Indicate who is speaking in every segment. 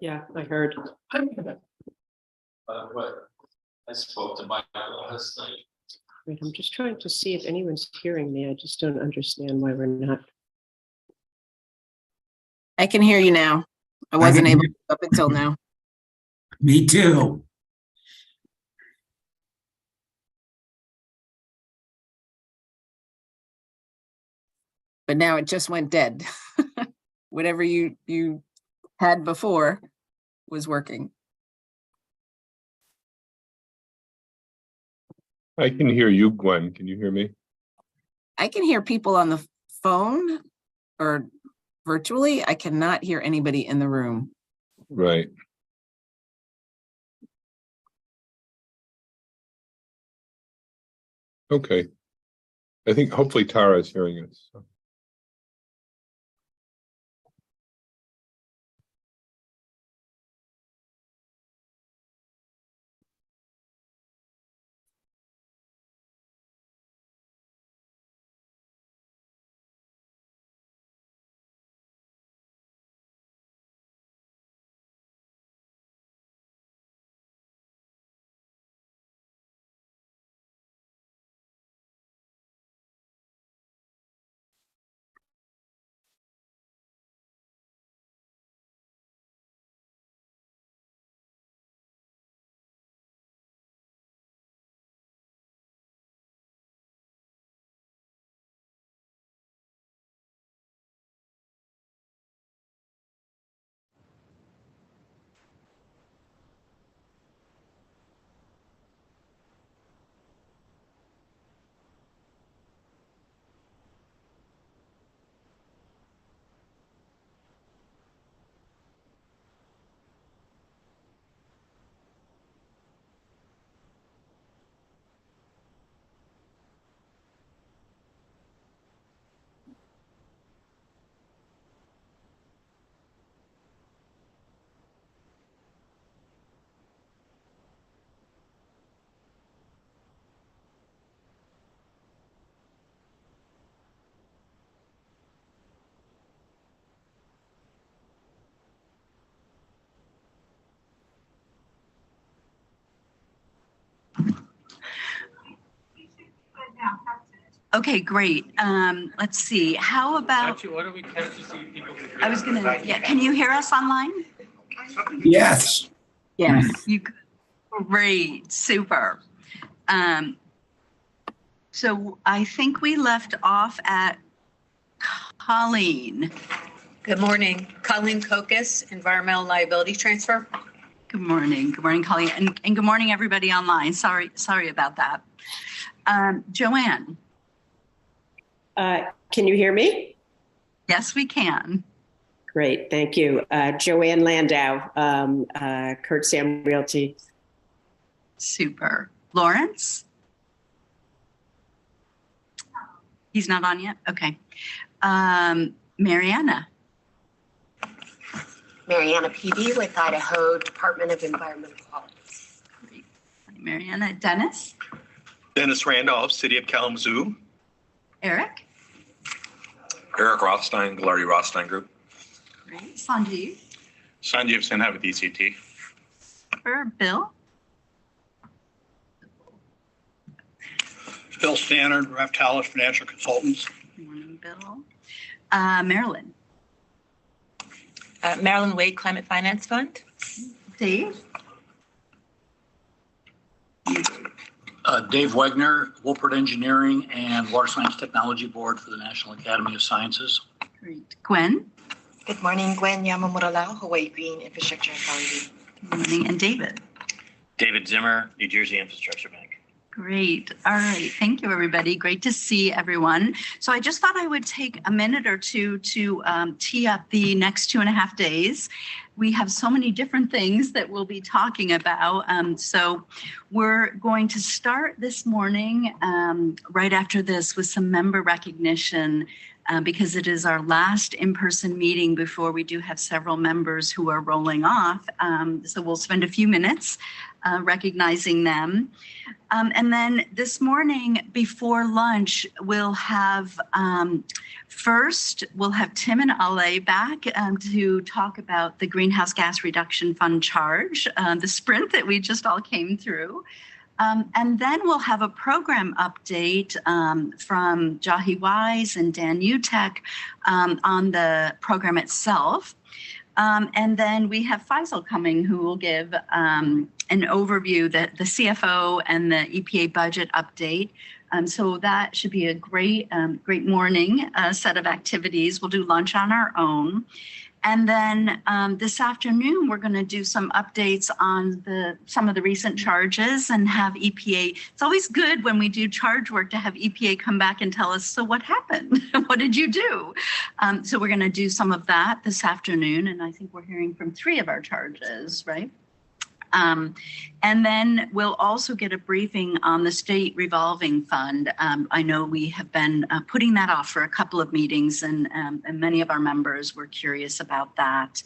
Speaker 1: Yeah, I heard.
Speaker 2: What I spoke to Michael last night.
Speaker 1: Wait, I'm just trying to see if anyone's hearing me. I just don't understand why we're not.
Speaker 3: I can hear you now. I wasn't able to up until now.
Speaker 4: Me too.
Speaker 3: But now it just went dead. Whatever you had before was working.
Speaker 5: I can hear you, Gwen. Can you hear me?
Speaker 3: I can hear people on the phone or virtually. I cannot hear anybody in the room.
Speaker 5: Right. Okay. I think hopefully Tara is hearing us. So.
Speaker 6: Okay, great. Let's see. How about?
Speaker 2: Actually, why don't we test to see if people can hear
Speaker 6: I was gonna. Yeah. Can you hear us online?
Speaker 4: Yes.
Speaker 3: Yes.
Speaker 6: Great. Super. So I think we left off at Colleen.
Speaker 7: Good morning. Colleen Kokis, Environmental Liability Transfer.
Speaker 6: Good morning. Good morning, Colleen. And good morning, everybody online. Sorry about that. Joanne.
Speaker 1: Can you hear me?
Speaker 6: Yes, we can.
Speaker 1: Great, thank you. Joanne Landau, Kurt Sam Realty.
Speaker 6: Super. Lawrence? He's not on yet? Okay. Mariana?
Speaker 8: Mariana Peavy with Idaho Department of Environmental Quality.
Speaker 6: Great. Mariana. Dennis?
Speaker 9: Dennis Randolph, City of Kalamazoo.
Speaker 6: Eric?
Speaker 9: Eric Rothstein, Gallardi Rothstein Group.
Speaker 6: Great. Sanjeev?
Speaker 9: Sanjeev Sinha with ECT.
Speaker 6: Super. Bill?
Speaker 10: Bill Stannard, Raftalis Financial Consultants.
Speaker 6: Good morning, Bill. Marilyn?
Speaker 7: Marilyn Wade, Climate Finance Fund.
Speaker 6: Dave?
Speaker 10: Dave Wegner, Wolpert Engineering and Water Science Technology Board for the National Academy of Sciences.
Speaker 6: Great. Gwen?
Speaker 8: Good morning, Gwen Yamamura-Lau, Hawaii Green Infrastructure Authority.
Speaker 6: Good morning. And David?
Speaker 11: David Zimmer, New Jersey Infrastructure Bank.
Speaker 6: Great. All right. Thank you, everybody. Great to see everyone. So I just thought I would take a minute or two to tee up the next 2.5 days. We have so many different things that we'll be talking about. So we're going to start this morning right after this with some member recognition because it is our last in-person meeting before we do have several members who are rolling off. So we'll spend a few minutes recognizing them. And then this morning before lunch, we'll have first, we'll have Tim and Ale back to talk about the Greenhouse Gas Reduction Fund charge, the sprint that we just all came through. And then we'll have a program update from Jahi Wise and Dan Utek on the program itself. And then we have Faisal coming, who will give an overview, the CFO and the EPA budget update. So that should be a great morning set of activities. We'll do lunch on our own. And then this afternoon, we're going to do some updates on some of the recent charges and have EPA. It's always good when we do charge work to have EPA come back and tell us, so what happened? What did you do? So we're going to do some of that this afternoon. And I think we're hearing from 3 of our charges, right? And then we'll also get a briefing on the state revolving fund. I know we have been putting that off for a couple of meetings, and many of our members were curious about that.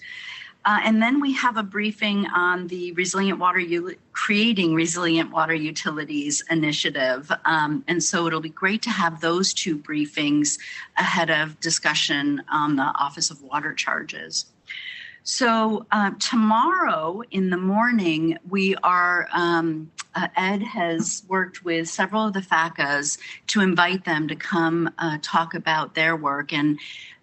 Speaker 6: And then we have a briefing on the Creating Resilient Water Utilities initiative. And so it'll be great to have those 2 briefings ahead of discussion on the Office of Water Charges. So tomorrow in the morning, we are, Ed has worked with several of the FACAs to invite them to come talk about their work. And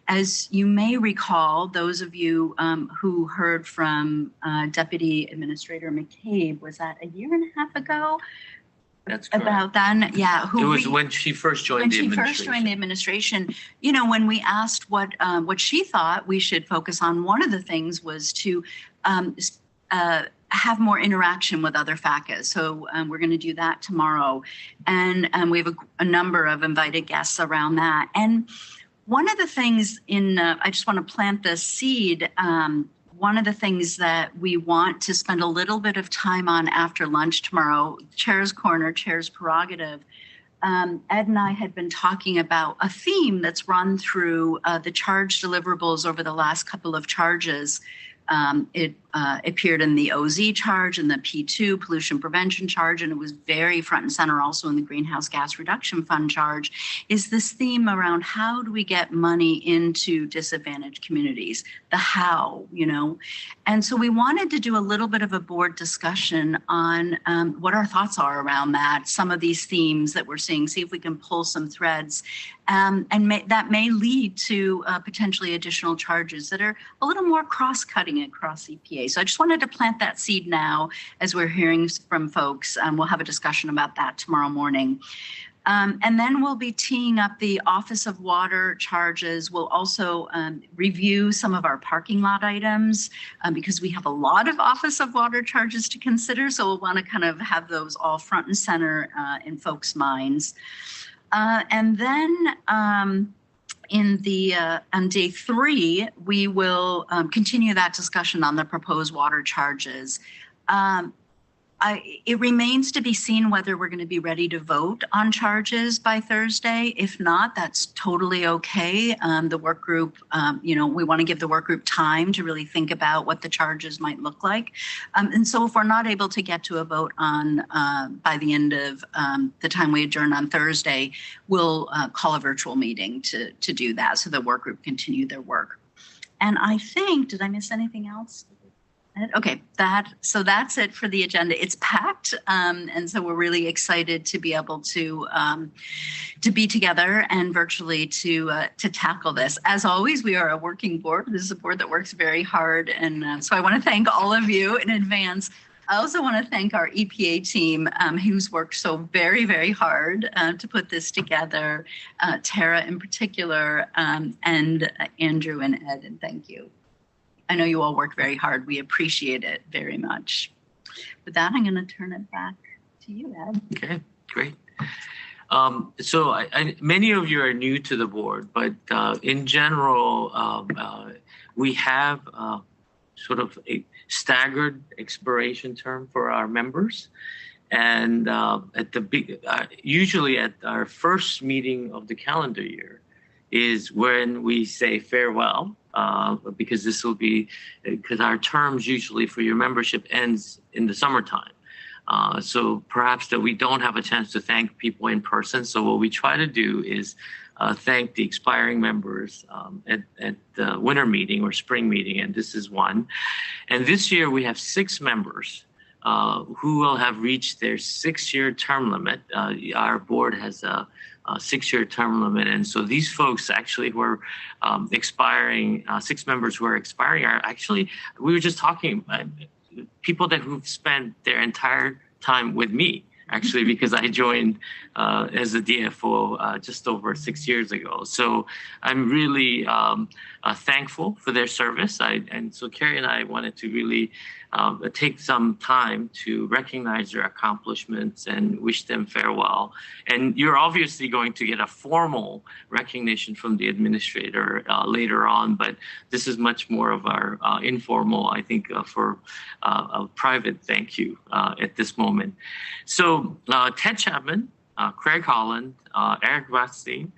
Speaker 6: as you may recall, those of you who heard from Deputy Administrator McCabe, was that a year and a half ago?
Speaker 11: That's correct.
Speaker 6: About then, yeah.
Speaker 11: It was when she first joined the administration. When she first joined the
Speaker 6: administration, you know, when we asked what she thought we should focus on, one of the things was to have more interaction with other FACAs. So we're going to do that tomorrow. And we have a number of invited guests around that. And one of the things I just want to plant this seed. One of the things that we want to spend a little bit of time on after lunch tomorrow, Chair's Corner, Chair's Prerogative, Ed and I had been talking about a theme that's run through the charge deliverables over the last couple of charges. It appeared in the OZ charge and the P2 pollution prevention charge, and it was very front and center also in the Greenhouse Gas Reduction Fund charge, is this theme around how do we get money into disadvantaged communities, the how, you know. And so we wanted to do a little bit of a board discussion on what our thoughts are around that, some of these themes that we're seeing, see if we can pull some threads. And that may lead to potentially additional charges that are a little more cross-cutting across EPA. So I just wanted to plant that seed now as we're hearing from folks. We'll have a discussion about that tomorrow morning. And then we'll be teeing up the Office of Water charges. We'll also review some of our parking lot items because we have a lot of Office of Water charges to consider. So we'll want to kind of have those all front and center in folks' minds. And then on day 3, we will continue that discussion on the proposed water charges. It remains to be seen whether we're going to be ready to vote on charges by Thursday. If not, that's totally okay. The work group, we want to give the work group time to really think about what the charges might look like. And so if we're not able to get to a vote on by the end of the time we adjourn on Thursday, we'll call a virtual meeting to do that so the work group continue their work. And I think, did I miss anything else? Okay, so that's it for the agenda. It's packed, and so we're really excited to be able to be together and virtually to tackle this. As always, we are a working board. This is a board that works very hard, and so I want to thank all of you in advance. I also want to thank our EPA team who's worked so very, very hard to put this together, Tara in particular, and Andrew and Ed, and thank you. I know you all work very hard. We appreciate it very much. With that, I'm going to turn it back to you, Ed.
Speaker 11: Okay, great. So many of you are new to the board, but in general, we have sort of a staggered expiration term for our members. And usually at our first meeting of the calendar year is when we say farewell. Because our terms usually for your membership ends in the summertime. So perhaps that we don't have a chance to thank people in person. So what we try to do is thank the expiring members at the winter meeting or spring meeting, and this is one. And this year we have 6 members who will have reached their 6-year term limit. Our board has a 6-year term limit, and so these folks actually who are expiring, 6 members who are expiring are actually, we were just talking, people who've spent their entire time with me, actually, because I joined as a DFO just over 6 years ago. So I'm really thankful for their service. And so Carrie and I wanted to really take some time to recognize their accomplishments and wish them farewell. And you're obviously going to get a formal recognition from the administrator later on, but this is much more of our informal, I think, for a private thank you at this moment. So Ted Chapman, Craig Holland, Eric Rothstein,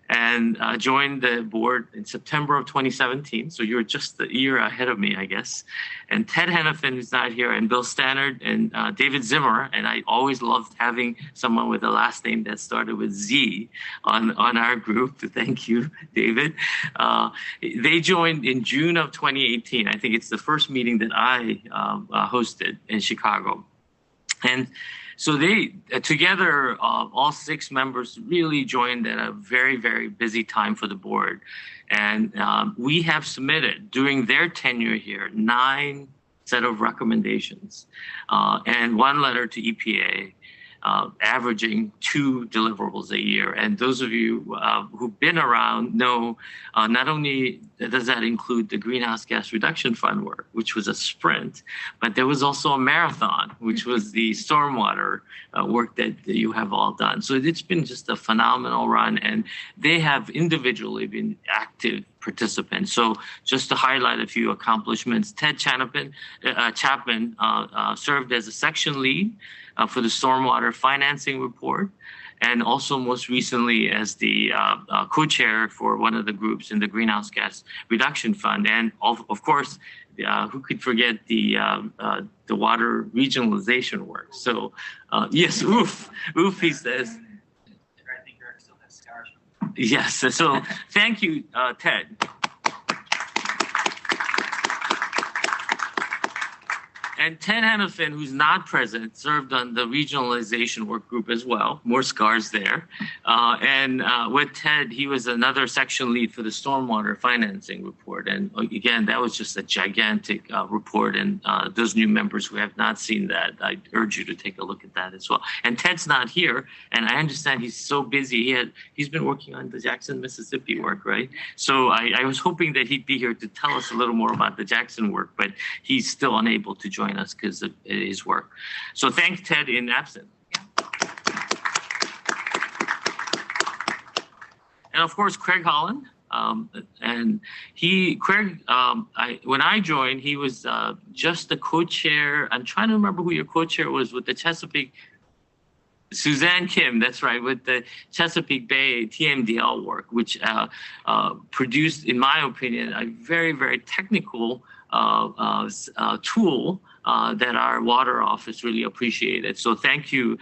Speaker 11: and joined the board in September of 2017. So you're just a year ahead of me, I guess. And Ted Hennepin, who's not here, and Bill Stannard, and David Zimmer. And I always loved having someone with a last name that started with Z on our group. Thank you, David. They joined in June of 2018. I think it's the first meeting that I hosted in Chicago. And so they together, all 6 members really joined at a very, very busy time for the board. And we have submitted during their tenure here 9 set of recommendations and 1 letter to EPA, averaging 2 deliverables a year. And those of you who've been around know not only does that include the Greenhouse Gas Reduction Fund work, which was a sprint, but there was also a marathon, which was the stormwater work that you have all done. So it's been just a phenomenal run, and they have individually been active participants. So just to highlight a few accomplishments, Ted Chapman served as a section lead for the stormwater financing report, and also most recently as the co-chair for one of the groups in the Greenhouse Gas Reduction Fund. And of course, who could forget the water regionalization work? So yes, oof, he says.
Speaker 2: I think Eric still has scars.
Speaker 11: Yes, so thank you, Ted. And Ted Hennepin, who's not present, served on the regionalization work group as well. More scars there. And with Ted, he was another section lead for the stormwater financing report. And again, that was just a gigantic report. And those new members who have not seen that, I urge you to take a look at that as well. And Ted's not here, and I understand he's so busy. He's been working on the Jackson, Mississippi work, right? So I was hoping that he'd be here to tell us a little more about the Jackson work, but he's still unable to join us because of his work. So thank Ted in absence. And of course, Craig Holland. And when I joined, he was just the co-chair. I'm trying to remember who your co-chair was with the Chesapeake. Suzanne Kim, that's right, with the Chesapeake Bay TMDL work, which produced, in my opinion, a very, very technical tool that our water office really appreciated. So thank you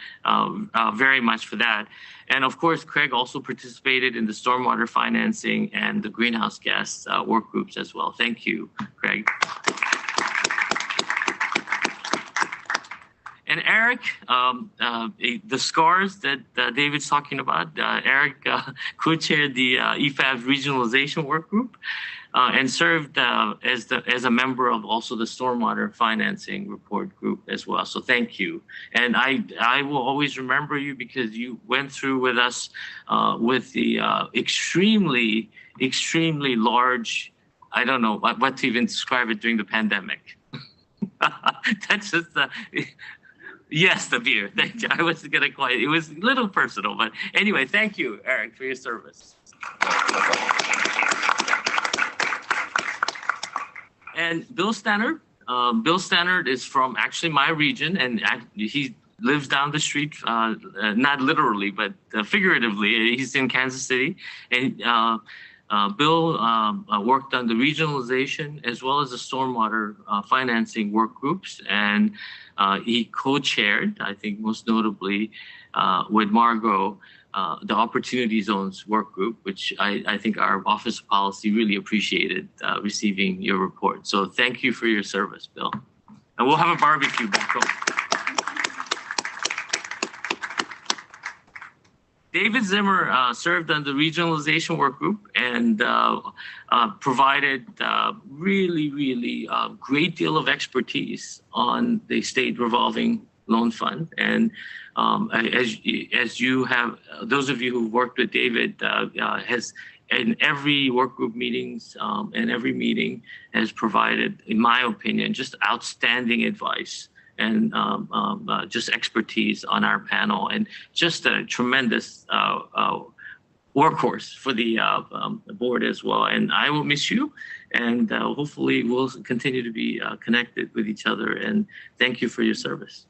Speaker 11: very much for that. And of course, Craig also participated in the stormwater financing and the greenhouse gas work groups as well. Thank you, Craig. And Eric, the scars that David's talking about, Eric co-chaired the EFAB regionalization work group and served as a member of also the stormwater financing report group as well. So thank you. And I will always remember you because you went through with us with the extremely, extremely large, I don't know what to even describe it during the pandemic. That's just yes, the beer. Thank you. I wasn't going to quite, it was a little personal, but anyway, thank you, Eric, for your service. And Bill Stannard. Bill Stannard is from actually my region, and he lives down the street, not literally, but figuratively. He's in Kansas City. And Bill worked on the regionalization as well as the stormwater financing work groups, and he co-chaired, I think most notably with Margot, the Opportunity Zones work group, which I think our Office of Policy really appreciated receiving your report. So thank you for your service, Bill. And we'll have a barbecue back home. David Zimmer served on the regionalization work group and provided really great deal of expertise on the state revolving loan fund. And as you have, those of you who've worked with David has in every work group meetings and every meeting has provided, in my opinion, just outstanding advice and just expertise on our panel, and just a tremendous workhorse for the board as well. And I will miss you, and hopefully we'll continue to be connected with each other. And thank you for your service.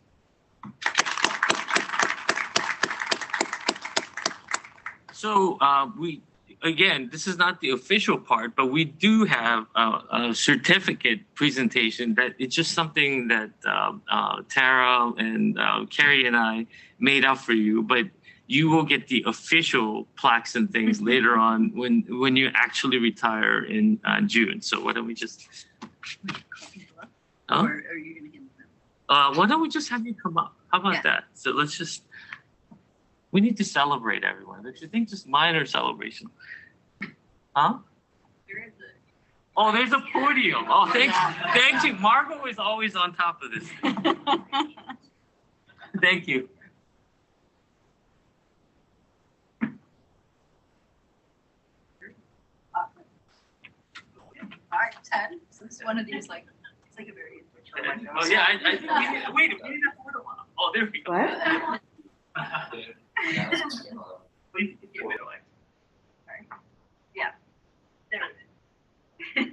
Speaker 11: So again, this is not the official part, but we do have a certificate presentation that it's just something that Tara and Carrie and I made up for you, but you will get the official plaques and things later on when you actually retire in June. So why don't we just... Or are you going to give them? Why don't we just have you come up? How about that? So let's just... We need to celebrate everyone. Don't you think? Just minor celebration. Huh? Oh, there's a podium. Oh, thank you. Margot is always on top of this. Thank you.
Speaker 6: All right, Ted. So this is one of these, like, it's like a very.
Speaker 11: Oh yeah, I think we need. Wait, we need a photo op. Oh, there we go.
Speaker 1: What?
Speaker 11: Please give it away.
Speaker 6: Yeah, there it is.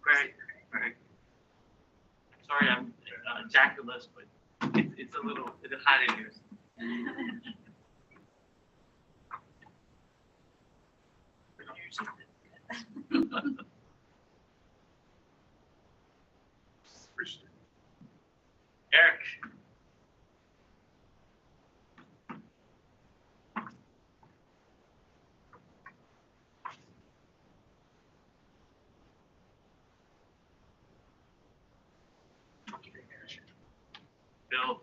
Speaker 11: Right. Sorry, I'm Jackalus, but it's a little hot in here. Eric. Bill.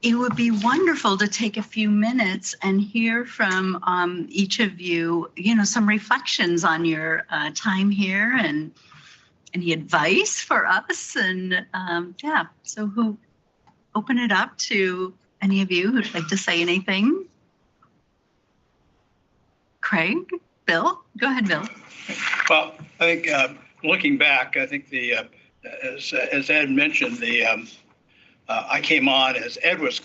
Speaker 6: It would be wonderful to take a few minutes and hear from each of you, some reflections on your time here and any advice for us. And so who open it up to any of you who'd like to say anything? Craig, Bill, go ahead, Bill.
Speaker 10: Well, I think looking back, I think as Ed mentioned, I came on as Ed was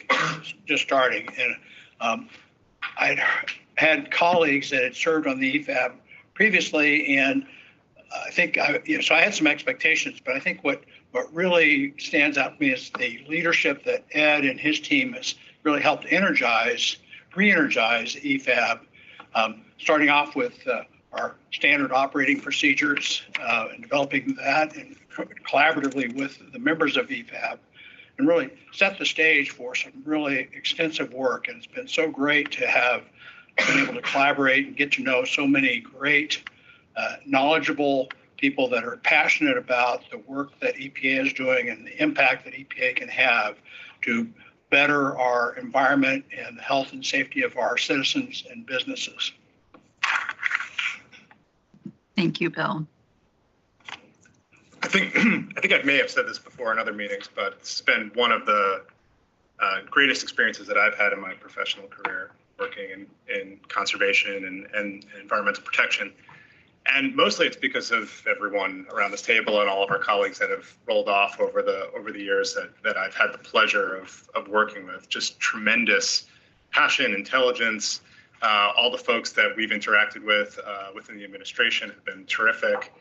Speaker 10: just starting, and I'd had colleagues that had served on the EFAB previously, and I think so I had some expectations, but I think what really stands out to me is the leadership that Ed and his team has really helped re-energize EFAB, starting off with our standard operating procedures and developing that, and collaboratively with the members of EFAB, and really set the stage for some really extensive work. And it's been so great to have been able to collaborate and get to know so many great, knowledgeable people that are passionate about the work that EPA is doing and the impact that EPA can have to better our environment and the health and safety of our citizens and businesses.
Speaker 6: Thank you, Bill.
Speaker 12: I think I may have said this before in other meetings, but it's been one of the greatest experiences that I've had in my professional career working in conservation and environmental protection. And mostly it's because of everyone around this table and all of our colleagues that have rolled off over the years that I've had the pleasure of working with. Just tremendous passion, intelligence. All the folks that we've interacted with within the administration have been terrific.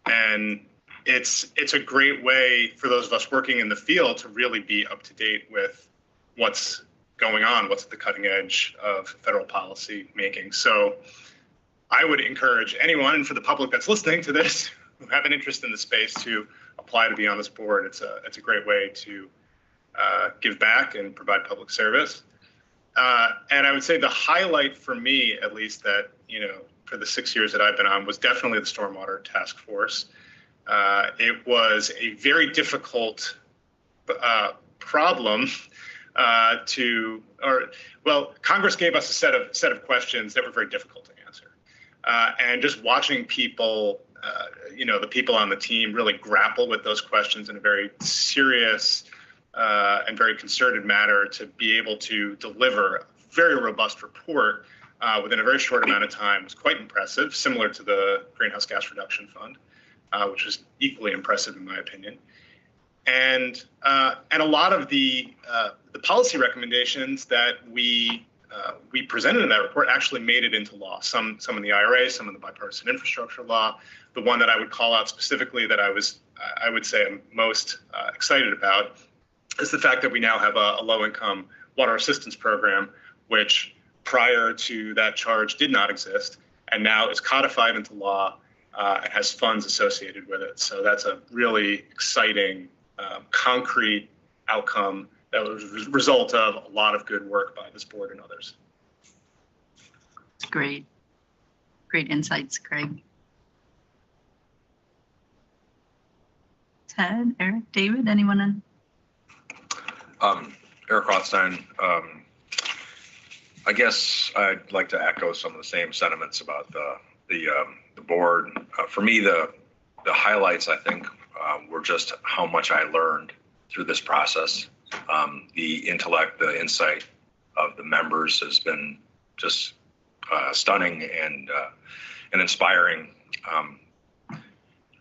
Speaker 12: And it's a great way for those of us working in the field to really be up to date with what's going on, what's at the cutting edge of federal policy making. So I would encourage anyone, and for the public that's listening to this, who have an interest in the space, to apply to be on this board. It's a great way to give back and provide public service. And I would say the highlight for me, at least, that, for the 6 years that I've been on, was definitely the Stormwater Task Force. It was a very difficult problem Congress gave us a set of questions that were very difficult to answer. And just watching people, the people on the team really grapple with those questions in a very serious and very concerted manner to be able to deliver a very robust report within a very short amount of time was quite impressive, similar to the Greenhouse Gas Reduction Fund, which was equally impressive in my opinion. And a lot of the policy recommendations that we presented in that report actually made it into law. Some in the IRA, some in the bipartisan infrastructure law. The one that I would call out specifically that I would say I'm most excited about is the fact that we now have a low-income water assistance program, which prior to that charge did not exist, and now is codified into law and has funds associated with it. So that's a really exciting, concrete outcome that was a result of a lot of good work by this board and others.
Speaker 6: It's great. Great insights, Craig. Ted, Eric, David, anyone?
Speaker 9: Eric Rothstein. I guess I'd like to echo some of the same sentiments about the board. For me, the highlights, I think, were just how much I learned through this process. The intellect, the insight of the members has been just stunning and inspiring. I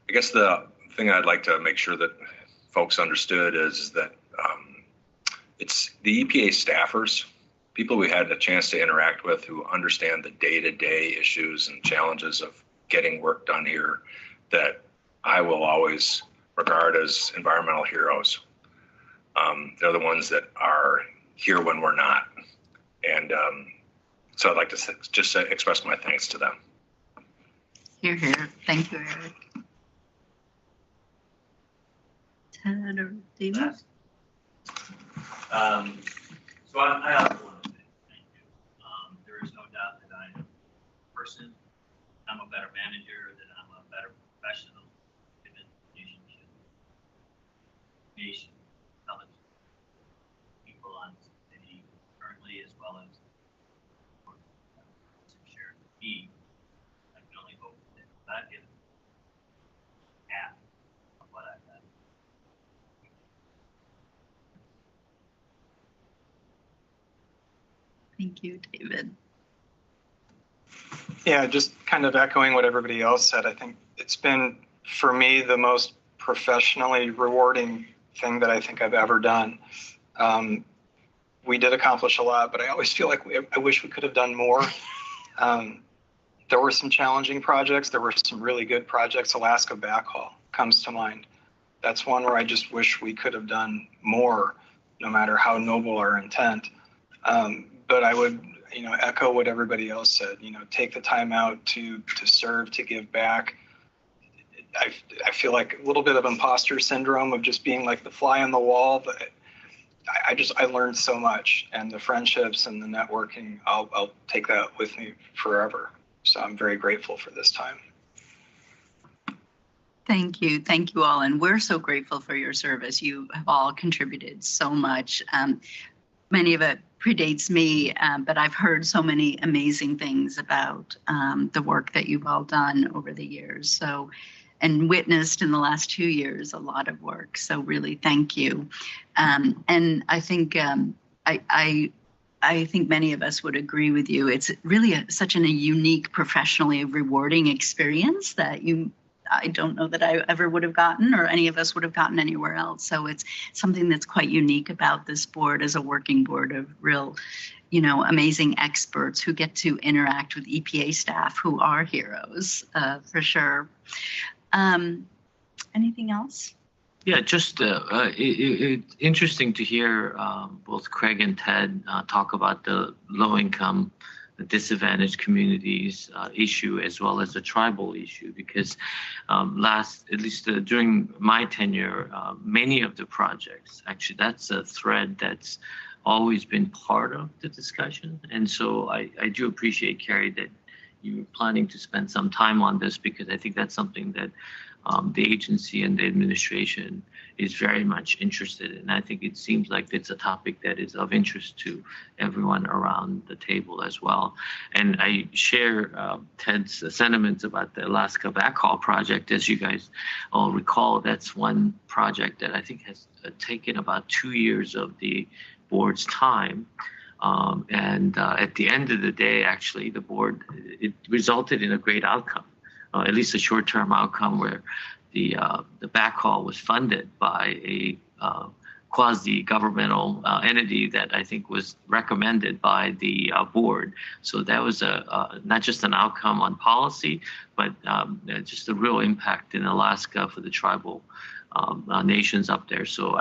Speaker 9: guess the thing I'd like to make sure that folks understood is that it's the EPA staffers, people we had a chance to interact with who understand the day-to-day issues and challenges of getting work done here, that I will always regard as environmental heroes. They're the ones that are here when we're not. And so I'd like to just express my thanks to them.
Speaker 6: Hear, hear. Thank you, Eric. Ted or David?
Speaker 2: So I also want to say thank you. There is no doubt that I am a person, I'm a better manager, that I'm a better professional, given relationship, nation, intelligence, people on the city currently, as well as share with me. I can only hope that that gives half of what I've done.
Speaker 6: Thank you, David.
Speaker 13: Yeah, just kind of echoing what everybody else said. I think it's been, for me, the most professionally rewarding thing that I think I've ever done. We did accomplish a lot, but I always feel like I wish we could have done more. There were some challenging projects. There were some really good projects. Alaska Backhaul comes to mind. That's one where I just wish we could have done more, no matter how noble our intent. But I would, echo what everybody else said. Take the time out to serve, to give back. I feel like a little bit of imposter syndrome of just being like the fly on the wall, but I learned so much, and the friendships and the networking, I'll take that with me forever. So I'm very grateful for this time.
Speaker 6: Thank you. Thank you all. And we're so grateful for your service. You have all contributed so much. Many of it predates me, but I've heard so many amazing things about the work that you've all done over the years. So, and witnessed in the last 2 years a lot of work. So really, thank you. And I think I think many of us would agree with you. It's really such a unique, professionally rewarding experience that I don't know that I ever would have gotten, or any of us would have gotten anywhere else. So it's something that's quite unique about this board as a working board of real, amazing experts who get to interact with EPA staff who are heroes, for sure. Anything else?
Speaker 11: Yeah, just interesting to hear both Craig and Ted talk about the low-income, disadvantaged communities issue, as well as the tribal issue, because during my tenure, many of the projects, actually that's a thread that's always been part of the discussion. And so I do appreciate, Carrie, that you're planning to spend some time on this, because I think that's something that the agency and the administration is very much interested in. I think it seems like it's a topic that is of interest to everyone around the table as well. And I share Ted's sentiments about the Alaska Backhaul project. As you guys all recall, that's one project that I think has taken about 2 years of the board's time. At the end of the day, actually, the board, it resulted in a great outcome. At least a short-term outcome, where the backhaul was funded by a quasi-governmental entity that I think was recommended by the board. So that was not just an outcome on policy, but just a real impact in Alaska for the tribal nations up there. So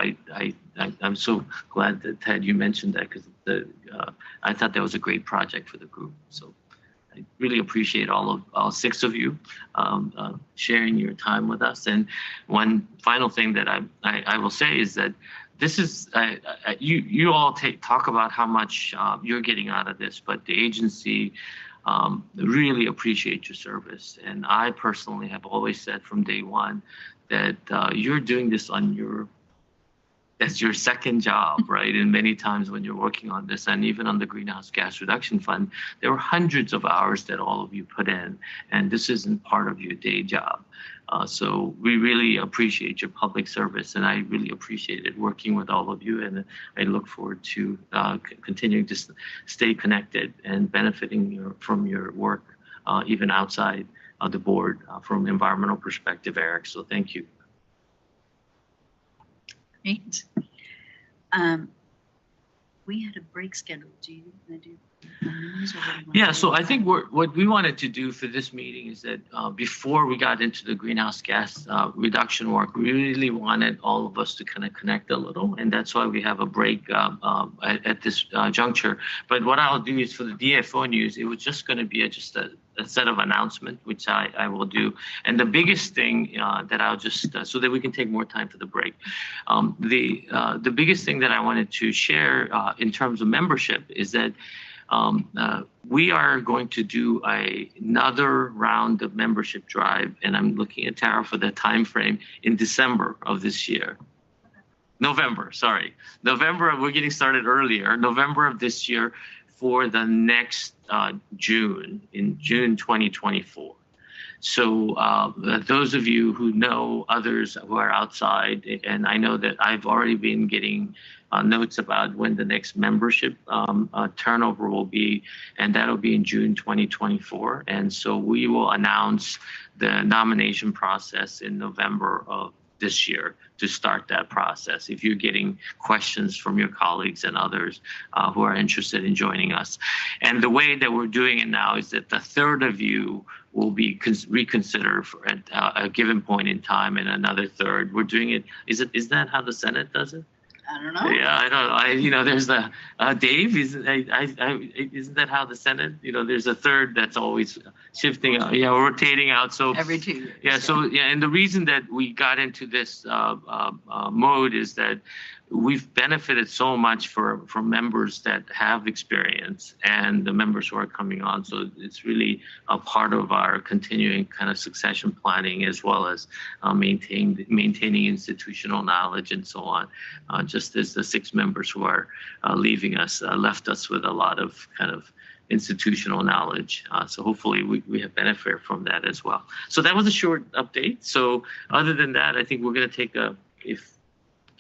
Speaker 11: I'm so glad that, Ted, you mentioned that, because I thought that was a great project for the group. So I really appreciate all 6 of you sharing your time with us. And one final thing that I will say is that this is, you all talk about how much you're getting out of this, but the agency really appreciate your service. And I personally have always said from day one that you're doing this that's your second job, right? And many times when you're working on this, and even on the Greenhouse Gas Reduction Fund, there were hundreds of hours that all of you put in, and this isn't part of your day job. So we really appreciate your public service, and I really appreciated working with all of you, and I look forward to continuing to stay connected and benefiting from your work, even outside of the board, from an environmental perspective, Eric. So thank you.
Speaker 6: Great. We had a break scheduled. Do you want to do?
Speaker 11: Yeah, so I think what we wanted to do for this meeting is that before we got into the greenhouse gas reduction work, we really wanted all of us to kind of connect a little, and that's why we have a break at this juncture. But what I'll do is, for the DFO news, it was just going to be just a set of announcements, which I will do. And the biggest thing that I'll just, so that we can take more time for the break, the biggest thing that I wanted to share in terms of membership is that we are going to do another round of membership drive, and I'm looking at Tara for the time frame, in December of this year. November, we're getting started earlier, November of this year, for the next June, in June 2024. So those of you who know others who are outside, and I know that I've already been getting notes about when the next membership turnover will be, and that'll be in June 2024. And so we will announce the nomination process in November of this year to start that process, if you're getting questions from your colleagues and others who are interested in joining us. And the way that we're doing it now is that the third of you will be reconsidered at a given point in time, and another third. We're doing it. Is that how the Senate does it?
Speaker 6: I don't know.
Speaker 11: Yeah, I don't know. There's the Dave. Isn't that how the Senate? There's a third that's always shifting. Rotating out. So
Speaker 6: Every 2 years.
Speaker 11: Yeah. So and the reason that we got into this mode is that we've benefited so much from members that have experience and the members who are coming on. So it's really a part of our continuing kind of succession planning, as well as maintaining institutional knowledge and so on. Just as the 6 members who are leaving us left us with a lot of kind of institutional knowledge. So hopefully we have benefit from that as well. So that was a short update. So other than that, I think we're going to take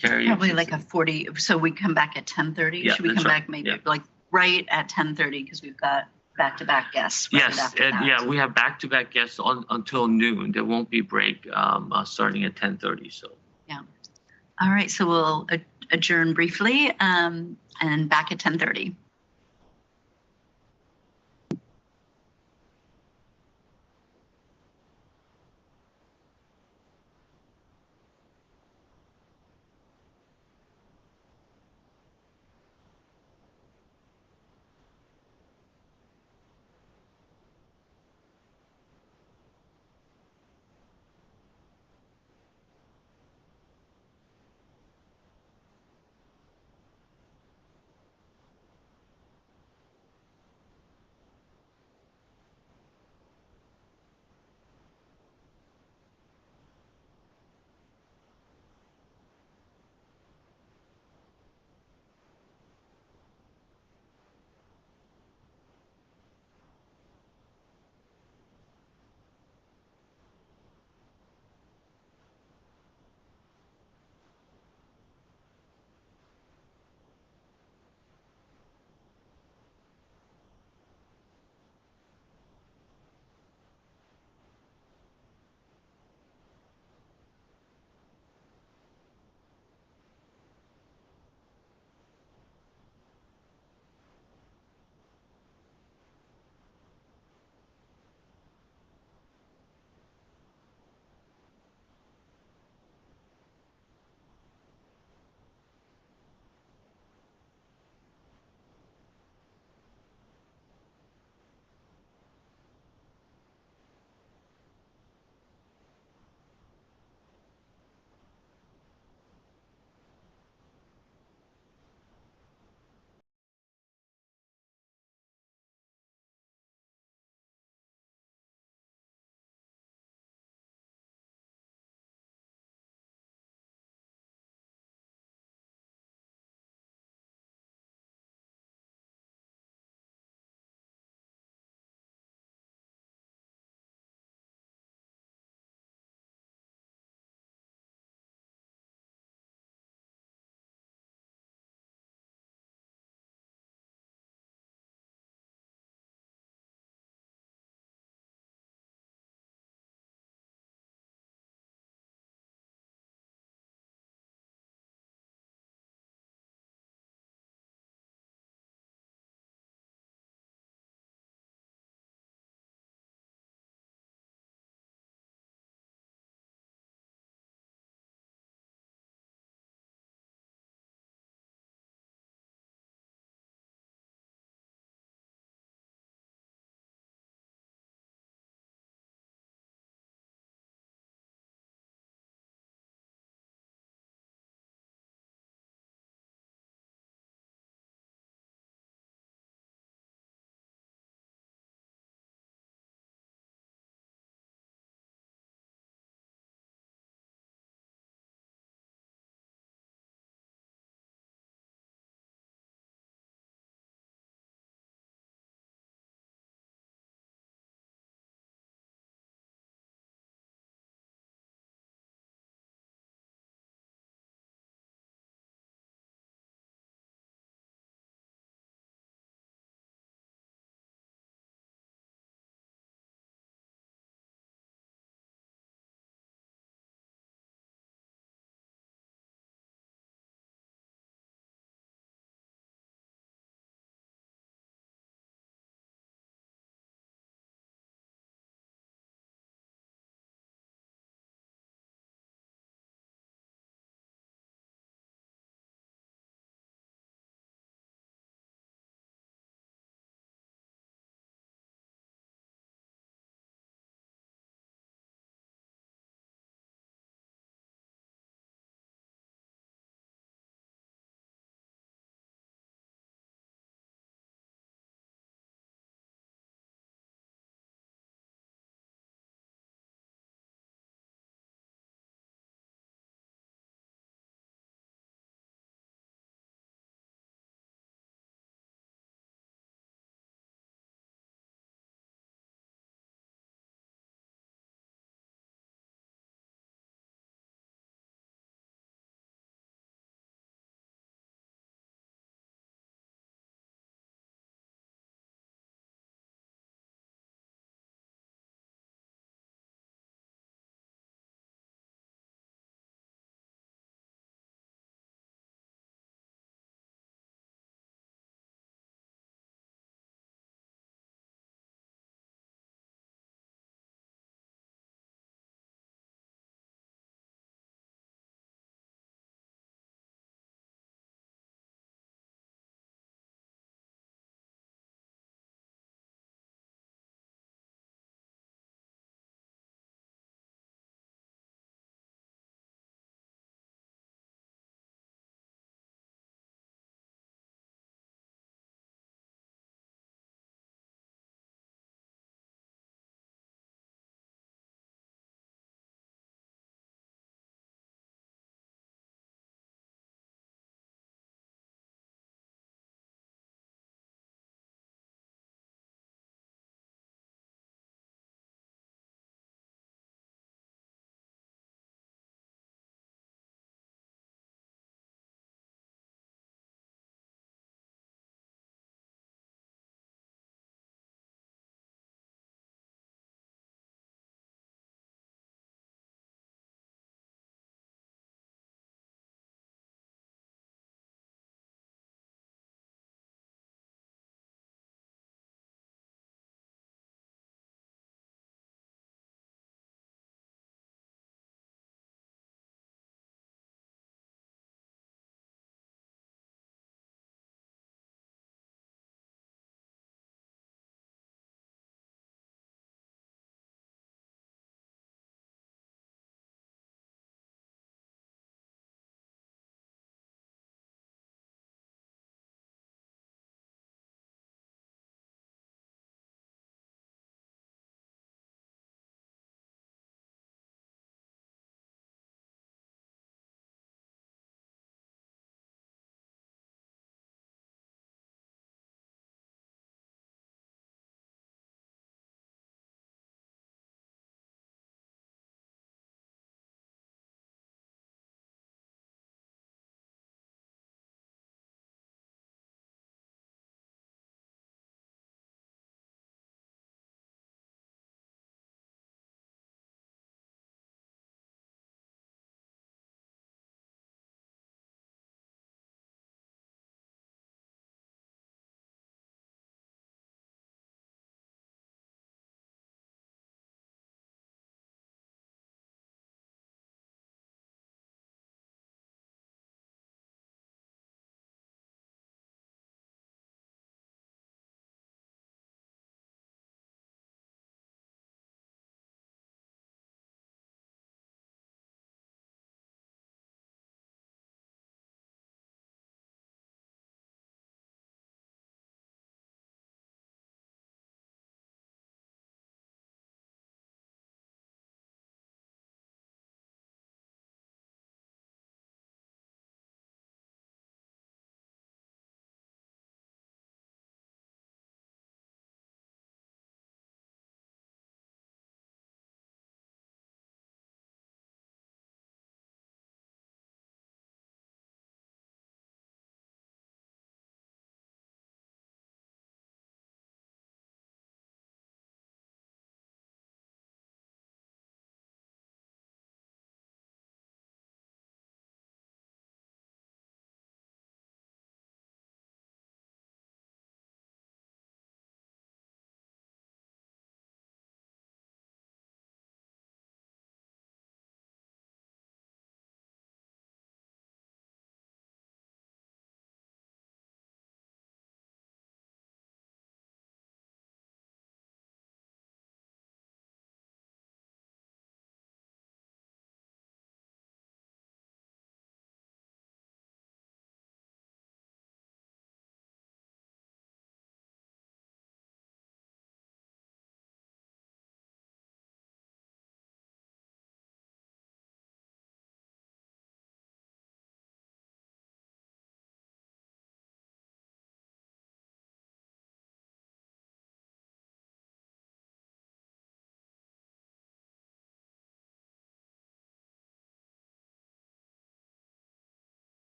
Speaker 11: Carrie.
Speaker 6: Probably like a 40. So we come back at 10:30.
Speaker 11: Yeah,
Speaker 6: Should we
Speaker 11: that's
Speaker 6: come
Speaker 11: right.
Speaker 6: back maybe
Speaker 11: Yeah.
Speaker 6: like right at 10:30 because we've got back-to-back guests. Right
Speaker 11: Yes,
Speaker 6: after
Speaker 11: and
Speaker 6: that.
Speaker 11: yeah, we have back-to-back guests until noon. There won't be break starting at 10:30. So
Speaker 6: All right. So we'll adjourn briefly and back at 10:30.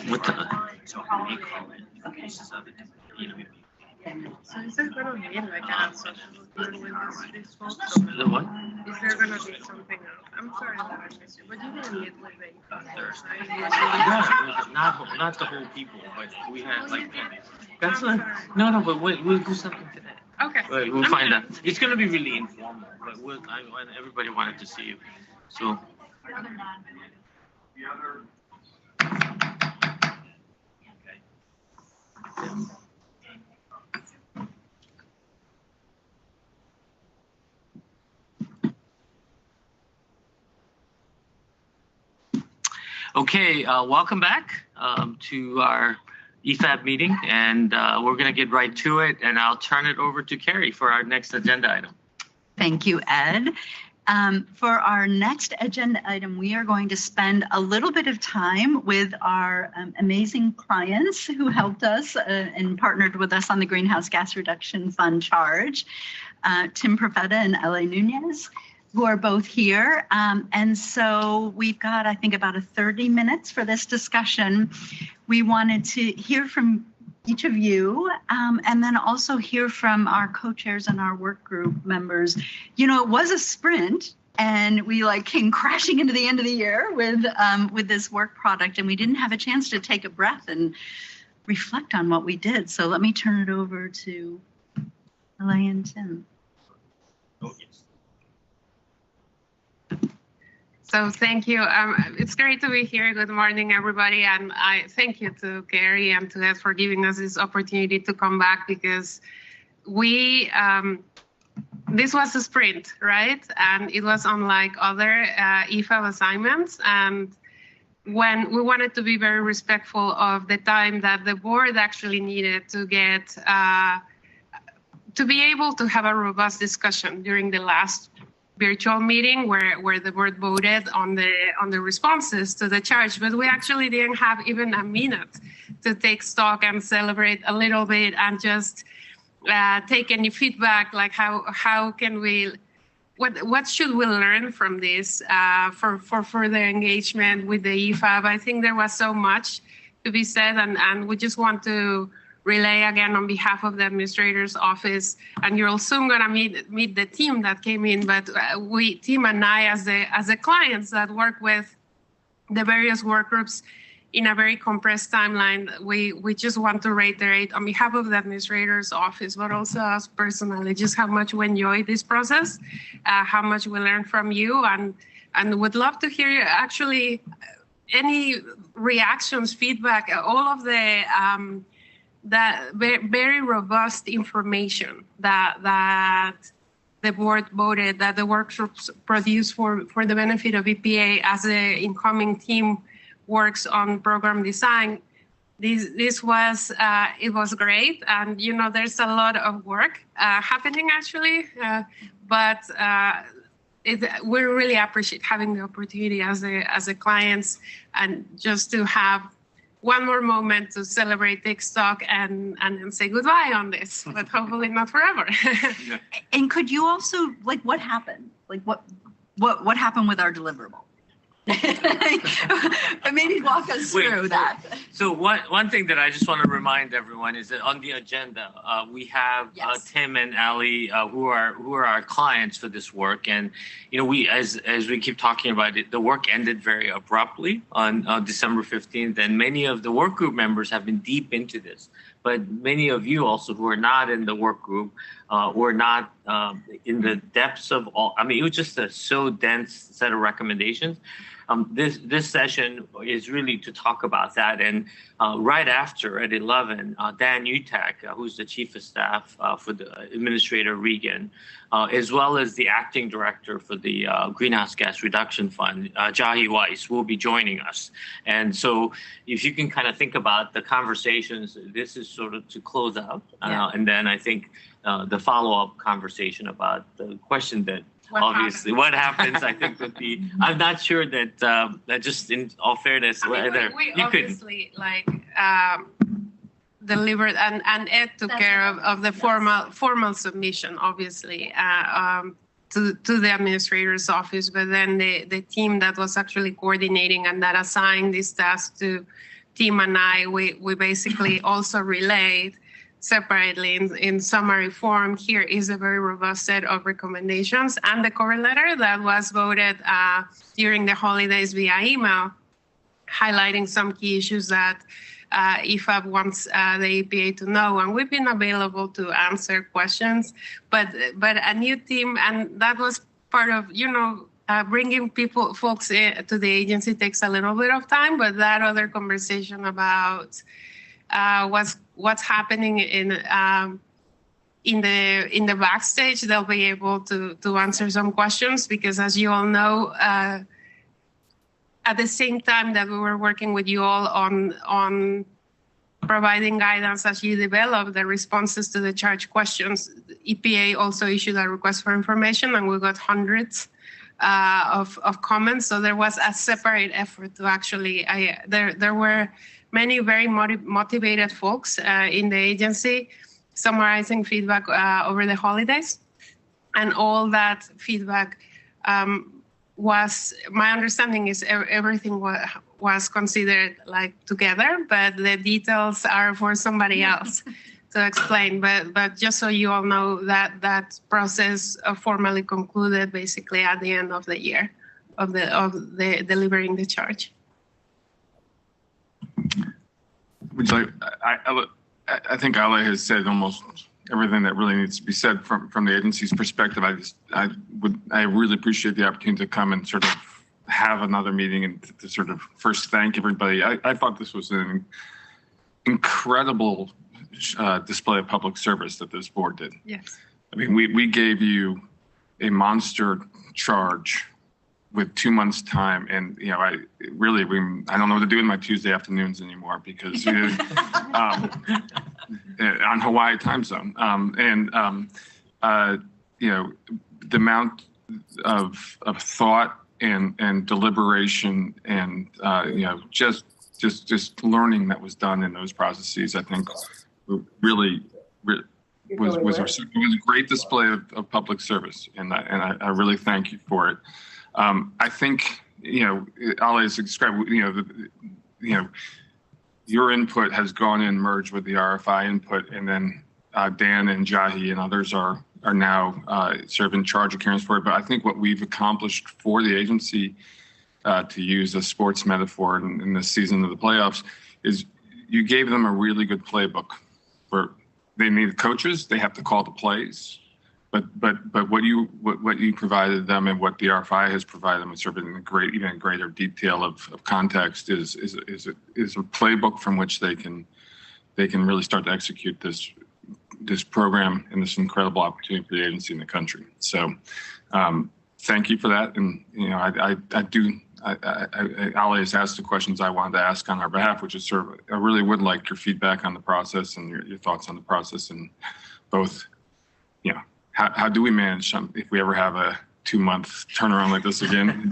Speaker 11: what the, so how do you call it? Pieces of it, you know.
Speaker 14: So is there gonna be like a social tour with these folks?
Speaker 11: The what?
Speaker 14: Is there gonna be something else? I'm sorry that I missed you, but you didn't meet with the others, right?
Speaker 11: No, not the whole people, but we had like, that's not, no, but we'll do something today.
Speaker 14: Okay.
Speaker 11: We'll find out. It's gonna be really informal, but everybody wanted to see you, so. Okay, welcome back to our EFAB meeting, and we're going to get right to it, and I'll turn it over to Carrie for our next agenda item.
Speaker 6: Thank you, Ed. For our next agenda item, we are going to spend a little bit of time with our amazing clients who helped us and partnered with us on the Greenhouse Gas Reduction Fund charge, Tim Profeta and L.A. Nunez, who are both here. And so we've got, I think, about 30 minutes for this discussion. We wanted to hear from each of you, and then also hear from our co-chairs and our work group members. You know, it was a sprint, and we like came crashing into the end of the year with this work product, and we didn't have a chance to take a breath and reflect on what we did. So let me turn it over to Elaine and Tim.
Speaker 11: Oh, yes.
Speaker 14: So thank you. It's great to be here. Good morning, everybody. And I thank you to Gary and to Ed for giving us this opportunity to come back, because we, this was a sprint, right? And it was unlike other EFAB assignments. And when we wanted to be very respectful of the time that the board actually needed to get, to be able to have a robust discussion during the last virtual meeting where the board voted on the responses to the charge, but we actually didn't have even a minute to take stock and celebrate a little bit and just take any feedback, like how can we, what should we learn from this for further engagement with the EFAB. I think there was so much to be said, and we just want to relay again on behalf of the administrator's office, and you're all soon going to meet the team that came in, but Tim and I, as the clients that work with the various work groups in a very compressed timeline, we just want to reiterate on behalf of the administrator's office, but also us personally, just how much we enjoy this process, how much we learn from you, and would love to hear actually any reactions, feedback, all of the that very robust information that the board voted, that the workshops produced for the benefit of EPA as the incoming team works on program design. This was, it was great. And, you know, there's a lot of work happening actually, but we really appreciate having the opportunity as a clients, and just to have one more moment to celebrate, take stock, and say goodbye on this, but hopefully not forever.
Speaker 6: And could you also, like, what happened? Like, what happened with our deliverable? Maybe walk us through that.
Speaker 11: So one thing that I just want to remind everyone is that on the agenda, we have Tim and Ali, who are our clients for this work. And, you know, we, as we keep talking about it, the work ended very abruptly on December 15th. And many of the work group members have been deep into this. But many of you also who are not in the work group, were not in the depths of all, I mean, it was just a so dense set of recommendations. This session is really to talk about that. And right after at 11, Dan Utek, who's the chief of staff for the Administrator Regan, as well as the acting director for the Greenhouse Gas Reduction Fund, Jahi Weiss, will be joining us. And so if you can kind of think about the conversations, this is sort of to close out. And then I think the follow-up conversation about the question that what happens, I think would be, I'm not sure that, that just in all fairness, whether
Speaker 14: we
Speaker 11: you
Speaker 14: obviously delivered, and Ed took care of the formal submission, obviously, to the administrator's office, but then the team that was actually coordinating and that assigned this task to team and I, we basically also relayed separately in summary form. Here is a very robust set of recommendations and the cover letter that was voted during the holidays via email, highlighting some key issues that EFAB wants the EPA to know, and we've been available to answer questions. But a new team, and that was part of, bringing folks to the agency takes a little bit of time. But that other conversation about what's happening in the backstage, they'll be able to answer some questions, because as you all know, at the same time that we were working with you all on providing guidance as you develop the responses to the charge questions, EPA also issued a request for information, and we got hundreds of comments. So there was a separate effort to actually, there were many very motivated folks in the agency summarizing feedback over the holidays, and all that feedback was, my understanding is everything was considered like together, but the details are for somebody else to explain. But just so you all know, that process formally concluded basically at the end of the year of the delivering the charge.
Speaker 15: Would you like, I think Ale has said almost everything that really needs to be said from the agency's perspective. I really appreciate the opportunity to come and sort of have another meeting and to sort of first thank everybody. I thought this was an incredible display of public service that this board did.
Speaker 14: Yes.
Speaker 15: I mean, we gave you a monster charge with 2 months time, and I don't know what to do with my Tuesday afternoons anymore, because on Hawaii time zone, the amount of thought and deliberation and just learning that was done in those processes, I think really was a great display of public service, and I really thank you for it. I think, Ale has described, your input has gone and merged with the RFI input, and then Dan and Jahi and others are now sort of in charge of carrying forward. But I think what we've accomplished for the agency, to use a sports metaphor in this season of the playoffs, is you gave them a really good playbook. Where they need coaches, they have to call the plays. But what you provided them and what the RFI has provided them, sort of in even greater detail of context, is a playbook from which they can really start to execute this program and this incredible opportunity for the agency in the country. So thank you for that. And Ali has asked the questions I wanted to ask on our behalf, which is sort of, I really would like your feedback on the process and your thoughts on the process, and both, how do we manage if we ever have a 2-month turnaround like this again?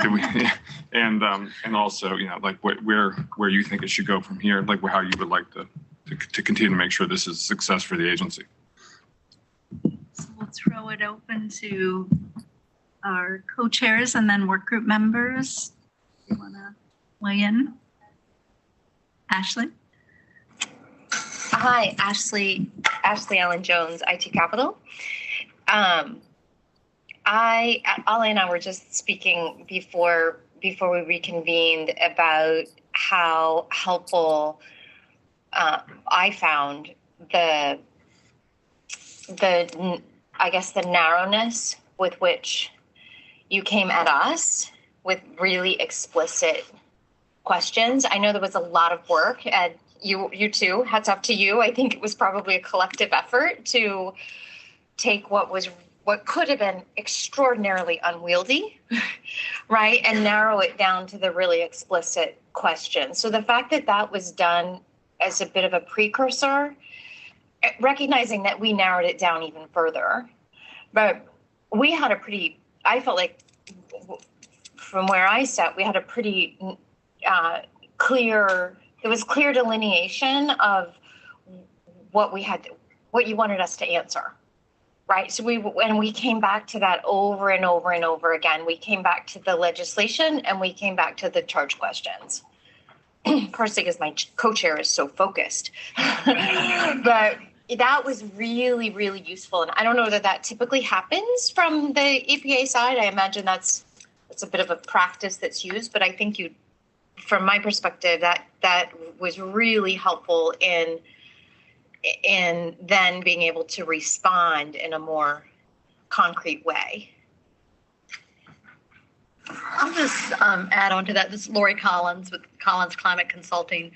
Speaker 15: And also, like where you think it should go from here, like how you would like to continue to make sure this is a success for the agency.
Speaker 6: So we'll throw it open to our co-chairs and then work group members. You want to weigh in? Ashley?
Speaker 8: Hi, Ashley Allen Jones, IT Capital. Ale and I were just speaking before we reconvened about how helpful I found the narrowness with which you came at us with really explicit questions. I know there was a lot of work, and you too, hats off to you. I think it was probably a collective effort to take what could have been extraordinarily unwieldy, right, and narrow it down to the really explicit questions. So the fact that was done as a bit of a precursor, recognizing that we narrowed it down even further, but we had I felt like from where I sat, we had a pretty clear delineation of what you wanted us to answer. Right. So we came back to that over and over and over again. We came back to the legislation and we came back to the charge questions. partially because my co-chair is so focused, but that was really, really useful. And I don't know that that typically happens from the EPA side. I imagine that's a bit of a practice that's used, but I think from my perspective, that was really helpful in then being able to respond in a more concrete way.
Speaker 6: I'll just add on to that. This is Lori Collins with Collins Climate Consulting.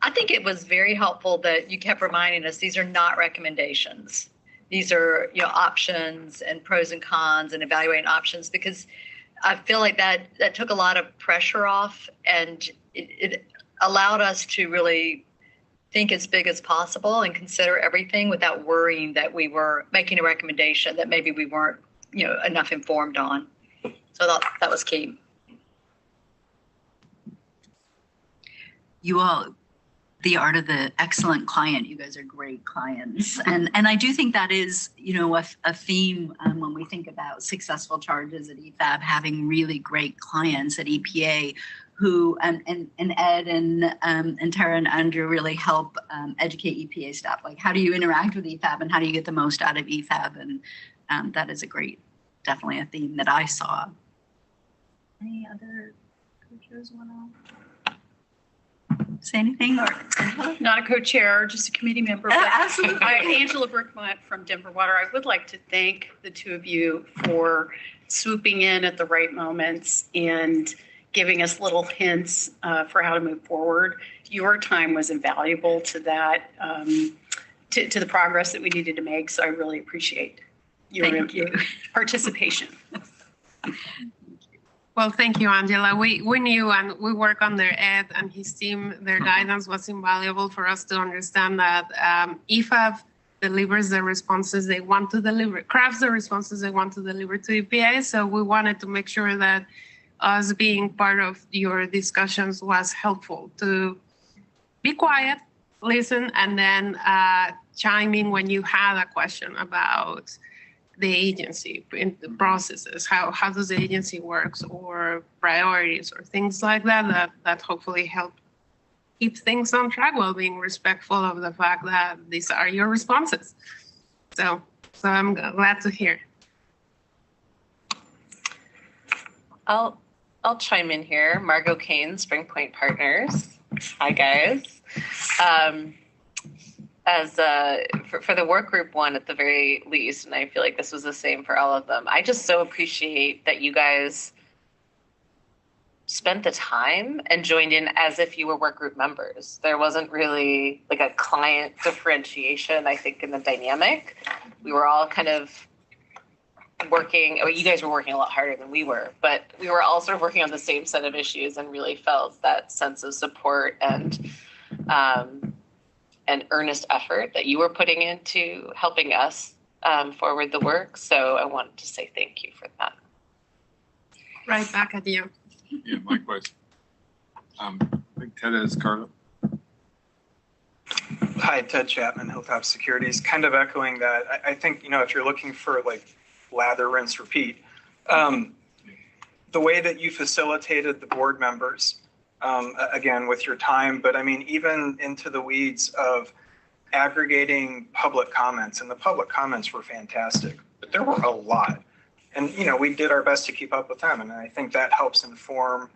Speaker 6: I think it was very helpful that you kept reminding us these are not recommendations. These are, options and pros and cons and evaluating options, because I feel like that took a lot of pressure off, and it allowed us to really think as big as possible and consider everything without worrying that we were making a recommendation that maybe we weren't, enough informed on. So that was key. You all, the art of the excellent client, you guys are great clients. And I do think that is, a theme when we think about successful charges at EFAB, having really great clients at EPA who, and Ed and Tara and Andrew really help educate EPA staff. Like, how do you interact with EFAB and how do you get the most out of EFAB? And that is definitely a theme that I saw. Any other co-chairs want to say anything? Or
Speaker 16: not a co-chair, just a committee member. But
Speaker 6: absolutely.
Speaker 16: Angela Brickmont from Denver Water. I would like to thank the two of you for swooping in at the right moments and giving us little hints for how to move forward. Your time was invaluable to that, to the progress that we needed to make. So I really appreciate your participation.
Speaker 14: Well, thank you, Angela. We knew, and we work under Ed and his team. Their guidance was invaluable for us to understand that EFAB delivers the responses they want to deliver, crafts the responses they want to deliver to EPA. So we wanted to make sure that us being part of your discussions was helpful, to be quiet, listen, and then chime in when you had a question about the agency in the processes, how does the agency works, or priorities or things like that hopefully help keep things on track while being respectful of the fact that these are your responses. So I'm glad to hear.
Speaker 17: I'll chime in here. Margot Kane, Spring Point Partners. Hi guys. For the work group one at the very least, and I feel like this was the same for all of them, I just so appreciate that you guys spent the time and joined in as if you were work group members. There wasn't really like a client differentiation, I think, in the dynamic. We were all kind of working, you guys were working a lot harder than we were, but we were all sort of working on the same set of issues and really felt that sense of support and earnest effort that you were putting into helping us forward the work. So I wanted to say thank you for that.
Speaker 14: Right back at you.
Speaker 15: Yeah, likewise. I think Ted has Carlo.
Speaker 13: Hi, Ted Chapman, Hilltop Securities. Kind of echoing that, I think, if you're looking for like lather, rinse, repeat, the way that you facilitated the board members, again, with your time, but I mean, even into the weeds of aggregating public comments, and the public comments were fantastic, but there were a lot. And, we did our best to keep up with them. And I think that helps inform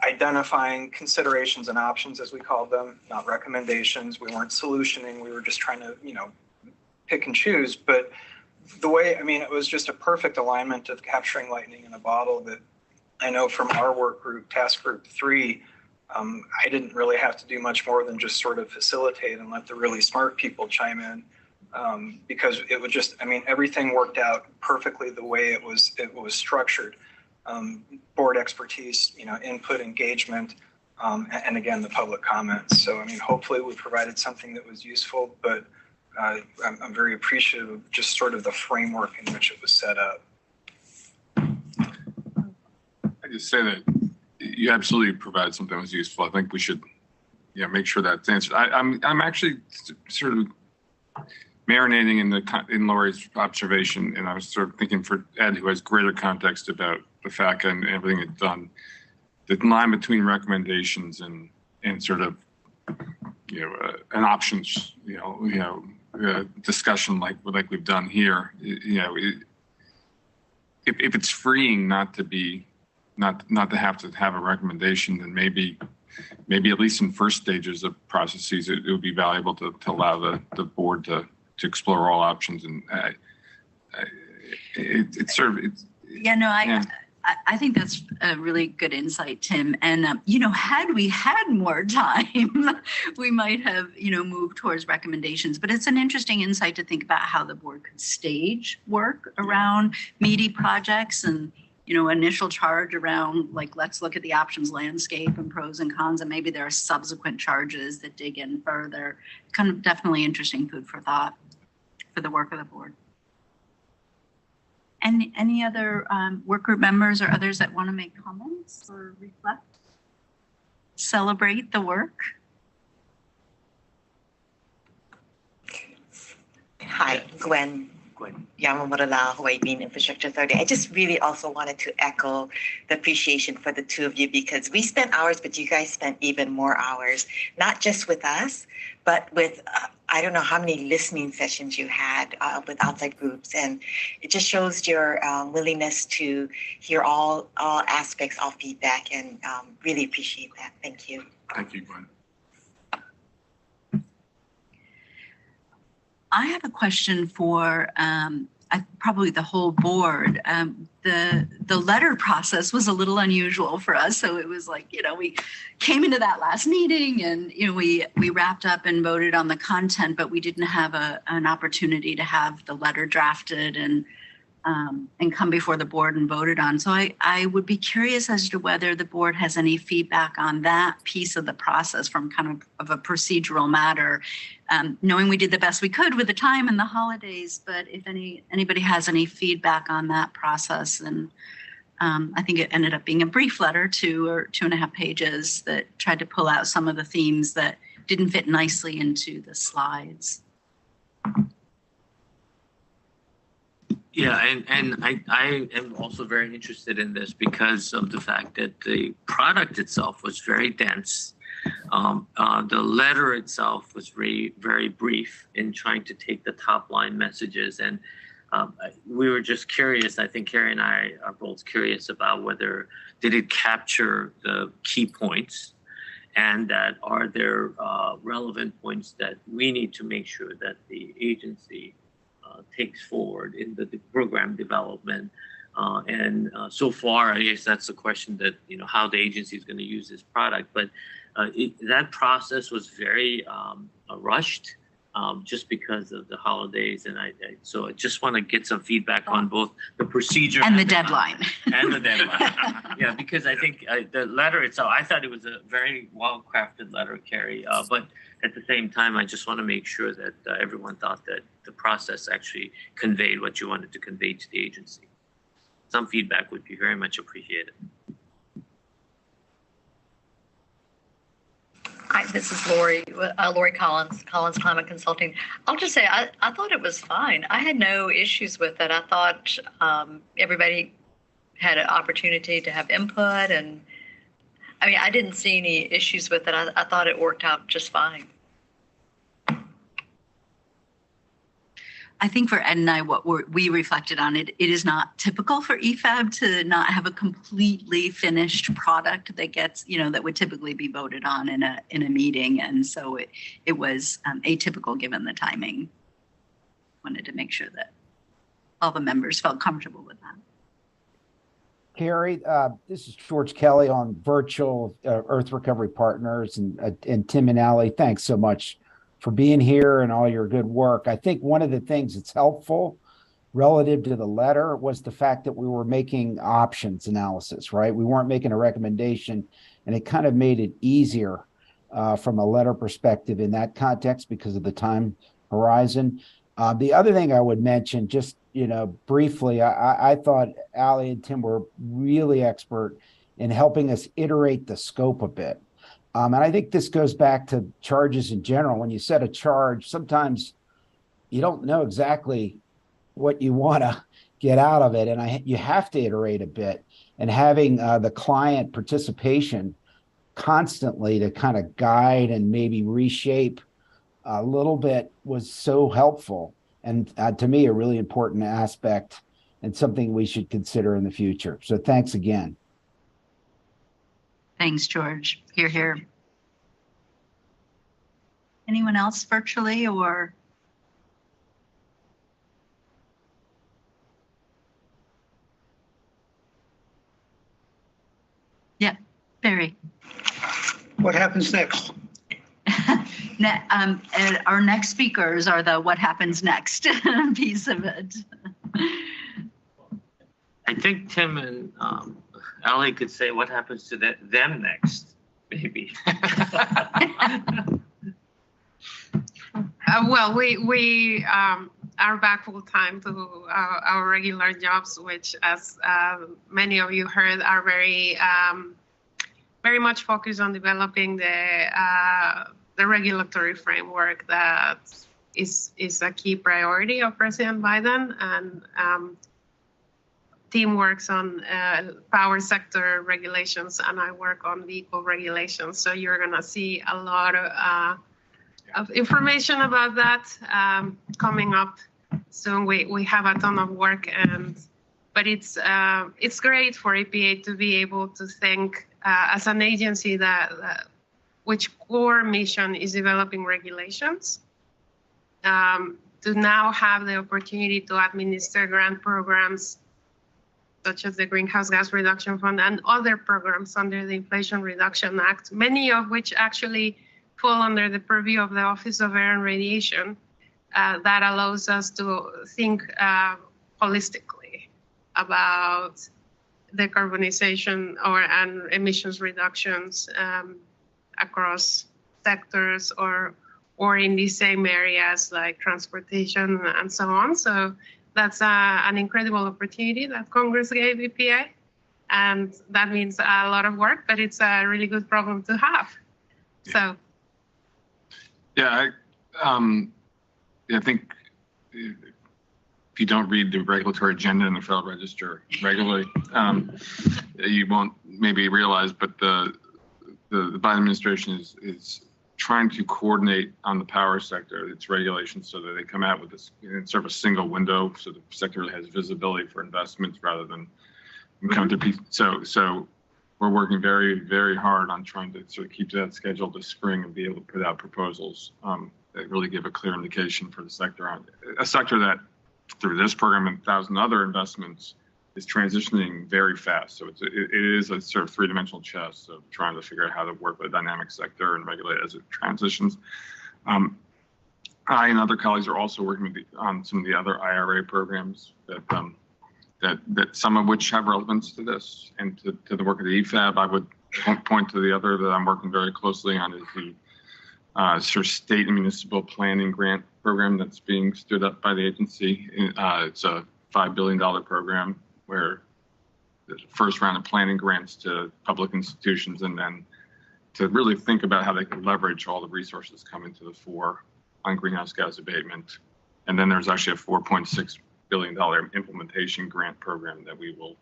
Speaker 13: identifying considerations and options, as we called them, not recommendations. We weren't solutioning. We were just trying to, pick and choose. But the way, it was just a perfect alignment of capturing lightning in a bottle that I know from our work group, task group 3, I didn't really have to do much more than just sort of facilitate and let the really smart people chime in, because it would just, everything worked out perfectly the way it was structured. Board expertise, input, engagement, and again, the public comments. So, hopefully we provided something that was useful, but I'm very appreciative of just sort of the framework in which it was set up.
Speaker 15: I just say that you absolutely provide something that was useful. I think we should, make sure that's answered. I'm actually sort of marinating in Lori's observation, and I was sort of thinking for Ed, who has greater context about the FACA and everything it's done, the line between recommendations and sort of, an options, discussion like we've done here. If it's freeing not to have to have a recommendation, then maybe at least in first stages of processes, it would be valuable to allow the board to explore all options. And it's sort of,
Speaker 6: I think that's a really good insight, Tim. And, had we had more time, we might have, moved towards recommendations. But it's an interesting insight to think about how the board could stage work around meaty projects and, initial charge around, like, let's look at the options landscape and pros and cons. And maybe there are subsequent charges that dig in further. Kind of definitely interesting food for thought for the work of the board. Any other work group members or others that want to make comments or reflect? Celebrate the work?
Speaker 18: Hi, Gwen Yamamurala, Hawaii Green Infrastructure Authority. I just really also wanted to echo the appreciation for the two of you, because we spent hours, but you guys spent even more hours, not just with us, but with I don't know how many listening sessions you had with outside groups. And it just shows your willingness to hear all aspects, all feedback, and really appreciate that. Thank you.
Speaker 15: Thank you, Gwen.
Speaker 6: I have a question for probably the whole board. The letter process was a little unusual for us. So it was like, we came into that last meeting and, we wrapped up and voted on the content, but we didn't have an opportunity to have the letter drafted and come before the board and voted on. So I would be curious as to whether the board has any feedback on that piece of the process from kind of a procedural matter, knowing we did the best we could with the time and the holidays, but if anybody has any feedback on that process. And I think it ended up being a brief letter, 2 or 2.5 pages, that tried to pull out some of the themes that didn't fit nicely into the slides.
Speaker 11: Yeah, and I am also very interested in this because of the fact that the product itself was very dense. The letter itself was very, very brief in trying to take the top line messages. And we were just curious, I think Carrie and I are both curious about whether did it capture the key points, and that are there relevant points that we need to make sure that the agency takes forward in the program development. And so far, I guess that's the question that, how the agency is going to use this product. But that process was very rushed just because of the holidays. And so I just want to get some feedback on both the procedure
Speaker 6: and the deadline.
Speaker 11: And the deadline. Yeah, because I think the letter itself, I thought it was a very well-crafted letter, Carrie. But at the same time, I just want to make sure that everyone thought that the process actually conveyed what you wanted to convey to the agency. Some feedback would be very much appreciated.
Speaker 19: Hi, this is Lori Collins Climate Consulting. I'll just say I thought it was fine. I had no issues with it. I thought everybody had an opportunity to have input, and I didn't see any issues with it. I thought it worked out just fine.
Speaker 6: I think for Ed and I, what we reflected on it is not typical for EFAB to not have a completely finished product that gets, that would typically be voted on in a meeting. And so it was atypical given the timing. Wanted to make sure that all the members felt comfortable with that.
Speaker 20: Carrie, this is George Kelly on virtual Earth Recovery Partners, and Tim and Allie, thanks so much for being here and all your good work. I think one of the things that's helpful relative to the letter was the fact that we were making options analysis, right? We weren't making a recommendation, and it kind of made it easier from a letter perspective in that context because of the time horizon. The other thing I would mention, just briefly, I thought Allie and Tim were really expert in helping us iterate the scope a bit. And I think this goes back to charges in general. When you set a charge, sometimes you don't know exactly what you want to get out of it. And you have to iterate a bit. And having the client participation constantly to kind of guide and maybe reshape a little bit was so helpful. And to me, a really important aspect and something we should consider in the future. So thanks again.
Speaker 6: Thanks, George. Hear, hear. Anyone else virtually or? Yeah, Barry.
Speaker 10: What happens next?
Speaker 6: And our next speakers are the what happens next piece of it.
Speaker 11: I think Tim and Ali could say what happens to them next, maybe.
Speaker 14: Well, we are back full time to our regular jobs, which, as many of you heard, are very much focused on developing the regulatory framework that is a key priority of President Biden, and team works on power sector regulations, and I work on vehicle regulations. So you're gonna see a lot of information about that coming up soon. We have a ton of work, but it's great for EPA to be able to think as an agency that which core mission is developing regulations, to now have the opportunity to administer grant programs such as the Greenhouse Gas Reduction Fund and other programs under the Inflation Reduction Act, many of which actually fall under the purview of the Office of Air and Radiation, that allows us to think holistically about decarbonization and emissions reductions across sectors or in the same areas like transportation and so on. So that's an incredible opportunity that Congress gave EPA, and that means a lot of work, but it's a really good problem to have. So.
Speaker 15: Yeah, I think if you don't read the regulatory agenda in the Federal Register regularly, you won't maybe realize, but the Biden administration is trying to coordinate on the power sector, its regulations, so that they come out with this sort of a single window, so the sector has visibility for investments rather than come to people. So we're working very, very hard on trying to sort of keep that schedule this spring and be able to put out proposals that really give a clear indication for the sector, a sector that through this program and 1,000 other investments is transitioning very fast. So it is a sort of three-dimensional chess of trying to figure out how to work with a dynamic sector and regulate as it transitions. I and other colleagues are also working on some of the other IRA programs that some of which have relevance to this and to the work of the EFAB. I would point to the other that I'm working very closely on is the sort of state and municipal planning grant program that's being stood up by the agency. It's a $5 billion program where the first round of planning grants to public institutions, and then to really think about how they can leverage all the resources coming to the fore on greenhouse gas abatement. And then there's actually a $4.6 billion implementation grant program that we will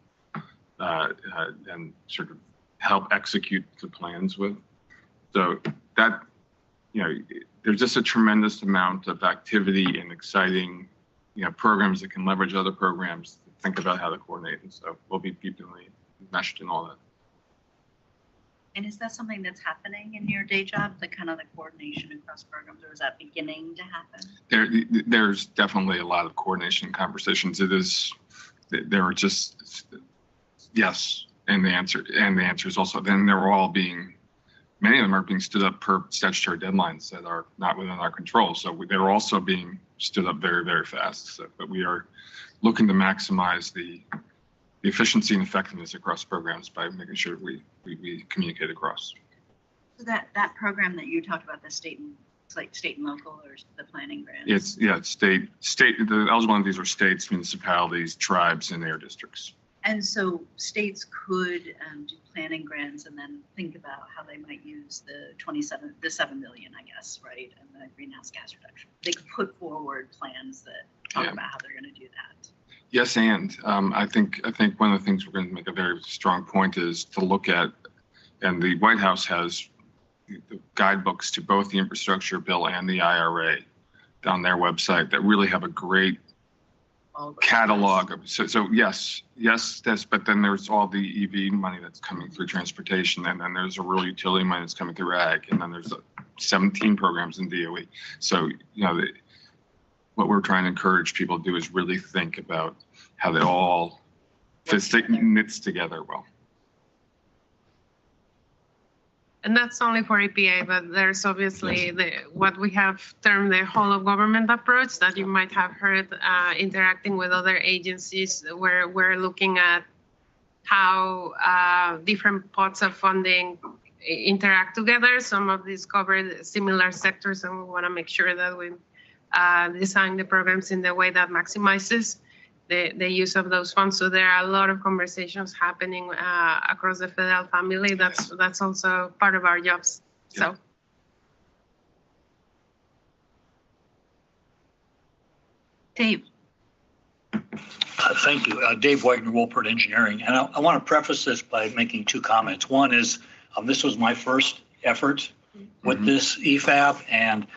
Speaker 15: then sort of help execute the plans with. So that, there's just a tremendous amount of activity and exciting, programs that can leverage other programs to think about how to coordinate. And so we'll be deeply meshed in all that.
Speaker 6: And is that something that's happening in your day job, the kind of the coordination across programs, or is that beginning to happen?
Speaker 15: There's definitely a lot of coordination conversations. There are just, yes. And the answer is also, then they're all many of them are being stood up per statutory deadlines that are not within our control. So they're also being stood up very, very fast. So, but we are looking to maximize the efficiency and effectiveness across programs by making sure we communicate across.
Speaker 6: So that program that you talked about, it's like state and local, or the planning grants?
Speaker 15: It's state. The eligible entities are states, municipalities, tribes, and their districts.
Speaker 6: And so states could do planning grants and then think about how they might use the 7 billion, I guess, right? And the greenhouse gas reduction. They could put forward plans that talk about how they're going to do that.
Speaker 15: Yes, and I think one of the things we're going to make a very strong point is to look at And the White House has the guidebooks to both the infrastructure bill and the IRA on their website that really have a great catalog of, so yes, that's, but then there's all the EV money that's coming through transportation, and then there's a rural utility money that's coming through ag, and then there's 17 programs in DOE. So, what we're trying to encourage people to do is really think about how they all knits together well.
Speaker 14: And that's only for EPA, but there's obviously what we have termed the whole of government approach that you might have heard interacting with other agencies, where we're looking at how different pots of funding interact together. Some of these cover similar sectors, and we want to make sure that we design the programs in the way that maximizes the use of those funds. So there are a lot of conversations happening across the federal family. That's also part of our jobs. So.
Speaker 6: Dave.
Speaker 21: Thank you. Dave Wagner, Wolpert Engineering. And I want to preface this by making two comments. One is this was my first effort with this EFAB, and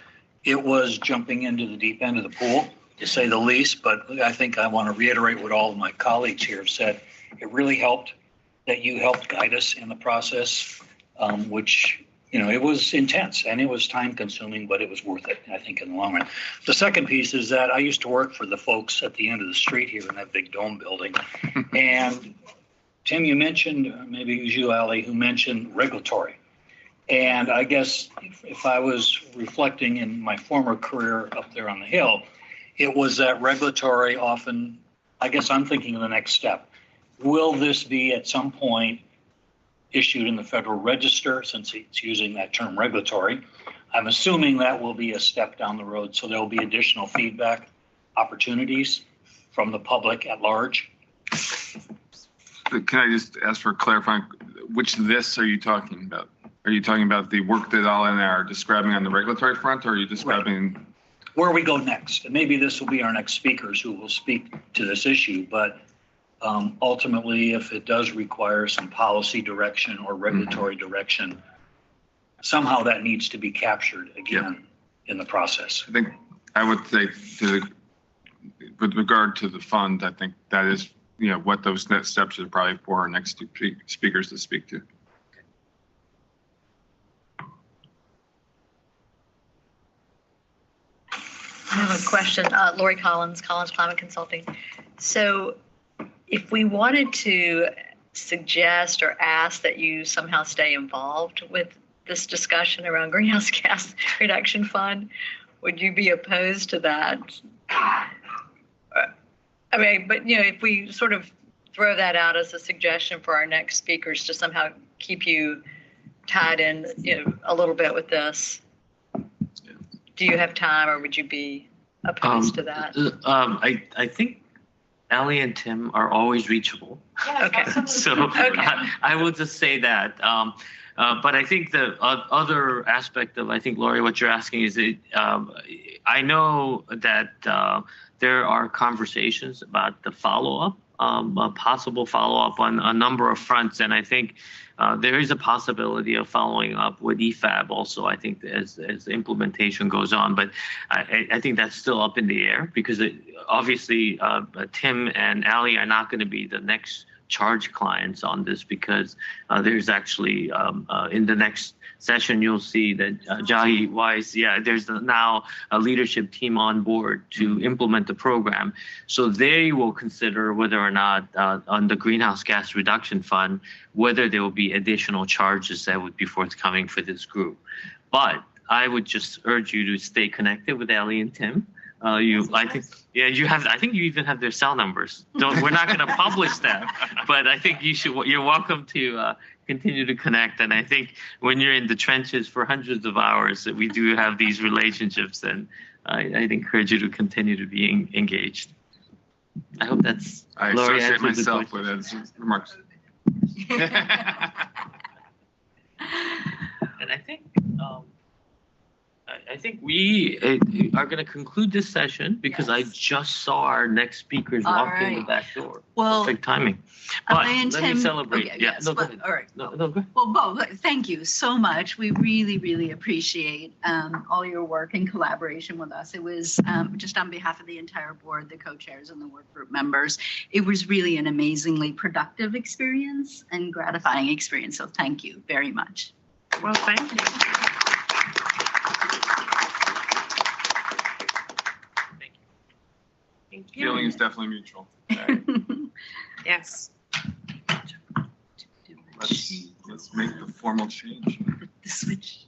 Speaker 21: it was jumping into the deep end of the pool, to say the least. But I think I want to reiterate what all of my colleagues here have said. It really helped that you helped guide us in the process, which, it was intense and it was time consuming, but it was worth it, I think, in the long run. The second piece is that I used to work for the folks at the end of the street here in that big dome building. And Tim, you mentioned, maybe it was you, Ali, who mentioned regulatory. And I guess if I was reflecting in my former career up there on the Hill, it was that regulatory often, I guess I'm thinking of the next step. Will this be at some point issued in the Federal Register, since it's using that term regulatory? I'm assuming that will be a step down the road, so there'll be additional feedback opportunities from the public at large.
Speaker 15: Can I just ask for clarifying, which this are you talking about? Are you talking about the work that all in are describing on the regulatory front, or are you describing? Right.
Speaker 21: Where we go next? And maybe this will be our next speakers who will speak to this issue, but ultimately, if it does require some policy direction or regulatory direction, somehow that needs to be captured again in the process.
Speaker 15: I think I would say, with regard to the fund, I think that is, what those next steps are probably for our next two speakers to speak to.
Speaker 19: I have a question. Lori Collins, Climate Consulting. So if we wanted to suggest or ask that you somehow stay involved with this discussion around greenhouse gas reduction fund, would you be opposed to that? I mean, but if we sort of throw that out as a suggestion for our next speakers to somehow keep you tied in, a little bit with this, do you have time, or would you be opposed to that?
Speaker 11: I think Ali and Tim are always reachable.
Speaker 19: Okay.
Speaker 11: So okay. I will just say that. But I think the other aspect of, I think, Lori, what you're asking is, I know that there are conversations about the follow-up, a possible follow-up on a number of fronts. And I think there is a possibility of following up with EFAB also, I think, as implementation goes on. But I think that's still up in the air, because obviously Tim and Ali are not going to be the next charge clients on this, because there's actually in the next session, you'll see that Jahi Weiss, there's now a leadership team on board to implement the program. So they will consider whether or not on the greenhouse gas reduction fund, whether there will be additional charges that would be forthcoming for this group. But I would just urge you to stay connected with Ali and Tim. I think you even have their cell numbers. We're not going to publish them, but I think you're welcome to continue to connect. And I think when you're in the trenches for hundreds of hours, that we do have these relationships, and I'd encourage you to continue to be engaged. I hope that's.
Speaker 15: I associate myself with Ed's remarks.
Speaker 11: And I think I think we are going to conclude this session because I just saw our next speakers
Speaker 6: All
Speaker 11: walk in the
Speaker 6: right.
Speaker 11: back door.
Speaker 6: Well,
Speaker 11: Perfect timing. But
Speaker 6: I and
Speaker 11: let me
Speaker 6: Tim-
Speaker 11: celebrate.
Speaker 6: okay,
Speaker 11: Yeah,
Speaker 6: yes,
Speaker 11: no, go
Speaker 6: but-
Speaker 11: ahead.
Speaker 6: all right.
Speaker 11: No, go ahead.
Speaker 6: Well, Bo, thank you so much. We really, really appreciate all your work in collaboration with us. It was just on behalf of the entire board, the co-chairs and the work group members. It was really an amazingly productive experience and gratifying experience. So thank you very much.
Speaker 14: Well, thank you.
Speaker 15: Thank you. Feeling is definitely mutual.
Speaker 14: Yes.
Speaker 15: Let's make the formal change.
Speaker 6: The switch.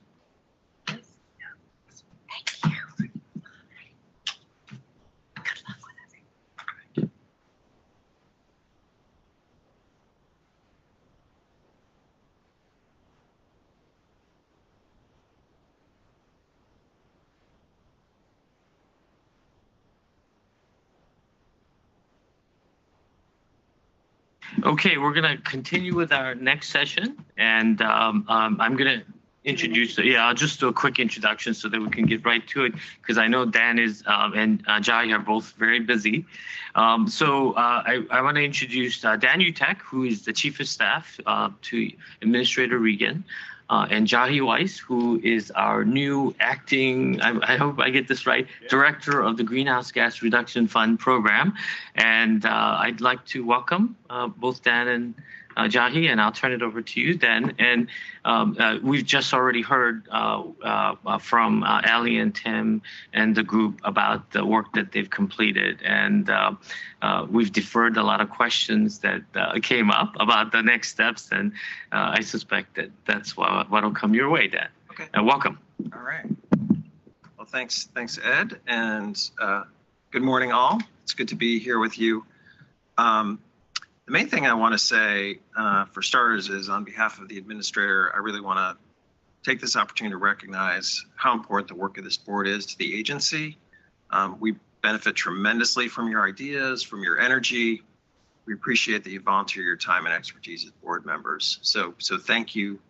Speaker 11: Okay, we're going to continue with our next session, and I'm going to introduce. Yeah, I'll just do a quick introduction so that we can get right to it, because I know Dan is and Jai are both very busy. I want to introduce Dan Utek, who is the Chief of Staff to Administrator Regan, and Jahi Weiss, who is our new acting, I hope I get this right, Director of the Greenhouse Gas Reduction Fund Program. And I'd like to welcome both Dan and Jahi, and I'll turn it over to you, Dan. And we've just already heard from Ali and Tim and the group about the work that they've completed. And we've deferred a lot of questions that came up about the next steps. And I suspect that that's what'll come your way, Dan.
Speaker 5: Okay.
Speaker 11: Welcome.
Speaker 5: All right. Well, thanks, Ed, and good morning, all. It's good to be here with you. The main thing I want to say, for starters, is on behalf of the administrator, I really want to take this opportunity to recognize how important the work of this board is to the agency. We benefit tremendously from your ideas, from your energy. We appreciate that you volunteer your time and expertise as board members. So thank you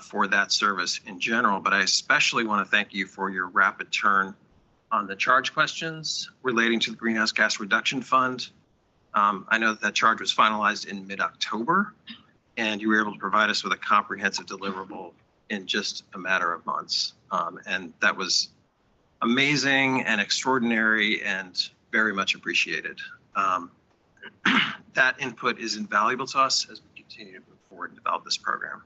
Speaker 5: for that service in general, but I especially want to thank you for your rapid turn on the charge questions relating to the Greenhouse Gas Reduction Fund. I know that charge was finalized in mid-October, and you were able to provide us with a comprehensive deliverable in just a matter of months. And that was amazing and extraordinary and very much appreciated. That input is invaluable to us as we continue to move forward and develop this program.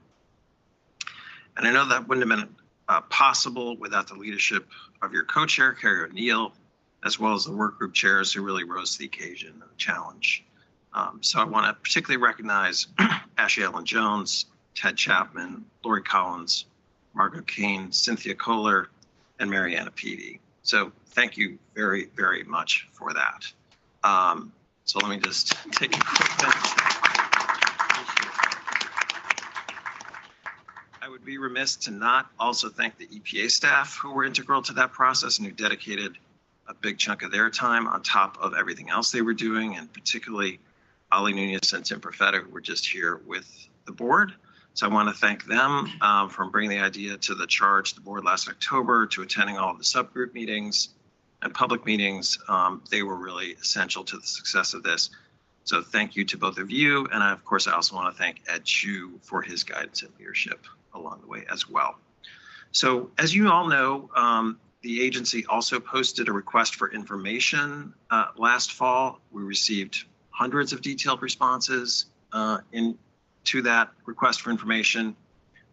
Speaker 5: And I know that wouldn't have been possible without the leadership of your co-chair, Carrie O'Neill, as well as the work group chairs who really rose to the occasion and the challenge. So I want to particularly recognize Ashley Ellen Jones, Ted Chapman, Lori Collins, Margot Kane, Cynthia Kohler, and Mariana Peavy. So thank you very, very much for that. So let me just take a quick minute. I would be remiss to not also thank the EPA staff who were integral to that process and who dedicated a big chunk of their time on top of everything else they were doing, and particularly Ali Nunez and Tim Profeta, who were just here with the board. So I want to thank them from bringing the idea to the charge to the board last October, to attending all of the subgroup meetings and public meetings. They were really essential to the success of this. So thank you to both of you. And of course, I also want to thank Ed Chu for his guidance and leadership along the way as well. So as you all know, the agency also posted a request for information last fall. We received hundreds of detailed responses to that request for information.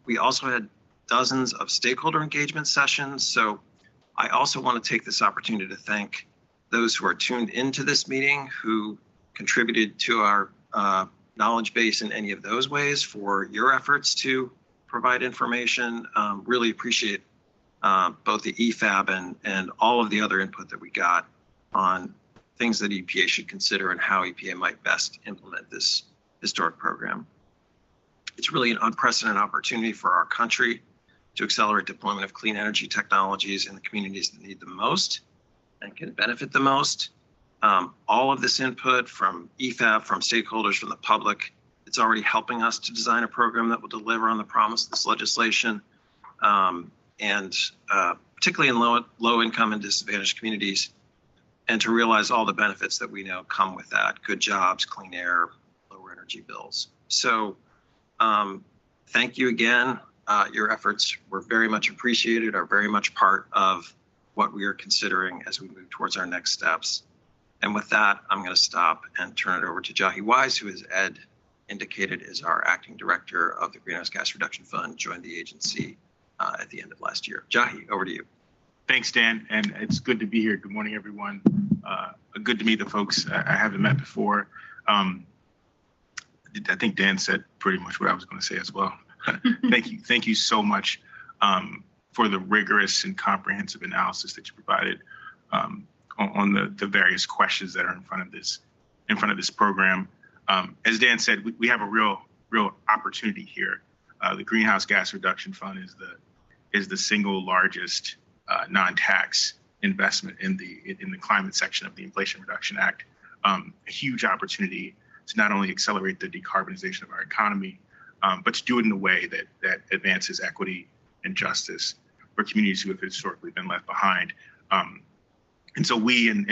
Speaker 5: We also had dozens of stakeholder engagement sessions. So I also want to take this opportunity to thank those who are tuned into this meeting, who contributed to our knowledge base in any of those ways, for your efforts to provide information. Really appreciate both the EFAB and all of the other input that we got on things that EPA should consider and how EPA might best implement this historic program. It's really an unprecedented opportunity for our country to accelerate deployment of clean energy technologies in the communities that need them most and can benefit the most. All of this input from EFAB, from stakeholders, from the public, it's already helping us to design a program that will deliver on the promise of this legislation. And particularly in low income and disadvantaged communities, and to realize all the benefits that we know come with that: good jobs, clean air, lower energy bills. So thank you again. Your efforts were very much appreciated, are very much part of what we are considering as we move towards our next steps. And with that, I'm going to stop and turn it over to Jahi Wise, who, as Ed indicated, is our acting director of the Greenhouse Gas Reduction Fund, joined the agency at the end of last year. Jahi, over to you.
Speaker 4: Thanks, Dan, and it's good to be here. Good morning, everyone. Good to meet the folks I haven't met before. I think Dan said pretty much what I was going to say as well. Thank you so much for the rigorous and comprehensive analysis that you provided on the various questions that are in front of this program. As Dan said, we have a real opportunity here. The Greenhouse Gas Reduction Fund is the single largest non-tax investment in the climate section of the Inflation Reduction Act. A huge opportunity to not only accelerate the decarbonization of our economy, but to do it in a way that advances equity and justice for communities who have historically been left behind. And so we in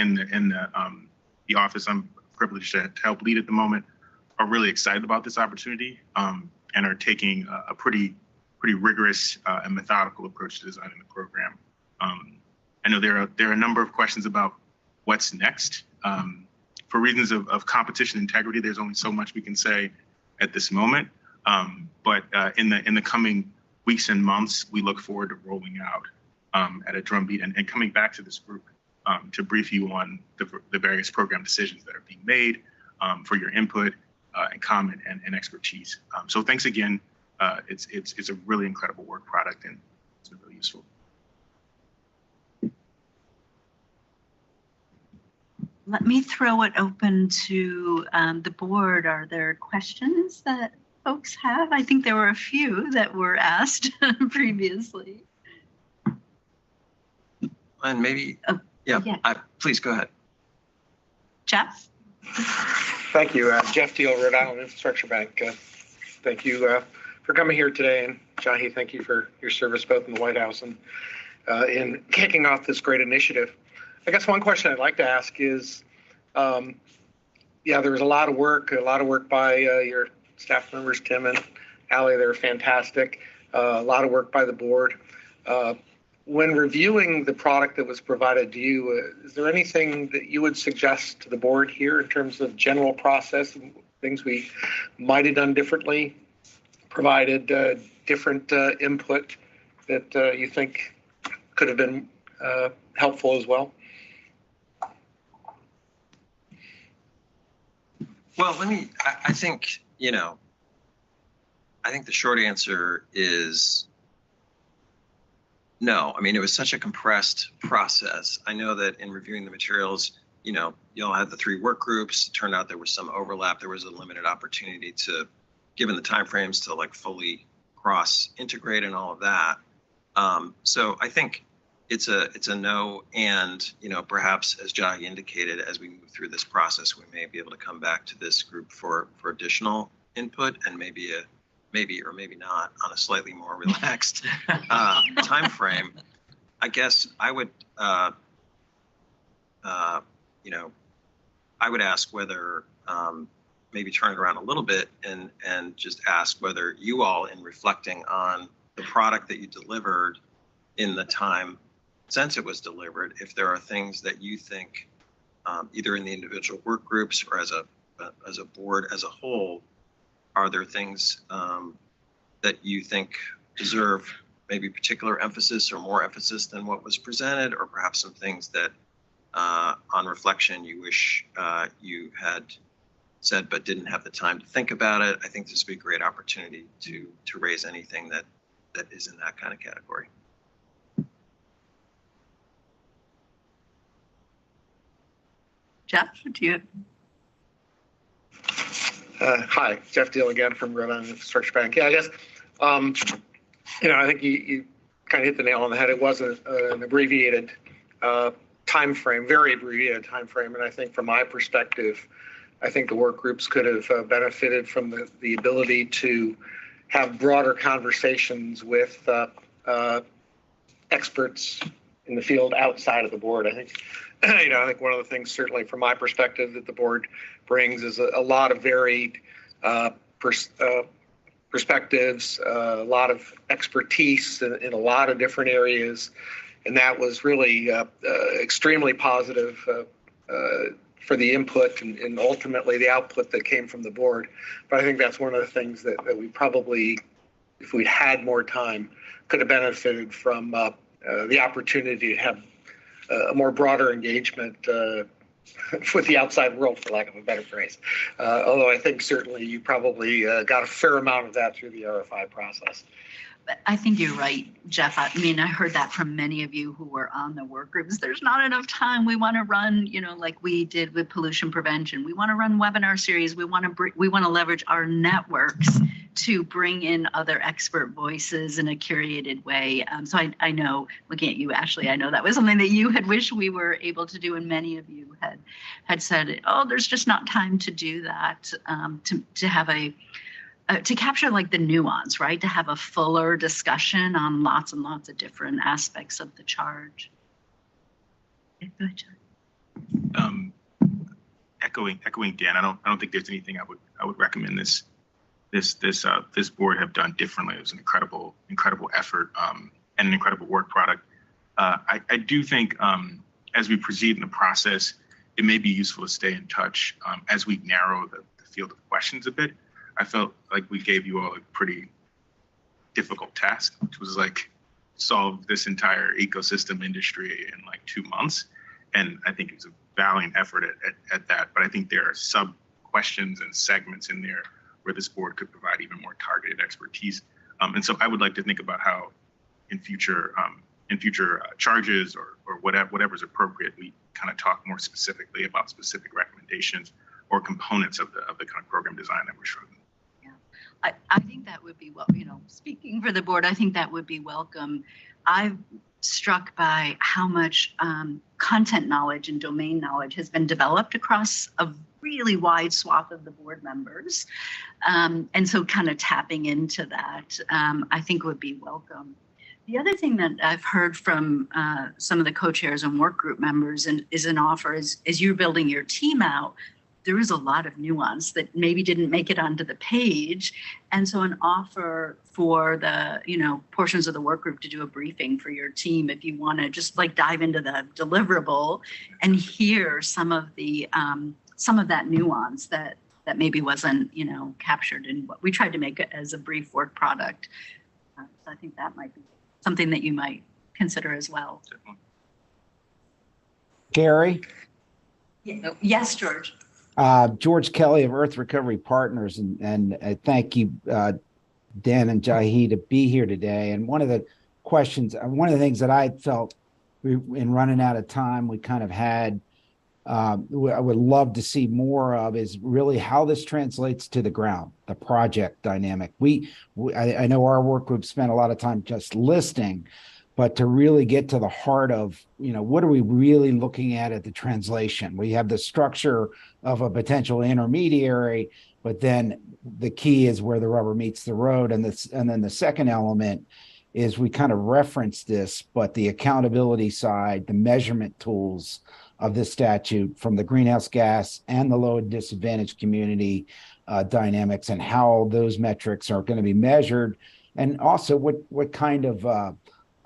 Speaker 4: the office I'm privileged to help lead at the moment are really excited about this opportunity and are taking a pretty rigorous and methodical approach to designing the program. I know there are a number of questions about what's next. For reasons of competition integrity, there's only so much we can say at this moment. But in the coming weeks and months, we look forward to rolling out at a drumbeat and coming back to this group to brief you on the various program decisions that are being made, for your input and comment and expertise. So thanks again. It's a really incredible work product, and it's been really useful.
Speaker 6: Let me throw it open to the board. Are there questions that folks have? I think there were a few that were asked previously.
Speaker 5: And maybe, yeah. Please go ahead.
Speaker 6: Jeff?
Speaker 22: Thank you. Jeff Deal, Rhode Island Infrastructure Bank. Thank you for coming here today. And Jahi, thank you for your service both in the White House and in kicking off this great initiative. I guess one question I'd like to ask is, there was a lot of work by your staff members, Tim and Allie. They're fantastic. A lot of work by the board. When reviewing the product that was provided to you, is there anything that you would suggest to the board here in terms of general process and things we might have done differently, provided different input that you think could have been helpful as well?
Speaker 5: Well, I think the short answer is no. I mean, it was such a compressed process. I know that in reviewing the materials, you all had the 3 work groups. It turned out there was some overlap. There was a limited opportunity to, given the timeframes, to like fully cross integrate and all of that. So I think it's a no, and perhaps, as Jahi indicated, as we move through this process, we may be able to come back to this group for additional input and maybe or maybe not on a slightly more relaxed time frame. I guess I would I would ask whether maybe turn it around a little bit and just ask whether you all, in reflecting on the product that you delivered in the time since it was delivered, if there are things that you think, either in the individual work groups or as a board as a whole, are there things that you think deserve maybe particular emphasis or more emphasis than what was presented, or perhaps some things that on reflection you wish you had said but didn't have the time to think about it? I think this would be a great opportunity to raise anything that is in that kind of category.
Speaker 6: Jeff, do you?
Speaker 22: Hi, Jeff Deal again from Rhode Island Infrastructure Bank. Yeah, I guess, I think you kind of hit the nail on the head. It was an abbreviated time frame, very abbreviated time frame. And I think from my perspective, I think the work groups could have benefited from the ability to have broader conversations with experts in the field outside of the board. I think, I think one of the things certainly from my perspective that the board brings is a lot of varied perspectives, a lot of expertise in a lot of different areas. And that was really extremely positive for the input and ultimately the output that came from the board. But I think that's one of the things that we probably, if we'd had more time, could have benefited from the opportunity to have a more broader engagement with the outside world, for lack of a better phrase. Although I think certainly you probably got a fair amount of that through the RFI process.
Speaker 6: I think you're right, Jeff. I mean, I heard that from many of you who were on the work groups. There's not enough time. We want to run, like we did with pollution prevention. We want to run webinar series. We want to leverage our networks to bring in other expert voices in a curated way. So I know, looking at you, Ashley, I know that was something that you had wished we were able to do, and many of you had said, oh, there's just not time to do that, to have to capture like the nuance, right? To have a fuller discussion on lots and lots of different aspects of the charge. Go ahead, John.
Speaker 4: Echoing Dan, I don't think there's anything I would recommend this board have done differently. It was an incredible effort and an incredible work product. I do think as we proceed in the process, it may be useful to stay in touch as we narrow the field of questions a bit. I felt like we gave you all a pretty difficult task, which was like solve this entire ecosystem industry in like 2 months. And I think it was a valiant effort at that. But I think there are sub questions and segments in there where this board could provide even more targeted expertise. And so I would like to think about how in future charges or whatever's appropriate, we kind of talk more specifically about specific recommendations or components of the kind of program design that we're struggling.
Speaker 6: I think that would be, speaking for the board, I think that would be welcome. I'm struck by how much content knowledge and domain knowledge has been developed across a really wide swath of the board members. And so kind of tapping into that, I think would be welcome. The other thing that I've heard from some of the co-chairs and work group members is an offer as you're building your team out, there is a lot of nuance that maybe didn't make it onto the page. And so an offer for the, portions of the work group to do a briefing for your team if you want to just like dive into the deliverable and hear some of that nuance that maybe wasn't, captured in what we tried to make it as a brief work product. So I think that might be something that you might consider as well.
Speaker 20: Gary?
Speaker 6: Yes, George.
Speaker 20: George Kelly of Earth Recovery Partners, and thank you, Dan and Jahi, to be here today. And one of the things that I felt in running out of time, we kind of had, I would love to see more of is really how this translates to the ground, the project dynamic. I know our work group spent a lot of time just listing, but to really get to the heart of, what are we really looking at the translation? We have the structure of a potential intermediary, but then the key is where the rubber meets the road. And then the second element is we kind of reference this, but the accountability side, the measurement tools of this statute from the greenhouse gas and the low and disadvantaged community dynamics and how those metrics are going to be measured. And also what kind of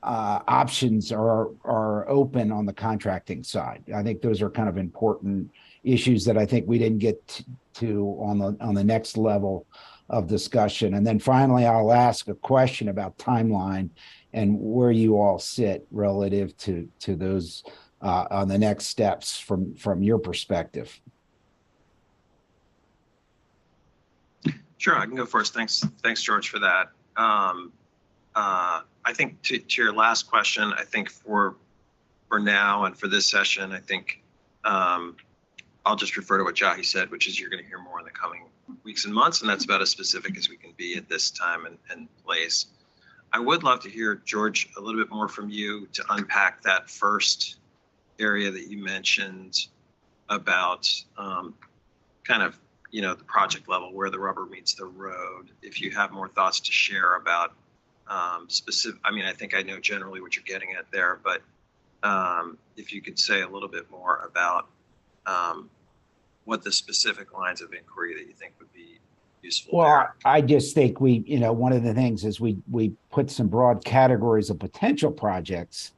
Speaker 20: options are open on the contracting side. I think those are kind of important issues that I think we didn't get to on the next level of discussion. And then finally, I'll ask a question about timeline and where you all sit relative to those on the next steps from your perspective.
Speaker 5: Sure, I can go first. Thanks, George, for that. I think to your last question, I think for now and for this session, I think I'll just refer to what Jahi said, which is you're going to hear more in the coming weeks and months, and that's about as specific as we can be at this time and place. I would love to hear, George, a little bit more from you to unpack that first area that you mentioned about kind of, the project level where the rubber meets the road. If you have more thoughts to share about specific, I think I know generally what you're getting at there, but if you could say a little bit more about what the specific lines of inquiry that you think would be useful.
Speaker 20: Well, I just think one of the things is we put some broad categories of potential projects,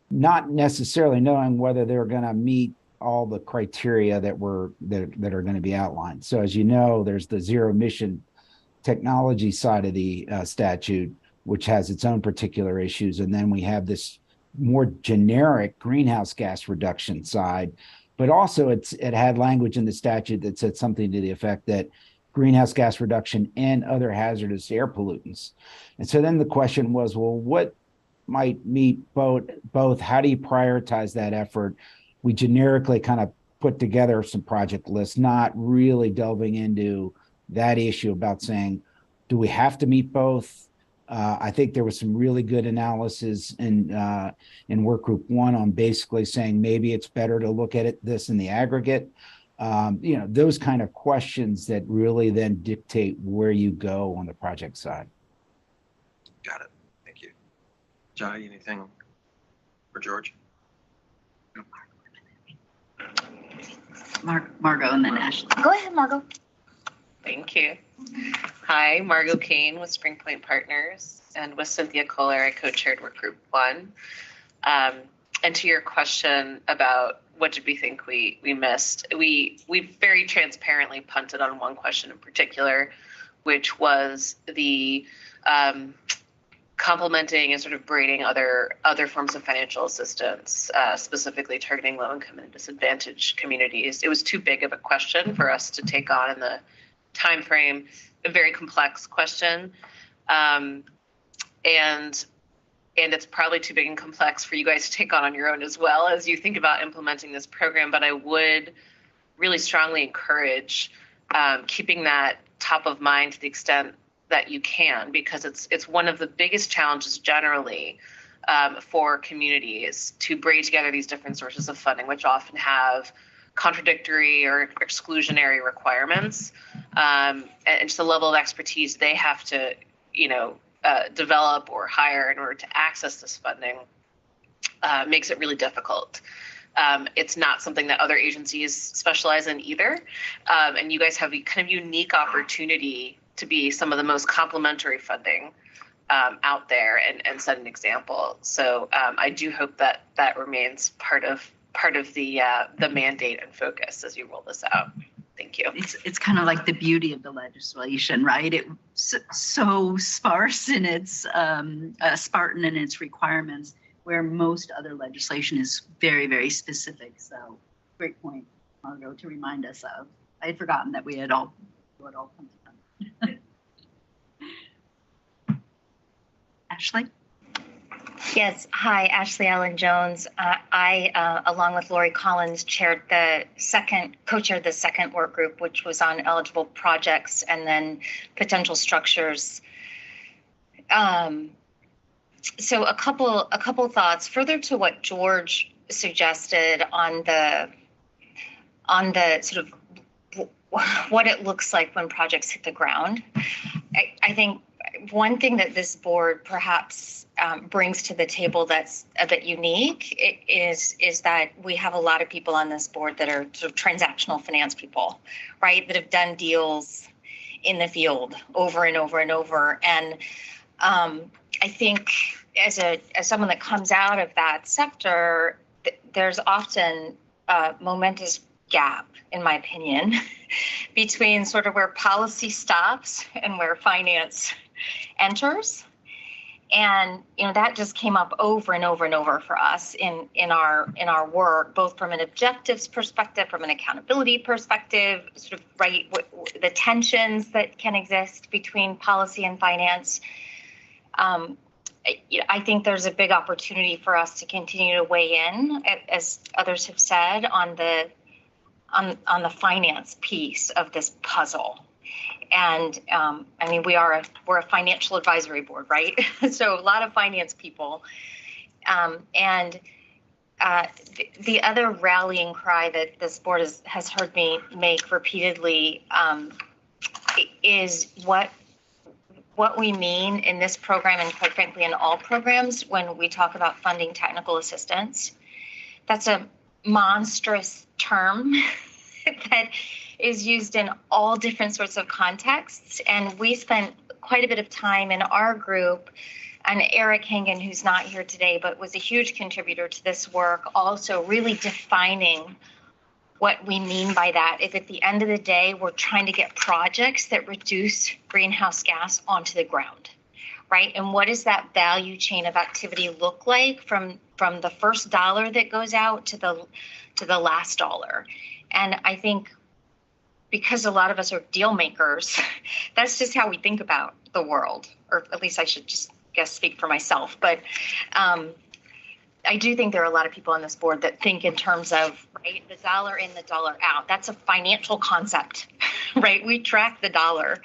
Speaker 20: not necessarily knowing whether they're going to meet all the criteria that are going to be outlined. So as you know, there's the zero emission technology side of the statute, which has its own particular issues. And then we have this more generic greenhouse gas reduction side, but also it had language in the statute that said something to the effect that greenhouse gas reduction and other hazardous air pollutants. And so then the question was, well, what might meet both? How do you prioritize that effort? We generically kind of put together some project lists, not really delving into that issue about saying, do we have to meet both? I think there was some really good analysis in work group 1 on basically saying maybe it's better to look at this in the aggregate. Those kind of questions that really then dictate where you go on the project side.
Speaker 5: Got it. Thank you. Jai, anything for George?
Speaker 6: Margot and then Ashley.
Speaker 8: Go ahead, Margot.
Speaker 17: Thank you. Hi, Margot Kane with Spring Point Partners, and with Cynthia Kohler, I co-chaired work group 1. And to your question about what did we think we missed, we very transparently punted on one question in particular, which was the complementing and sort of braiding other forms of financial assistance, specifically targeting low-income and disadvantaged communities. It was too big of a question for us to take on in the time frame, a very complex question. And it's probably too big and complex for you guys to take on your own as well as you think about implementing this program. But I would really strongly encourage keeping that top of mind to the extent that you can, because it's one of the biggest challenges generally for communities to braid together these different sources of funding, which often have contradictory or exclusionary requirements, and just the level of expertise they have to, develop or hire in order to access this funding makes it really difficult. It's not something that other agencies specialize in either, and you guys have a kind of unique opportunity to be some of the most complementary funding out there and set an example. So I do hope that remains part of the mandate and focus as you roll this out. Thank you.
Speaker 6: It's kind of like the beauty of the legislation, right? It's so sparse in its Spartan in its requirements, where most other legislation is very, very specific. So great point, Margot, to remind us of. I had forgotten that we had all come together. Ashley?
Speaker 8: Yes. Hi, Ashley Ellen Jones. I, along with Lori Collins, co-chaired the second work group, which was on eligible projects and then potential structures. So a couple thoughts further to what George suggested on the sort of what it looks like when projects hit the ground. I think one thing that this board perhaps brings to the table that's a bit unique is that we have a lot of people on this board that are sort of transactional finance people, right? That have done deals in the field over and over and over. And I think as someone that comes out of that sector, there's often a momentous gap, in my opinion, between sort of where policy stops and where finance enters. And that just came up over and over and over for us in our work, both from an objectives perspective, from an accountability perspective, sort of right the tensions that can exist between policy and finance. I think there's a big opportunity for us to continue to weigh in, as others have said, on the finance piece of this puzzle. And I mean, we're a financial advisory board, right? So a lot of finance people. And the other rallying cry that this board has heard me make repeatedly is what we mean in this program, and quite frankly in all programs, when we talk about funding technical assistance. that's a monstrous term that is used in all different sorts of contexts. And we spent quite a bit of time in our group, and Eric Hangen, who's not here today, but was a huge contributor to this work, also really defining what we mean by that. If at the end of the day, we're trying to get projects that reduce greenhouse gas onto the ground, right? And what does that value chain of activity look like from the first dollar that goes out to the last dollar? And I think because a lot of us are deal makers, that's just how we think about the world, or at least I should just speak for myself. But I do think there are a lot of people on this board that think in terms of, right, the dollar in, the dollar out. That's a financial concept, right? We track the dollar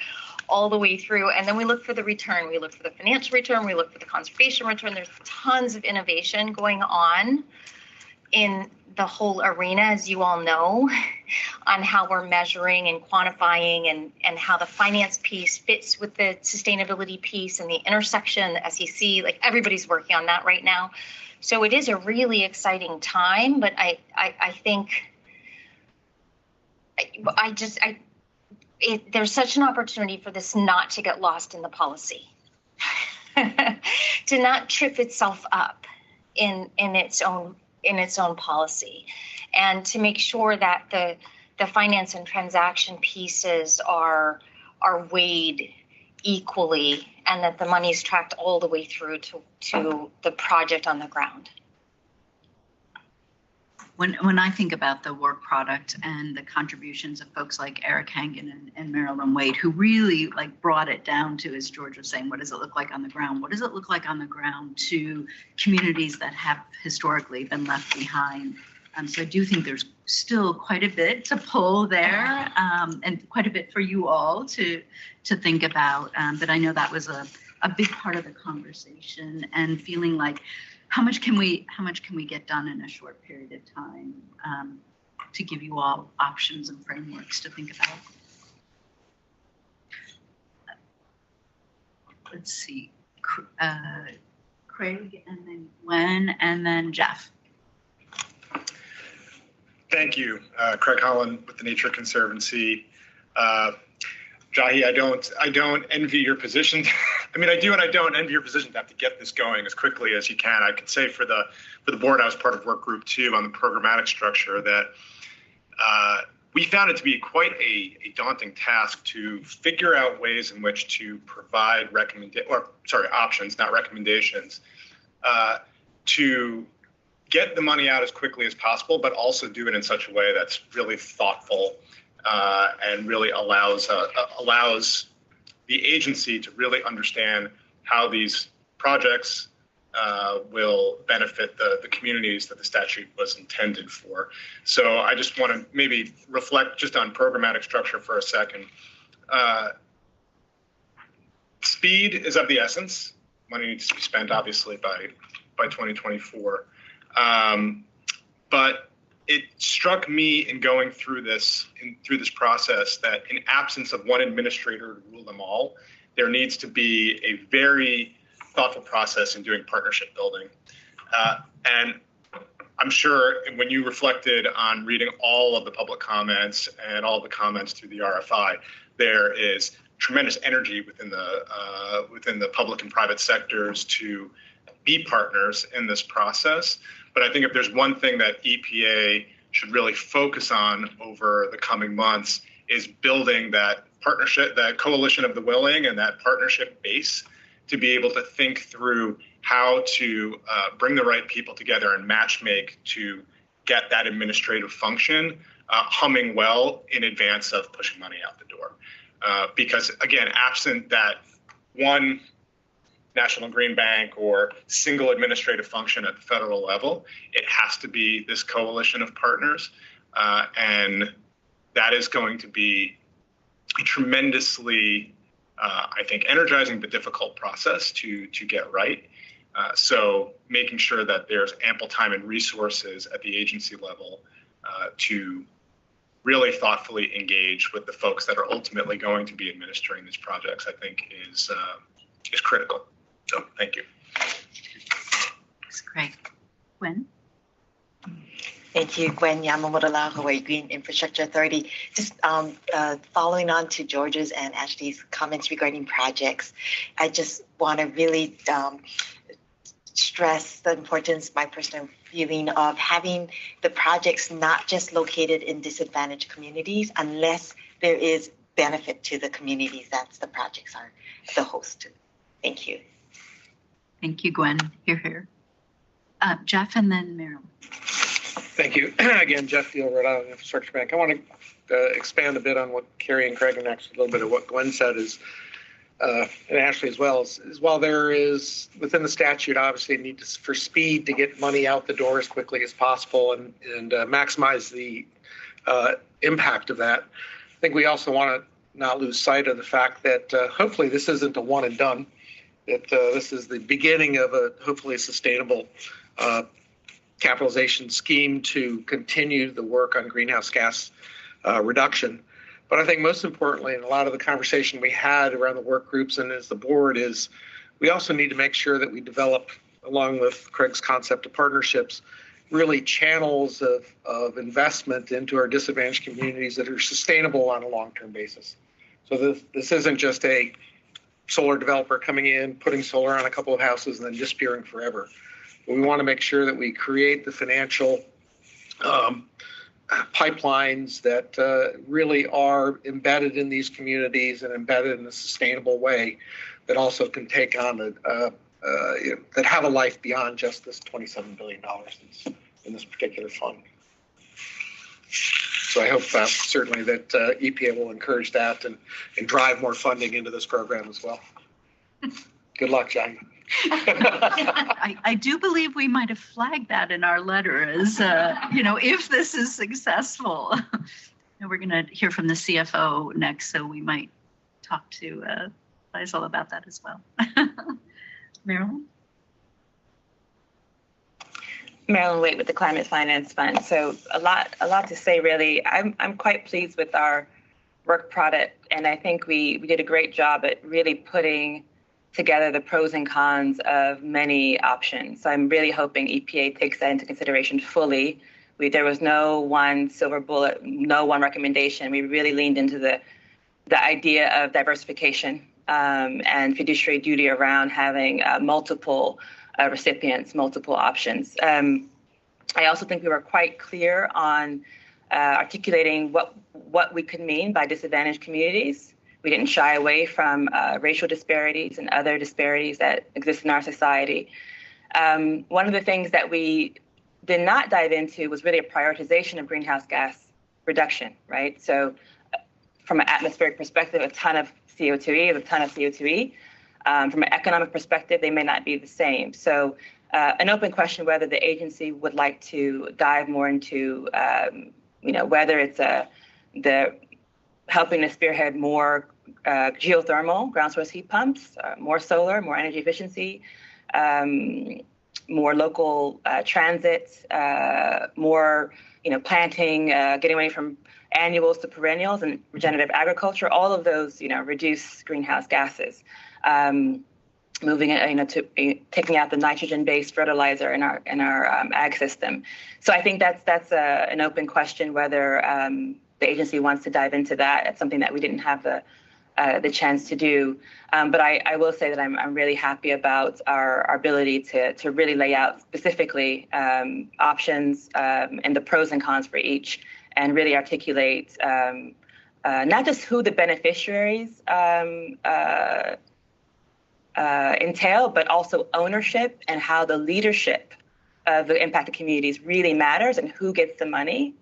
Speaker 8: all the way through, and then we look for the return. We look for the financial return. We look for the conservation return. There's tons of innovation going on in the whole arena, as you all know, on how we're measuring and quantifying and how the finance piece fits with the sustainability piece and the intersection, the SEC, like everybody's working on that right now. So it is a really exciting time, but I think there's such an opportunity for this not to get lost in the policy, to not trip itself up in its own policy, and to make sure that the finance and transaction pieces are weighed equally, and that the money is tracked all the way through to the project on the ground.
Speaker 6: When I think about the work product and the contributions of folks like Eric Hangen and Marilyn Wade, who really like brought it down to, as George was saying, what does it look like on the ground? What does it look like on the ground to communities that have historically been left behind? So I do think there's still quite a bit to pull there, and quite a bit for you all to think about. But I know that was a big part of the conversation, and feeling like how much can we get done in a short period of time, to give you all options and frameworks to think about. Let's see, Craig, and then Gwen, and then Jeff.
Speaker 12: Thank you, Craig Holland with the Nature Conservancy. Jahi, I don't envy your position. I mean, I do and I don't envy your position to have to get this going as quickly as you can. I could say for the board, I was part of work group 2 on the programmatic structure, that we found it to be quite a daunting task to figure out ways in which to provide options, not recommendations, to get the money out as quickly as possible, but also do it in such a way that's really thoughtful and really allows the agency to really understand how these projects will benefit the communities that the statute was intended for. So I just want to maybe reflect just on programmatic structure for a second. Speed is of the essence. Money needs to be spent, obviously, by 2024. But it struck me in going through this process that in absence of one administrator to rule them all, there needs to be a very thoughtful process in doing partnership building. And I'm sure when you reflected on reading all of the public comments and all the comments through the RFI, there is tremendous energy within the public and private sectors to be partners in this process. But I think if there's one thing that EPA should really focus on over the coming months is building that partnership, that coalition of the willing and that partnership base to be able to think through how to bring the right people together and match make to get that administrative function humming well in advance of pushing money out the door. Because again, absent that one National Green Bank or single administrative function at the federal level, it has to be this coalition of partners. And that is going to be a tremendously, I think, energizing but difficult process to get right. So making sure that there's ample time and resources at the agency level to really thoughtfully engage with the folks that are ultimately going to be administering these projects, I think is critical. So thank you.
Speaker 6: That's great. Gwen?
Speaker 18: Thank you, Gwen Yamamoto, Hawaii Green Infrastructure Authority. Just following on to George's and Ashley's comments regarding projects, I just want to really stress the importance, my personal feeling of having the projects not just located in disadvantaged communities unless there is benefit to the communities that the projects are the host to. Thank you.
Speaker 6: Thank you, Gwen. Here. Jeff and then Meryl.
Speaker 22: Thank you. Again, Jeff Deal, Rhode Island Infrastructure Bank. I want to expand a bit on what Carrie and Craig and actually a little bit of what Gwen said is, and Ashley as well, is while there is within the statute obviously a need for speed to get money out the door as quickly as possible and maximize the impact of that. I think we also want to not lose sight of the fact that hopefully this isn't a one and done, that this is the beginning of a hopefully sustainable capitalization scheme to continue the work on greenhouse gas reduction. But I think most importantly, and a lot of the conversation we had around the work groups and as the board is, we also need to make sure that we develop, along with Craig's concept of partnerships, really channels of investment into our disadvantaged communities that are sustainable on a long-term basis. So this isn't just a solar developer coming in, putting solar on a couple of houses and then disappearing forever. We want to make sure that we create the financial pipelines that really are embedded in these communities and embedded in a sustainable way that also can take on that have a life beyond just this $27 billion that's in this particular fund. So I hope certainly that EPA will encourage that and drive more funding into this program as well. Good luck, John.
Speaker 6: I do believe we might have flagged that in our letter as, if this is successful. And we're going to hear from the CFO next, so we might talk to Faisal about that as well. Marilyn?
Speaker 3: Marilyn Waite with the Climate Finance Fund. So a lot to say, really. I'm quite pleased with our work product, and I think we did a great job at really putting together the pros and cons of many options. So I'm really hoping EPA takes that into consideration fully. There was no one silver bullet, no one recommendation. We really leaned into the idea of diversification and fiduciary duty around having multiple recipients, multiple options. I also think we were quite clear on articulating what we could mean by disadvantaged communities. We didn't shy away from racial disparities and other disparities that exist in our society. One of the things that we did not dive into was really a prioritization of greenhouse gas reduction, right? So from an atmospheric perspective, a ton of CO2e is a ton of CO2e. From an economic perspective, they may not be the same. So an open question whether the agency would like to dive more into, whether it's the helping to spearhead more geothermal, ground source heat pumps, more solar, more energy efficiency, more local transit, more planting, getting away from annuals to perennials and regenerative agriculture. All of those reduce greenhouse gases. Moving it to taking out the nitrogen-based fertilizer in our ag system. So I think that's an open question whether the agency wants to dive into that. It's something that we didn't have the chance to do. But I will say that I'm really happy about our ability to really lay out specifically options and the pros and cons for each, and really articulate not just who the beneficiaries entail, but also ownership and how the leadership of the impacted communities really matters and who gets the money.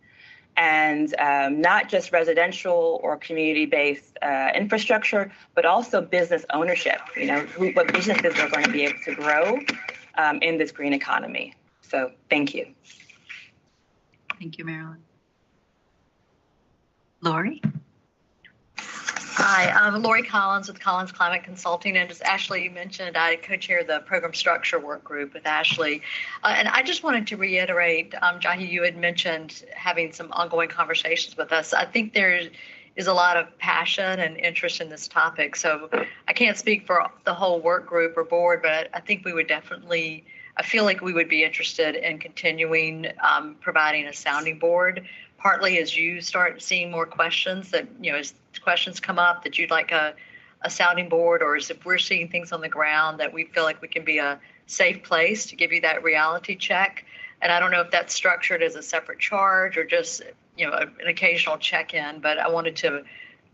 Speaker 3: And not just residential or community-based infrastructure, but also business ownership. What businesses are going to be able to grow in this green economy. So thank you.
Speaker 6: Thank you, Marilyn. Lori?
Speaker 19: Hi, I'm Lori Collins with Collins Climate Consulting, and as Ashley mentioned, I co-chair the program structure work group with Ashley. And I just wanted to reiterate, Jahi, you had mentioned having some ongoing conversations with us. I think there is a lot of passion and interest in this topic. So I can't speak for the whole work group or board, but I think we would definitely I feel like we would be interested in continuing providing a sounding board, partly as you start seeing more questions that, as questions come up that you'd like a sounding board, or as if we're seeing things on the ground that we feel like we can be a safe place to give you that reality check. And I don't know if that's structured as a separate charge or just, an occasional check-in, but I wanted to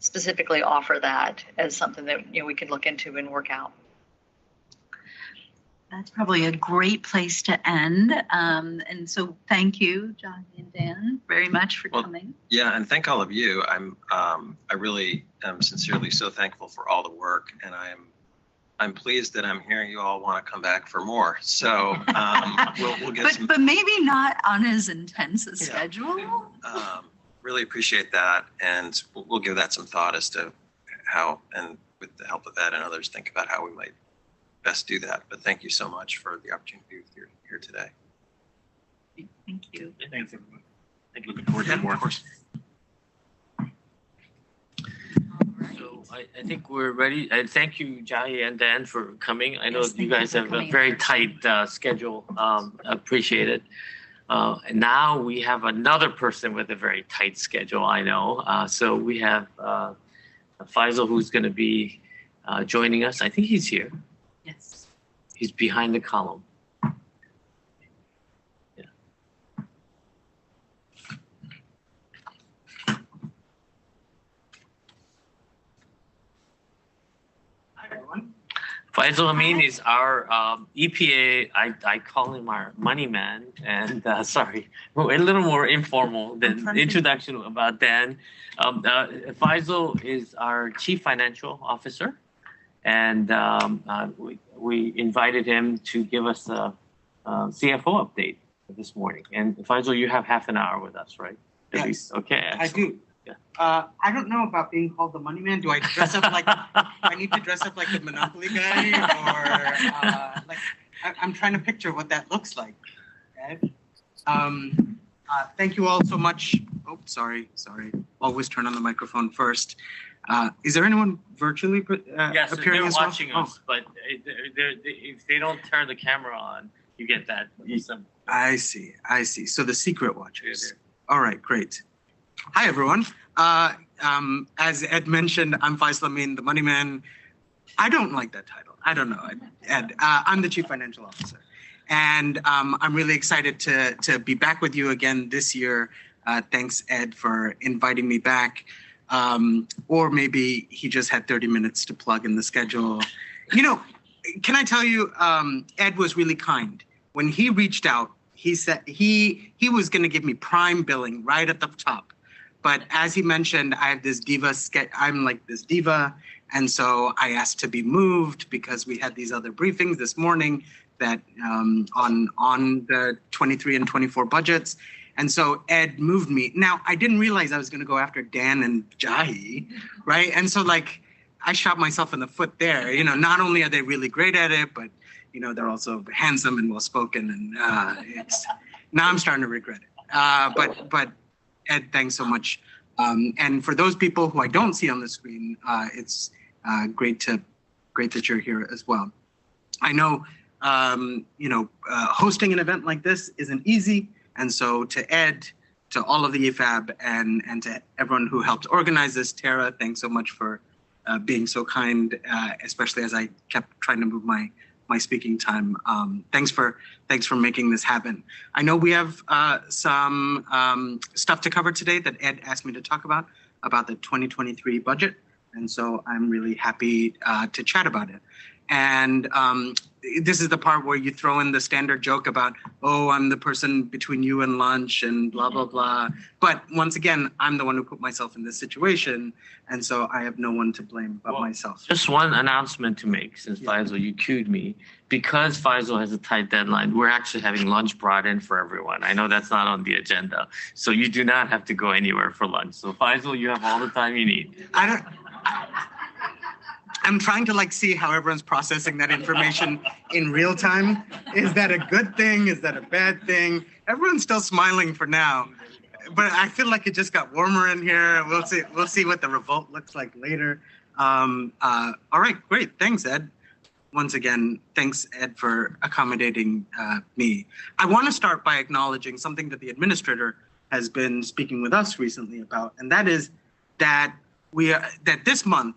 Speaker 19: specifically offer that as something that, we could look into and work out.
Speaker 6: That's probably a great place to end. And so thank you, John and Dan, very much for coming.
Speaker 5: Yeah, and thank all of you. I really am sincerely so thankful for all the work, and I'm pleased that I'm hearing you all want to come back for more. So we'll get some.
Speaker 6: But maybe not on as intense a schedule.
Speaker 5: Really appreciate that, and we'll give that some thought as to how, and with the help of Ed and others, think about how we might best do that. But thank you so much for the opportunity to be here today.
Speaker 6: Thank you.
Speaker 4: Thanks, everyone. Thank you. Looking forward to more. Of course.
Speaker 11: So I think we're ready. And thank you, Jahi and Dan, for coming. I know you guys have a very tight schedule. Appreciate it. And now we have another person with a very tight schedule, I know. So we have Faisal, who's going to be joining us. I think he's here.
Speaker 6: Yes.
Speaker 11: He's behind the column. Yeah.
Speaker 1: Hi, everyone.
Speaker 11: Faisal Amin is our EPA, I call him our money man, and sorry, we're a little more informal than introduction about Dan. Faisal is our Chief Financial Officer, and we invited him to give us a CFO update this morning. And Faisal, you have half an hour with us, right? At least. Okay. Excellent.
Speaker 1: I do. Yeah. I don't know about being called the money man. Do I dress up like, I need to dress up like the Monopoly guy, or I'm trying to picture what that looks like, Ed. Thank you all so much. Oh, sorry. Always turn on the microphone first. Is there anyone virtually
Speaker 11: yes,
Speaker 1: appearing
Speaker 11: they're
Speaker 1: as well?
Speaker 11: watching us, but if they don't turn the camera on, you get that.
Speaker 1: I see. So the secret watchers. All right, great. Hi, everyone. As Ed mentioned, I'm Faisal Amin, the money man. I don't like that title. I don't know, Ed. I'm the Chief Financial Officer. And I'm really excited to be back with you again this year. Thanks, Ed, for inviting me back. Or maybe he just had 30 minutes to plug in the schedule. Can I tell you, Ed was really kind. When he reached out, he said he was going to give me prime billing right at the top. But as he mentioned, I have this diva I'm like this diva. And so I asked to be moved because we had these other briefings this morning that on the 23 and 24 budgets. And so Ed moved me. Now, I didn't realize I was going to go after Dan and Jahi, right? And so I shot myself in the foot there. Not only are they really great at it, but they're also handsome and well-spoken. And now I'm starting to regret it. But Ed, thanks so much. And for those people who I don't see on the screen, it's great that you're here as well. I know, hosting an event like this isn't easy. And so to Ed, to all of the EFAB, and to everyone who helped organize this, Tara, thanks so much for being so kind, especially as I kept trying to move my speaking time. Thanks for making this happen. I know we have some stuff to cover today that Ed asked me to talk about the 2023 budget. And so I'm really happy to chat about it. And this is the part where you throw in the standard joke about, oh, I'm the person between you and lunch and blah, blah, blah. But once again, I'm the one who put myself in this situation. And so I have no one to blame but myself.
Speaker 11: Just one announcement to make, since Faisal, you cued me. Because Faisal has a tight deadline, we're actually having lunch brought in for everyone. I know that's not on the agenda. So you do not have to go anywhere for lunch. So Faisal, you have all the time you need.
Speaker 1: I'm trying to see how everyone's processing that information in real time. Is that a good thing? Is that a bad thing? Everyone's still smiling for now, but I feel like it just got warmer in here. We'll see what the revolt looks like later. All right, great. Thanks, Ed. once again, thanks, Ed, for accommodating me. I want to start by acknowledging something that the administrator has been speaking with us recently about, and that is that that this month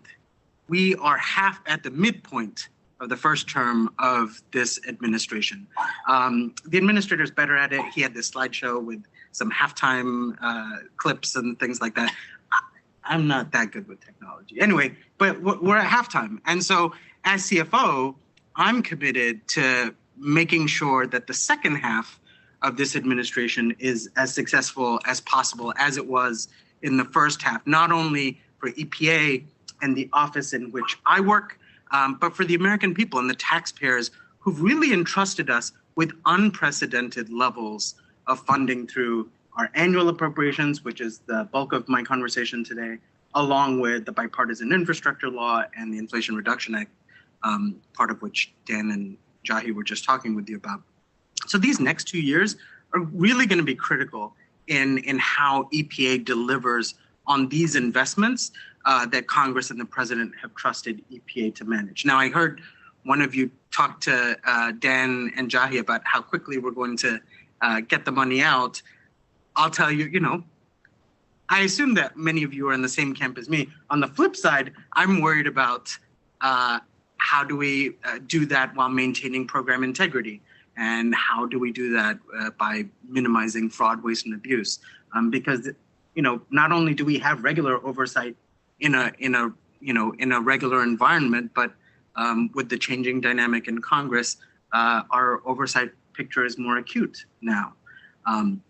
Speaker 1: we are half at the midpoint of the first term of this administration. The administrator's better at it. He had this slideshow with some halftime clips and things like that. I'm not that good with technology. Anyway, but we're at halftime. And so as CFO, I'm committed to making sure that the second half of this administration is as successful as possible as it was in the first half, not only for EPA and the office in which I work, but for the American people and the taxpayers who've really entrusted us with unprecedented levels of funding through our annual appropriations, which is the bulk of my conversation today, along with the bipartisan infrastructure law and the Inflation Reduction Act, part of which Dan and Jahi were just talking with you about. So these next 2 years are really going to be critical in how EPA delivers on these investments that Congress and the president have trusted EPA to manage. Now, I heard one of you talk to Dan and Jahi about how quickly we're going to get the money out. I'll tell you, I assume that many of you are in the same camp as me. On the flip side, I'm worried about how do we do that while maintaining program integrity, and how do we do that by minimizing fraud, waste, and abuse? Because not only do we have regular oversight in a regular environment, but with the changing dynamic in Congress, our oversight picture is more acute now.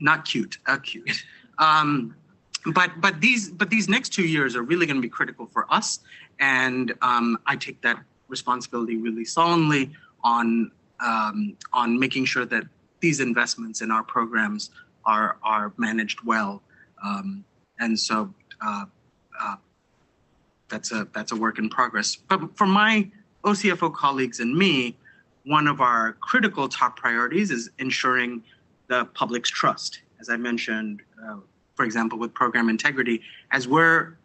Speaker 1: Not cute, acute. But these next 2 years are really going to be critical for us, and I take that responsibility really solemnly on making sure that these investments in our programs are managed well, and so that's a work in progress. But for my OCFO colleagues and me, one of our critical top priorities is ensuring the public's trust. As I mentioned, for example, with program integrity, as we're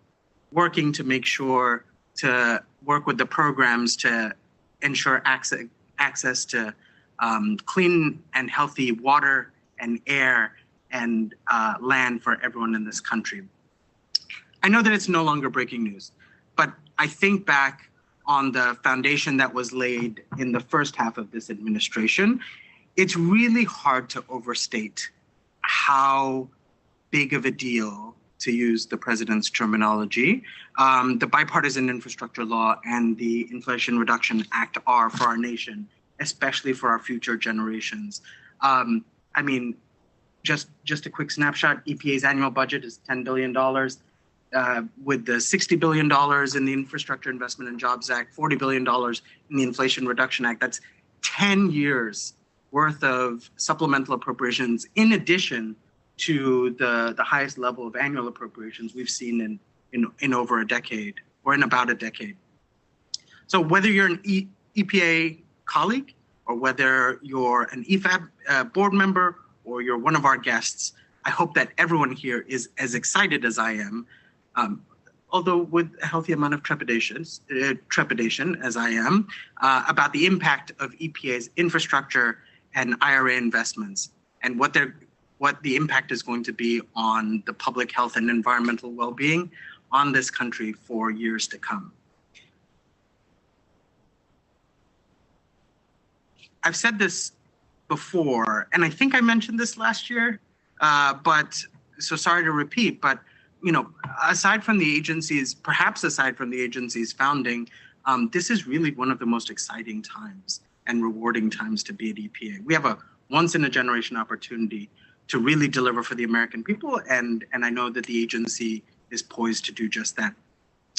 Speaker 1: working to make sure to work with the programs to ensure access to clean and healthy water and air and land for everyone in this country. I know that it's no longer breaking news, but I think back on the foundation that was laid in the first half of this administration. It's really hard to overstate how big of a deal, to use the president's terminology, the bipartisan infrastructure law and the Inflation Reduction Act are for our nation, especially for our future generations. I mean, just a quick snapshot, EPA's annual budget is $10 billion. With the $60 billion in the Infrastructure Investment and Jobs Act, $40 billion in the Inflation Reduction Act, that's 10 years worth of supplemental appropriations in addition to the highest level of annual appropriations we've seen in over a decade, or in about a decade. So whether you're an EPA colleague, or whether you're an EFAB board member, or you're one of our guests, I hope that everyone here is as excited as I am, although with a healthy amount of trepidation as I am, about the impact of EPA's infrastructure and IRA investments, and what the impact is going to be on the public health and environmental well-being on this country for years to come. I've said this before, and I think I mentioned this last year, but so sorry to repeat, but aside from the agency's founding, this is really one of the most exciting times and rewarding times to be at EPA. We have a once-in-a-generation opportunity to really deliver for the American people, and I know that the agency is poised to do just that.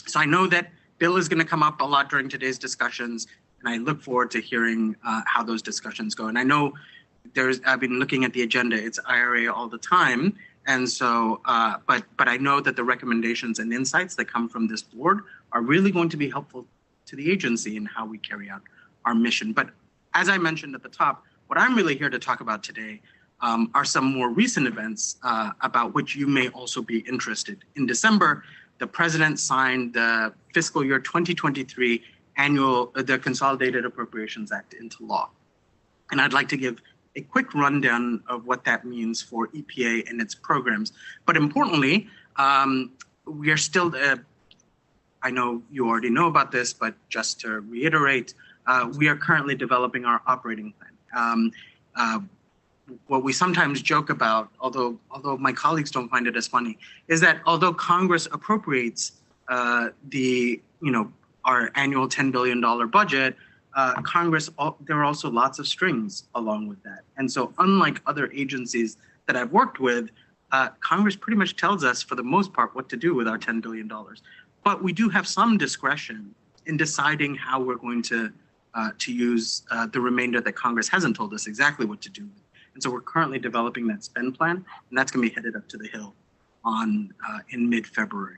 Speaker 1: So I know that Bill is going to come up a lot during today's discussions, and I look forward to hearing how those discussions go. And I know I've been looking at the agenda, it's IRA all the time, and so, but I know that the recommendations and insights that come from this board are really going to be helpful to the agency in how we carry out our mission. But as I mentioned at the top, what I'm really here to talk about today are some more recent events about which you may also be interested. In December, the president signed the fiscal year 2023 the Consolidated Appropriations Act into law. And I'd like to give a quick rundown of what that means for EPA and its programs. But importantly, we are still, I know you already know about this, but just to reiterate, we are currently developing our operating plan. What we sometimes joke about, although my colleagues don't find it as funny, is that although Congress appropriates our annual $10 billion budget, there are also lots of strings along with that. And so unlike other agencies that I've worked with, Congress pretty much tells us for the most part what to do with our $10 billion. But we do have some discretion in deciding how we're going to use the remainder that Congress hasn't told us exactly what to do with. And so we're currently developing that spend plan, and that's going to be headed up to the Hill in mid-February.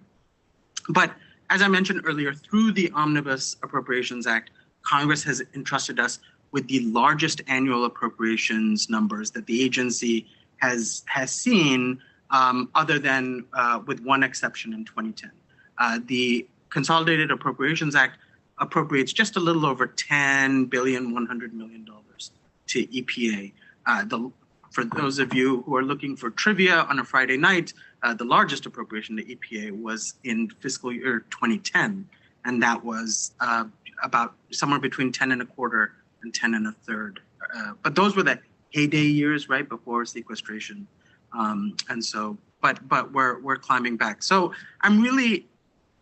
Speaker 1: But as I mentioned earlier, through the Omnibus Appropriations Act, Congress has entrusted us with the largest annual appropriations numbers that the agency has seen, other than with one exception in 2010. The Consolidated Appropriations Act appropriates just a little over $10 billion, $100 million to EPA. For those of you who are looking for trivia on a Friday night, the largest appropriation to EPA was in fiscal year 2010, and that was about somewhere between 10 and a quarter and 10 and a third. But those were the heyday years, right before sequestration, and so. But we're climbing back. So I'm really,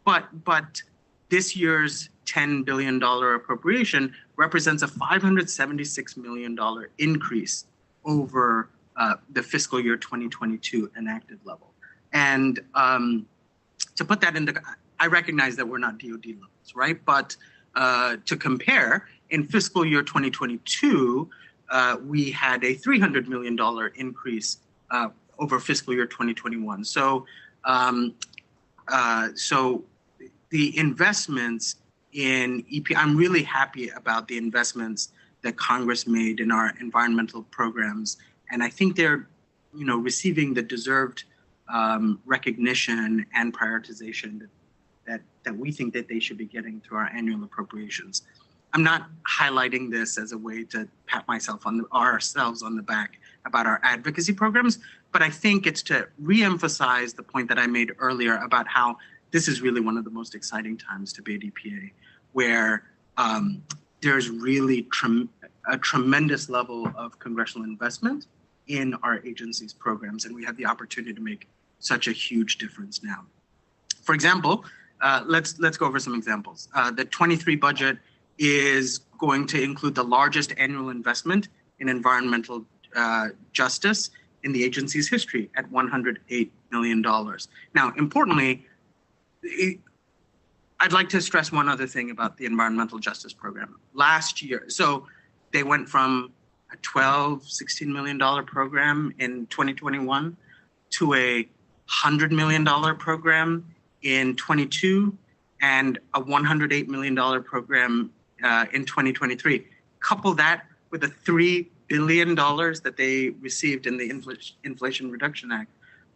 Speaker 1: but this year's $10 billion appropriation represents a $576 million increase over the fiscal year 2022 enacted level. And to put that into, I recognize that we're not DoD levels, right? But to compare, in fiscal year 2022, we had a $300 million increase over fiscal year 2021. So, so the investments in EPA, I'm really happy about the investments that Congress made in our environmental programs, and I think they're, receiving the deserved recognition and prioritization that we think that they should be getting through our annual appropriations. I'm not highlighting this as a way to pat ourselves on the back about our advocacy programs, but I think it's to reemphasize the point that I made earlier about how this is really one of the most exciting times to be at EPA, where there's really a tremendous level of congressional investment in our agency's programs, and we have the opportunity to make such a huge difference now. For example, let's go over some examples. The 23 budget is going to include the largest annual investment in environmental justice in the agency's history at $108 million. Now, importantly, I'd like to stress one other thing about the environmental justice program. Last year, so they went from a $16 million program in 2021 to a $100 million program in 22 and a $108 million program in 2023. Couple that with the $3 billion that they received in the Inflation Reduction Act.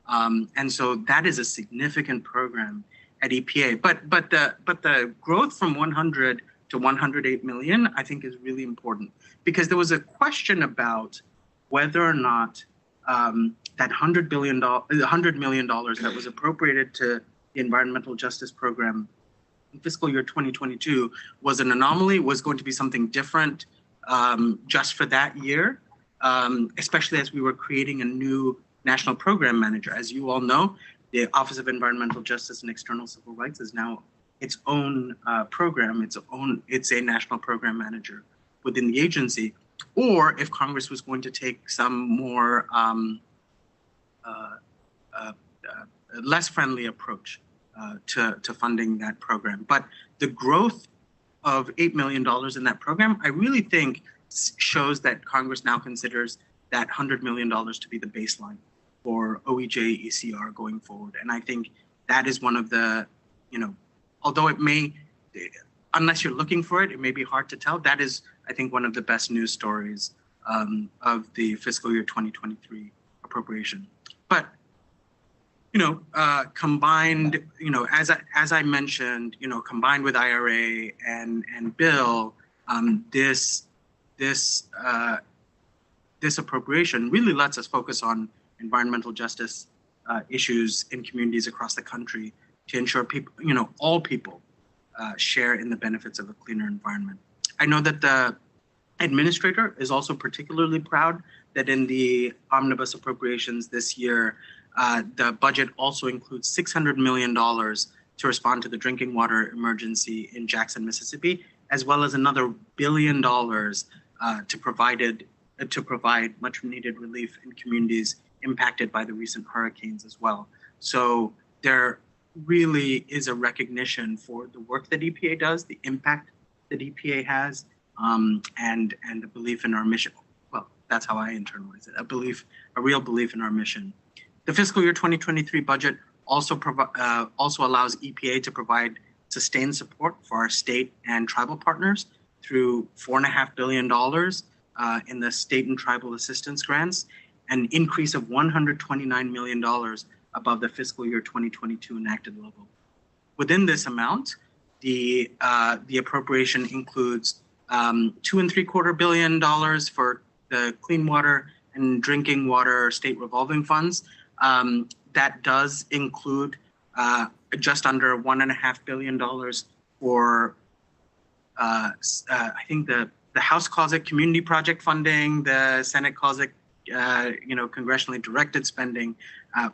Speaker 1: And so that is a significant program at EPA. But the growth from 100 to 108 million, I think, is really important, because there was a question about whether or not that $100 million that was appropriated to the environmental justice program in fiscal year 2022 was an anomaly, was going to be something different just for that year, especially as we were creating a new national program manager. As you all know, the Office of Environmental Justice and External Civil Rights is now its own program, it's a national program manager within the agency, or if Congress was going to take some more less friendly approach to funding that program. But the growth of $8 million in that program, I really think shows that Congress now considers that $100 million to be the baseline for OEJ ECR going forward. And I think that is one of the, although it may, unless you're looking for it, it may be hard to tell. That is, I think, one of the best news stories of the fiscal year 2023 appropriation. But combined, as I mentioned, combined with IRA and bill, this appropriation really lets us focus on environmental justice issues in communities across the country to ensure people, all people share in the benefits of a cleaner environment. I know that the administrator is also particularly proud that in the omnibus appropriations this year, the budget also includes $600 million to respond to the drinking water emergency in Jackson, Mississippi, as well as another $1 billion to provide much needed relief in communities impacted by the recent hurricanes as well. So there really is a recognition for the work that EPA does, the impact that EPA has, and a belief in our mission. Well, that's how I internalize it, a real belief in our mission. The fiscal year 2023 budget also allows EPA to provide sustained support for our state and tribal partners through $4.5 billion in the state and tribal assistance grants, an increase of $129 million above the fiscal year 2022 enacted level. Within this amount, the appropriation includes $2.75 billion for the clean water and drinking water state revolving funds. That does include just under $1.5 billion for I think the House calls it community project funding, the Senate calls it congressionally directed spending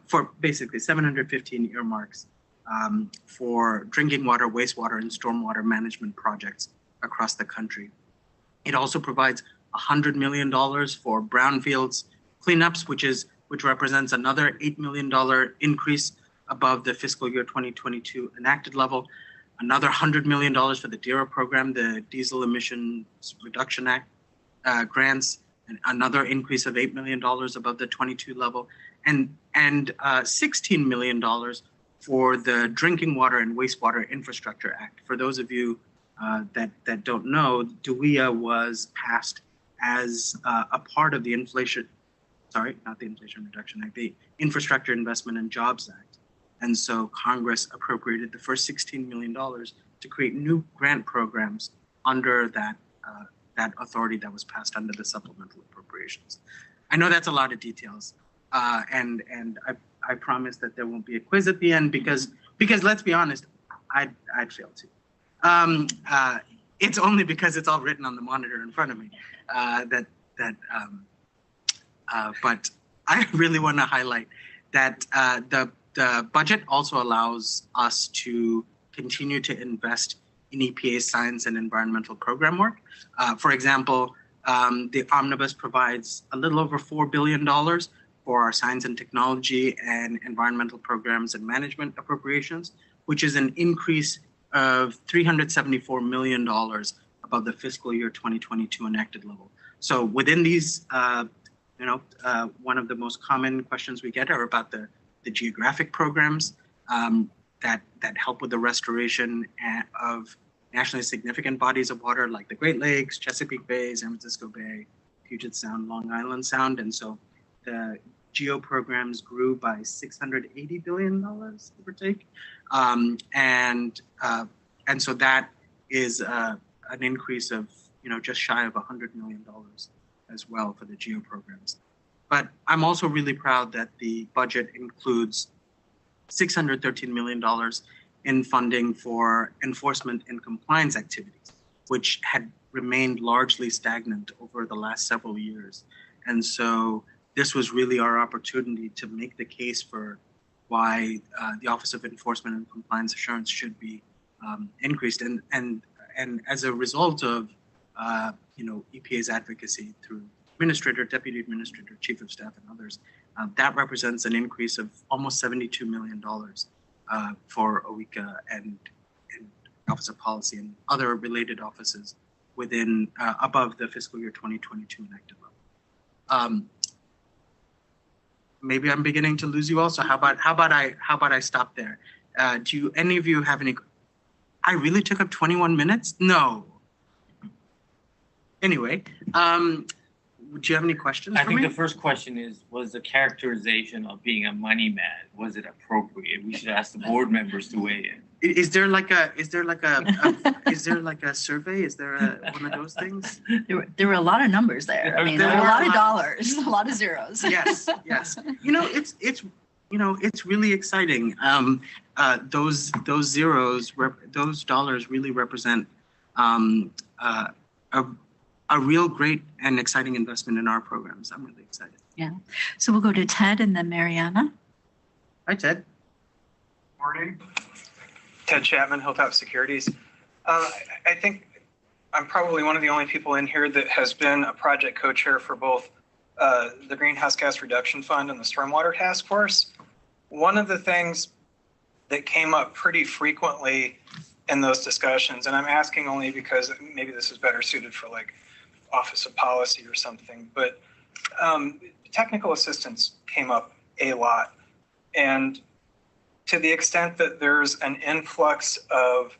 Speaker 1: for basically 715 earmarks for drinking water, wastewater, and stormwater management projects across the country. It also provides $100 million for brownfields cleanups, which represents another $8 million increase above the fiscal year 2022 enacted level, another $100 million for the DERA program, the Diesel Emissions Reduction Act grants, and another increase of $8 million above the 22 level, and $16 million for the Drinking Water and Wastewater Infrastructure Act. For those of you that don't know, DWIA was passed as a part of the Inflation Reduction Act, the Infrastructure Investment and Jobs Act. And so Congress appropriated the first $16 million to create new grant programs under that authority that was passed under the supplemental appropriations. I know that's a lot of details, and I promise that there won't be a quiz at the end because let's be honest, I'd fail to. It's only because it's all written on the monitor in front of me but I really want to highlight that the budget also allows us to continue to invest in EPA's science and environmental program work. For example, the omnibus provides a little over $4 billion for our science and technology and environmental programs and management appropriations, which is an increase of $374 million above the fiscal year 2022 enacted level. So within these, one of the most common questions we get are about the geographic programs that help with the restoration of nationally significant bodies of water like the Great Lakes, Chesapeake Bay, San Francisco Bay, Puget Sound, Long Island Sound. And so the GEO programs grew by $680 billion, give or take. And so that is an increase of, just shy of $100 million as well for the GEO programs. But I'm also really proud that the budget includes $613 million in funding for enforcement and compliance activities, which had remained largely stagnant over the last several years. And so this was really our opportunity to make the case for why the Office of Enforcement and Compliance Assurance should be increased. And as a result of EPA's advocacy through administrator, deputy administrator, chief of staff, and others, that represents an increase of almost $72 million for OECA and Office of Policy and other related offices within above the fiscal year 2022 enacted level. Maybe I'm beginning to lose you all. So how about I stop there? Do any of you have any? I really took up 21 minutes? No. Anyway, you have any questions
Speaker 11: I
Speaker 1: for
Speaker 11: think
Speaker 1: me?
Speaker 11: the first question was the characterization of being a money man, was it appropriate? We should ask the board members to weigh in.
Speaker 1: Is there like a survey? Is there one of those things?
Speaker 6: There were a lot of numbers there. I mean, there were a lot of dollars, a lot of zeros.
Speaker 1: Yes. It's really exciting. Those zeros, those dollars really represent a real great and exciting investment in our programs. I'm really excited.
Speaker 6: Yeah. So we'll go to Ted and then Mariana.
Speaker 1: Hi, Ted.
Speaker 7: Morning. Ted Chapman, Hilltop Securities. I think I'm probably one of the only people in here that has been a project co-chair for both the Greenhouse Gas Reduction Fund and the Stormwater Task Force. One of the things that came up pretty frequently in those discussions, and I'm asking only because maybe this is better suited for like Office of Policy or something, but technical assistance came up a lot. And to the extent that there's an influx of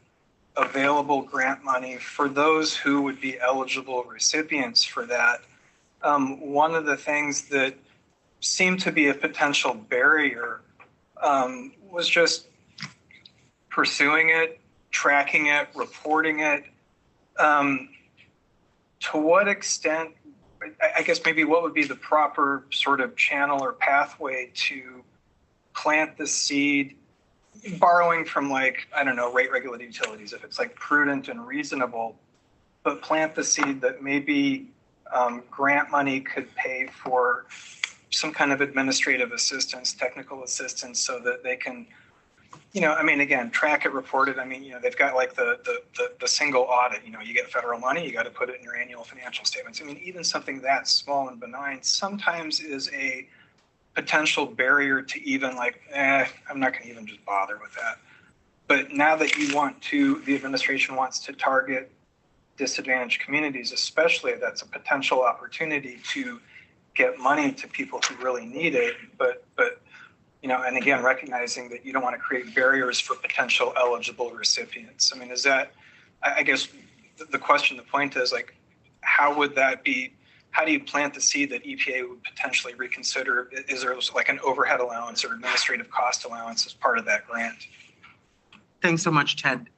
Speaker 7: available grant money for those who would be eligible recipients for that, one of the things that seemed to be a potential barrier was just pursuing it, tracking it, reporting it. To what extent, I guess maybe what would be the proper sort of channel or pathway to plant the seed, borrowing from like, I don't know, rate regulated utilities, if it's like prudent and reasonable, but plant the seed that maybe grant money could pay for some kind of administrative assistance, technical assistance, so that they can, I mean, again, track it, report it. I mean, they've got like the single audit, you get federal money, you got to put it in your annual financial statements. I mean, even something that small and benign sometimes is a potential barrier to even like, I'm not going to even just bother with that. But now that the administration wants to target disadvantaged communities, especially, that's a potential opportunity to get money to people who really need it. But and again, recognizing that you don't want to create barriers for potential eligible recipients. I mean, is that, I guess the question, the point is like, how would that be? How do you plant the seed that EPA would potentially reconsider? Is there like an overhead allowance or administrative cost allowance as part of that grant?
Speaker 1: Thanks so much, Ted.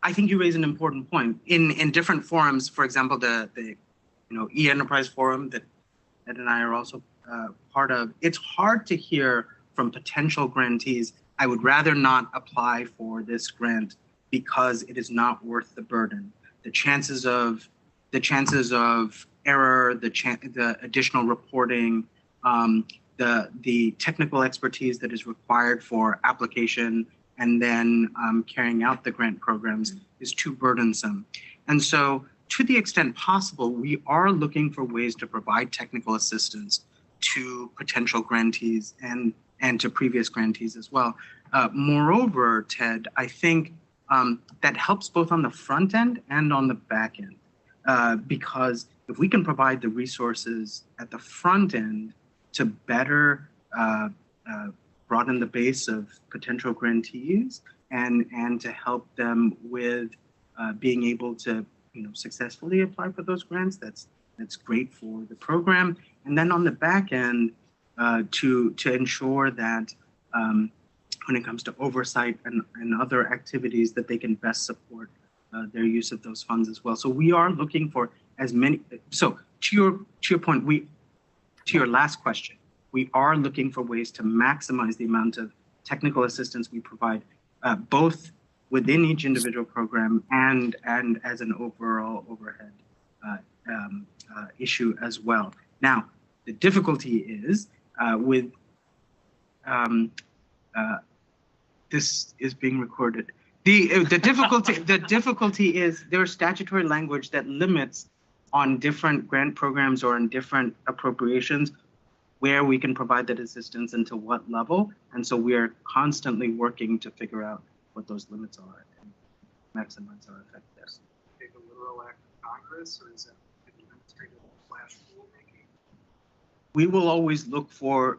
Speaker 1: I think you raise an important point. In different forums, for example, the e-enterprise forum that Ed and I are also part of, it's hard to hear from potential grantees, I would rather not apply for this grant because it is not worth the burden. The chances of error, the additional reporting, the technical expertise that is required for application and then carrying out the grant programs is too burdensome. And so to the extent possible, we are looking for ways to provide technical assistance to potential grantees and to previous grantees as well. Moreover, Ted, I think that helps both on the front end and on the back end, because if we can provide the resources at the front end to better broaden the base of potential grantees and to help them with being able to successfully apply for those grants, that's great for the program. And then on the back end, to ensure that when it comes to oversight and other activities, that they can best support their use of those funds as well. So we are looking for as many. So to your point, to your last question, we are looking for ways to maximize the amount of technical assistance we provide, both within each individual program and as an overall overhead issue as well. Now, the difficulty is this is being recorded. The difficulty is there's statutory language that limits on different grant programs or in different appropriations where we can provide that assistance and to what level. And so we're constantly working to figure out what those limits are and maximize our effect there.
Speaker 7: Take a literal act of Congress, or is that administrative / rulemaking?
Speaker 1: We will always look for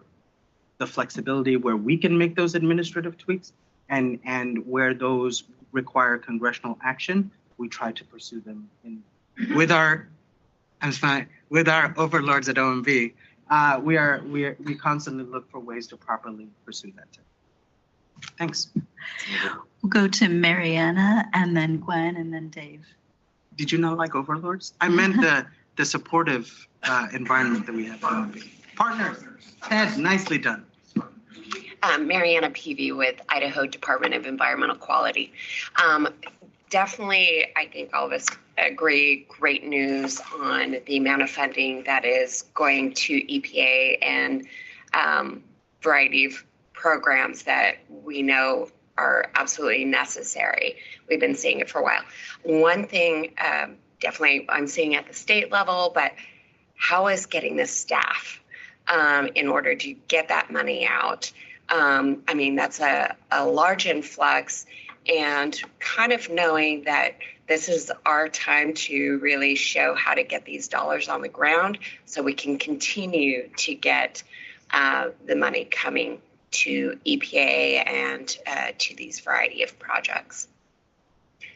Speaker 1: the flexibility where we can make those administrative tweaks, and where those require congressional action, we try to pursue them in with our, I'm fine, with our overlords at OMB, we constantly look for ways to properly pursue that. Thanks.
Speaker 6: We'll go to Mariana and then Gwen and then Dave.
Speaker 1: Did you not like overlords? I meant the supportive environment that we have at OMB. Partners. Ted, nicely done.
Speaker 2: Mariana Peavy with Idaho Department of Environmental Quality. Definitely, I think all of us agree, great news on the amount of funding that is going to EPA and variety of programs that we know are absolutely necessary. We've been seeing it for a while. One thing definitely I'm seeing at the state level, but how is getting the staff in order to get that money out? I mean, that's a large influx, and kind of knowing that this is our time to really show how to get these dollars on the ground so we can continue to get the money coming to EPA and to these variety of projects.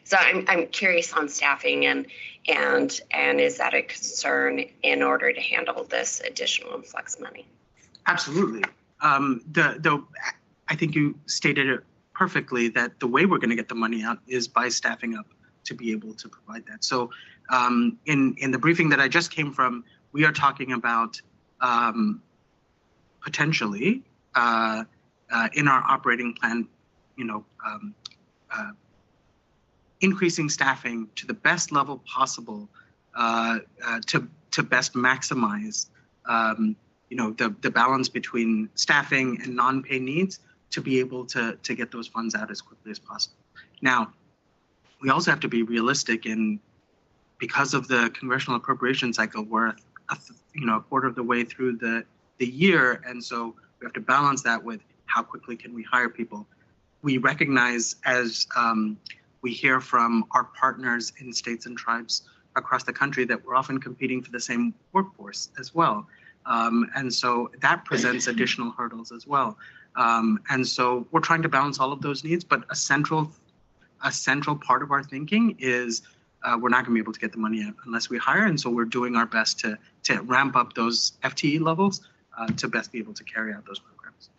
Speaker 2: So I'm curious on staffing and is that a concern in order to handle this additional influx money?
Speaker 1: Absolutely. I think you stated it perfectly that the way we're going to get the money out is by staffing up to be able to provide that. So in the briefing that I just came from, we are talking about potentially in our operating plan, increasing staffing to the best level possible to best maximize the balance between staffing and non-pay needs to be able to get those funds out as quickly as possible. Now, we also have to be realistic because of the congressional appropriation cycle, we're a quarter of the way through the year, and so we have to balance that with how quickly can we hire people. We recognize, as we hear from our partners in states and tribes across the country, that we're often competing for the same workforce as well. And so that presents additional hurdles as well. And so we're trying to balance all of those needs, but a central part of our thinking is we're not going to be able to get the money out unless we hire. And so we're doing our best to ramp up those FTE levels to best be able to carry out those programs.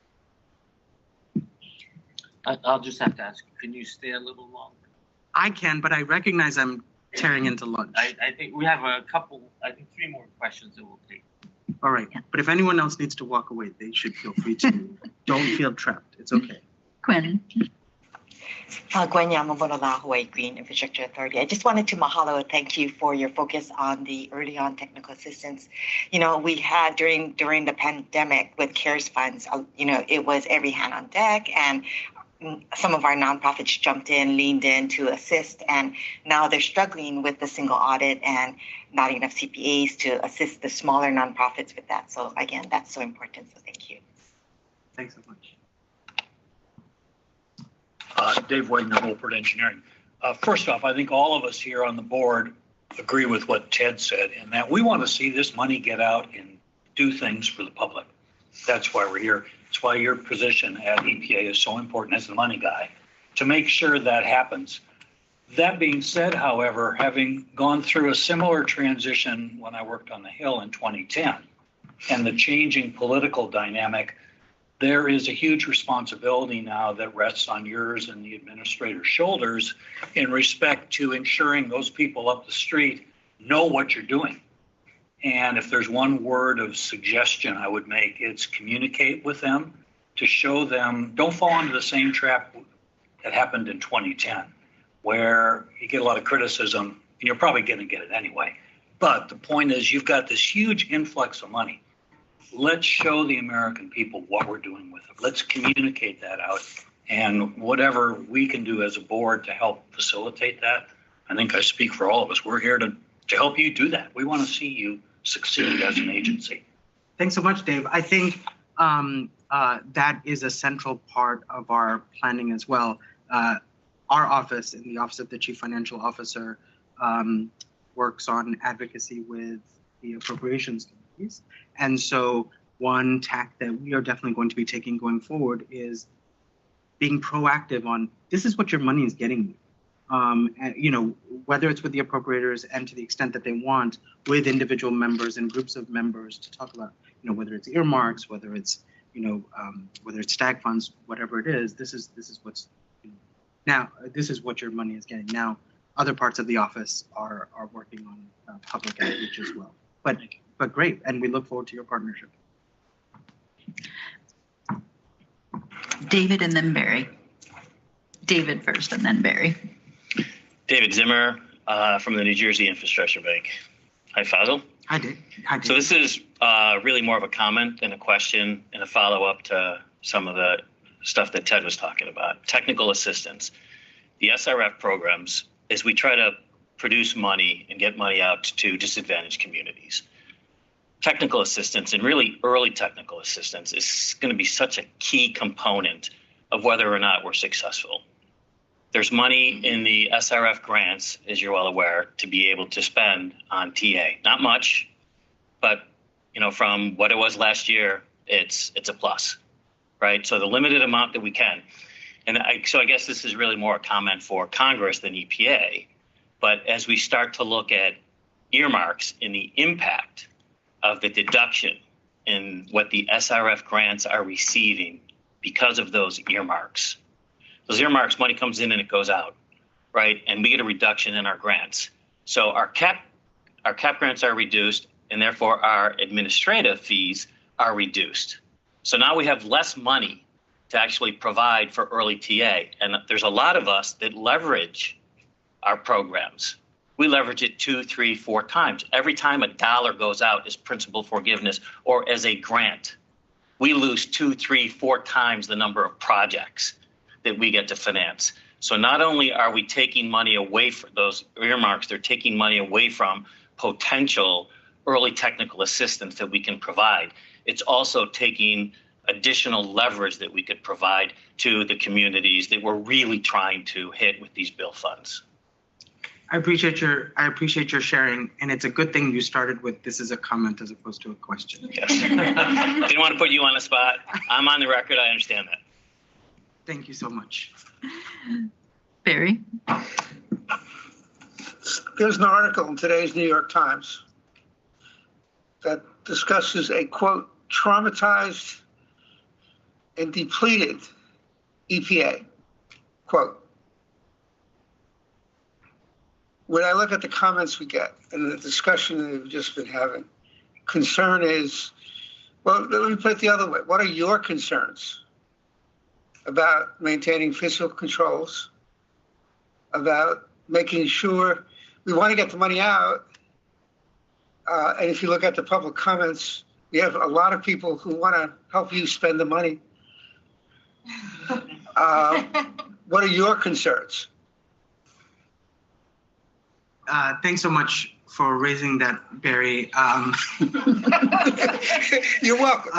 Speaker 11: I'll just have to ask, can you stay a little longer?
Speaker 1: I can, but I recognize I'm tearing into lunch.
Speaker 11: I think we have three more questions that we'll take.
Speaker 1: All right. Yeah. But if anyone else needs to walk away, they should feel free to. Don't feel trapped. It's okay.
Speaker 6: Gwen.
Speaker 18: Gwen Yamamotola, Hawaii Green Infrastructure Authority. I just wanted to mahalo and thank you for your focus on the early on technical assistance. We had during the pandemic with CARES funds, it was every hand on deck, and some of our nonprofits jumped in, leaned in to assist, and now they're struggling with the single audit and not enough CPAs to assist the smaller nonprofits with that. So again, that's so important. So thank you.
Speaker 1: Thanks so much.
Speaker 21: Dave Wagner, Wolpert Engineering. First off, I think all of us here on the board agree with what Ted said, in that we want to see this money get out and do things for the public. That's why we're here. That's why your position at EPA is so important as the money guy, to make sure that happens. That being said, however, having gone through a similar transition when I worked on the Hill in 2010 and the changing political dynamic, there is a huge responsibility now that rests on yours and the administrator's shoulders in respect to ensuring those people up the street know what you're doing. And if there's one word of suggestion I would make, it's communicate with them to show them, don't fall into the same trap that happened in 2010, where you get a lot of criticism and you're probably going to get it anyway. But the point is, you've got this huge influx of money. Let's show the American people what we're doing with it. Let's communicate that out. And whatever we can do as a board to help facilitate that, I think I speak for all of us. We're here to help you do that. We want to see you succeed as an agency.
Speaker 1: Thanks so much, Dave. I think that is a central part of our planning as well. Our office, in the Office of the Chief Financial Officer, works on advocacy with the appropriations committees. And so one tack that we are definitely going to be taking going forward is being proactive on, this is what your money is getting you. and, you know, whether it's with the appropriators and to the extent that they want, with individual members and groups of members to talk about, you know, whether it's earmarks, whether it's, you know, whether it's stag funds, whatever it is. This is what's, you know, now this is what your money is getting. Now, other parts of the office are working on public outreach as well. But great, and we look forward to your partnership.
Speaker 6: David and then Barry. David first and then Barry.
Speaker 9: David Zimmer from the New Jersey Infrastructure Bank. Hi, Fazil.
Speaker 1: Hi, Dave. Hi, Dave.
Speaker 9: So this is really more of a comment than a question and a follow-up to some of the stuff that Ted was talking about. Technical assistance. The SRF programs, as we try to produce money and get money out to disadvantaged communities, technical assistance and really early technical assistance is going to be such a key component of whether or not we're successful. There's money in the SRF grants, as you're well aware, to be able to spend on TA. Not much, but you know, from what it was last year, it's a plus, right? So the limited amount that we can. And so I guess this is really more a comment for Congress than EPA. But as we start to look at earmarks and the impact of the deduction in what the SRF grants are receiving because of those earmarks. Those earmarks, money comes in and it goes out, right? And we get a reduction in our grants. So our cap grants are reduced, and therefore our administrative fees are reduced. So now we have less money to actually provide for early TA. And there's a lot of us that leverage our programs. We leverage it 2, 3, 4 times. Every time a dollar goes out as principal forgiveness or as a grant, we lose 2, 3, 4 times the number of projects that we get to finance. So not only are we taking money away from those earmarks, they're taking money away from potential early technical assistance that we can provide. It's also taking additional leverage that we could provide to the communities that we're really trying to hit with these bill funds.
Speaker 1: I appreciate your sharing, and it's a good thing you started with this is a comment as opposed to a question.
Speaker 9: Yes. Didn't want to put you on the spot. I'm on the record. I understand that.
Speaker 1: Thank you so much.
Speaker 6: Barry?
Speaker 22: There's an article in today's New York Times that discusses a, quote, traumatized and depleted EPA, quote. When I look at the comments we get and the discussion that we've just been having, concern is, well, let me put it the other way. What are your concerns about maintaining fiscal controls, about making sure we want to get the money out? And if you look at the public comments, we have a lot of people who want to help you spend the money. What are your concerns?
Speaker 1: Thanks so much for raising that, Barry.
Speaker 22: You're welcome.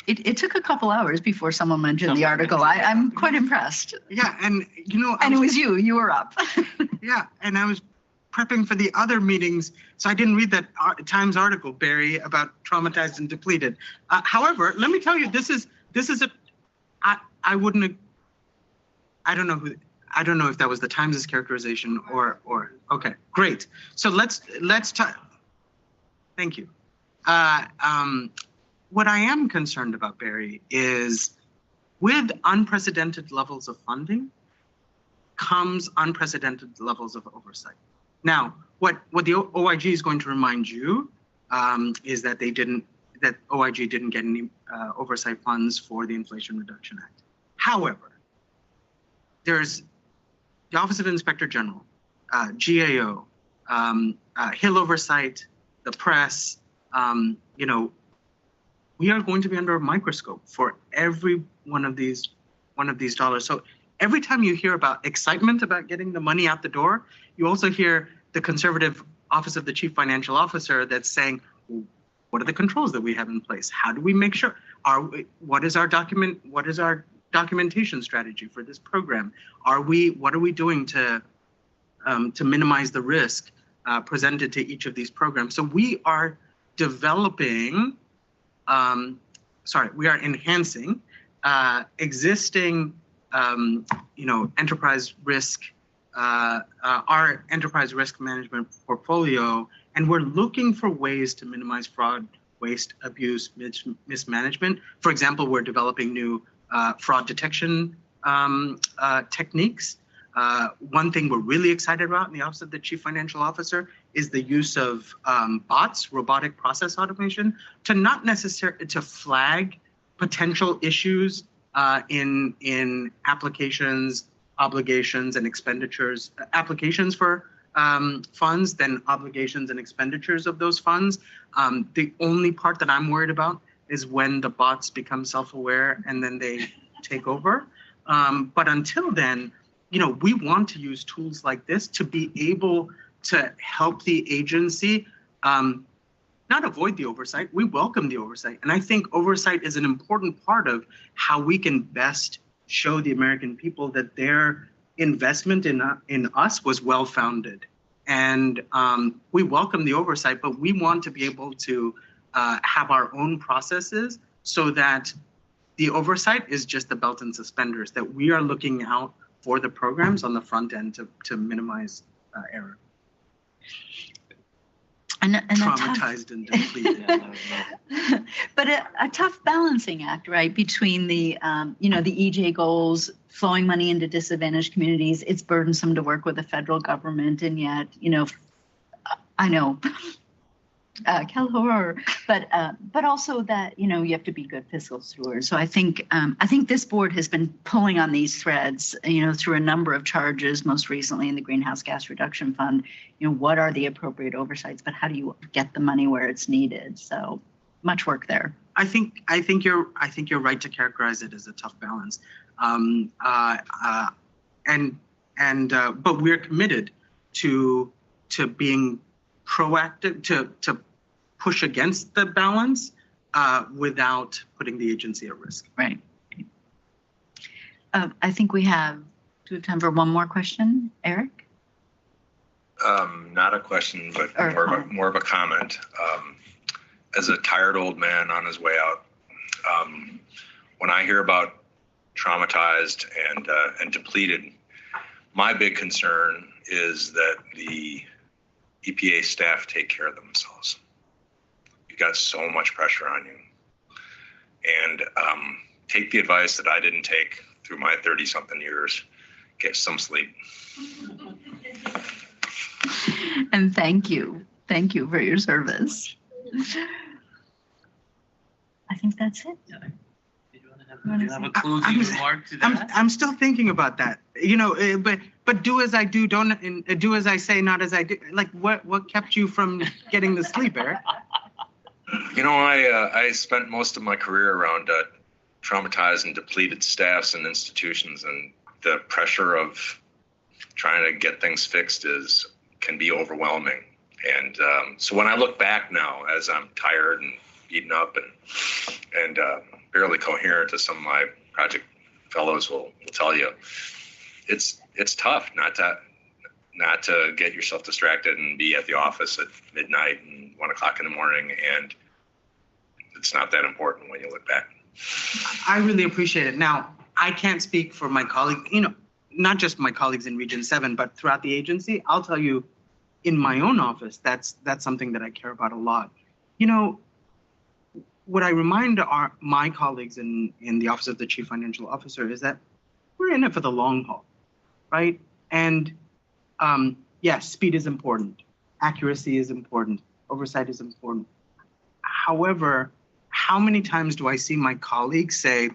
Speaker 6: It took a couple hours before someone mentioned the article. I'm quite impressed.
Speaker 1: Yeah, and you know,
Speaker 6: and it was you. You were up.
Speaker 1: Yeah, and I was prepping for the other meetings, so I didn't read that Times article, Barry, about traumatized and depleted. However, let me tell you, this is a. I wouldn't. I don't know if that was the Times' characterization or okay, great. So let's talk. Thank you. What I am concerned about, Barry, is with unprecedented levels of funding comes unprecedented levels of oversight. Now, what the OIG is going to remind you is that OIG didn't get any oversight funds for the Inflation Reduction Act. However, there's the Office of Inspector General, GAO, Hill Oversight, the press. You know, we are going to be under a microscope for every one of these dollars. So every time you hear about excitement about getting the money out the door, you also hear the conservative Office of the Chief Financial Officer that's saying, well, what are the controls that we have in place? How do we make sure? What is our documentation strategy for this program? What are we doing to minimize the risk presented to each of these programs? So we are developing, we are enhancing existing, enterprise risk our enterprise risk management portfolio, and we're looking for ways to minimize fraud, waste, abuse, mismanagement. For example, we're developing new fraud detection techniques. One thing we're really excited about in the Office of the Chief Financial Officer is the use of bots, robotic process automation, to not necessarily to flag potential issues in applications, obligations, and expenditures, applications for funds, then obligations and expenditures of those funds. The only part that I'm worried about is when the bots become self-aware and then they take over. But until then, we want to use tools like this to be able to help the agency not avoid the oversight. We welcome the oversight. And I think oversight is an important part of how we can best show the American people that their investment in us was well-founded. And we welcome the oversight, but we want to be able to have our own processes so that the oversight is just the belt and suspenders, that we are looking out for the programs on the front end to minimize error.
Speaker 6: And
Speaker 1: traumatized and depleted.
Speaker 6: But a tough balancing act, right, between the the EJ goals, flowing money into disadvantaged communities. It's burdensome to work with the federal government, and yet, I know, horror, but also that you have to be good fiscal stewards. So I think this board has been pulling on these threads, through a number of charges, most recently in the Greenhouse Gas Reduction Fund. What are the appropriate oversights, but how do you get the money where it's needed? So much work there.
Speaker 1: I think you're right to characterize it as a tough balance, but we're committed to being proactive, to push against the balance without putting the agency at risk.
Speaker 6: Right. I think do we have time for one more question, Eric?
Speaker 13: Not a question, but more of a comment. As a tired old man on his way out, when I hear about traumatized and depleted, my big concern is that the EPA staff take care of themselves. You've got so much pressure on you. And take the advice that I didn't take through my 30-something years. Get some sleep.
Speaker 6: And thank you. Thank you for your service. I think that's it.
Speaker 11: Do you have a closing remark to that?
Speaker 1: I'm still thinking about that. But do as I do, do as I say, not as I do. Like what kept you from getting the sleep, Eric?
Speaker 13: I spent most of my career around traumatized and depleted staffs and institutions, and the pressure of trying to get things fixed can be overwhelming. And so when I look back now, as I'm tired and beaten up and barely coherent, as some of my project fellows will tell you, it's tough not to get yourself distracted and be at the office at midnight and 1 o'clock in the morning, and it's not that important when you look back.
Speaker 1: I really appreciate it. Now, I can't speak for my colleagues, not just my colleagues in Region 7, but throughout the agency. I'll tell you, in my own office, that's something that I care about a lot. What I remind my colleagues in the Office of the Chief Financial Officer is that we're in it for the long haul, right? And yes, speed is important. Accuracy is important. Oversight is important. However, how many times do I see my colleagues say,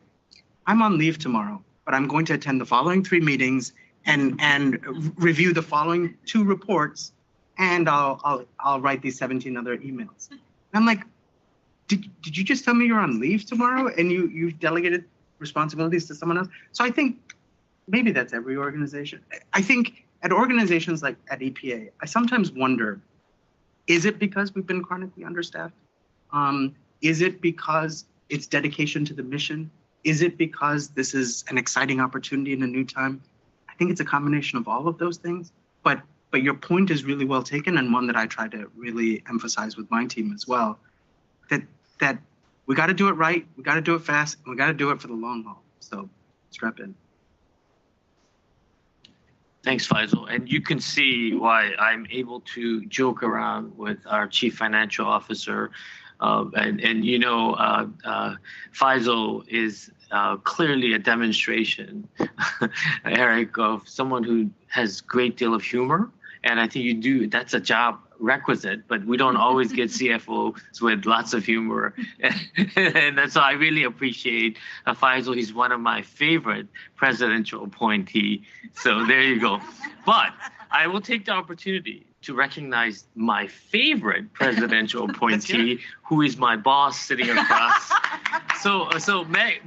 Speaker 1: I'm on leave tomorrow, but I'm going to attend the following 3 meetings and review the following 2 reports, and I'll write these 17 other emails. And I'm like, did you just tell me you're on leave tomorrow and you've delegated responsibilities to someone else? So I think maybe that's every organization. I think at organizations like at EPA, I sometimes wonder, is it because we've been chronically understaffed? Is it because it's dedication to the mission? Is it because this is an exciting opportunity in a new time? I think it's a combination of all of those things. But your point is really well taken, and one that I try to really emphasize with my team as well. That we got to do it right, we got to do it fast, and we got to do it for the long haul. So strap in.
Speaker 11: Thanks, Faisal. And you can see why I'm able to joke around with our chief financial officer. Faisal is clearly a demonstration, Eric, of someone who has great deal of humor. And I think that's a job requisite, but we don't always get CFOs with lots of humor. And that's why I really appreciate Faisal. He's one of my favorite presidential appointee. So there you go. But I will take the opportunity to recognize my favorite presidential appointee, who is my boss sitting across. So Meg,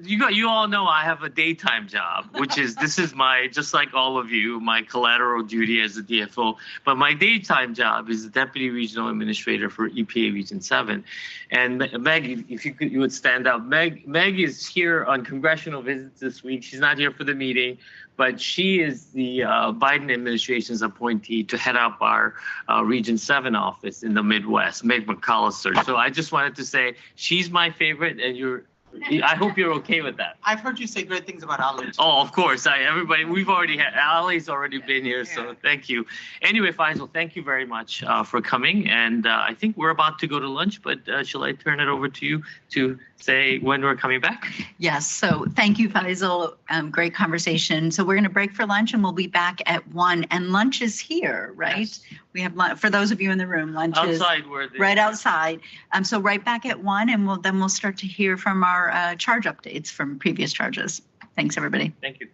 Speaker 11: you all know I have a daytime job, this is my, just like all of you, my collateral duty as a DFO. But my daytime job is the Deputy Regional Administrator for EPA Region 7. And Meg, if you would stand up. Meg is here on congressional visits this week. She's not here for the meeting, but she is the Biden administration's appointee to head up our Region 7 office in the Midwest, Meg McAllister. So I just wanted to say she's my favorite, and I hope you're okay with that.
Speaker 1: I've heard you say great things about Ali.
Speaker 11: Oh, of course. We've already had, Ali's already been here, so thank you. Anyway, Faisal, thank you very much for coming. And I think we're about to go to lunch, but shall I turn it over to you to say when we're coming back?
Speaker 6: Yes. So thank you, Faisal. Great conversation. So we're going to break for lunch and we'll be back at 1. And lunch is here, right? Yes. We have lunch, for those of you in the room, lunch
Speaker 11: outside
Speaker 6: is right outside. So right back at 1, and we'll start to hear from our charge updates from previous charges. Thanks, everybody.
Speaker 11: Thank you.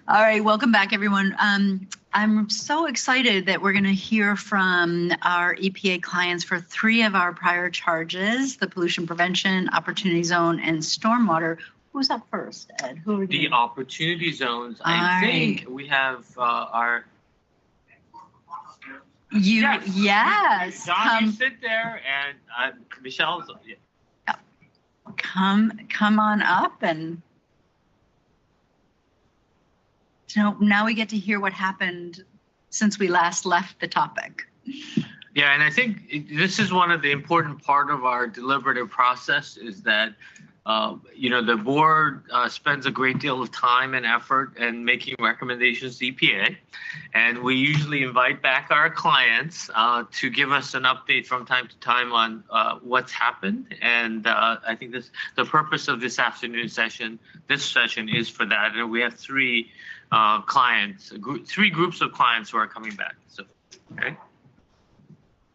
Speaker 6: All right, welcome back, everyone. I'm so excited that we're going to hear from our EPA clients for 3 of our prior charges, the pollution prevention, opportunity zone, and stormwater. Who's up first, Ed? Who are we
Speaker 11: The
Speaker 6: doing?
Speaker 11: opportunity zones, I think we have our...
Speaker 6: Yes.
Speaker 11: John, sit there, and Michelle's... Yeah.
Speaker 6: Come on up, and so now we get to hear what happened since we last left the topic.
Speaker 11: Yeah, and I think this is one of the important part of our deliberative process is that, the board spends a great deal of time and effort in making recommendations to EPA. And we usually invite back our clients to give us an update from time to time on what's happened. And I think the purpose of this afternoon session, is for that. And we have 3 clients, 3 groups of clients who are coming back. So, okay.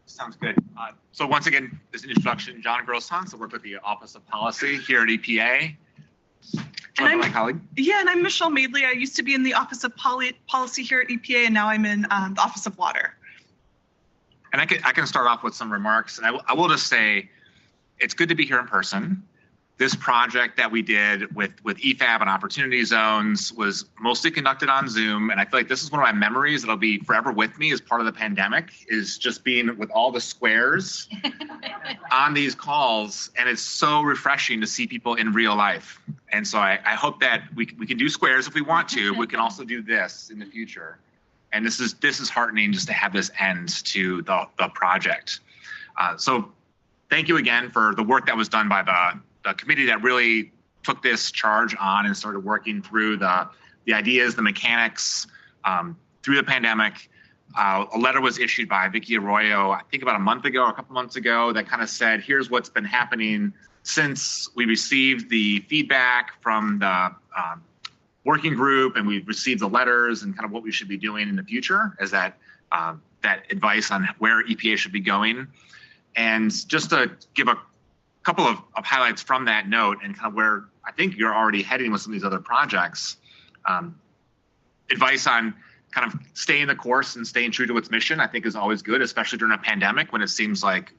Speaker 10: Sounds good. So once again, as an introduction, John Grosshans. I work with the Office of Policy here at EPA.
Speaker 16: And I'm
Speaker 10: my colleague.
Speaker 16: Yeah, and I'm Michelle Madeley. I used to be in the Office of Policy here at EPA, and now I'm in the Office of Water.
Speaker 10: And I can start off with some remarks. And I will just say, it's good to be here in person. This project that we did with EFAB and opportunity zones was mostly conducted on Zoom. And I feel like this is one of my memories that'll be forever with me as part of the pandemic, is just being with all the squares on these calls. And it's so refreshing to see people in real life. And so I hope that we can do squares if we want to. We can also do this in the future. And this is heartening just to have this end to the project. So thank you again for the work that was done by the committee that really took this charge on and started working through the ideas, the mechanics through the pandemic. A letter was issued by Vicky Arroyo, I think about a couple months ago, that kind of said, here's what's been happening since we received the feedback from the working group, and we've received the letters and kind of what we should be doing in the future as that advice on where EPA should be going. And just to give a couple of highlights from that note and kind of where I think you're already heading with some of these other projects. Advice on kind of staying the course and staying true to its mission, I think is always good, especially during a pandemic when it seems like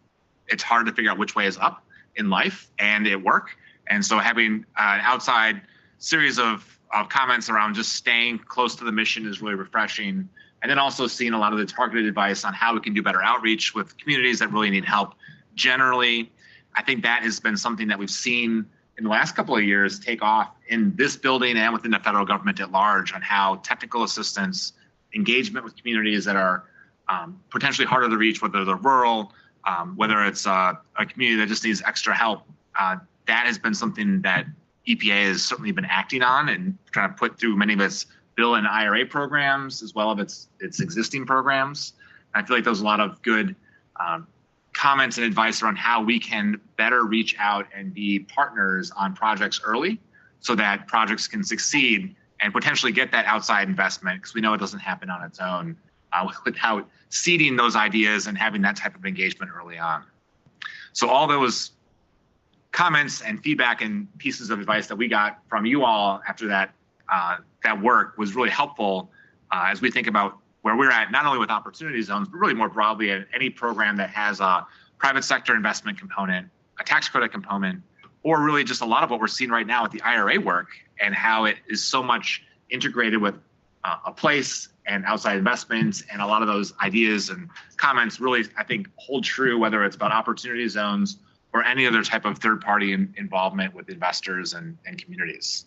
Speaker 10: it's hard to figure out which way is up in life and at work. And so having an outside series of comments around just staying close to the mission is really refreshing. And then also seeing a lot of the targeted advice on how we can do better outreach with communities that really need help. Generally, I think that has been something that we've seen in the last couple of years take off in this building and within the federal government at large on how technical assistance, engagement with communities that are potentially harder to reach, whether they're rural, whether it's a community that just needs extra help. That has been something that EPA has certainly been acting on and trying to put through many of its bill and IRA programs, as well as its existing programs. I feel like there's a lot of good comments and advice around how we can better reach out and be partners on projects early so that projects can succeed and potentially get that outside investment, because we know it doesn't happen on its own, without seeding those ideas and having that type of engagement early on. So all those comments and feedback and pieces of advice that we got from you all after that work was really helpful as we think about where we're at, not only with opportunity zones, but really more broadly at any program that has a private sector investment component, a tax credit component, or really just a lot of what we're seeing right now with the IRA work and how it is so much integrated with a place and outside investments. And a lot of those ideas and comments really, I think, hold true, whether it's about opportunity zones or any other type of third-party involvement with investors and communities.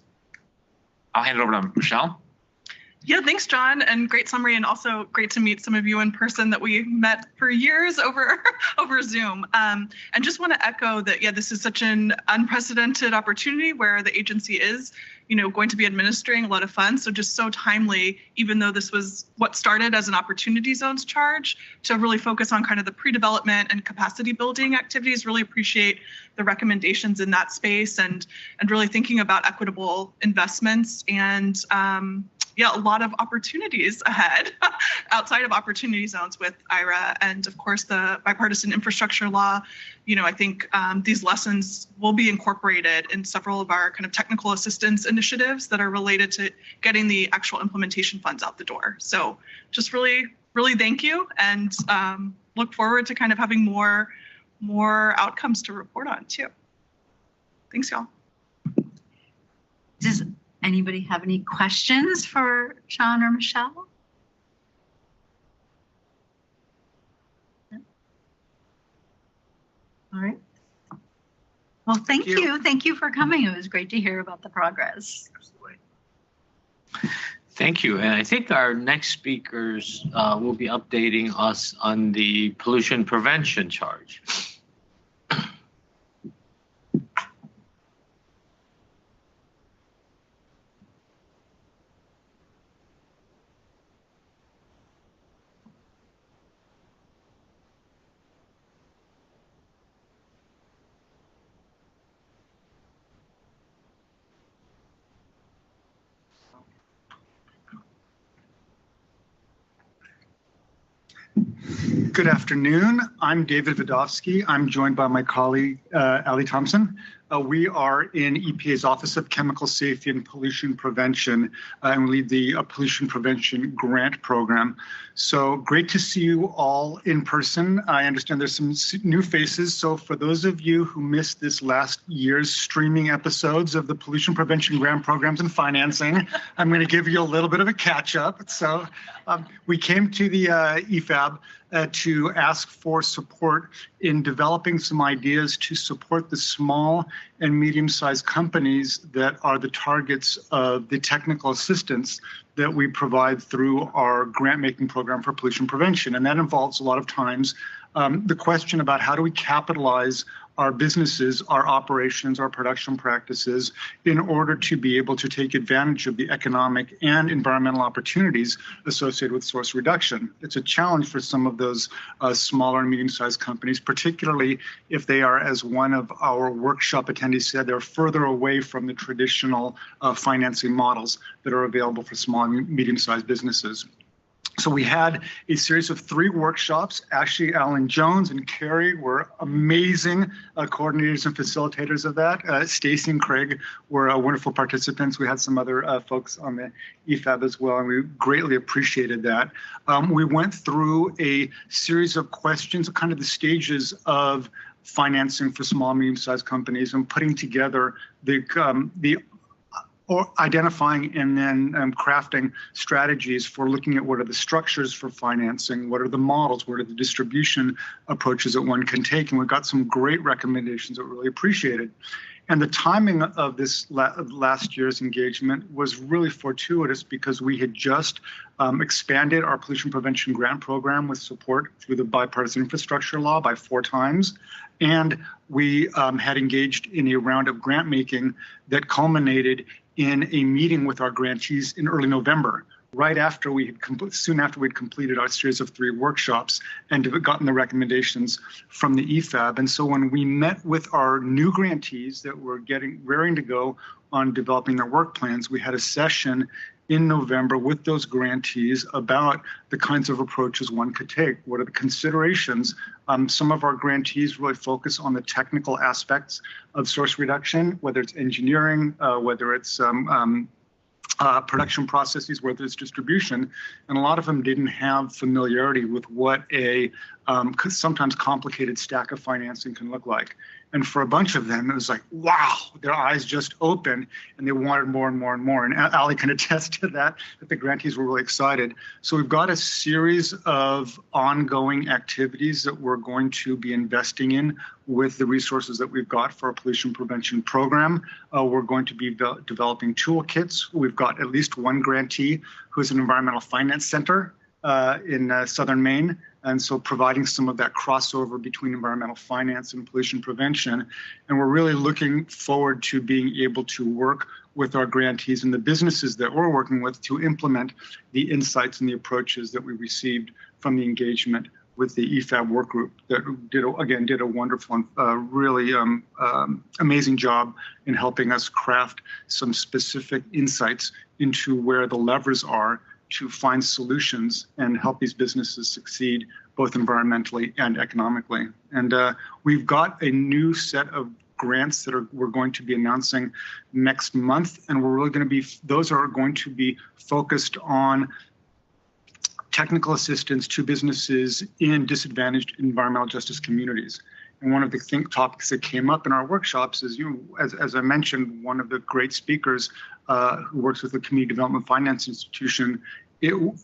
Speaker 10: I'll hand it over to Michelle.
Speaker 16: Yeah, thanks, John, and great summary, and also great to meet some of you in person that we met for years over Zoom. And just want to echo that, yeah, this is such an unprecedented opportunity where the agency is, going to be administering a lot of funds. So just so timely, even though this was what started as an opportunity zones charge, to really focus on kind of the pre-development and capacity building activities. Really appreciate the recommendations in that space and really thinking about equitable investments and a lot of opportunities ahead outside of opportunity zones with IRA and, of course, the bipartisan infrastructure law. I think these lessons will be incorporated in several of our kind of technical assistance initiatives that are related to getting the actual implementation funds out the door. So just really, really thank you, and look forward to kind of having more outcomes to report on too. Thanks, y'all.
Speaker 6: Does anybody have any questions for Sean or Michelle? All right. Well, thank you. Thank you for coming. It was great to hear about the progress.
Speaker 11: Thank you. And I think our next speakers will be updating us on the pollution prevention charge.
Speaker 14: Good afternoon. I'm David Vidovsky. I'm joined by my colleague, Ali Thompson. We are in EPA's Office of Chemical Safety and Pollution Prevention, and we lead the Pollution Prevention Grant Program. So great to see you all in person. I understand there's some new faces. So for those of you who missed this last year's streaming episodes of the Pollution Prevention Grant Programs and Financing, I'm going to give you a little bit of a catch up. So we came to the EFAB to ask for support in developing some ideas to support the small and medium-sized companies that are the targets of the technical assistance that we provide through our grant-making program for pollution prevention. And that involves a lot of times the question about how do we capitalize our businesses, our operations, our production practices in order to be able to take advantage of the economic and environmental opportunities associated with source reduction. It's a challenge for some of those smaller and medium-sized companies, particularly if they are, as one of our workshop attendees said, they're further away from the traditional financing models that are available for small and medium-sized businesses. So we had a series of 3 workshops. Ashley, Alan Jones, and Carrie were amazing coordinators and facilitators of that. Stacy and Craig were wonderful participants. We had some other folks on the EFAB as well, and we greatly appreciated that. We went through a series of questions, kind of the stages of financing for small and medium-sized companies, and putting together or identifying and then crafting strategies for looking at what are the structures for financing, what are the models, what are the distribution approaches that one can take. And we got some great recommendations that we really appreciated. And the timing of this last year's engagement was really fortuitous because we had just expanded our pollution prevention grant program with support through the bipartisan infrastructure law by 4 times. And we had engaged in a round of grant making that culminated in a meeting with our grantees in early November, right after we had soon after we'd completed our series of 3 workshops and gotten the recommendations from the EFAB. And so when we met with our new grantees that were raring to go on developing their work plans, we had a session in November with those grantees about the kinds of approaches one could take. What are the considerations? Some of our grantees really focus on the technical aspects of source reduction, whether it's engineering, whether it's production processes, whether it's distribution, and a lot of them didn't have familiarity with what a sometimes complicated stack of financing can look like. And for a bunch of them, it was like, wow, their eyes just opened and they wanted more and more and more. And Ali can attest to that the grantees were really excited. So we've got a series of ongoing activities that we're going to be investing in with the resources that we've got for our pollution prevention program. We're going to be developing toolkits. We've got at least 1 grantee who's an environmental finance center in southern Maine. And so providing some of that crossover between environmental finance and pollution prevention. And we're really looking forward to being able to work with our grantees and the businesses that we're working with to implement the insights and the approaches that we received from the engagement with the EFAB work group that did a wonderful, really amazing job in helping us craft some specific insights into where the levers are to find solutions and help these businesses succeed both environmentally and economically. And we've got a new set of grants that we're going to be announcing next month, and we're really going to be, those are going to be focused on technical assistance to businesses in disadvantaged environmental justice communities. And one of the topics that came up in our workshops is, as I mentioned, one of the great speakers who works with the Community Development Finance Institution,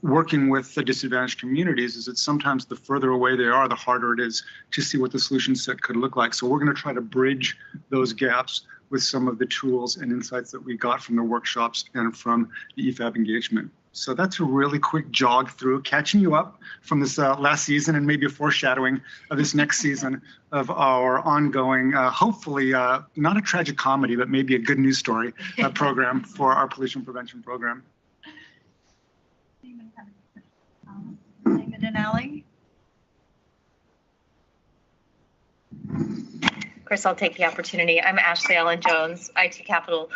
Speaker 14: working with the disadvantaged communities, is that sometimes the further away they are, the harder it is to see what the solution set could look like. So we're going to try to bridge those gaps with some of the tools and insights that we got from the workshops and from the EFAB engagement. So that's a really quick jog through, catching you up from this last season and maybe a foreshadowing of this next season of our ongoing, hopefully not a tragic comedy, but maybe a good news story program for our pollution prevention program.
Speaker 6: David and Allie?
Speaker 8: Of course, I'll take the opportunity. I'm Ashley Ellen Jones, IT Capital.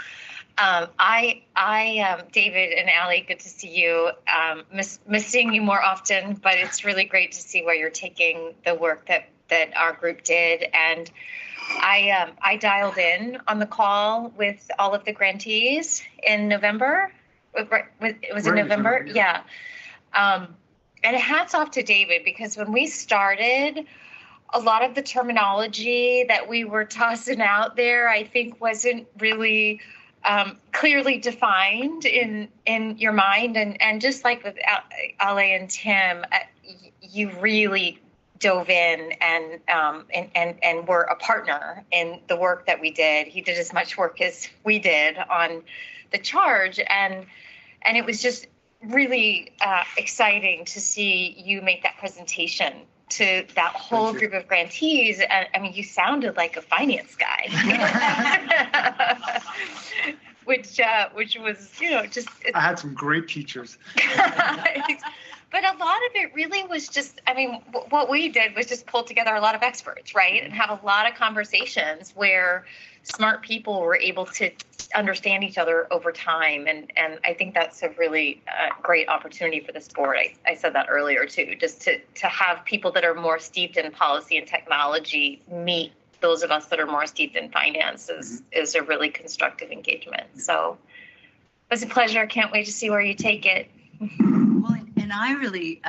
Speaker 8: David and Allie, good to see you. Miss seeing you more often, but it's really great to see where you're taking the work that our group did. And I dialed in on the call with all of the grantees in November. It was in November? Yeah. And hats off to David, because when we started, a lot of the terminology that we were tossing out there, I think wasn't really clearly defined in your mind. And just like with Ale and Tim, you really dove in and were a partner in the work that we did. He did as much work as we did on the charge. And it was just really exciting to see you make that presentation to that whole group of grantees. And I mean, you sounded like a finance guy, which was, just.
Speaker 14: I had some great teachers.
Speaker 8: But a lot of it really was just, I mean, what we did was just pull together a lot of experts, right? And have a lot of conversations where smart people were able to understand each other over time. And I think that's a really great opportunity for this board. I said that earlier too, just to have people that are more steeped in policy and technology meet those of us that are more steeped in finance is a really constructive engagement. So it was a pleasure. Can't wait to see where you take it.
Speaker 6: Well, and I really,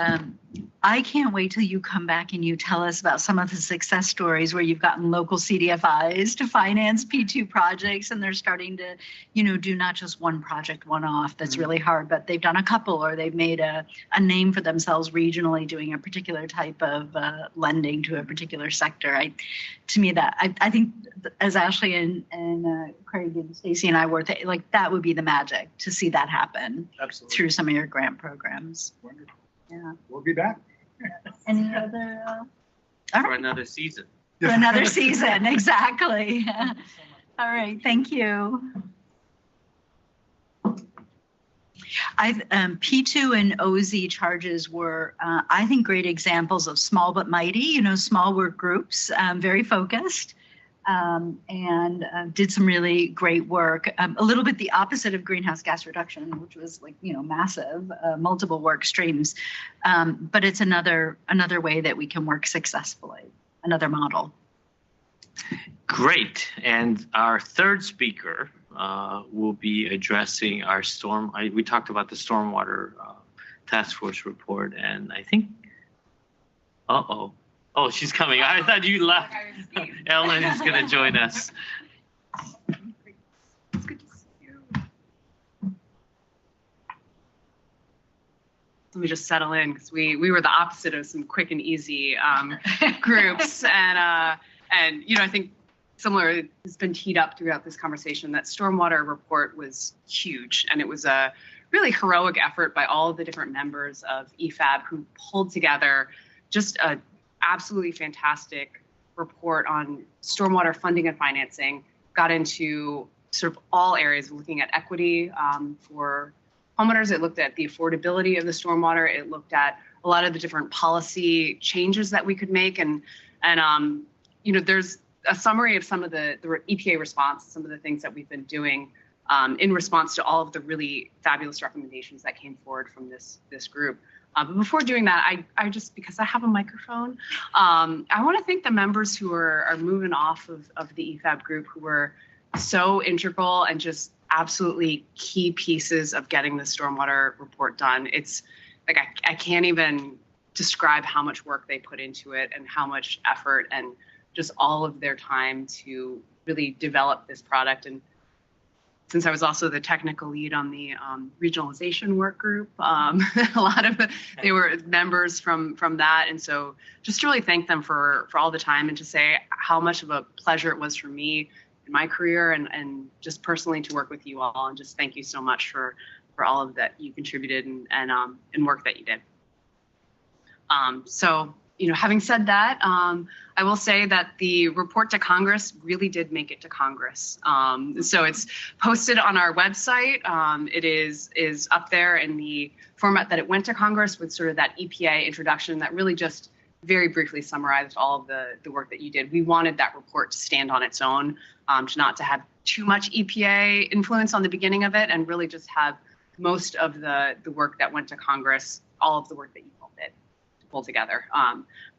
Speaker 6: I can't wait till you come back and you tell us about some of the success stories where you've gotten local CDFIs to finance P2 projects, and they're starting to, do not just one project, one off. That's really hard, but they've done a couple, or they've made a name for themselves regionally doing a particular type of lending to a particular sector. I think as Ashley and Craig and Stacy and I were like, that would be the magic to see that happen.
Speaker 14: Absolutely.
Speaker 6: Through some of your grant programs.
Speaker 14: Wonderful.
Speaker 6: Yeah.
Speaker 14: We'll be back.
Speaker 6: Any other?
Speaker 11: For another season.
Speaker 6: For another season, exactly. All right, thank you. P2 and OZ charges were, I think, great examples of small but mighty, small work groups, very focused, and did some really great work. A little bit the opposite of greenhouse gas reduction, which was massive, multiple work streams. But it's another way that we can work successfully, another model.
Speaker 11: Great. And our third speaker will be addressing our we talked about the stormwater task force report, and I think, oh, she's coming. I thought you left. Ellen is going to join us.
Speaker 15: It's good to see you. Let me just settle in, because we were the opposite of some quick and easy groups. And I think similar has been teed up throughout this conversation, that stormwater report was huge. And it was a really heroic effort by all of the different members of EFAB who pulled together just a absolutely fantastic report on stormwater funding and financing, got into sort of all areas, looking at equity for homeowners. It looked at the affordability of the stormwater. It looked at a lot of the different policy changes that we could make. And there's a summary of some of the EPA response, some of the things that we've been doing in response to all of the really fabulous recommendations that came forward from this group. But before doing that, I just, because I have a microphone, I want to thank the members who are moving off of the EFAB group, who were so integral and just absolutely key pieces of getting the stormwater report done. It's like, I can't even describe how much work they put into it and how much effort and just all of their time to really develop this product. And since I was also the technical lead on the regionalization work group, a lot of they were members from that. And so just to really thank them for all the time and to say how much of a pleasure it was for me in my career and just personally to work with you all. And just thank you so much for all of that you contributed and work that you did. So, having said that, I will say that the report to Congress really did make it to Congress. So it's posted on our website. It is up there in the format that it went to Congress, with sort of that EPA introduction that really just very briefly summarized all of the work that you did. We wanted that report to stand on its own, not to have too much EPA influence on the beginning of it, and really just have most of the work that went to Congress, all of the work that you all did, to pull together.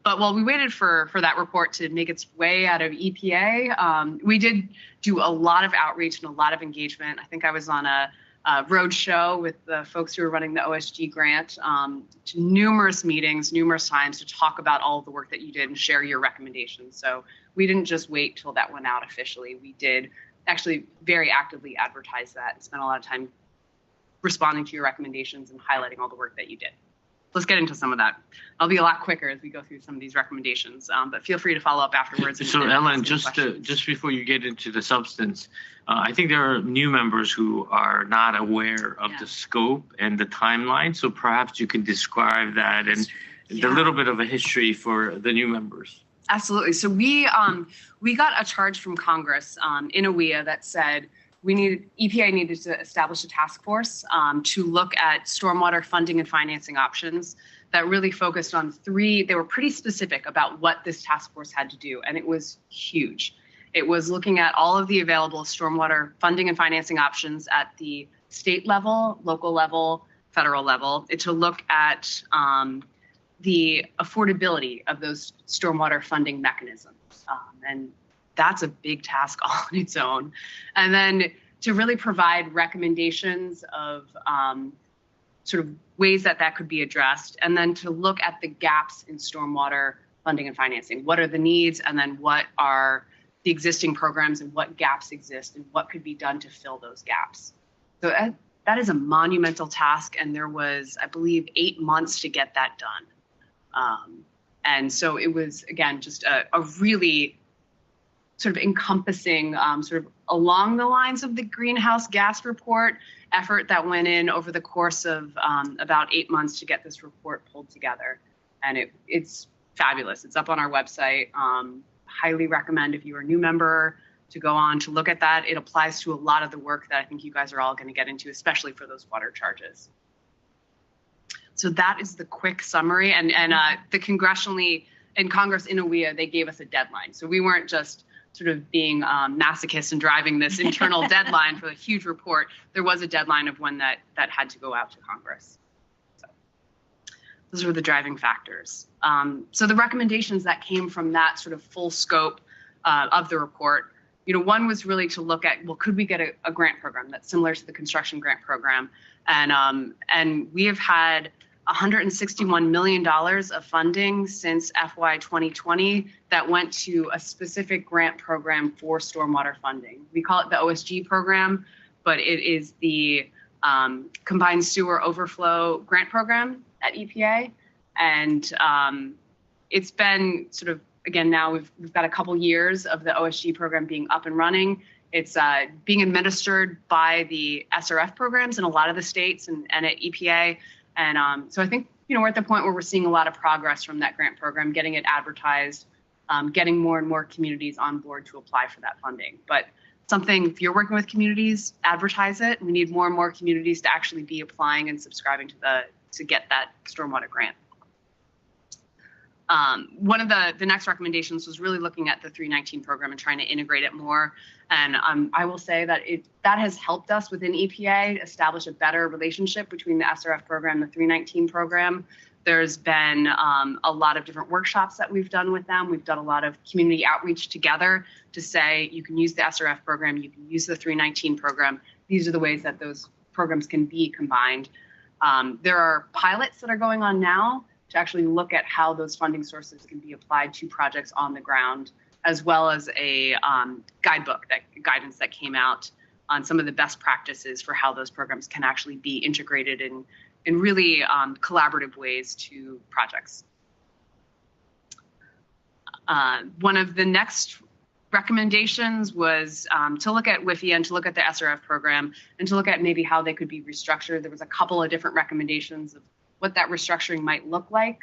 Speaker 15: But while we waited for that report to make its way out of EPA, we did do a lot of outreach and a lot of engagement. I think I was on a road show with the folks who were running the OSG grant, to numerous meetings, numerous times, to talk about all of the work that you did and share your recommendations. So we didn't just wait till that went out officially. We did actually very actively advertise that and spent a lot of time responding to your recommendations and highlighting all the work that you did. Let's get into some of that. I'll be a lot quicker as we go through some of these recommendations, but feel free to follow up afterwards.
Speaker 11: So Ellen, just before you get into the substance, I think there are new members who are not aware of the scope and the timeline. So perhaps you can describe that and a little bit of a history for the new members.
Speaker 15: Absolutely. So we got a charge from Congress in EPA that said EPA needed to establish a task force to look at stormwater funding and financing options that really focused on three. They were pretty specific about what this task force had to do, and it was huge. It was looking at all of the available stormwater funding and financing options at the state level, local level, federal level, to look at the affordability of those stormwater funding mechanisms. And that's a big task all on its own. And then to really provide recommendations of sort of ways that could be addressed, and then to look at the gaps in stormwater funding and financing. What are the needs, and then what are the existing programs, and what gaps exist, and what could be done to fill those gaps. So that is a monumental task, and there was, I believe, 8 months to get that done. And so it was, again, just a really sort of encompassing, sort of along the lines of the greenhouse gas report effort that went in over the course of about 8 months to get this report pulled together. And it's fabulous. It's up on our website. Highly recommend, if you're a new member, to go on to look at that. It applies to a lot of the work that I think you guys are all going to get into, especially for those water charges. So that is the quick summary. And the congressionally, in Congress, in EPA, they gave us a deadline. So we weren't just sort of being masochists and driving this internal deadline for the huge report. There was a deadline of when that had to go out to Congress. So those were the driving factors. So the recommendations that came from that sort of full scope of the report, one was really to look at, well, could we get a grant program that's similar to the construction grant program? And we have had $161 million of funding since FY 2020 that went to a specific grant program for stormwater funding. We call it the OSG program, but it is the Combined Sewer Overflow Grant Program at EPA. And it's been sort of, again, now we've got a couple years of the OSG program being up and running. It's being administered by the SRF programs in a lot of the states and at EPA. And so I think, we're at the point where we're seeing a lot of progress from that grant program, getting it advertised, getting more and more communities on board to apply for that funding. But something, if you're working with communities, advertise it. We need more and more communities to actually be applying and subscribing to get that stormwater grant. One of the next recommendations was really looking at the 319 program and trying to integrate it more. And I will say that that has helped us within EPA establish a better relationship between the SRF program and the 319 program. There's been a lot of different workshops that we've done with them. We've done a lot of community outreach together to say you can use the SRF program, you can use the 319 program. These are the ways that those programs can be combined. There are pilots that are going on now to actually look at how those funding sources can be applied to projects on the ground, as well as a guidance that came out on some of the best practices for how those programs can actually be integrated in really collaborative ways to projects. One of the next recommendations was to look at WIFIA and to look at the SRF program and to look at maybe how they could be restructured. There was a couple of different recommendations of what that restructuring might look like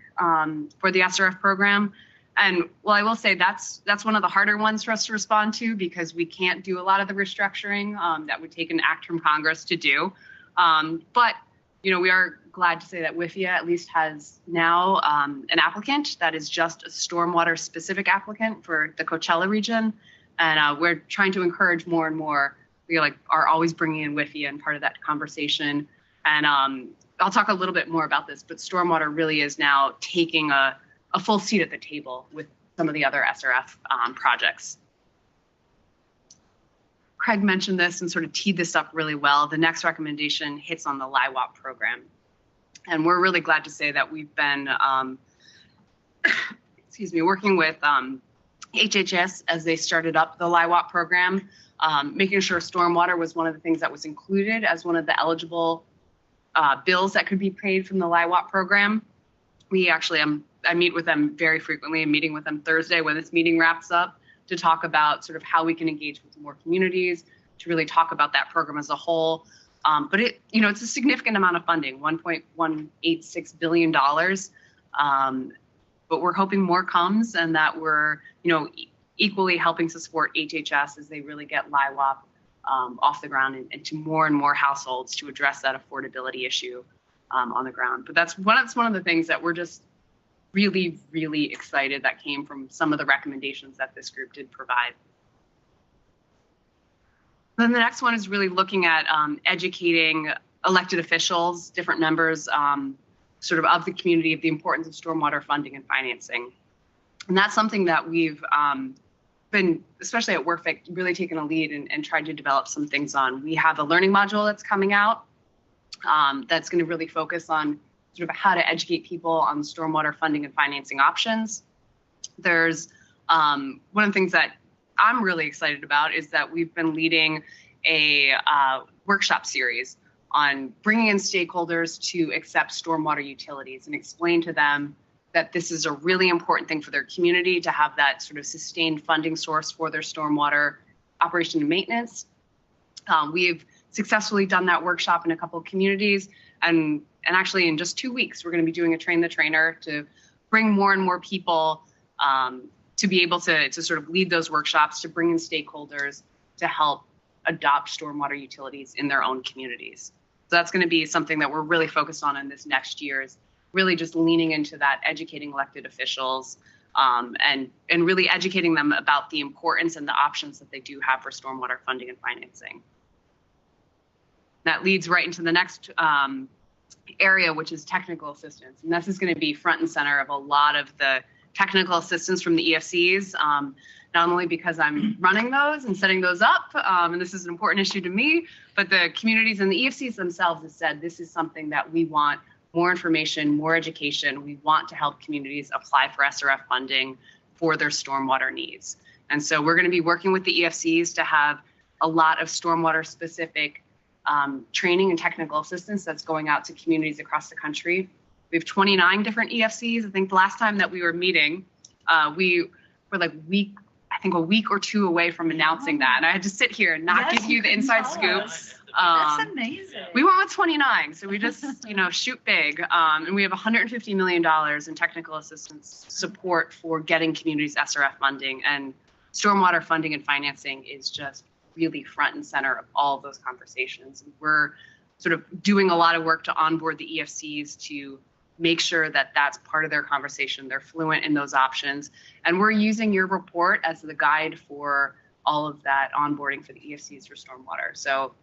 Speaker 15: for the SRF program. And well, I will say that's one of the harder ones for us to respond to because we can't do a lot of the restructuring that would take an act from Congress to do. But you know, we are glad to say that WIFIA at least has now an applicant that is just a stormwater specific applicant for the Coachella region. And we're trying to encourage more and more. We are always bringing in WIFIA and part of that conversation. And I'll talk a little bit more about this, but stormwater really is now taking a full seat at the table with some of the other SRF projects. Craig mentioned this and sort of teed this up really well. The next recommendation hits on the LIWAP program. And we're really glad to say that we've been, working with HHS as they started up the LIWAP program, making sure stormwater was one of the things that was included as one of the eligible bills that could be paid from the LIWAP program. We actually, I meet with them very frequently. I'm meeting with them Thursday when this meeting wraps up to talk about sort of how we can engage with more communities, to really talk about that program as a whole. But it's a significant amount of funding, $1.186 billion. But we're hoping more comes and that we're, equally helping to support HHS as they really get LIWAP off the ground and to more and more households to address that affordability issue on the ground. But that's one of the things that we're just really, really excited that came from some of the recommendations that this group did provide. Then the next one is really looking at educating elected officials, different members sort of the community of the importance of stormwater funding and financing. And that's something that we've been, especially at WorkFIC, really taken a lead and tried to develop some things on. We have a learning module that's coming out that's going to really focus on sort of how to educate people on stormwater funding and financing options. There's one of the things that I'm really excited about is that we've been leading a workshop series on bringing in stakeholders to accept stormwater utilities and explain to them that this is a really important thing for their community to have that sort of sustained funding source for their stormwater operation and maintenance. We've successfully done that workshop in a couple of communities, and actually in just 2 weeks, we're going to be doing a train the trainer to bring more and more people to be able to sort of lead those workshops, to bring in stakeholders to help adopt stormwater utilities in their own communities. So that's going to be something that we're really focused on in this next year, is really just leaning into that, educating elected officials and really educating them about the importance and the options that they do have for stormwater funding and financing. That leads right into the next area, which is technical assistance. And this is going to be front and center of a lot of the technical assistance from the EFCs, not only because I'm running those and setting those up, and this is an important issue to me, but the communities and the EFCs themselves have said this is something that we want more information, more education. We want to help communities apply for SRF funding for their stormwater needs. And so we're going to be working with the EFCs to have a lot of stormwater specific training and technical assistance that's going out to communities across the country. We have 29 different EFCs. I think the last time that we were meeting, we were like a week or two away from announcing that. And I had to sit here and not give you the inside scoop.
Speaker 6: That's amazing.
Speaker 15: We went with 29, so we just, shoot big. And we have $150 million in technical assistance support for getting communities SRF funding. And stormwater funding and financing is just really front and center of all of those conversations. And we're sort of doing a lot of work to onboard the EFCs to make sure that that's part of their conversation. They're fluent in those options. And we're using your report as the guide for all of that onboarding for the EFCs for stormwater. So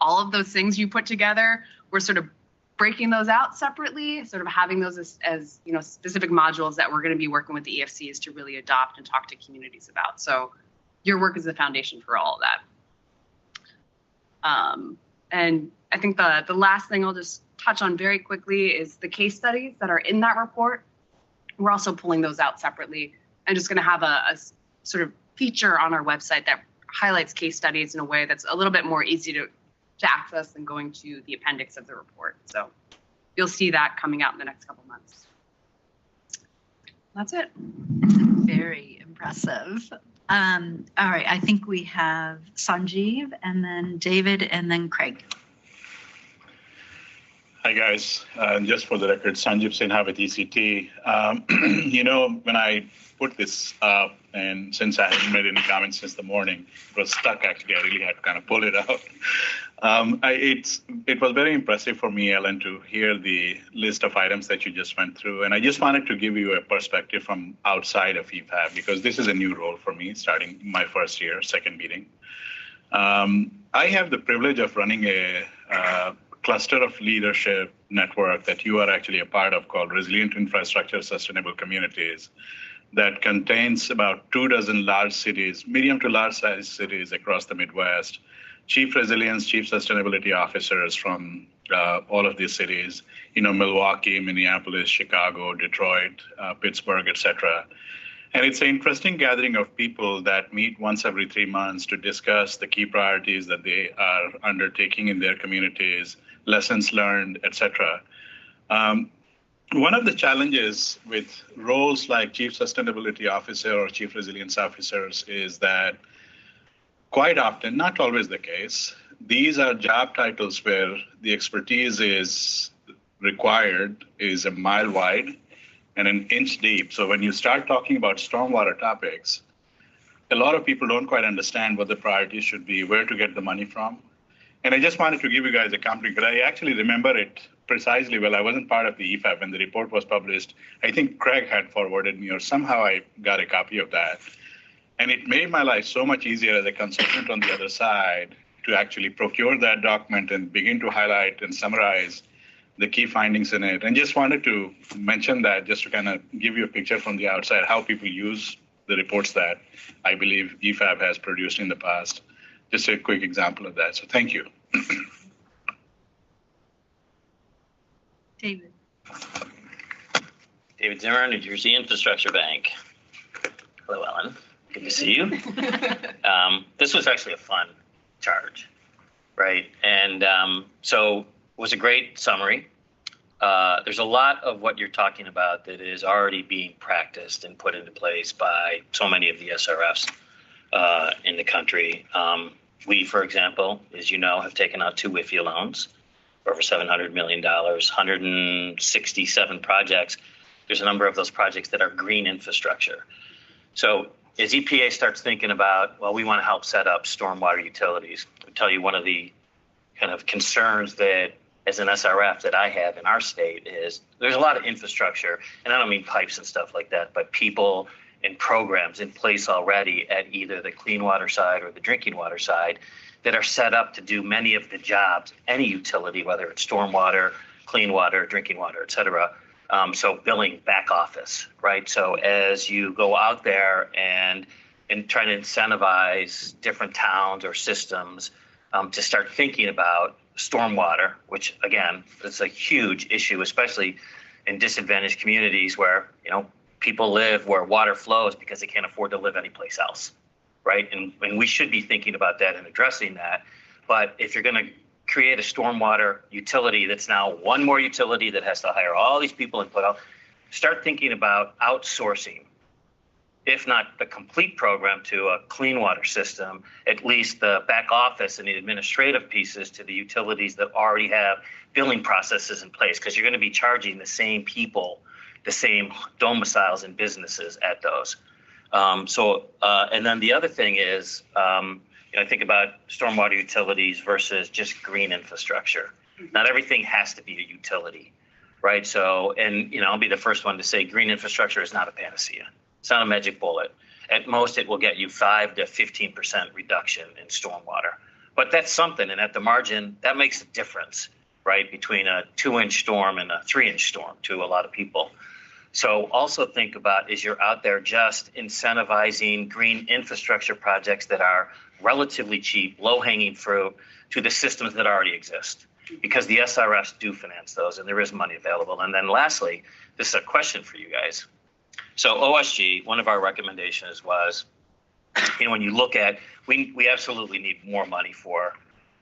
Speaker 15: all of those things you put together, we're sort of breaking those out separately, sort of having those as specific modules that we're going to be working with the EFCs to really adopt and talk to communities about. So your work is the foundation for all of that. And I think the last thing I'll just touch on very quickly is the case studies that are in that report. We're also pulling those out separately and just going to have a sort of feature on our website that highlights case studies in a way that's a little bit more easy to access than going to the appendix of the report. So you'll see that coming out in the next couple months. That's it.
Speaker 6: Very impressive. All right, I think we have Sanjeev and then David and then Craig.
Speaker 17: Hi guys, just for the record, Sanjeev Sinha with ECT. When I put this up, and since I haven't made any comments since the morning, it was stuck actually, I really had to kind of pull it out. It was very impressive for me, Ellen, to hear the list of items that you just went through. And I just wanted to give you a perspective from outside of EFAB, because this is a new role for me, starting my first year, second meeting. I have the privilege of running a cluster of leadership network that you are actually a part of called Resilient Infrastructure Sustainable Communities, that contains about 24 large cities, medium to large size cities across the Midwest, chief resilience, chief sustainability officers from all of these cities, Milwaukee, Minneapolis, Chicago, Detroit, Pittsburgh, etc. And it's an interesting gathering of people that meet once every 3 months to discuss the key priorities that they are undertaking in their communities, lessons learned, etc. One of the challenges with roles like Chief Sustainability Officer or Chief Resilience Officers is that quite often, not always the case, these are job titles where the expertise is required is a mile wide and an inch deep. So when you start talking about stormwater topics, a lot of people don't quite understand what the priorities should be, where to get the money from. And I just wanted to give you guys a compliment, because I actually remember it precisely. Well, I wasn't part of the EFAB when the report was published. I think Craig had forwarded me, or somehow I got a copy of that. And it made my life so much easier as a consultant on the other side to actually procure that document and begin to highlight and summarize the key findings in it. And just wanted to mention that just to kind of give you a picture from the outside, how people use the reports that I believe EFAB has produced in the past. Just a quick example of that. So thank you.
Speaker 6: David.
Speaker 9: David Zimmer, New Jersey Infrastructure Bank. Hello, Ellen. Good to see you. This was actually a fun charge, right? And so it was a great summary. There's a lot of what you're talking about that is already being practiced and put into place by so many of the SRFs in the country. We, for example, as you know, have taken out 2 WIFIA loans for over $700 million, 167 projects. There's a number of those projects that are green infrastructure. So as EPA starts thinking about, well, we want to help set up stormwater utilities, I'll tell you one of the kind of concerns that as an SRF that I have in our state is there's a lot of infrastructure, and I don't mean pipes and stuff like that, but people and programs in place already at either the clean water side or the drinking water side that are set up to do many of the jobs, any utility, whether it's stormwater, clean water, drinking water, et cetera. So billing back office, right? So as you go out there and try to incentivize different towns or systems to start thinking about stormwater, which again, is a huge issue, especially in disadvantaged communities where, people live where water flows because they can't afford to live anyplace else, right? And we should be thinking about that and addressing that. But if you're going to create a stormwater utility that's now one more utility that has to hire all these people and put out, start thinking about outsourcing, if not the complete program to a clean water system, at least the back office and the administrative pieces to the utilities that already have billing processes in place, because you're going to be charging the same people, the same domiciles and businesses at those. And then the other thing is, I think about stormwater utilities versus just green infrastructure. Not everything has to be a utility, right? So, and I'll be the first one to say green infrastructure is not a panacea. It's not a magic bullet. At most, it will get you 5 to 15% reduction in stormwater. But that's something, and at the margin, that makes a difference, right, between a 2-inch storm and a 3-inch storm to a lot of people. So also think about, is you're out there just incentivizing green infrastructure projects that are relatively cheap, low-hanging fruit to the systems that already exist, because the SRFs do finance those and there is money available. And then lastly, this is a question for you guys. So OSG, one of our recommendations was, when you look at, we absolutely need more money for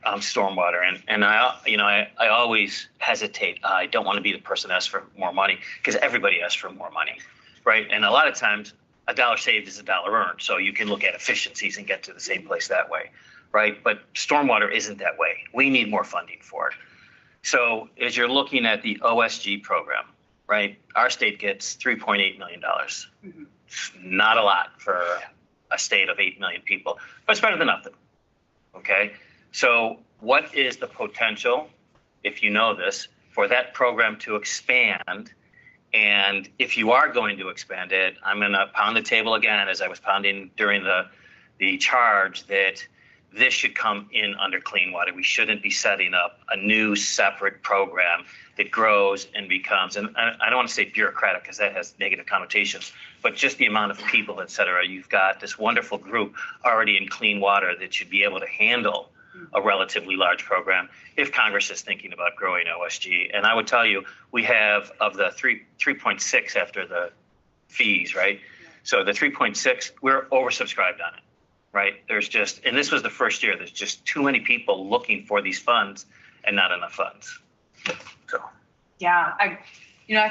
Speaker 9: stormwater, and I always hesitate. I don't want to be the person that asks for more money, because everybody asks for more money, right? And a lot of times, a dollar saved is a dollar earned. So you can look at efficiencies and get to the same place that way, right? But stormwater isn't that way. We need more funding for it. So as you're looking at the OSG program, right, our state gets $3.8 million. Mm-hmm. Not a lot for a state of 8 million people, but it's better than nothing, okay? So what is the potential, if you know this, for that program to expand? And if you are going to expand it, I'm going to pound the table again, as I was pounding during the charge, that this should come in under clean water. We shouldn't be setting up a new separate program that grows and becomes, and I don't want to say bureaucratic because that has negative connotations, but just the amount of people, et cetera. You've got this wonderful group already in clean water that should be able to handle a relatively large program if Congress is thinking about growing OSG. And I would tell you, we have, of the 3.6 after the fees, right? So the 3.6, we're oversubscribed on it, right? There's just, and this was the first year, there's just too many people looking for these funds and not enough funds. So.
Speaker 15: Yeah, I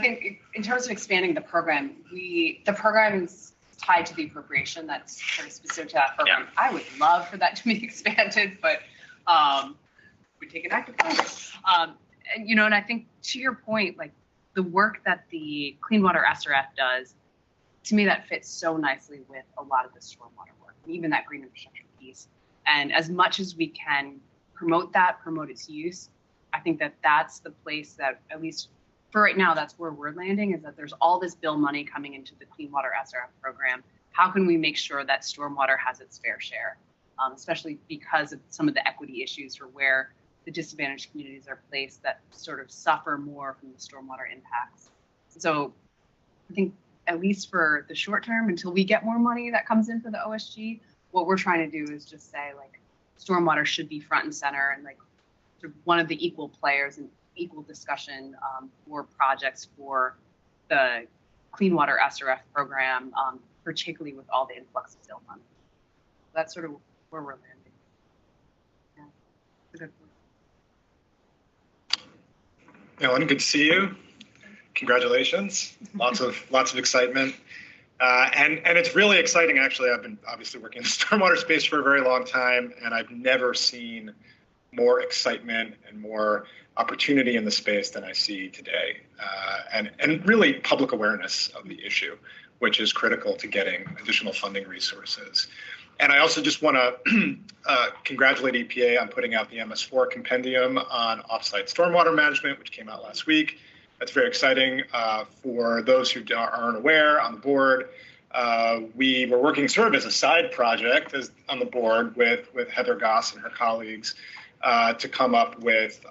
Speaker 15: think in terms of expanding the program, the program's tied to the appropriation that's very specific to that program. Yeah. I would love for that to be expanded, but we take an act of Congress. And I think to your point, like the work that the Clean Water SRF does, to me, that fits so nicely with a lot of the stormwater work, and even that green infrastructure piece. And as much as we can promote its use, I think that that's the place that, at least for right now, that's where we're landing, is that there's all this bill money coming into the Clean Water SRF program. How can we make sure that stormwater has its fair share, especially because of some of the equity issues, or where the disadvantaged communities are placed that sort of suffer more from the stormwater impacts. So I think, at least for the short term, until we get more money that comes in for the OSG, what we're trying to do is just say, like, stormwater should be front and center, and like sort of one of the equal players in equal discussion for projects for the Clean Water SRF program, particularly with all the influx of bill money. That's sort of where we're landing. Yeah, it's a good point.
Speaker 12: Ellen, good to see you. Congratulations. Lots of excitement. And it's really exciting, actually. I've been obviously working in the stormwater space for a very long time, and I've never seen more excitement and more opportunity in the space than I see today. And really public awareness of the issue, which is critical to getting additional funding resources. And I also just want to congratulate EPA on putting out the MS4 compendium on offsite stormwater management, which came out last week. That's very exciting. For those who aren't aware, on the board, we were working sort of as a side project on the board with Heather Goss and her colleagues to come up with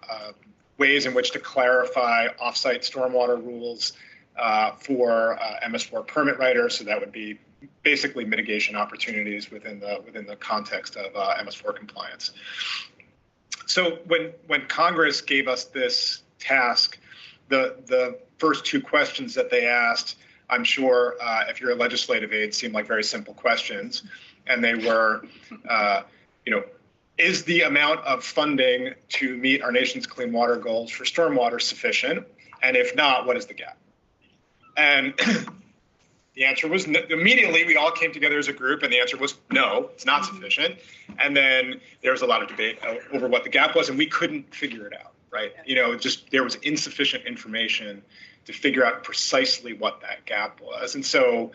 Speaker 12: ways in which to clarify offsite stormwater rules for MS4 permit writers. So that would be basically mitigation opportunities within the context of MS4 compliance. So when Congress gave us this task, the first two questions that they asked, I'm sure if you're a legislative aide, seem like very simple questions. And they were, is the amount of funding to meet our nation's clean water goals for stormwater sufficient? And if not, what is the gap? And the answer was immediately we all came together as a group, and the answer was no, it's not sufficient. And then there was a lot of debate over what the gap was, and we couldn't figure it out, right? Just there was insufficient information to figure out precisely what that gap was. And so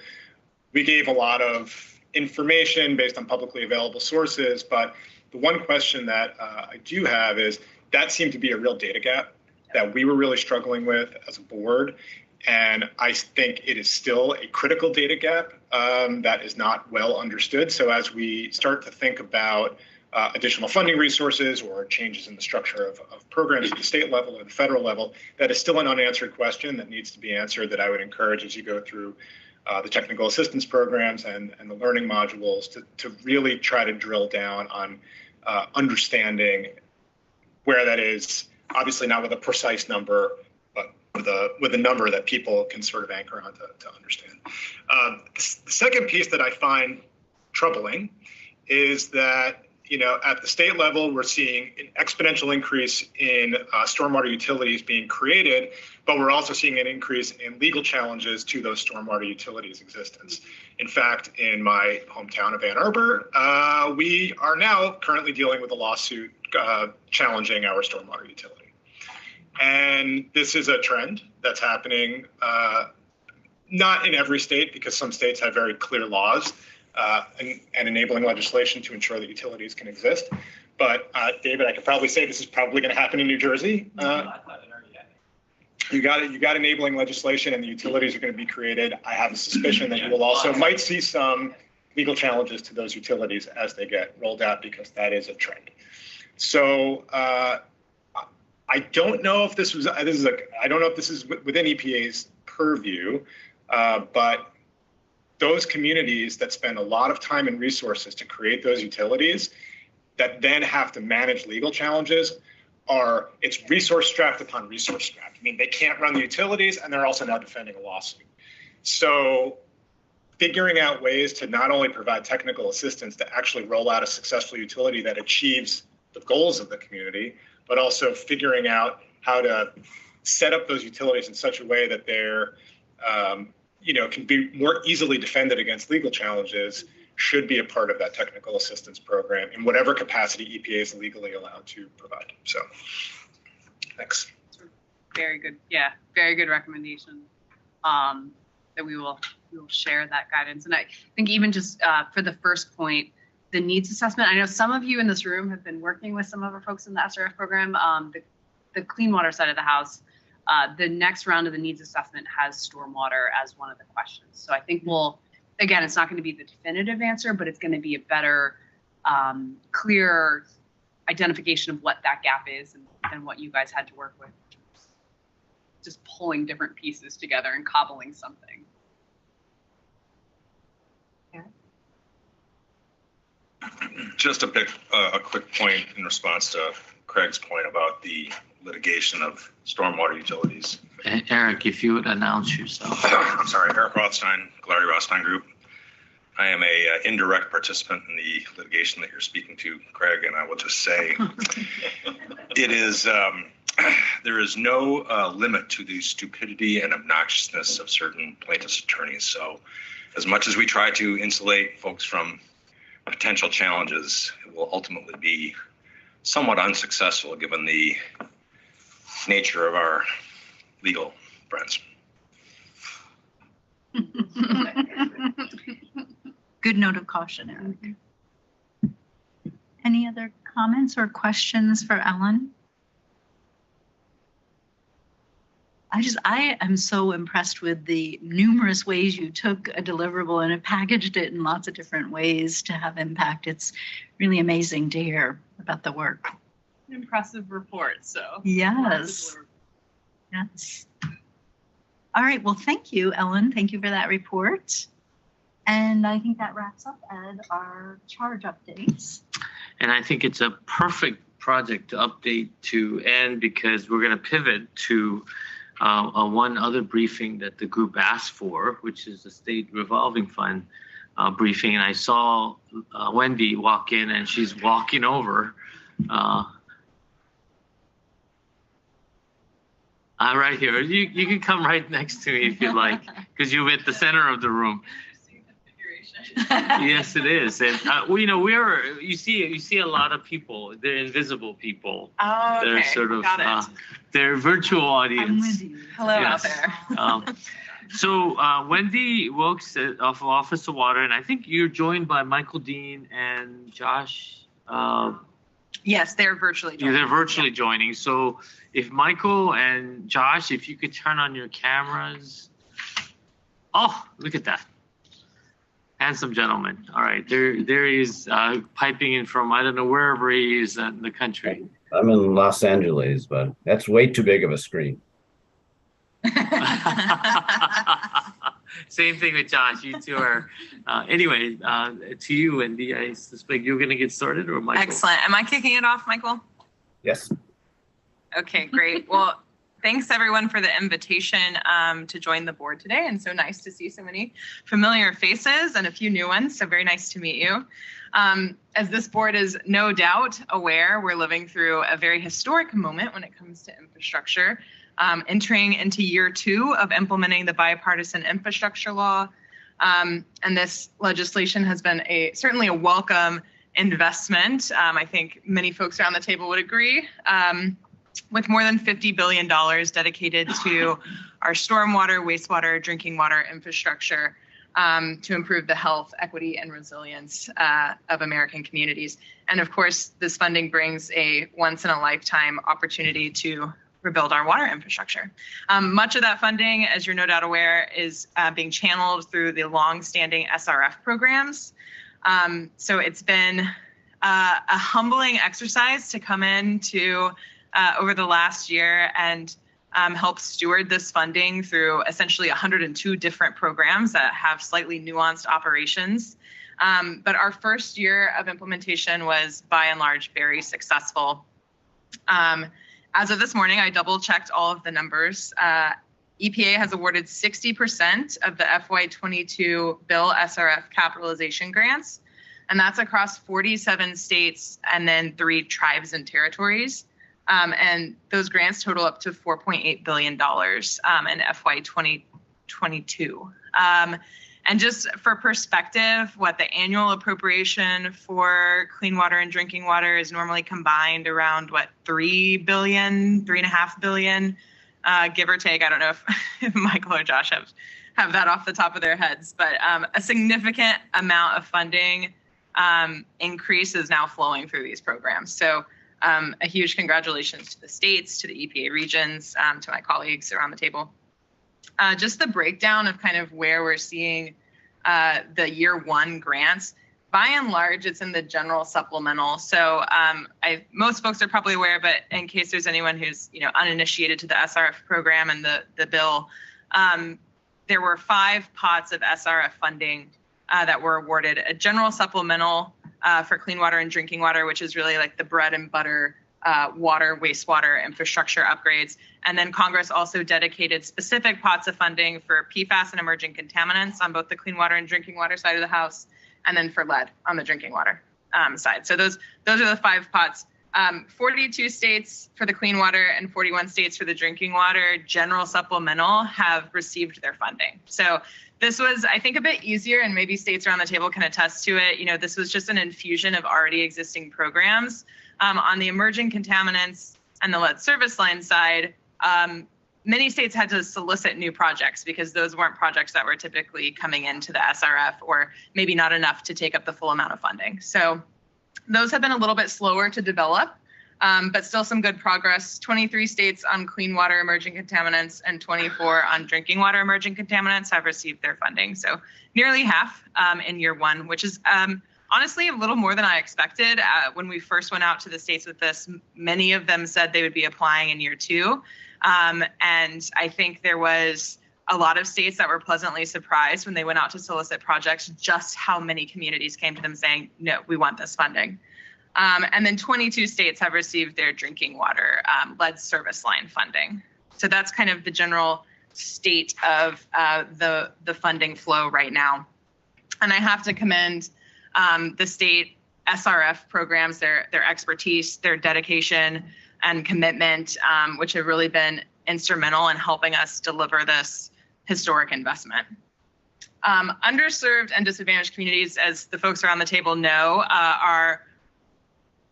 Speaker 12: we gave a lot of information based on publicly available sources, but the one question that I do have is that seemed to be a real data gap. that we were really struggling with as a board. And I think it is still a critical data gap that is not well understood. So as we start to think about additional funding resources or changes in the structure of programs at the state level or the federal level, that is still an unanswered question that needs to be answered, that I would encourage as you go through the technical assistance programs and the learning modules to really try to drill down on understanding where that is, obviously not with a precise number, but with a number that people can sort of anchor on to understand. The second piece that I find troubling is that, you know, at the state level, we're seeing an exponential increase in stormwater utilities being created, but we're also seeing an increase in legal challenges to those stormwater utilities' existence. In fact, in my hometown of Ann Arbor, we are now currently dealing with a lawsuit challenging our stormwater utility. And this is a trend that's happening, not in every state, because some states have very clear laws and enabling legislation to ensure that utilities can exist. But David, I could probably say this is probably going to happen in New Jersey. You got enabling legislation, and the utilities are going to be created. I have a suspicion that you will also might see some legal challenges to those utilities as they get rolled out, because that is a trend. So I don't know if this is within EPA's purview, but those communities that spend a lot of time and resources to create those utilities that then have to manage legal challenges it's resource strapped upon resource strapped. I mean, they can't run the utilities, and they're also now defending a lawsuit. So figuring out ways to not only provide technical assistance to actually roll out a successful utility that achieves the goals of the community, but also figuring out how to set up those utilities in such a way that they're can be more easily defended against legal challenges, should be a part of that technical assistance program in whatever capacity EPA is legally allowed to provide. So, thanks.
Speaker 15: Very good. Yeah, very good recommendation. That we will share that guidance. And I think even just for the first point, the needs assessment. I know some of you in this room have been working with some of our folks in the SRF program, the clean water side of the house. The next round of the needs assessment has stormwater as one of the questions. So I think again, it's not going to be the definitive answer, but it's going to be a better, clear identification of what that gap is and what you guys had to work with. Just pulling different pieces together and cobbling something. Yeah.
Speaker 13: Just a quick point in response to Craig's point about the litigation of stormwater utilities.
Speaker 11: Eric, if you would announce yourself.
Speaker 13: I'm sorry, Eric Rothstein, Glary Rothstein Group. I am a indirect participant in the litigation that you're speaking to, Craig, and I will just say it is there is no limit to the stupidity and obnoxiousness of certain plaintiffs' attorneys. So as much as we try to insulate folks from potential challenges, it will ultimately be somewhat unsuccessful given the nature of our legal friends.
Speaker 6: Good note of caution, Eric. Any other comments or questions for Ellen? I am so impressed with the numerous ways you took a deliverable and packaged it in lots of different ways to have impact. It's really amazing to hear about the work.
Speaker 15: An impressive report. So
Speaker 6: yes. Yes. All right. Well, thank you, Ellen. Thank you for that report. And I think that wraps up, Ed, our charge updates.
Speaker 11: And I think it's a perfect project to update to end, because we're going to pivot to one other briefing that the group asked for, which is the state revolving fund briefing. And I saw Wendy walk in, and she's walking over. Right here. You can come right next to me if you like, because you're at the center of the room. Yes, it is. And you see a lot of people. They're invisible people.
Speaker 15: Oh, okay.
Speaker 11: They're sort of
Speaker 15: Got it.
Speaker 11: they're virtual audience.
Speaker 6: I'm with you.
Speaker 15: Hello
Speaker 11: Yes.
Speaker 15: out there.
Speaker 11: So Wendy Wilkes of Office of Water, and I think you're joined by Michael Dean and Josh
Speaker 16: Yes, they're virtually joining.
Speaker 11: They're virtually joining. So if Michael and Josh, if you could turn on your cameras. Oh, look at that. Handsome gentleman. All right, there he is, piping in from, I don't know, wherever he is in the country.
Speaker 3: I'm in Los Angeles, but that's way too big of a screen.
Speaker 11: Same thing with Josh. You two are. Anyway, to you, Wendy, I suspect you're going to get started, or Michael?
Speaker 20: Excellent. Am I kicking it off, Michael?
Speaker 3: Yes.
Speaker 20: Okay, great. Well, thanks everyone for the invitation to join the board today. And so nice to see so many familiar faces and a few new ones. So very nice to meet you. As this board is no doubt aware, we're living through a very historic moment when it comes to infrastructure, entering into year 2 of implementing the bipartisan infrastructure law. And this legislation has been certainly a welcome investment. I think many folks around the table would agree. With more than $50 billion dedicated to our stormwater, wastewater, drinking water infrastructure to improve the health, equity, and resilience of American communities. And of course, this funding brings a once-in-a-lifetime opportunity to rebuild our water infrastructure. Much of that funding, as you're no doubt aware, is being channeled through the long-standing SRF programs. So it's been a humbling exercise to come into over the last year and help steward this funding through essentially 102 different programs that have slightly nuanced operations. But our first year of implementation was by and large very successful. As of this morning, I double checked all of the numbers. EPA has awarded 60% of the FY22 bill SRF capitalization grants, and that's across 47 states and then 3 tribes and territories. And those grants total up to $4.8 billion in FY 2022. And just for perspective, what the annual appropriation for clean water and drinking water is normally combined around $3 billion, $3.5 billion, give or take. I don't know if Michael or Josh have that off the top of their heads, but a significant amount of funding increase is now flowing through these programs. So a huge congratulations to the states, to the EPA regions, to my colleagues around the table. Just the breakdown of kind of where we're seeing the year 1 grants. By and large, it's in the general supplemental. So most folks are probably aware, but in case there's anyone who's uninitiated to the SRF program and the bill, there were 5 pots of SRF funding that were awarded. A general supplemental for clean water and drinking water, which is really like the bread and butter water, wastewater infrastructure upgrades. And then Congress also dedicated specific pots of funding for PFAS and emerging contaminants on both the clean water and drinking water side of the house, and then for lead on the drinking water side. So those are the 5 pots. 42 states for the clean water and 41 states for the drinking water general supplemental have received their funding. So this was, I think, a bit easier, and maybe states around the table can attest to it. This was just an infusion of already existing programs. On the emerging contaminants and the lead service line side, many states had to solicit new projects because those weren't projects that were typically coming into the SRF, or maybe not enough to take up the full amount of funding. So those have been a little bit slower to develop, but still some good progress. 23 states on clean water emerging contaminants and 24 on drinking water emerging contaminants have received their funding. So nearly half in year 1, which is honestly a little more than I expected. When we first went out to the states with this, many of them said they would be applying in year 2. And I think there was a lot of states that were pleasantly surprised when they went out to solicit projects, just how many communities came to them saying, no, we want this funding. And then 22 states have received their drinking water lead service line funding. So that's kind of the general state of the funding flow right now. And I have to commend the state SRF programs, their expertise, their dedication and commitment, which have really been instrumental in helping us deliver this historic investment. Underserved and disadvantaged communities, as the folks around the table know, are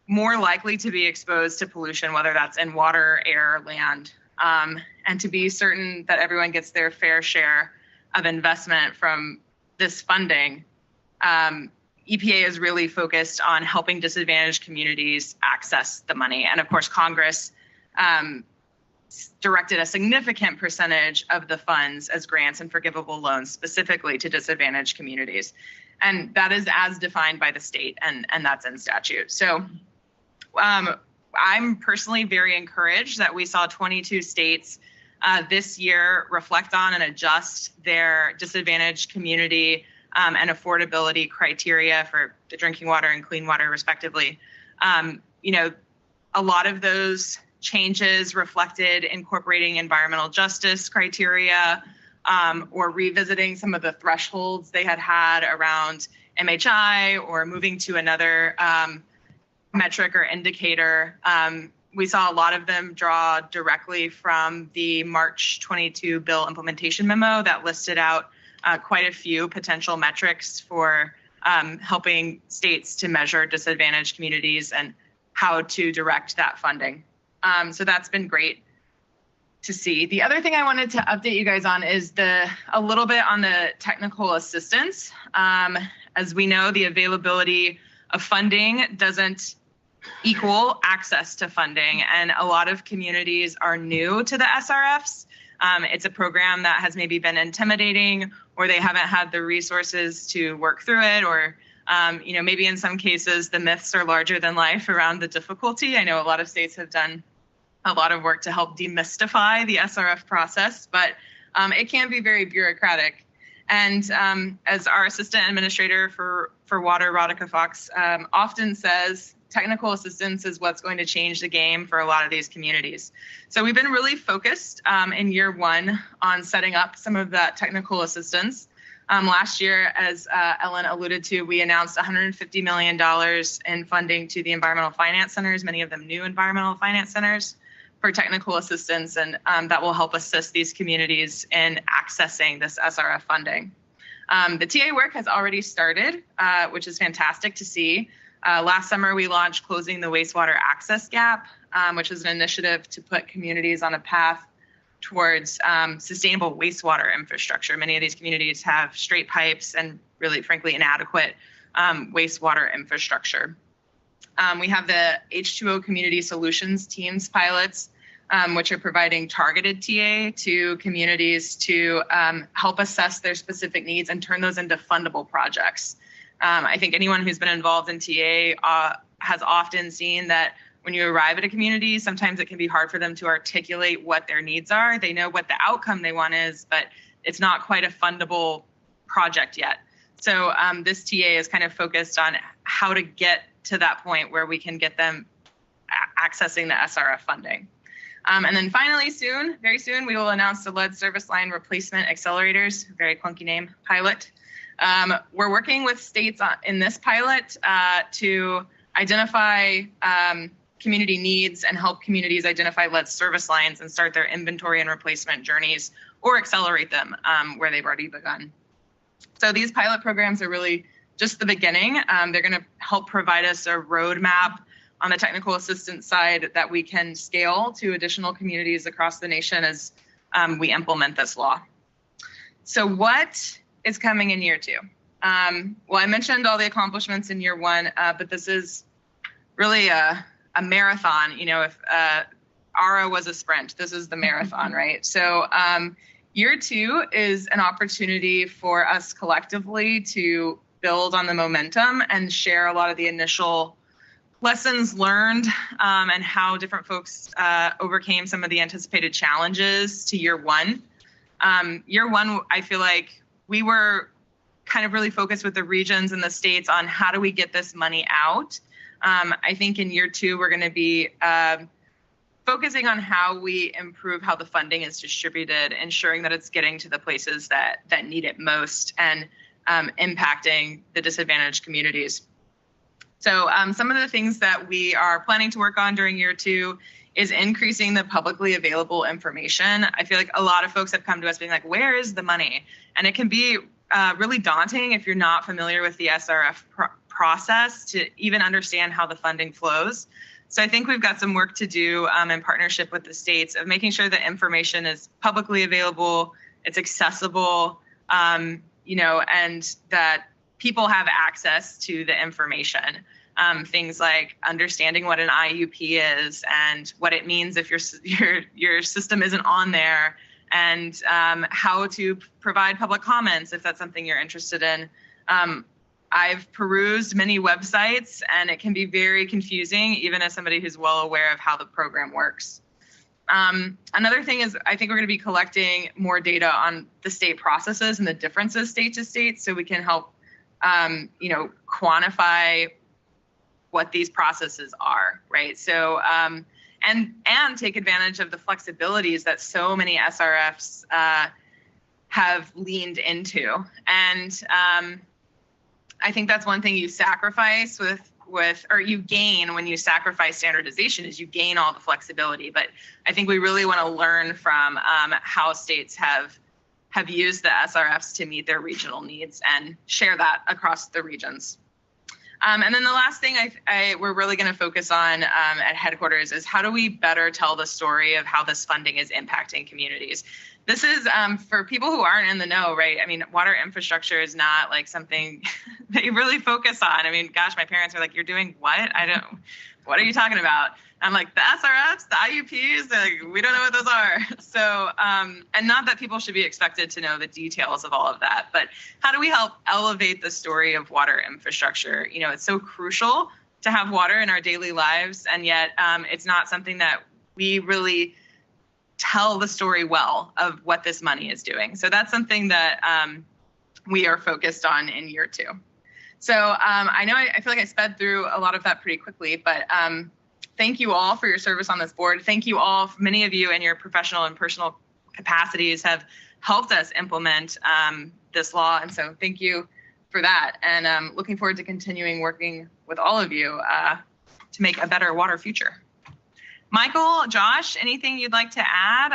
Speaker 20: more likely to be exposed to pollution, whether that's in water, air, land, and to be certain that everyone gets their fair share of investment from this funding. EPA is really focused on helping disadvantaged communities access the money. And of course, Congress directed a significant percentage of the funds as grants and forgivable loans specifically to disadvantaged communities. And that is as defined by the state, and that's in statute. So I'm personally very encouraged that we saw 22 states this year reflect on and adjust their disadvantaged community and affordability criteria for the drinking water and clean water, respectively. You know, a lot of those changes reflected incorporating environmental justice criteria or revisiting some of the thresholds they had around MHI or moving to another metric or indicator. We saw a lot of them draw directly from the March 22 bill implementation memo that listed out quite a few potential metrics for helping states to measure disadvantaged communities and how to direct that funding. So that's been great to see. The other thing I wanted to update you guys on is a little bit on the technical assistance. As we know, the availability of funding doesn't equal access to funding, and a lot of communities are new to the SRFs. It's a program that has maybe been intimidating, or they haven't had the resources to work through it, or you know, maybe in some cases the myths are larger than life around the difficulty. I know a lot of states have done a lot of work to help demystify the SRF process, but it can be very bureaucratic. And as our assistant administrator for water, Radhika Fox, often says, technical assistance is what's going to change the game for a lot of these communities. So we've been really focused in year one on setting up some of that technical assistance. Last year, as Ellen alluded to, we announced $150 million in funding to the environmental finance centers, many of them new environmental finance centers, for technical assistance, and that will help assist these communities in accessing this SRF funding. The TA work has already started, which is fantastic to see. Last summer, we launched Closing the Wastewater Access Gap, which is an initiative to put communities on a path towards sustainable wastewater infrastructure. Many of these communities have straight pipes and really, frankly, inadequate wastewater infrastructure. We have the H2O Community Solutions Teams pilots, which are providing targeted TA to communities to help assess their specific needs and turn those into fundable projects. I think anyone who's been involved in TA has often seen that when you arrive at a community, sometimes it can be hard for them to articulate what their needs are. They know what the outcome they want is, but it's not quite a fundable project yet. So this TA is kind of focused on how to get to that point where we can get them accessing the SRF funding. And then finally, very soon, we will announce the lead service line replacement accelerators, very clunky name, pilot. We're working with states in this pilot to identify community needs and help communities identify lead service lines and start their inventory and replacement journeys or accelerate them where they've already begun. So these pilot programs are really just the beginning. They're going to help provide us a roadmap on the technical assistance side that we can scale to additional communities across the nation as we implement this law. So what is coming in year two? Well, I mentioned all the accomplishments in year one, but this is really a marathon. You know, if ARA was a sprint, this is the marathon, right? So year two is an opportunity for us collectively to build on the momentum and share a lot of the initial lessons learned and how different folks overcame some of the anticipated challenges to year one. Year one, I feel like we were kind of really focused with the regions and the states on how do we get this money out. I think in year two, we're going to be focusing on how we improve how the funding is distributed, ensuring that it's getting to the places that need it most and impacting the disadvantaged communities. So some of the things that we are planning to work on during year two is increasing the publicly available information. I feel like a lot of folks have come to us being like, where is the money? And it can be really daunting if you're not familiar with the SRF process to even understand how the funding flows. So I think we've got some work to do in partnership with the states of making sure that information is publicly available, it's accessible, you know, and that people have access to the information. Things like understanding what an IUP is and what it means if your system isn't on there, and how to provide public comments if that's something you're interested in. I've perused many websites, and it can be very confusing, even as somebody who's well aware of how the program works. Another thing is, I think we're going to be collecting more data on the state processes and the differences state to state, so we can help, quantify what these processes are, right? So, and take advantage of the flexibilities that so many SRFs have leaned into. And I think that's one thing you sacrifice or you gain when you sacrifice standardization, is you gain all the flexibility. But I think we really want to learn from how states have used the SRFs to meet their regional needs and share that across the regions. And then the last thing we're really going to focus on at headquarters is how do we better tell the story of how this funding is impacting communities. This is for people who aren't in the know, right? I mean, water infrastructure is not like something they really focus on. I mean, gosh, my parents are like, "You're doing what? What are you talking about?" I'm like, the SRFs, the IUPs, like, we don't know what those are. So, and not that people should be expected to know the details of all of that, but how do we help elevate the story of water infrastructure? You know, it's so crucial to have water in our daily lives, and yet it's not something that we really tell the story well of what this money is doing. So that's something that we are focused on in year 2. So I know I feel like I sped through a lot of that pretty quickly, but thank you all for your service on this board. Thank you all. Many of you in your professional and personal capacities have helped us implement this law. And so thank you for that. And looking forward to continuing working with all of you to make a better water future. Michael, Josh, anything you'd like to add?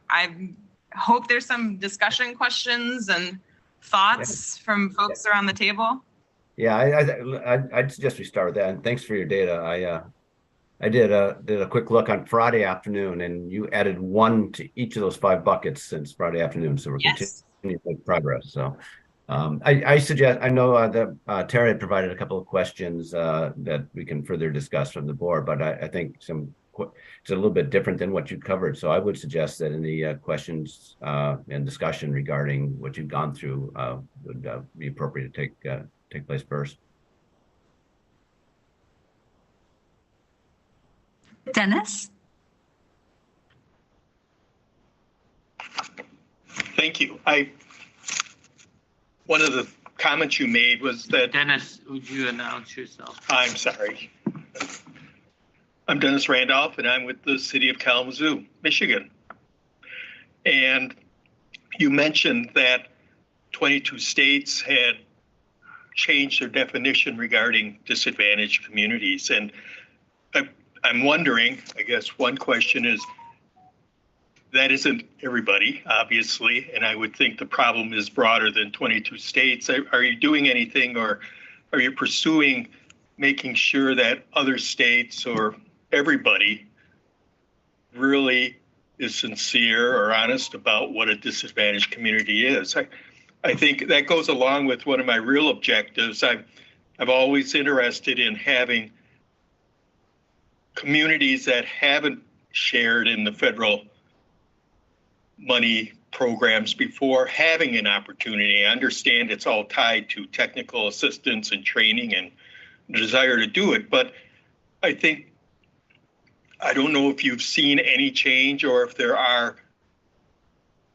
Speaker 20: I hope there's some discussion questions and thoughts from folks around the table.
Speaker 3: Yeah, I'd suggest we start with that. And thanks for your data. I did a quick look on Friday afternoon, and you added 1 to each of those 5 buckets since Friday afternoon. So we're continuing to make progress. So I suggest, I know that Terry had provided a couple of questions that we can further discuss from the board, but I think it's a little bit different than what you covered. So I would suggest that in the questions and discussion regarding what you've gone through would be appropriate to take place first.
Speaker 6: Dennis?
Speaker 22: Thank you. One of the comments you made was that...
Speaker 11: Dennis, would you announce yourself?
Speaker 22: I'm sorry. I'm Dennis Randolph, and I'm with the city of Kalamazoo, Michigan. And you mentioned that 22 states had changed their definition regarding disadvantaged communities. And I'm wondering, I guess one question is, that isn't everybody, obviously, and I would think the problem is broader than 22 states. Are you doing anything, or are you pursuing making sure that other states or everybody really is sincere or honest about what a disadvantaged community is? I think that goes along with one of my real objectives. I've always interested in having communities that haven't shared in the federal money programs before having an opportunity. I understand it's all tied to technical assistance and training and desire to do it, but I don't know if you've seen any change or if there are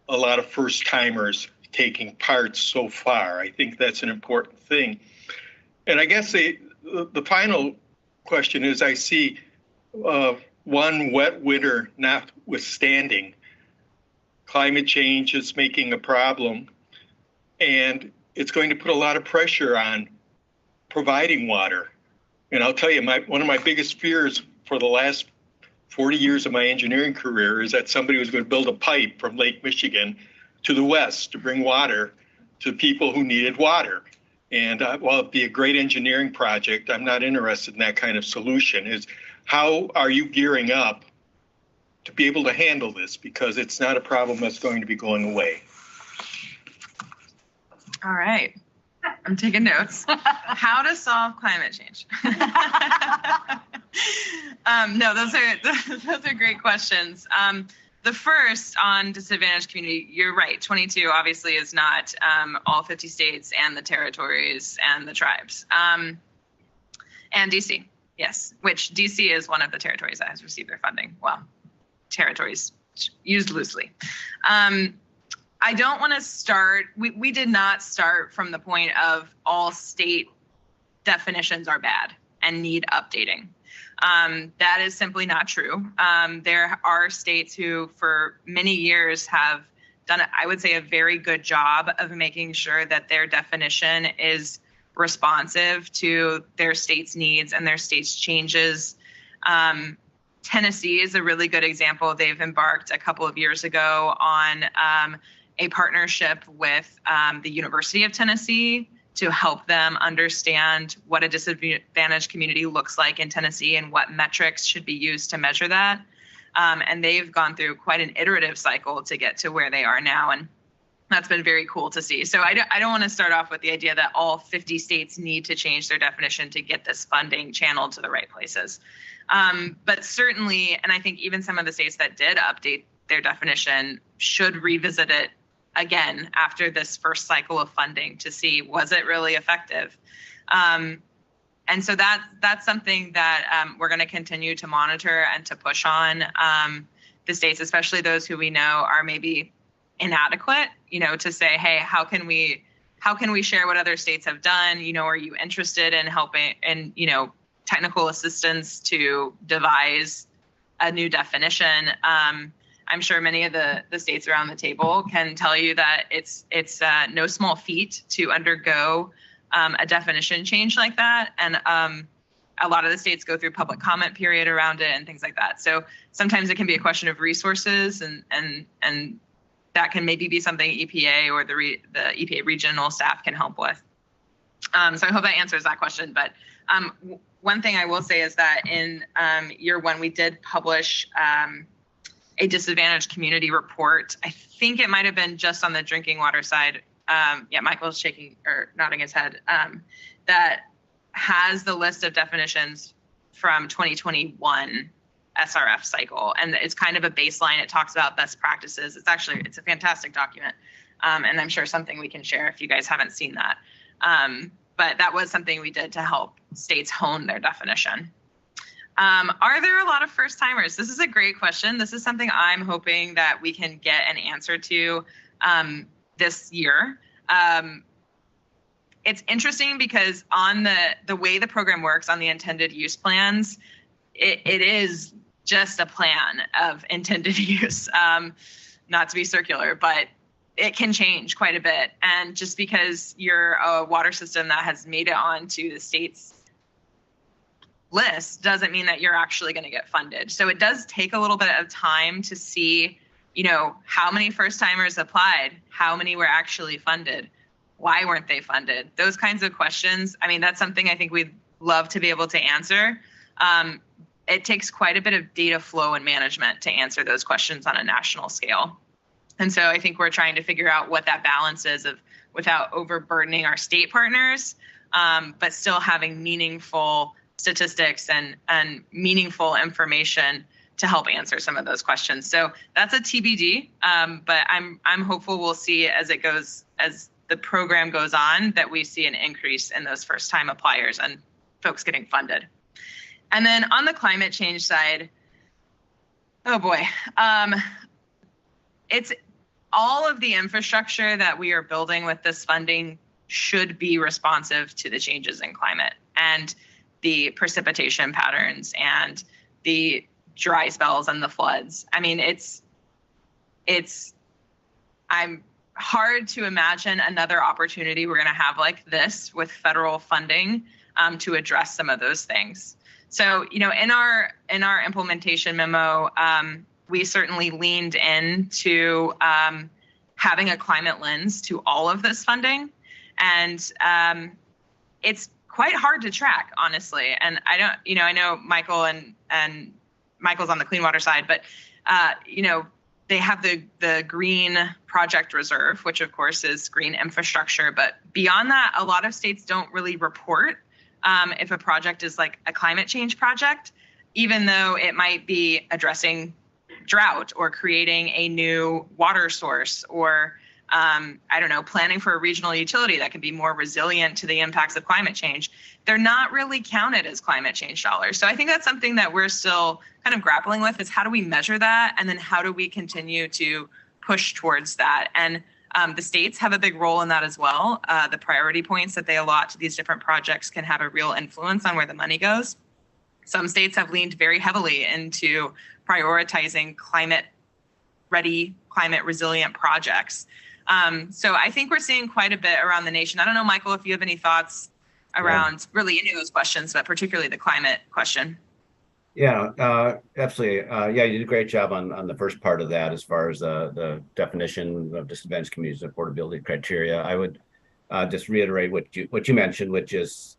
Speaker 22: a lot of first timers taking part so far. I think that's an important thing. And I guess the final question is, I see one wet winter notwithstanding, climate change is making a problem, and it's going to put a lot of pressure on providing water. And I'll tell you, one of my biggest fears for the last 40 years of my engineering career is that somebody was going to build a pipe from Lake Michigan to the west to bring water to people who needed water. And while it'd be a great engineering project, I'm not interested in that kind of solution. Is how are you gearing up to be able to handle this? Because it's not a problem that's going to be going away.
Speaker 20: All right. I'm taking notes. How to solve climate change. No, those are great questions. The first on disadvantaged community, you're right. 22 obviously is not all 50 states and the territories and the tribes. And DC, yes, which DC is one of the territories that has received their funding. Well, territories used loosely. I don't want to start, we did not start from the point of all state definitions are bad and need updating. That is simply not true. There are states who for many years have done, I would say, a very good job of making sure that their definition is responsive to their state's needs and their state's changes. Tennessee is a really good example. They've embarked a couple of years ago on a partnership with the University of Tennessee to help them understand what a disadvantaged community looks like in Tennessee and what metrics should be used to measure that. And they've gone through quite an iterative cycle to get to where they are now. And that's been very cool to see. So I don't want to start off with the idea that all 50 states need to change their definition to get this funding channeled to the right places. But certainly, and I think even some of the states that did update their definition should revisit it again after this first cycle of funding to see, was it really effective? And so that's something that we're going to continue to monitor and to push on the states, especially those who we know are maybe inadequate, to say, hey, how can we share what other states have done? Are you interested in helping and, technical assistance to devise a new definition? I'm sure many of the states around the table can tell you that it's no small feat to undergo a definition change like that. And a lot of the states go through public comment period around it and things like that. So sometimes it can be a question of resources and that can maybe be something EPA or the EPA regional staff can help with. So I hope that answers that question. But one thing I will say is that in year one, we did publish a disadvantaged community report. I think it might have been just on the drinking water side. Yeah, Michael's shaking or nodding his head. That has the list of definitions from 2021 SRF cycle. And it's kind of a baseline. It talks about best practices. It's a fantastic document. And I'm sure something we can share if you guys haven't seen that. But that was something we did to help states hone their definition. Are there a lot of first timers? This is a great question. This is something I'm hoping that we can get an answer to this year. It's interesting because on the way the program works on the intended use plans, it is just a plan of intended use, not to be circular, but it can change quite a bit. And just because you're a water system that has made it onto the state's list doesn't mean that you're actually going to get funded. So it does take a little bit of time to see, how many first timers applied, how many were actually funded, why weren't they funded? Those kinds of questions. I mean, that's something I think we'd love to be able to answer. It takes quite a bit of data flow and management to answer those questions on a national scale. And so I think we're trying to figure out what that balance is of without overburdening our state partners, but still having meaningful statistics and meaningful information to help answer some of those questions. So that's a TBD, but I'm hopeful we'll see as the program goes on that we see an increase in those first time appliers and folks getting funded. And then on the climate change side, oh boy, it's all of the infrastructure that we are building with this funding should be responsive to the changes in climate and the precipitation patterns and the dry spells and the floods. I mean, I'm hard to imagine another opportunity we're going to have like this with federal funding to address some of those things. So, in our implementation memo, we certainly leaned into having a climate lens to all of this funding. And it's quite hard to track, honestly. And I know Michael and Michael's on the clean water side, but, they have the green project reserve, which of course is green infrastructure. But beyond that, a lot of states don't really report if a project is like a climate change project, even though it might be addressing drought or creating a new water source or I don't know, planning for a regional utility that can be more resilient to the impacts of climate change. They're not really counted as climate change dollars. So I think that's something that we're still kind of grappling with, is how do we measure that? And then how do we continue to push towards that? And the states have a big role in that as well. The priority points that they allot to these different projects can have a real influence on where the money goes. Some states have leaned very heavily into prioritizing climate-ready, climate-resilient projects. So I think we're seeing quite a bit around the nation. I don't know, Michael, if you have any thoughts around really any of those questions, but particularly the climate question.
Speaker 3: Yeah, absolutely. Yeah, you did a great job on the first part of that as far as the definition of disadvantaged communities and affordability criteria. I would just reiterate what you mentioned, which is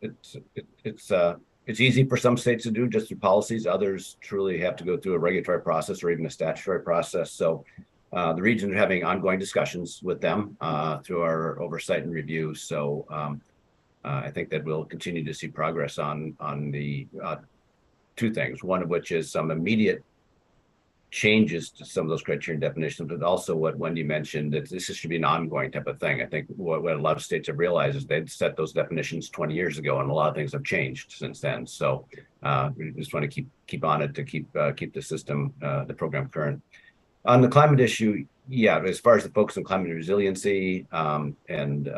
Speaker 3: it's easy for some states to do just through policies. Others truly have to go through a regulatory process or even a statutory process. So the regions are having ongoing discussions with them through our oversight and review. So I think that we'll continue to see progress on the two things, one of which is some immediate changes to some of those criteria and definitions, but also what Wendy mentioned, that this should be an ongoing type of thing. I think what a lot of states have realized is they'd set those definitions 20 years ago, and a lot of things have changed since then. So we just want to keep on it to keep the system, the program current. On the climate issue, yeah, as far as the focus on climate resiliency and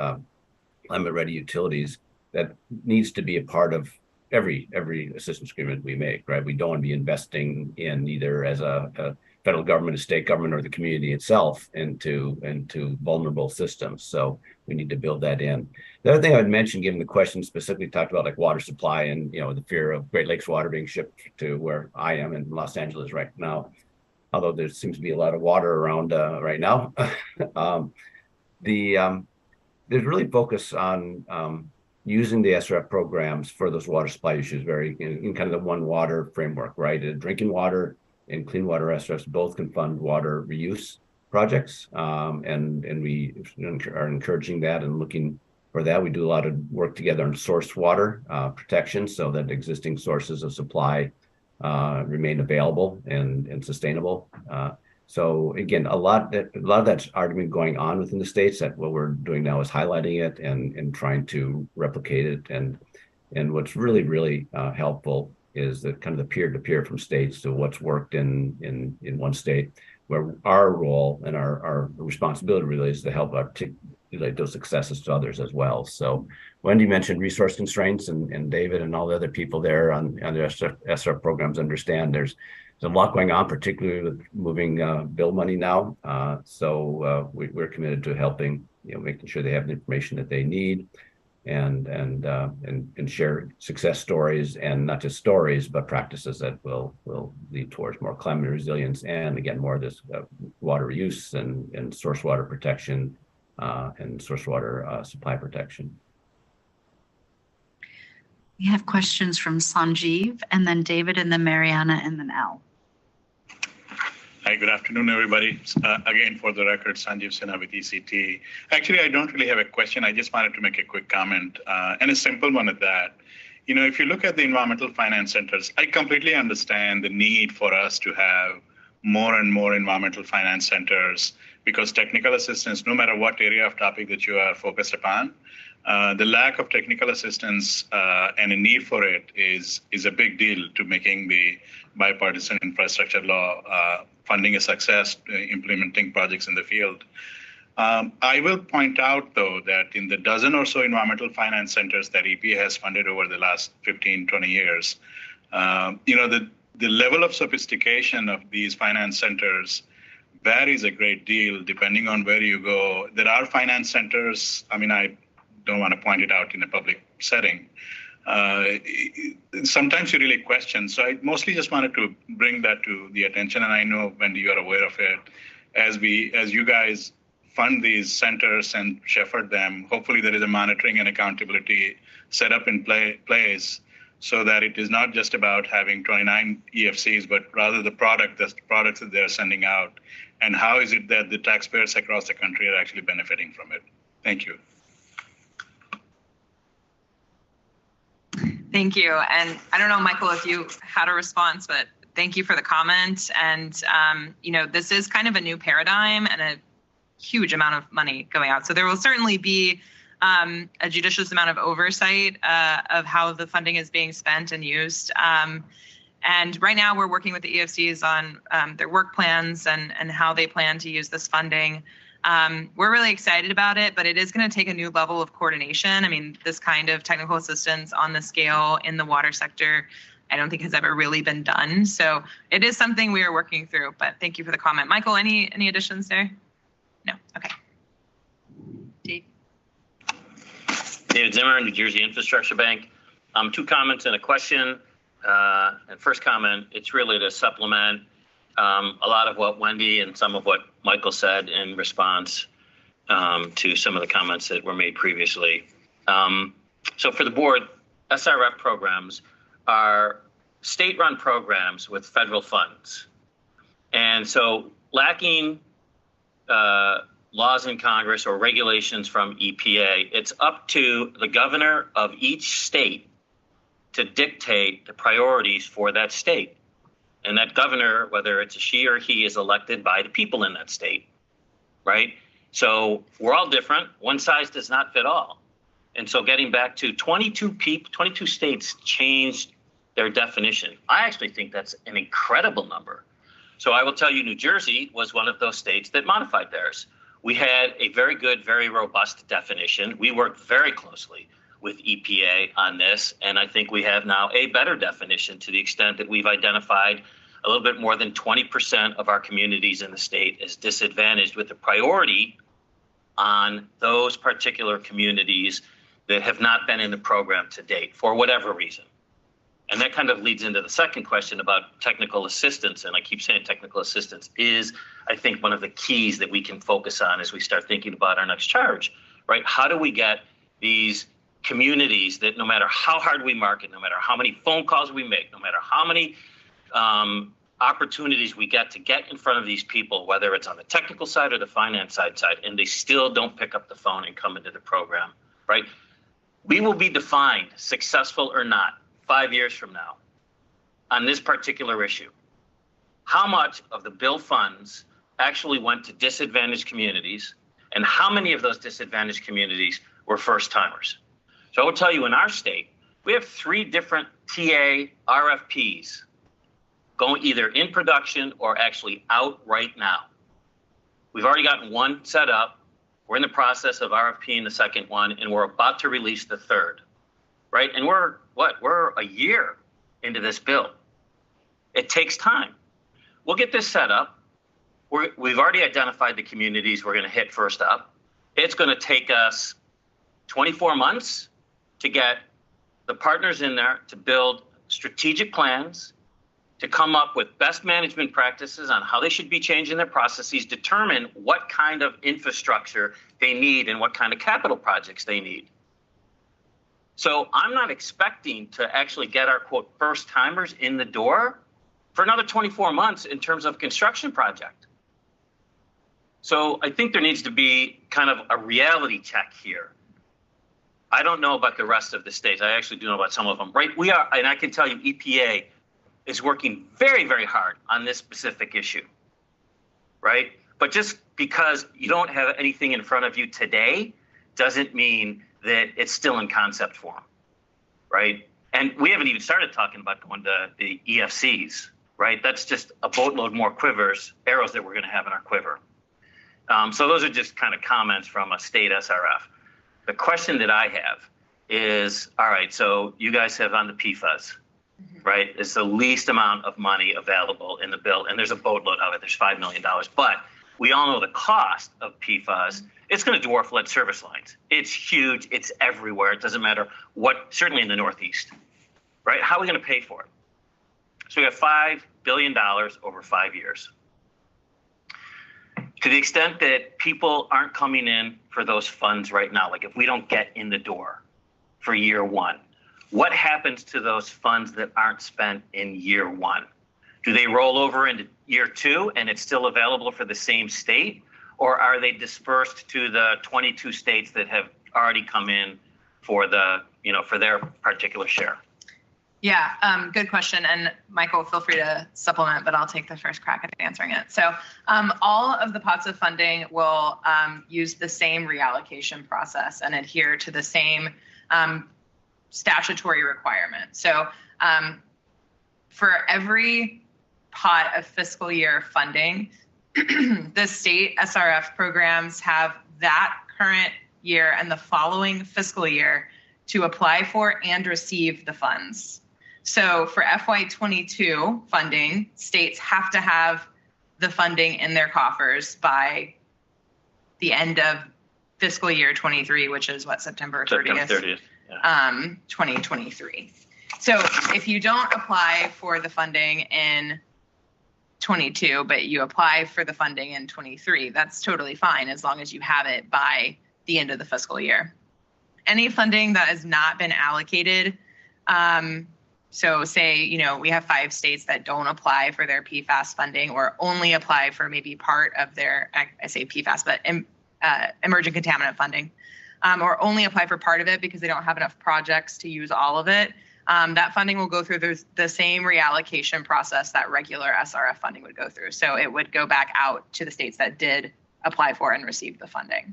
Speaker 3: climate-ready utilities, that needs to be a part of every assistance agreement we make, right? We don't want to be investing in either as a federal government, a state government, or the community itself into vulnerable systems. So we need to build that in. The other thing I would mention, given the question specifically talked about like water supply and the fear of Great Lakes water being shipped to where I am in Los Angeles right now, although there seems to be a lot of water around right now, there's really focus on using the SRF programs for those water supply issues very in kind of the one water framework, right? Drinking water and clean water SRFs both can fund water reuse projects. And we are encouraging that and looking for that. We do a lot of work together on source water protection so that existing sources of supply remain available and sustainable. So again, a lot of that's already been going on within the states. That what we're doing now is highlighting it and trying to replicate it. And what's really helpful is that kind of the peer-to-peer from states to what's worked in one state, where our role and our responsibility really is to help articulate those successes to others as well. So Wendy mentioned resource constraints, and David and all the other people there on the SRF programs understand there's a lot going on, particularly with moving bill money now. So we're committed to helping, making sure they have the information that they need, and share success stories, and not just stories, but practices that will lead towards more climate resilience and again more of this water use and source water protection and source water supply protection.
Speaker 6: We have questions from Sanjeev, and then David, and then Mariana, and then Al.
Speaker 17: Hi, good afternoon, everybody. Again, for the record, Sanjeev Sinha with ECT. Actually, I don't really have a question. I just wanted to make a quick comment, and a simple one at that. If you look at the environmental finance centers, I completely understand the need for us to have more and more environmental finance centers, because technical assistance, no matter what area of topic that you are focused upon, the lack of technical assistance and a need for it is a big deal to making the bipartisan infrastructure law funding a success, implementing projects in the field. I will point out, though, that in the dozen or so environmental finance centers that EPA has funded over the last 15, 20 years, the level of sophistication of these finance centers varies a great deal depending on where you go. There are finance centers, I don't want to point it out in a public setting. Sometimes you really question. So I mostly just wanted to bring that to the attention, and I know, Wendy, you're aware of it. As you guys fund these centers and shepherd them, hopefully there is a monitoring and accountability set up in place so that it is not just about having 29 EFCs, but rather the products that they're sending out, and how is it that the taxpayers across the country are actually benefiting from it? Thank you.
Speaker 20: Thank you. And I don't know, Michael, if you had a response, but thank you for the comment. And, this is kind of a new paradigm and a huge amount of money going out. So there will certainly be a judicious amount of oversight of how the funding is being spent and used. And right now we're working with the EFCs on their work plans and how they plan to use this funding. We're really excited about it, but it is going to take a new level of coordination. I mean, this kind of technical assistance on the scale in the water sector, I don't think has ever really been done. So it is something we are working through, but thank you for the comment. Michael, any additions there? No, okay. Dave.
Speaker 9: David Zimmer, New Jersey Infrastructure Bank. 2 comments and a question. And first comment, it's really to supplement a lot of what Wendy and some of what Michael said in response to some of the comments that were made previously. So for the board, SRF programs are state-run programs with federal funds. And so lacking laws in Congress or regulations from EPA, it's up to the governor of each state to dictate the priorities for that state. And that governor, whether it's a she or he, is elected by the people in that state, right? So we're all different. One size does not fit all. And so getting back to 22 states changed their definition. I actually think that's an incredible number. So I will tell you, New Jersey was one of those states that modified theirs. We had a very good, very robust definition. We worked very closely with EPA on this, and I think we have now a better definition to the extent that we've identified a little bit more than 20% of our communities in the state as disadvantaged, with a priority on those particular communities that have not been in the program to date for whatever reason. And that kind of leads into the second question about technical assistance. And I keep saying technical assistance is, I think, one of the keys that we can focus on as we start thinking about our next charge, right? How do we get these communities that no matter how hard we market, no matter how many phone calls we make, no matter how many opportunities we get to get in front of these people, whether it's on the technical side or the finance side, and they still don't pick up the phone and come into the program, right? We will be defined, successful or not, 5 years from now on this particular issue. How much of the bill funds actually went to disadvantaged communities, and how many of those disadvantaged communities were first timers? So I will tell you, in our state, we have 3 different TA RFPs going either in production or actually out right now. We've already gotten 1 set up. We're in the process of RFPing the second one, and we're about to release the 3rd, right? And we're a year into this bill. It takes time. We'll get this set up. We've already identified the communities we're going to hit first up. It's going to take us 24 months to get the partners in there to build strategic plans, to come up with best management practices on how they should be changing their processes, determine what kind of infrastructure they need and what kind of capital projects they need. So I'm not expecting to actually get our, quote, first timers in the door for another 24 months in terms of construction project. So I think there needs to be kind of a reality check here. I don't know about the rest of the states. I actually do know about some of them, right? We are, and I can tell you EPA is working very, very hard on this specific issue, right? But just because you don't have anything in front of you today doesn't mean that it's still in concept form, right? And we haven't even started talking about going to the EFCs, right? That's just a boatload more arrows that we're going to have in our quiver. So those are just kind of comments from a state SRF. The question that I have is, all right, so you guys have on the PFAS, right? It's the least amount of money available in the bill, and there's a boatload of it. There's $5 million, but we all know the cost of PFAS. It's going to dwarf lead service lines. It's huge. It's everywhere. It doesn't matter what, certainly in the Northeast, right? How are we going to pay for it? So we have $5 billion over 5 years. To the extent that people aren't coming in for those funds right now, like if we don't get in the door for year 1, what happens to those funds that aren't spent in year one? Do they roll over into year two and it's still available for the same state? Or are they dispersed to the 22 states that have already come in for the, for their particular share?
Speaker 20: Yeah, good question. And Michael, feel free to supplement, but I'll take the first crack at answering it. So all of the pots of funding will use the same reallocation process and adhere to the same statutory requirement. So for every pot of fiscal year funding, the state SRF programs have that current year and the following fiscal year to apply for and receive the funds. So for FY22 funding, states have to have the funding in their coffers by the end of fiscal year 23, which is what, September 30th?
Speaker 9: September 30th, yeah.
Speaker 20: 2023. So if you don't apply for the funding in 22, but you apply for the funding in 23, that's totally fine as long as you have it by the end of the fiscal year. Any funding that has not been allocated, so say, we have 5 states that don't apply for their PFAS funding or only apply for maybe part of their, I say PFAS, but emerging contaminant funding, or only apply for part of it because they don't have enough projects to use all of it. That funding will go through the same reallocation process that regular SRF funding would go through. So it would go back out to the states that did apply for and receive the funding.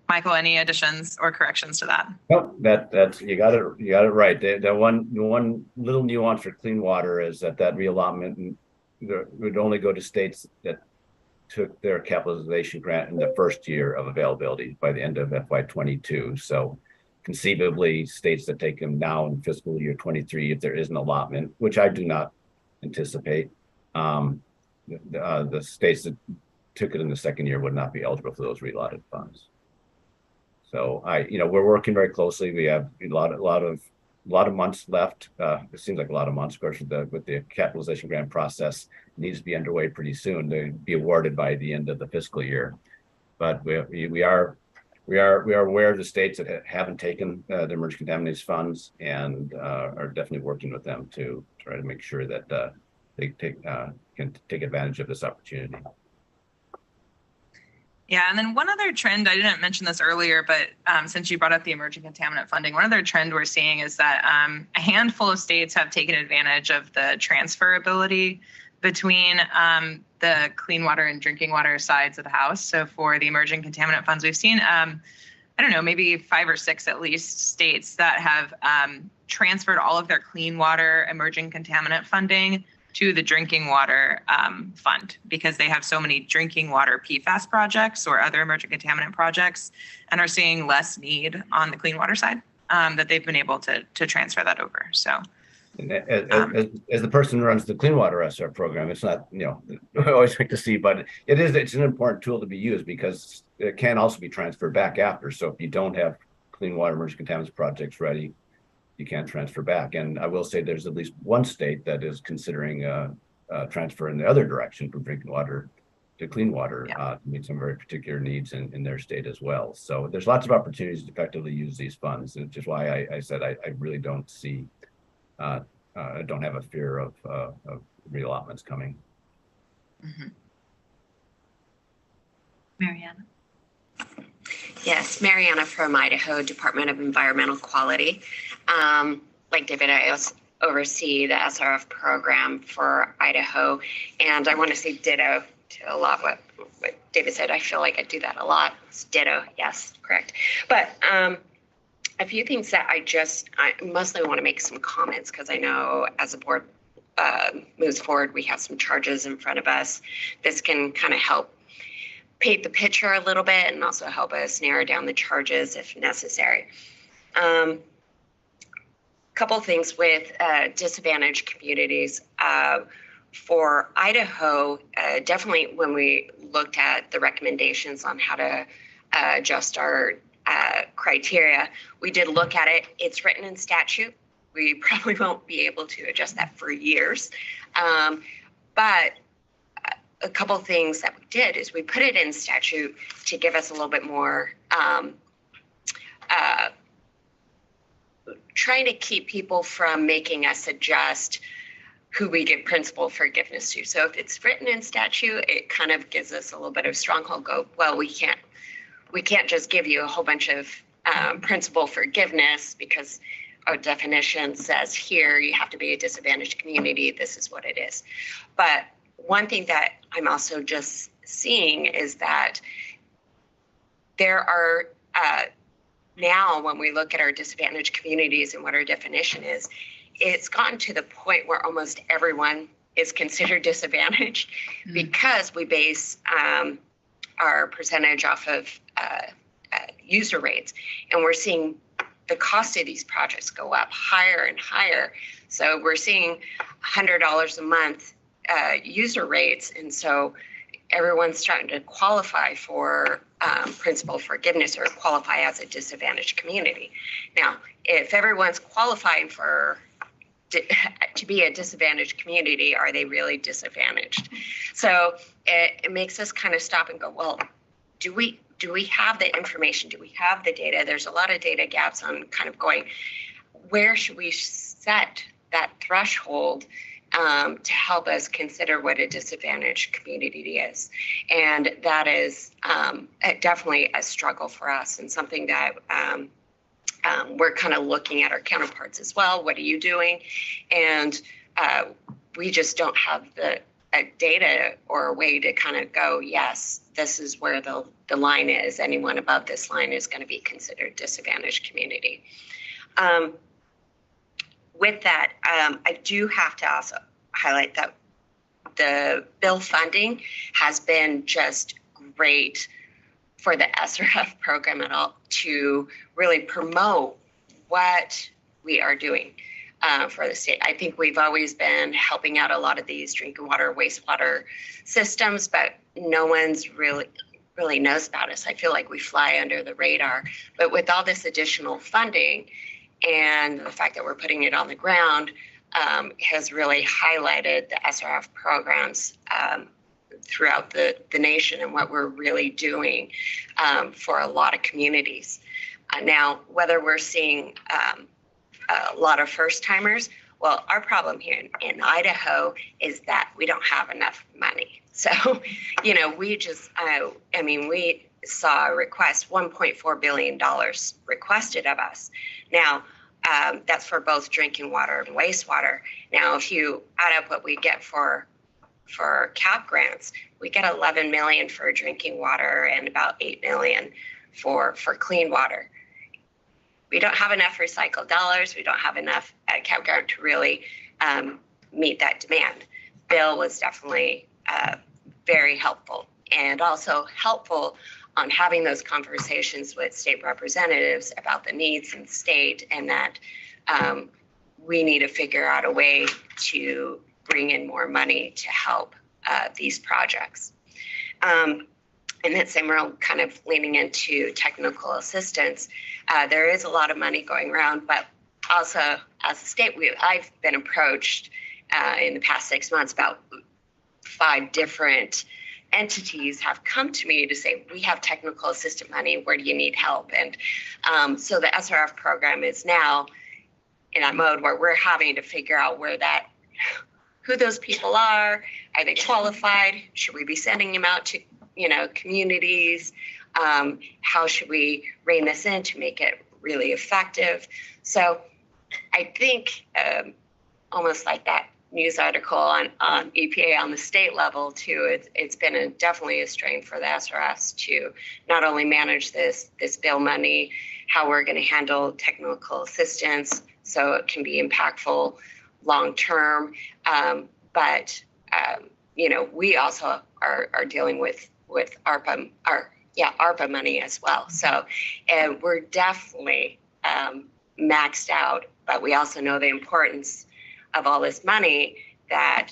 Speaker 20: Michael, any additions or corrections to that?
Speaker 3: Nope, that's you got it right. The one little nuance for clean water is that reallotment would only go to states that took their capitalization grant in the first year of availability by the end of FY22. So conceivably, states that take them now in fiscal year 23, if there is an allotment, which I do not anticipate, the states that took it in the second year would not be eligible for those reallotted funds. So we're working very closely. We have a lot of months left. It seems like a lot of months, of course, with the capitalization grant process. It needs to be underway pretty soon to be awarded by the end of the fiscal year. But we are aware of the states that haven't taken the emerging contaminants funds and are definitely working with them to try to make sure that they can take advantage of this opportunity.
Speaker 20: Yeah, and then one other trend, I didn't mention this earlier, but since you brought up the emerging contaminant funding, one other trend we're seeing is that a handful of states have taken advantage of the transferability between the clean water and drinking water sides of the house. So for the emerging contaminant funds, we've seen, I don't know, maybe 5 or 6 at least states that have transferred all of their clean water emerging contaminant funding to the drinking water fund because they have so many drinking water PFAS projects or other emerging contaminant projects and are seeing less need on the clean water side that they've been able to transfer that over. So
Speaker 3: and as the person who runs the clean water SR program, it's not, I always like to see, but it's an important tool to be used because it can also be transferred back after. So if you don't have clean water emerging contaminants projects ready, you can't transfer back. And I will say there's at least one state that is considering transfer in the other direction from drinking water to clean water to meet some very particular needs in their state as well. So there's lots of opportunities to effectively use these funds, which is why I said I really don't see, I don't have a fear of reallotments coming.
Speaker 20: Mm-hmm. Mariana.
Speaker 2: Yes, Mariana from Idaho Department of Environmental Quality. Like David, I also oversee the SRF program for Idaho, and I want to say ditto to a lot what David said. I feel like I do that a lot. It's ditto, yes, correct. But a few things that I mostly want to make some comments because I know as the board moves forward, we have some charges in front of us. This can kind of help paint the picture a little bit and also help us narrow down the charges if necessary. Couple things with disadvantaged communities. For Idaho, definitely when we looked at the recommendations on how to adjust our criteria, we did look at it. It's written in statute. We probably won't be able to adjust that for years. But a couple of things that we did is we put it in statute to give us a little bit more trying to keep people from making us adjust who we give principal forgiveness to. So if it's written in statute, it kind of gives us a little bit of stronghold. Go, well, we can't just give you a whole bunch of principal forgiveness because our definition says here you have to be a disadvantaged community. This is what it is. But one thing that I'm also just seeing is that there are now when we look at our disadvantaged communities and what our definition is, it's gotten to the point where almost everyone is considered disadvantaged because we base our percentage off of user rates. And we're seeing the cost of these projects go up higher and higher. So we're seeing $100 a month user rates. And so everyone's starting to qualify for principal forgiveness or qualify as a disadvantaged community. Now, if everyone's qualifying for to be a disadvantaged community, are they really disadvantaged? So it makes us kind of stop and go, well, do we have the information? Do we have the data? There's a lot of data gaps on kind of going, where should we set that threshold to help us consider what a disadvantaged community is? And that is definitely a struggle for us and something that we're kind of looking at our counterparts as well. What are you doing? And we just don't have the data or a way to kind of go, yes, this is where the line is. Anyone above this line is going to be considered disadvantaged community. With that, I do have to also highlight that the bill funding has been just great for the SRF program at all to really promote what we are doing for the state. I think we've always been helping out a lot of these drinking water, wastewater systems, but no one's really knows about us. I feel like we fly under the radar. But with all this additional funding and the fact that we're putting it on the ground has really highlighted the SRF programs throughout the nation and what we're really doing for a lot of communities. Now, whether we're seeing a lot of first timers, well, our problem here in Idaho is that we don't have enough money. So, we just, we saw a request, $1.4 billion requested of us. Now, that's for both drinking water and wastewater. Now, if you add up what we get for CAP grants, we get 11 million for drinking water and about 8 million for clean water. We don't have enough recycled dollars. We don't have enough CAP grant to really meet that demand. Bill was definitely very helpful, and also helpful on having those conversations with state representatives about the needs in the state, and that we need to figure out a way to bring in more money to help these projects. In that same realm, kind of leaning into technical assistance, there is a lot of money going around, but also as a state, I've been approached in the past 6 months about 5 different entities have come to me to say, we have technical assistant money, where do you need help? And so the SRF program is now in a mode where we're having to figure out who those people are they qualified? Should we be sending them out to communities? How should we rein this in to make it really effective? So I think almost like that news article on EPA on the state level too, it's been definitely a strain for the SRFs to not only manage this bill money, how we're going to handle technical assistance so it can be impactful long term, but we also are dealing with ARPA money as well. So we're definitely maxed out, but we also know the importance of all this money, that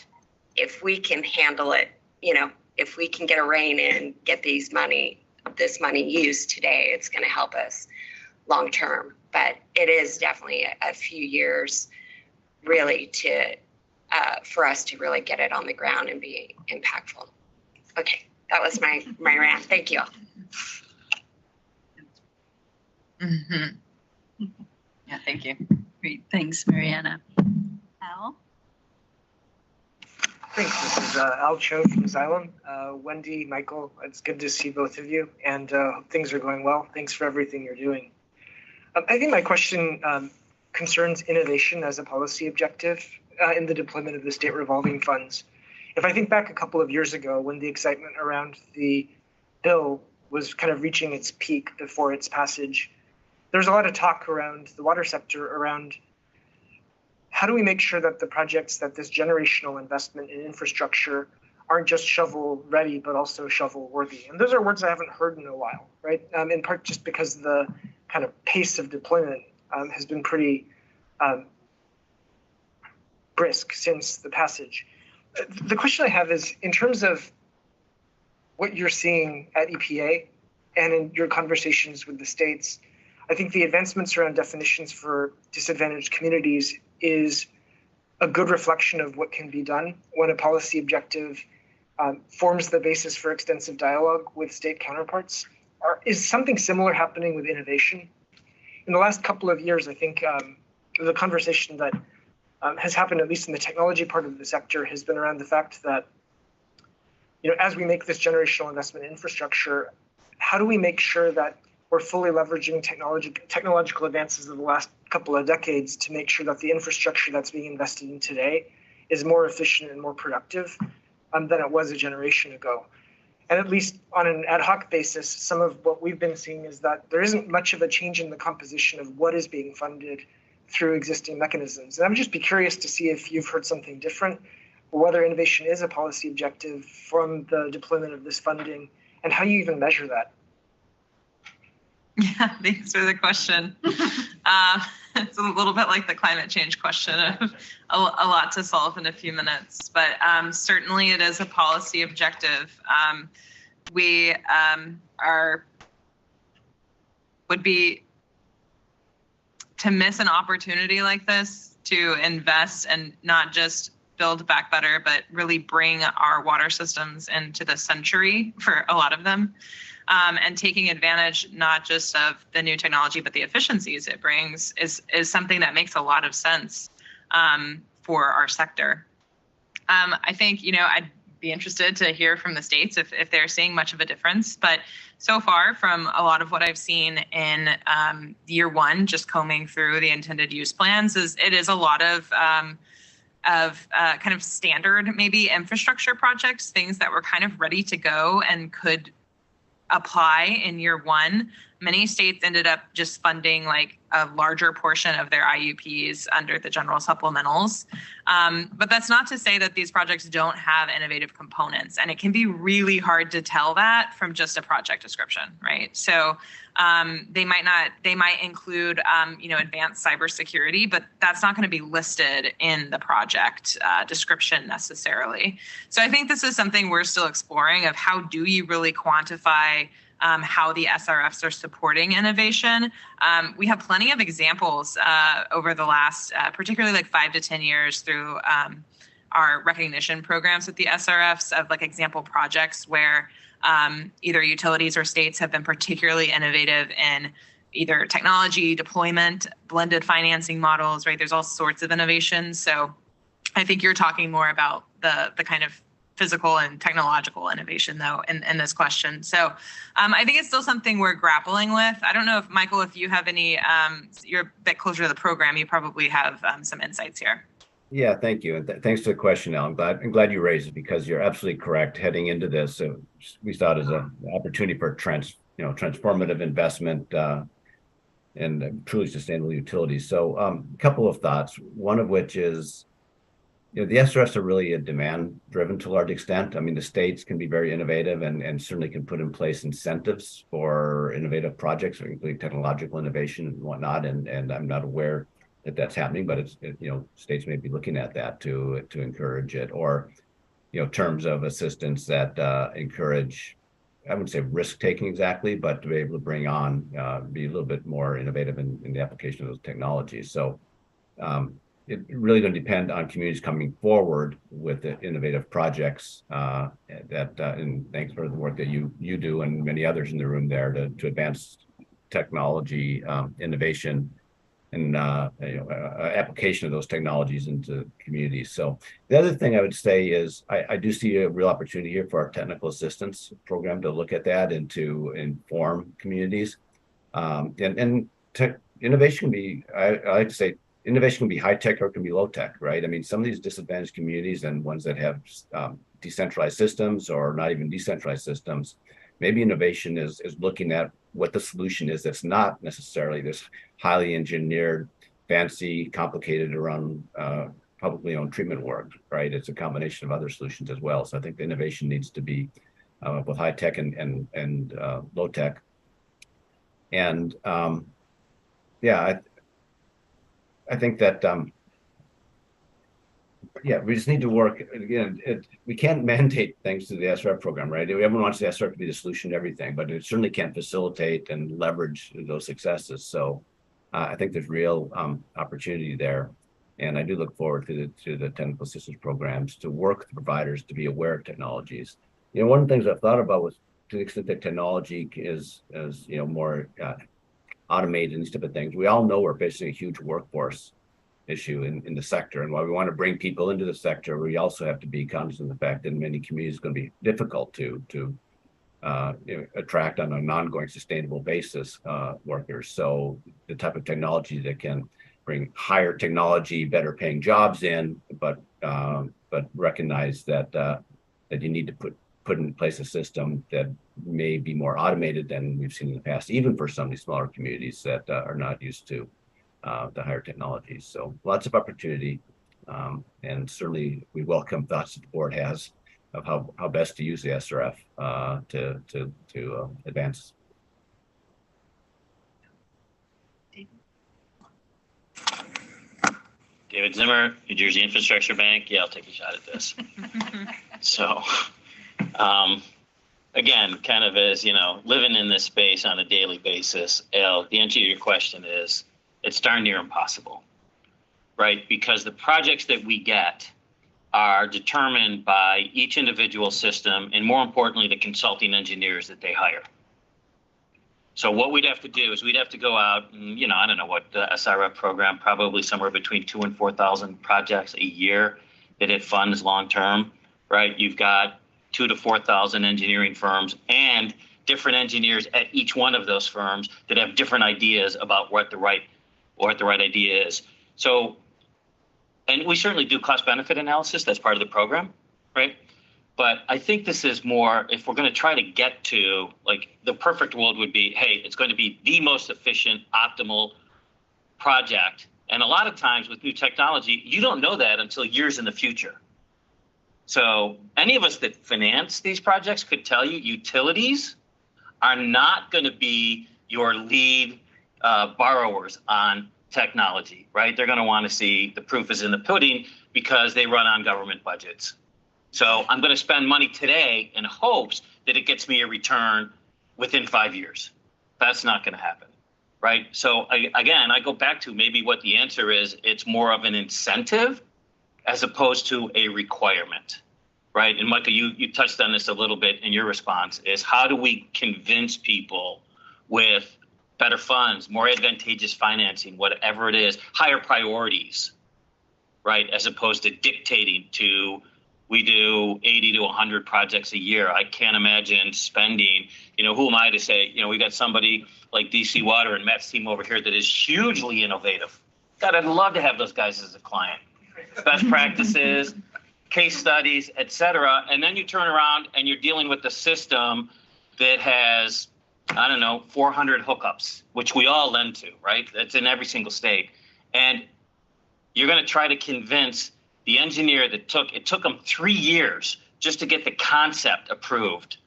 Speaker 2: if we can handle it, if we can get a rein in, get this money used today, it's going to help us long term. But it is definitely a few years really for us to really get it on the ground and be impactful. Okay, that was my rant. Thank you.
Speaker 20: Mm-hmm. Yeah, thank you.
Speaker 6: Great, thanks, Mariana. Al?
Speaker 5: Thanks. This is Al Cho from Xylem. Wendy, Michael, it's good to see both of you, and hope things are going well. Thanks for everything you're doing. I think my question concerns innovation as a policy objective in the deployment of the state revolving funds. If I think back a couple of years ago when the excitement around the bill was kind of reaching its peak before its passage, there was a lot of talk around the water sector around how do we make sure that the projects that this generational investment in infrastructure aren't just shovel ready, but also shovel worthy. And those are words I haven't heard in a while, right? In part just because the kind of pace of deployment has been pretty brisk since the passage. The question I have is, in terms of what you're seeing at EPA and in your conversations with the states, I think the advancements around definitions for disadvantaged communities is a good reflection of what can be done when a policy objective forms the basis for extensive dialogue with state counterparts. Is something similar happening with innovation? In the last couple of years, I think the conversation that has happened, at least in the technology part of the sector, has been around the fact that, as we make this generational investment in infrastructure, how do we make sure that we're fully leveraging technological advances of the last couple of decades to make sure that the infrastructure that's being invested in today is more efficient and more productive than it was a generation ago. And at least on an ad hoc basis, some of what we've been seeing is that there isn't much of a change in the composition of what is being funded through existing mechanisms. And I would just be curious to see if you've heard something different, or whether innovation is a policy objective from the deployment of this funding, and how you even measure that.
Speaker 20: Yeah, thanks for the question. It's a little bit like the climate change question, a lot to solve in a few minutes, but certainly it is a policy objective. We would be to miss an opportunity like this to invest and not just build back better, but really bring our water systems into the century for a lot of them. And taking advantage not just of the new technology, but the efficiencies it brings is something that makes a lot of sense for our sector. I think, I'd be interested to hear from the states if they're seeing much of a difference. But so far, from a lot of what I've seen in year one, just combing through the intended use plans, it is a lot of kind of standard, maybe infrastructure projects, things that were kind of ready to go and could apply in year one. Many states ended up just funding like a larger portion of their IUPs under the general supplementals. But that's not to say that these projects don't have innovative components. And it can be really hard to tell that from just a project description, right? So they might include, advanced cybersecurity, but that's not going to be listed in the project description necessarily. So I think this is something we're still exploring of how do you really quantify how the SRFs are supporting innovation. We have plenty of examples over the last, particularly like 5 to 10 years through our recognition programs with the SRFs of like example projects where either utilities or states have been particularly innovative in either technology, deployment, blended financing models, right? There's all sorts of innovations. So I think you're talking more about the kind of physical and technological innovation, though, in this question. So I think it's still something we're grappling with. I don't know if, Michael, if you have any, you're a bit closer to the program, you probably have some insights here.
Speaker 3: Yeah, thank you. And thanks for the question, Al. I'm glad you raised it because you're absolutely correct. Heading into this, we saw it as an opportunity for transformative investment and truly sustainable utilities. So a couple of thoughts, one of which is, the SRFs are really a demand driven to a large extent. I mean, the states can be very innovative and certainly can put in place incentives for innovative projects, including technological innovation and whatnot. And I'm not aware that that's happening, but it's, states may be looking at that to encourage it, or, terms of assistance that encourage, I wouldn't say risk taking exactly, but to be able to bring on, be a little bit more innovative in the application of those technologies. So it really going to depend on communities coming forward with the innovative projects and thanks for the work that you do and many others in the room there to advance technology innovation application of those technologies into communities. So the other thing I would say is I do see a real opportunity here for our technical assistance program to look at that and to inform communities. Innovation can be, I like to say, innovation can be high tech or it can be low tech, right? I mean, some of these disadvantaged communities and ones that have decentralized systems or not even decentralized systems, maybe innovation is looking at what the solution is that's not necessarily this highly engineered, fancy, complicated around publicly owned treatment work, right? It's a combination of other solutions as well. So I think the innovation needs to be both high tech and low tech. And yeah, I think that we just need to work again. We can't mandate things to the SRF program, right? Everyone wants the SRF to be the solution to everything, but it certainly can't facilitate and leverage those successes. So I think there's real opportunity there, and I do look forward to the technical assistance programs to work with providers to be aware of technologies. You know, one of the things I've thought about was to the extent that technology is more automated and these type of things. We all know we're facing a huge workforce issue in the sector, and while we want to bring people into the sector, we also have to be cognizant of the fact that in many communities it's going to be difficult to attract on an ongoing sustainable basis workers. So the type of technology that can bring higher technology, better paying jobs in, but recognize that you need to put in place a system that may be more automated than we've seen in the past, even for some of these smaller communities that are not used to the higher technologies. So lots of opportunity, and certainly we welcome thoughts that the board has of how best to use the SRF to advance.
Speaker 9: David Zimmer, New Jersey Infrastructure Bank. Yeah, I'll take a shot at this. So, again, kind of as, living in this space on a daily basis, the answer to your question is it's darn near impossible, right? Because the projects that we get are determined by each individual system and, more importantly, the consulting engineers that they hire. So what we'd have to do is we'd have to go out and, I don't know what the SRF program, probably somewhere between 2,000 and 4,000 projects a year that it funds long-term, right? You've got 2,000 to 4,000 engineering firms and different engineers at each one of those firms that have different ideas about what the right idea is. So, and we certainly do cost benefit analysis. That's part of the program, right? But I think this is more, if we're going to try to get to, the perfect world would be, hey, it's going to be the most efficient, optimal project. And a lot of times with new technology, you don't know that until years in the future. So any of us that finance these projects could tell you utilities are not going to be your lead borrowers on technology, right? They're going to want to see the proof is in the pudding because they run on government budgets. So I'm going to spend money today in hopes that it gets me a return within 5 years. That's not going to happen, right? So again, I go back to maybe what the answer is. It's more of an incentive as opposed to a requirement, right? And Michael, you touched on this a little bit in your response, is how do we convince people with better funds, more advantageous financing, whatever it is, higher priorities, right? As opposed to dictating to, we do 80 to 100 projects a year. I can't imagine spending, who am I to say, we got somebody like DC Water and Matt's team over here that is hugely innovative. God, I'd love to have those guys as a client. Best practices, case studies, et cetera. And then you turn around and you're dealing with the system that has, 400 hookups, which we all lend to, right? That's in every single state. And you're going to try to convince the engineer that it took them 3 years just to get the concept approved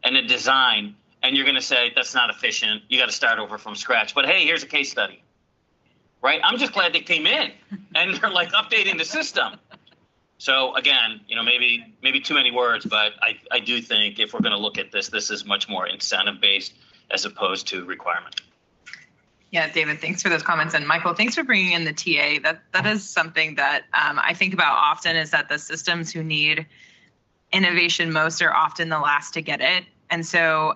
Speaker 9: and the design. And you're going to say, that's not efficient. You got to start over from scratch. But hey, here's a case study, right? I'm just glad they came in and they're updating the system. So again, maybe too many words, but I do think if we're going to look at this is much more incentive based as opposed to requirement.
Speaker 20: Yeah, David, thanks for those comments. And Michael, thanks for bringing in the TA. That is something that I think about often, is that the systems who need innovation most are often the last to get it. And so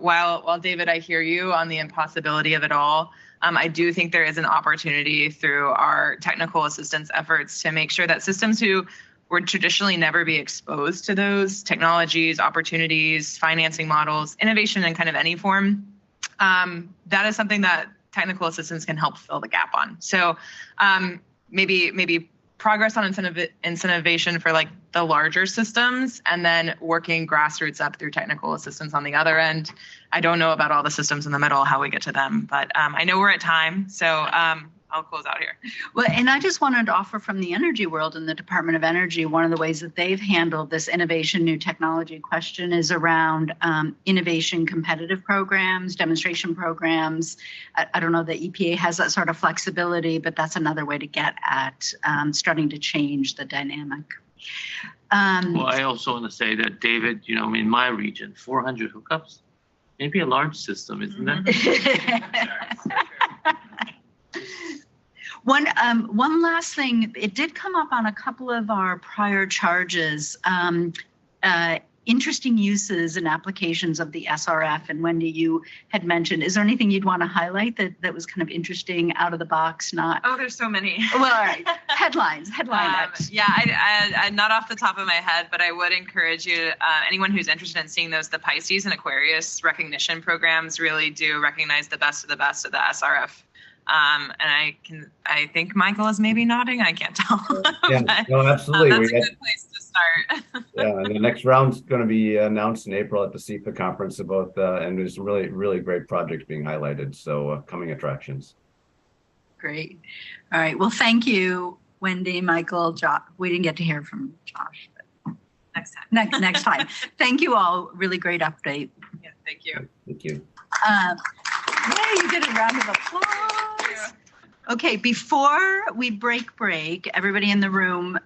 Speaker 20: while David, I hear you on the impossibility of it all, I do think there is an opportunity through our technical assistance efforts to make sure that systems who would traditionally never be exposed to those technologies, opportunities, financing models, innovation in kind of any form, that is something that technical assistance can help fill the gap on. So maybe progress on incentivization for like the larger systems, and then working grassroots up through technical assistance on the other end. I don't know about all the systems in the middle, how we get to them, but I know we're at time, so I'll close out here.
Speaker 6: Well, and I just wanted to offer from the energy world and the Department of Energy, one of the ways that they've handled this innovation, new technology question is around innovation competitive programs, demonstration programs. I don't know that EPA has that sort of flexibility, but that's another way to get at starting to change the dynamic.
Speaker 11: Well, I also want to say that, David, you know, in my region, 400 hookups, maybe a large system, isn't that?
Speaker 6: One last thing, it did come up on a couple of our prior charges, interesting uses and applications of the SRF, and Wendy, you had mentioned, is there anything you'd want to highlight that was kind of interesting, out of the box, not?
Speaker 20: Oh, there's so many.
Speaker 6: Well, all right, headline.
Speaker 20: Yeah, I not off the top of my head, but I would encourage you, anyone who's interested in seeing those, the Pisces and Aquarius recognition programs really do recognize the best of the SRF. And I think Michael is maybe nodding. I can't tell.
Speaker 3: Yeah,
Speaker 20: but,
Speaker 3: no, absolutely.
Speaker 20: That's a good place to start.
Speaker 3: Yeah, and the next round's going to be announced in April at the CEPA conference about, and there's really, really great projects being highlighted. So coming attractions.
Speaker 6: Great. All right. Well, thank you, Wendy, Michael, Josh. We didn't get to hear from Josh. But
Speaker 20: next time.
Speaker 6: Next time. Thank you all. Really great update.
Speaker 20: Yeah, thank you.
Speaker 3: Thank you.
Speaker 6: Yeah, you get a round of applause. Okay, before we break, everybody in the room,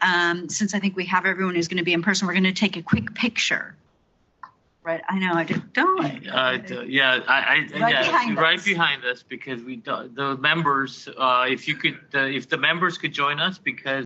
Speaker 6: since I think we have everyone who's going to be in person, we're going to take a quick picture. Right, I know, I did. Don't.
Speaker 11: Right behind us, because the members, if the members could join us, because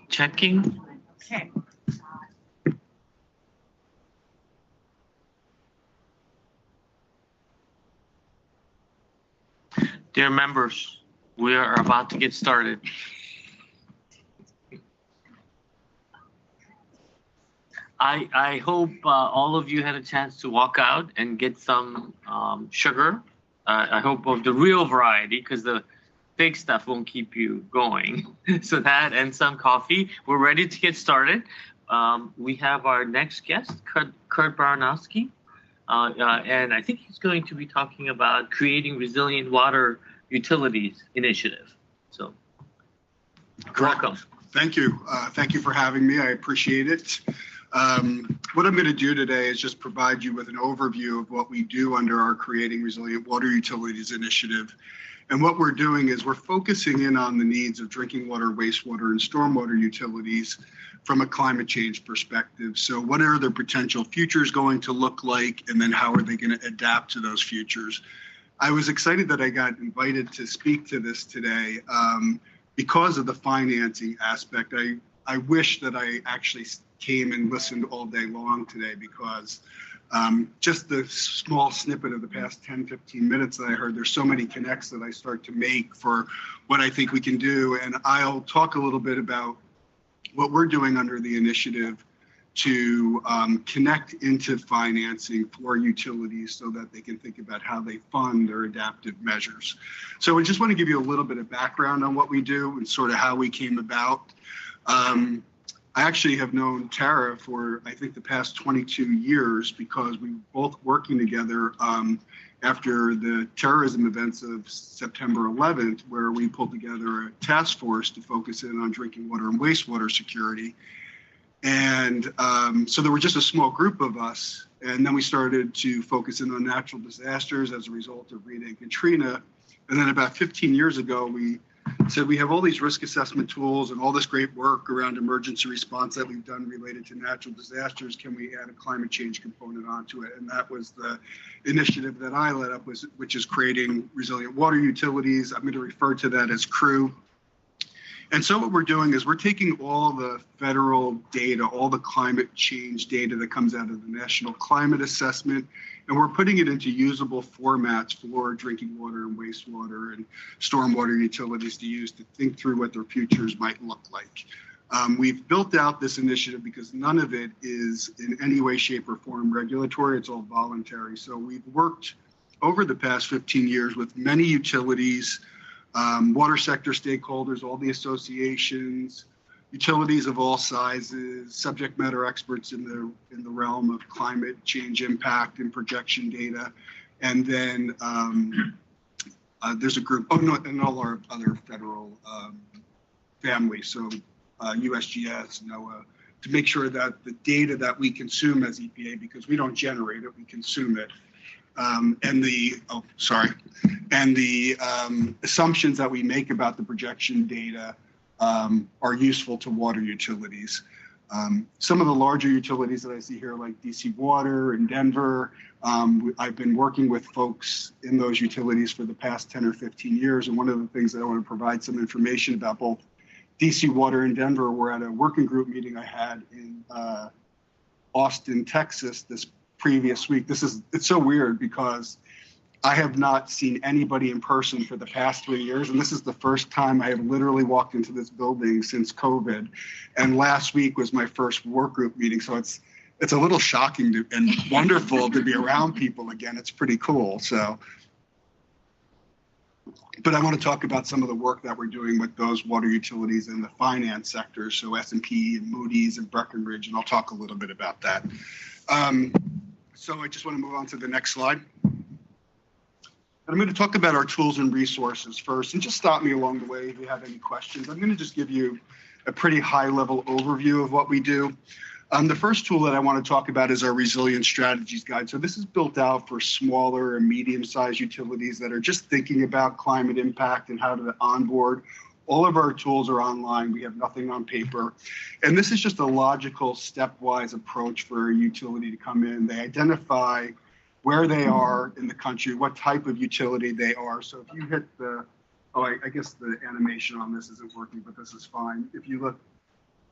Speaker 11: Checking.
Speaker 20: Okay.
Speaker 11: Dear members, we are about to get started. I hope all of you had a chance to walk out and get some sugar. I hope of the real variety, because the fake stuff won't keep you going. So that and some coffee. We're ready to get started. We have our next guest, Kurt Baranowski. And I think he's going to be talking about creating resilient water utilities initiative. So welcome.
Speaker 4: Thank you. Thank you for having me. I appreciate it. What I'm going to do today is just provide you with an overview of what we do under our Creating Resilient Water Utilities initiative. And what we're doing is we're focusing in on the needs of drinking water, wastewater, and stormwater utilities from a climate change perspective. So what are their potential futures going to look like, and then how are they going to adapt to those futures? I was excited that I got invited to speak to this today because of the financing aspect. I wish that I actually came and listened all day long today, because just the small snippet of the past 10, 15 minutes that I heard, there's so many connects that I start to make for what I think we can do. And I'll talk a little bit about what we're doing under the initiative to connect into financing for utilities so that they can think about how they fund their adaptive measures. So I just want to give you a little bit of background on what we do and sort of how we came about. I actually have known Tara for, I think, the past 22 years, because we were both working together after the terrorism events of September 11th, where we pulled together a task force to focus in on drinking water and wastewater security. And so there were just a small group of us. And then we started to focus in on natural disasters as a result of Rita and Katrina. And then about 15 years ago, we said we have all these risk assessment tools and all this great work around emergency response that we've done related to natural disasters. Can we add a climate change component onto it? And that was the initiative that I led up, which is Creating Resilient Water Utilities. I'm going to refer to that as CREW. And so what we're doing is we're taking all the federal data, all the climate change data that comes out of the National Climate Assessment, and we're putting it into usable formats for drinking water and wastewater and stormwater utilities to use to think through what their futures might look like. We've built out this initiative because none of it is in any way, shape, or form regulatory. It's all voluntary. So we've worked over the past 15 years with many utilities, water sector stakeholders, all the associations, utilities of all sizes, subject matter experts in the realm of climate change impact and projection data, and then there's a group, and all our other federal families, so USGS, NOAA, to make sure that the data that we consume as EPA, because we don't generate it, we consume it, and the assumptions that we make about the projection data are useful to water utilities. Some of the larger utilities that I see here, like DC Water and Denver, I've been working with folks in those utilities for the past 10 or 15 years. And one of the things that I want to provide some information about both DC Water and Denver, we're at a working group meeting I had in Austin, Texas this previous week. It's so weird because I have not seen anybody in person for the past 3 years, and this is the first time I have literally walked into this building since COVID. And last week was my first work group meeting, so it's a little shocking and wonderful to be around people again. It's pretty cool. So, but I want to talk about some of the work that we're doing with those water utilities in the finance sector, so S&P and Moody's and Breckenridge, and I'll talk a little bit about that. So I just want to move on to the next slide. I'm going to talk about our tools and resources first, and just stop me along the way if you have any questions. I'm going to just give you a pretty high-level overview of what we do. The first tool that I want to talk about is our Resilient Strategies Guide. So this is built out for smaller and medium-sized utilities that are just thinking about climate impact and how to onboard. All of our tools are online. We have nothing on paper. And this is just a logical, stepwise approach for a utility to come in. They identify where they are in the country, what type of utility they are. So if you hit the, I guess the animation on this isn't working, but this is fine. If you look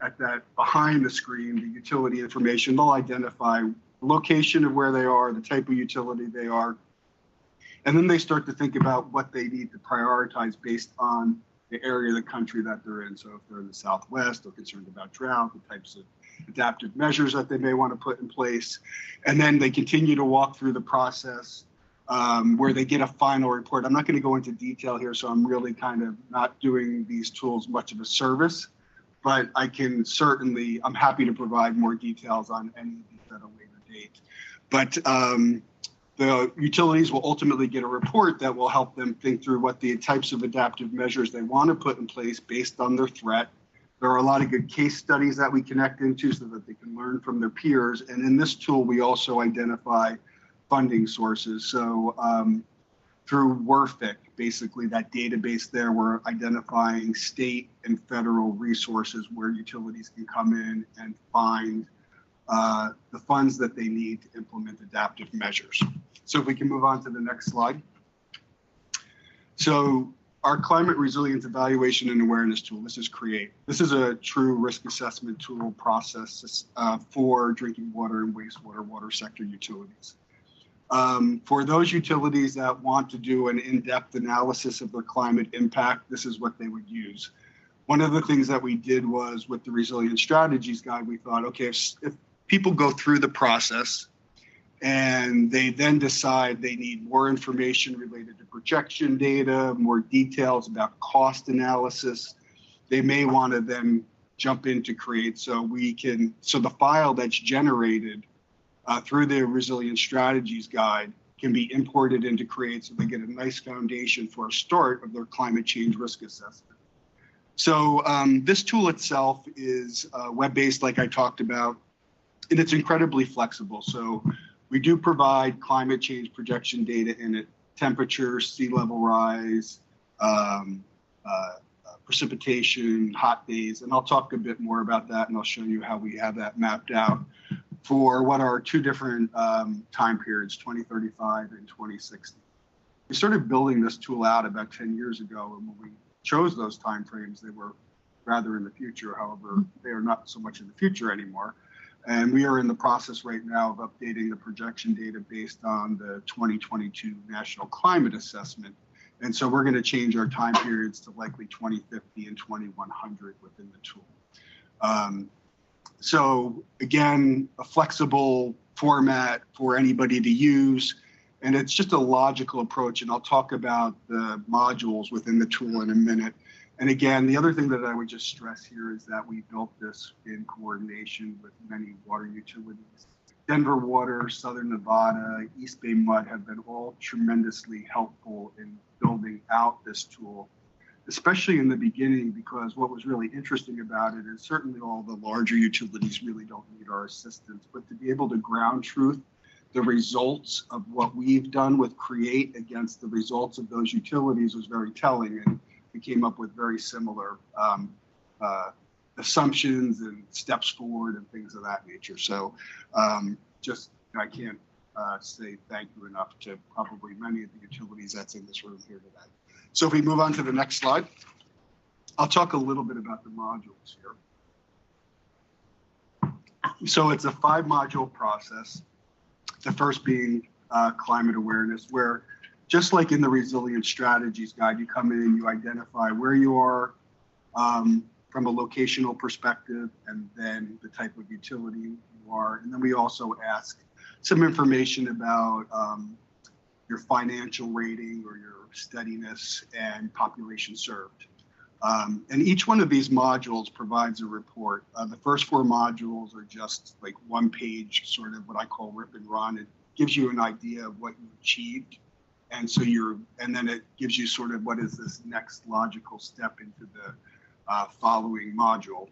Speaker 4: at that behind the screen, the utility information, they'll identify the location of where they are, the type of utility they are, and then they start to think about what they need to prioritize based on the area of the country that they're in. So if they're in the Southwest, they're concerned about drought, the types of adaptive measures that they may want to put in place. And then they continue to walk through the process where they get a final report. I'm not going to go into detail here, so I'm really kind of not doing these tools much of a service, but I can certainly, I'm happy to provide more details on any of these at a later date. But the utilities will ultimately get a report that will help them think through what the types of adaptive measures they want to put in place based on their threat. There are a lot of good case studies that we connect into so that they can learn from their peers. And in this tool, we also identify funding sources. So through WRFIC, basically that database there, we're identifying state and federal resources where utilities can come in and find the funds that they need to implement adaptive measures. So if we can move on to the next slide. So our climate resilience evaluation and awareness tool, this is CREATE. This is a true risk assessment tool process for drinking water and wastewater water sector utilities. For those utilities that want to do an in-depth analysis of their climate impact, this is what they would use. One of the things that we did was with the Resilience Strategies Guide, we thought, okay, if people go through the process and they then decide they need more information related to projection data, more details about cost analysis, they may want to then jump into CREATE so the file that's generated through the Resilience Strategies Guide can be imported into CREATE so they get a nice foundation for a start of their climate change risk assessment. So this tool itself is web-based, like I talked about, and it's incredibly flexible. So we do provide climate change projection data in it, temperature, sea level rise, precipitation, hot days, and I'll talk a bit more about that, and I'll show you how we have that mapped out for what are two different time periods, 2035 and 2060. We started building this tool out about 10 years ago, and when we chose those timeframes, they were rather in the future. However, they are not so much in the future anymore. And we are in the process right now of updating the projection data based on the 2022 National Climate Assessment. And so we're going to change our time periods to likely 2050 and 2100 within the tool. So again, a flexible format for anybody to use. And it's just a logical approach. And I'll talk about the modules within the tool in a minute. And again, the other thing that I would just stress here is that we built this in coordination with many water utilities. Denver Water, Southern Nevada, East Bay Mud have been all tremendously helpful in building out this tool, especially in the beginning, because what was really interesting about it is certainly all the larger utilities really don't need our assistance, but to be able to ground truth the results of what we've done with CREATE against the results of those utilities was very telling. And we came up with very similar assumptions and steps forward and things of that nature. So I can't say thank you enough to probably many of the utilities that's in this room here today. So if we move on to the next slide, I'll talk a little bit about the modules here. So it's a 5-module process. The first being climate awareness, where just like in the Resilience Strategies Guide, you come in and you identify where you are from a locational perspective, and then the type of utility you are. And then we also ask some information about your financial rating or your steadiness and population served. And each one of these modules provides a report. The first 4 modules are just like 1-page, sort of what I call rip and run. It gives you an idea of what you achieved. And so and then it gives you sort of what is this next logical step into the following module.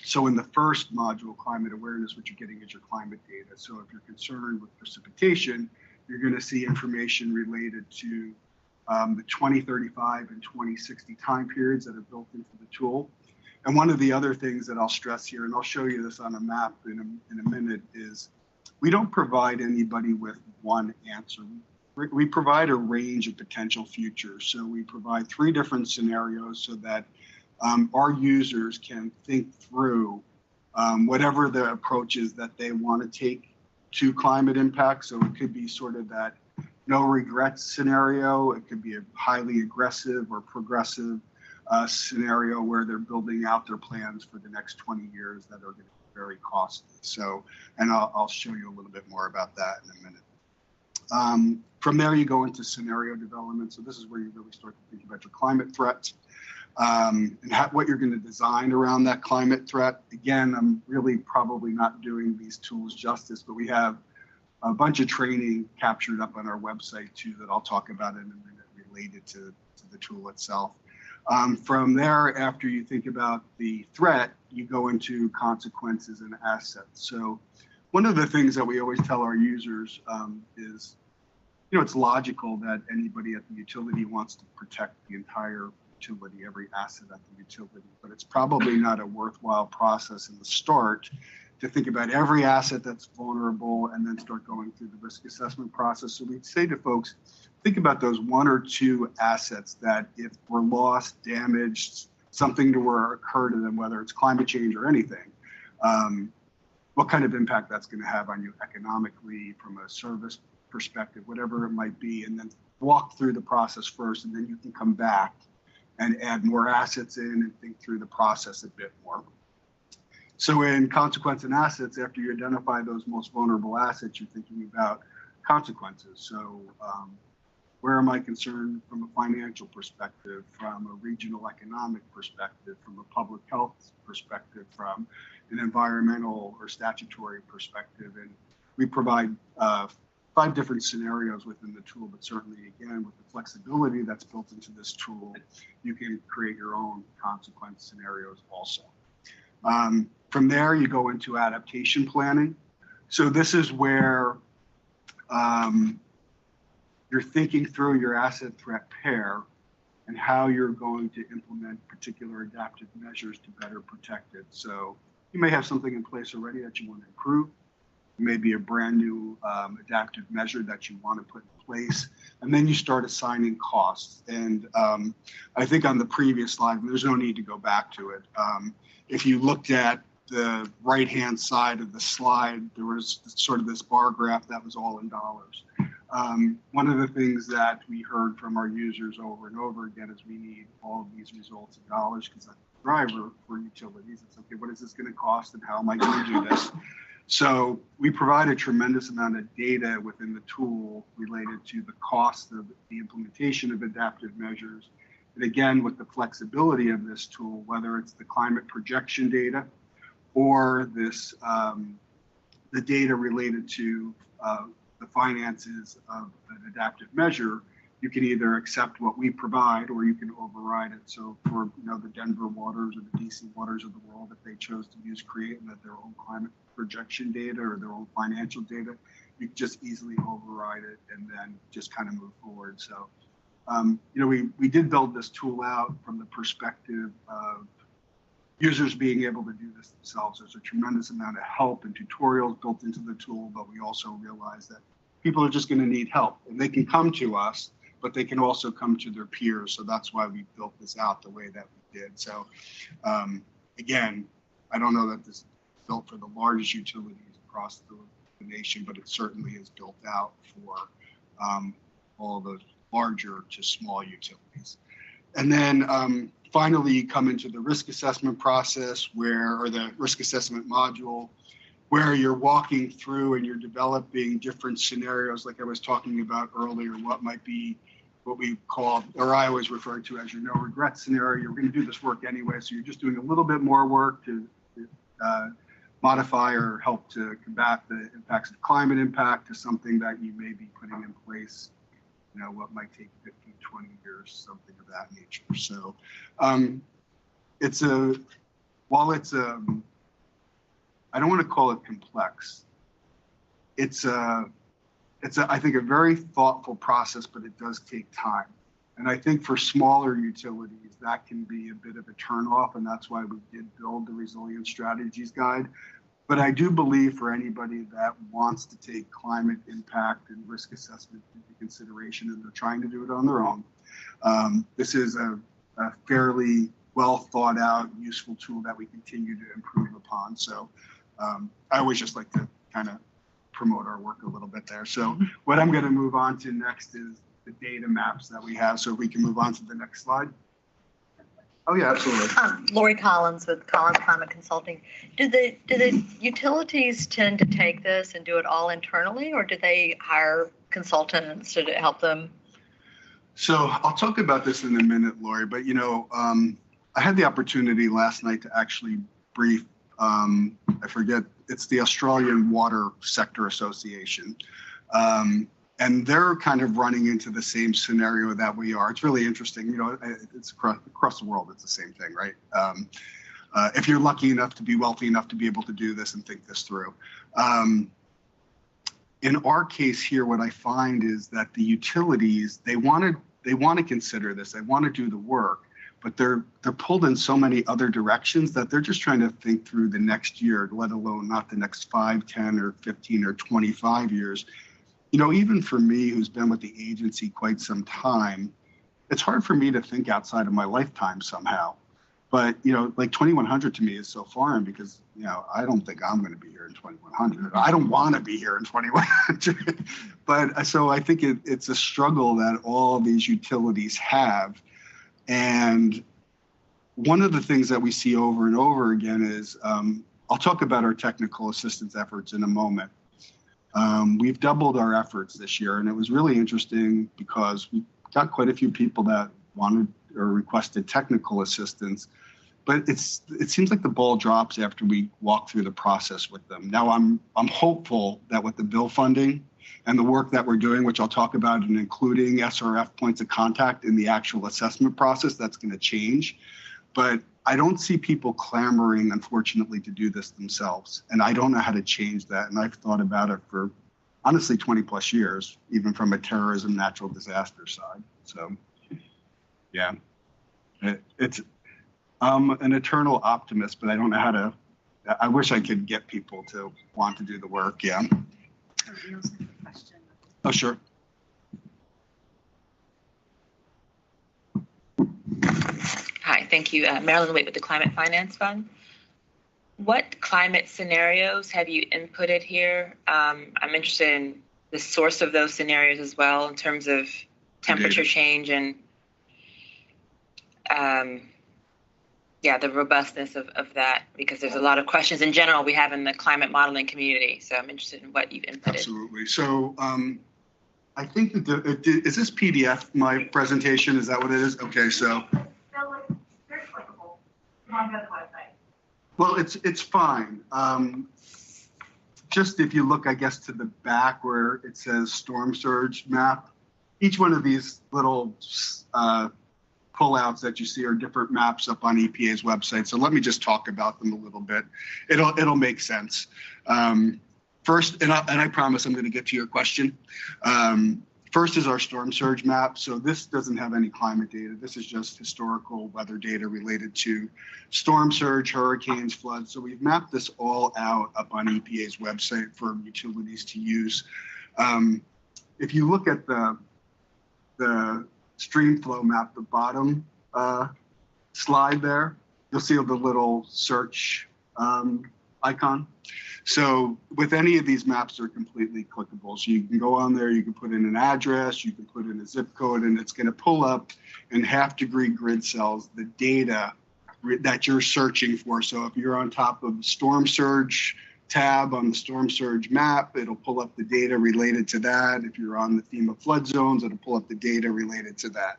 Speaker 4: So in the first module, climate awareness, what you're getting is your climate data. So if you're concerned with precipitation, you're going to see information related to the 2035 and 2060 time periods that are built into the tool. And one of the other things that I'll stress here, and I'll show you this on a map in a minute, is we don't provide anybody with one answer. We provide a range of potential futures. So we provide 3 different scenarios so that our users can think through whatever the approach is that they want to take to climate impact. So it could be sort of that no regrets scenario. It could be a highly aggressive or progressive scenario where they're building out their plans for the next 20 years that are going to be very costly. So, and I'll show you a little bit more about that in a minute. From there, you go into scenario development. So this is where you really start to think about your climate threats and what you're going to design around that climate threat. Again, I'm really probably not doing these tools justice, but we have a bunch of training captured up on our website too that I'll talk about in a minute related to the tool itself. From there, after you think about the threat, you go into consequences and assets. So one of the things that we always tell our users is, it's logical that anybody at the utility wants to protect the entire utility, every asset at the utility, but it's probably not a worthwhile process in the start to think about every asset that's vulnerable and then start going through the risk assessment process. So we'd say to folks, think about those 1 or 2 assets that if were lost, damaged, something to occur to them, whether it's climate change or anything, what kind of impact that's going to have on you economically, from a service perspective, whatever it might be, and then walk through the process first, and then you can come back and add more assets in and think through the process a bit more. So in consequence and assets, after you identify those most vulnerable assets, you're thinking about consequences. So where am I concerned from a financial perspective, from a regional economic perspective, from a public health perspective, from an environmental or statutory perspective? And we provide 5 different scenarios within the tool, but certainly, again, with the flexibility that's built into this tool, you can create your own consequence scenarios also. From there, you go into adaptation planning. So this is where you're thinking through your asset threat pair and how you're going to implement particular adaptive measures to better protect it. So you may have something in place already that you want to improve. It may be a brand new adaptive measure that you want to put in place. And then you start assigning costs. And I think on the previous slide, there's no need to go back to it. If you looked at the right-hand side of the slide, there was sort of this bar graph that was all in dollars. One of the things that we heard from our users over and over again is we need all of these results in dollars, because that's the driver for utilities. It's okay, what is this going to cost and how am I going to do this? So we provide a tremendous amount of data within the tool related to the cost of the implementation of adaptive measures. And again, with the flexibility of this tool, whether it's the climate projection data or this the data related to the finances of an adaptive measure, you can either accept what we provide or you can override it. So for the Denver waters or the DC waters of the world, if they chose to use Create and their own climate projection data or their own financial data, you can just easily override it and then just kind of move forward. So we did build this tool out from the perspective of users being able to do this themselves. There's a tremendous amount of help and tutorials built into the tool, but we also realize that people are just going to need help, and they can come to us, but they can also come to their peers. So that's why we built this out the way that we did. So again, I don't know that this is built for the largest utilities across the nation, but it certainly is built out for all the larger to small utilities. And then finally, you come into the risk assessment process or the risk assessment module, where you're walking through and you're developing different scenarios, like I was talking about earlier, what might be what we call, or I always refer to as your no regret scenario. You're going to do this work anyway, so you're just doing a little bit more work to modify or help to combat the impacts of climate impact to something that you may be putting in place, what might take 15, 20 years, something of that nature. So I don't want to call it complex. It's I think a very thoughtful process, but it does take time. And I think for smaller utilities, that can be a bit of a turnoff, and that's why we did build the Resilient Strategies Guide. But I do believe for anybody that wants to take climate impact and risk assessment into consideration, and they're trying to do it on their own, this is a fairly well thought out, useful tool that we continue to improve upon. So I always just like to kind of promote our work a little bit there. So what I'm going to move on to next is the data maps that we have. So if we can move on to the next slide. Oh yeah, absolutely.
Speaker 6: Lori Collins with Collins Climate Consulting. Do the utilities tend to take this and do it all internally, or do they hire consultants to help them?
Speaker 4: So I'll talk about this in a minute, Lori, but I had the opportunity last night to actually brief, I forget, it's the Australian Water Sector Association. And they're kind of running into the same scenario that we are. It's really interesting. It's across the world, it's the same thing, right? If you're lucky enough to be wealthy enough to be able to do this and think this through. In our case here, what I find is that the utilities, they want to consider this, they want to do the work, but they're pulled in so many other directions that they're just trying to think through the next year, let alone not the next 5, 10, or 15, or 25 years. Even for me, who's been with the agency quite some time, it's hard for me to think outside of my lifetime somehow. But, like 2100 to me is so foreign because, I don't think I'm going to be here in 2100. I don't want to be here in 2100. But so I think it's a struggle that all these utilities have. And one of the things that we see over and over again is, I'll talk about our technical assistance efforts in a moment. We've doubled our efforts this year, and it was really interesting because we got quite a few people that wanted or requested technical assistance, but it seems like the ball drops after we walk through the process with them. Now, I'm hopeful that with the bill funding and the work that we're doing, which I'll talk about, and including SRF points of contact in the actual assessment process, that's going to change. But I don't see people clamoring, unfortunately, to do this themselves. And I don't know how to change that. And I've thought about it for, honestly, 20 plus years, even from a terrorism, natural disaster side. So, yeah, I'm an eternal optimist, but I don't know how to, I wish I could get people to want to do the work. Yeah. Oh, sure.
Speaker 7: Hi, thank you. Marilyn Waite with the Climate Finance Fund. What climate scenarios have you inputted here? I'm interested in the source of those scenarios as well in terms of temperature change and the robustness of that, because there's a lot of questions in general we have in the climate modeling community. So I'm interested in what you've inputted.
Speaker 4: Absolutely. So I think that is this PDF, my presentation? Is that what it is? Okay, so. Well, it's fine. Just if you look, I guess, to the back where it says storm surge map, each one of these little pullouts that you see are different maps up on EPA's website. So let me just talk about them a little bit. It'll make sense. First, and I promise I'm going to get to your question. First is our storm surge map. So this doesn't have any climate data. This is just historical weather data related to storm surge, hurricanes, floods. So we've mapped this all out up on EPA's website for utilities to use. If you look at the stream flow map, the bottom slide there, you'll see the little search icon. So with any of these maps, they're completely clickable. So you can go on there, you can put in an address, you can put in a zip code, and it's going to pull up in half-degree grid cells the data that you're searching for. So if you're on top of the storm surge tab on the storm surge map, it'll pull up the data related to that. If you're on the FEMA flood zones, it'll pull up the data related to that.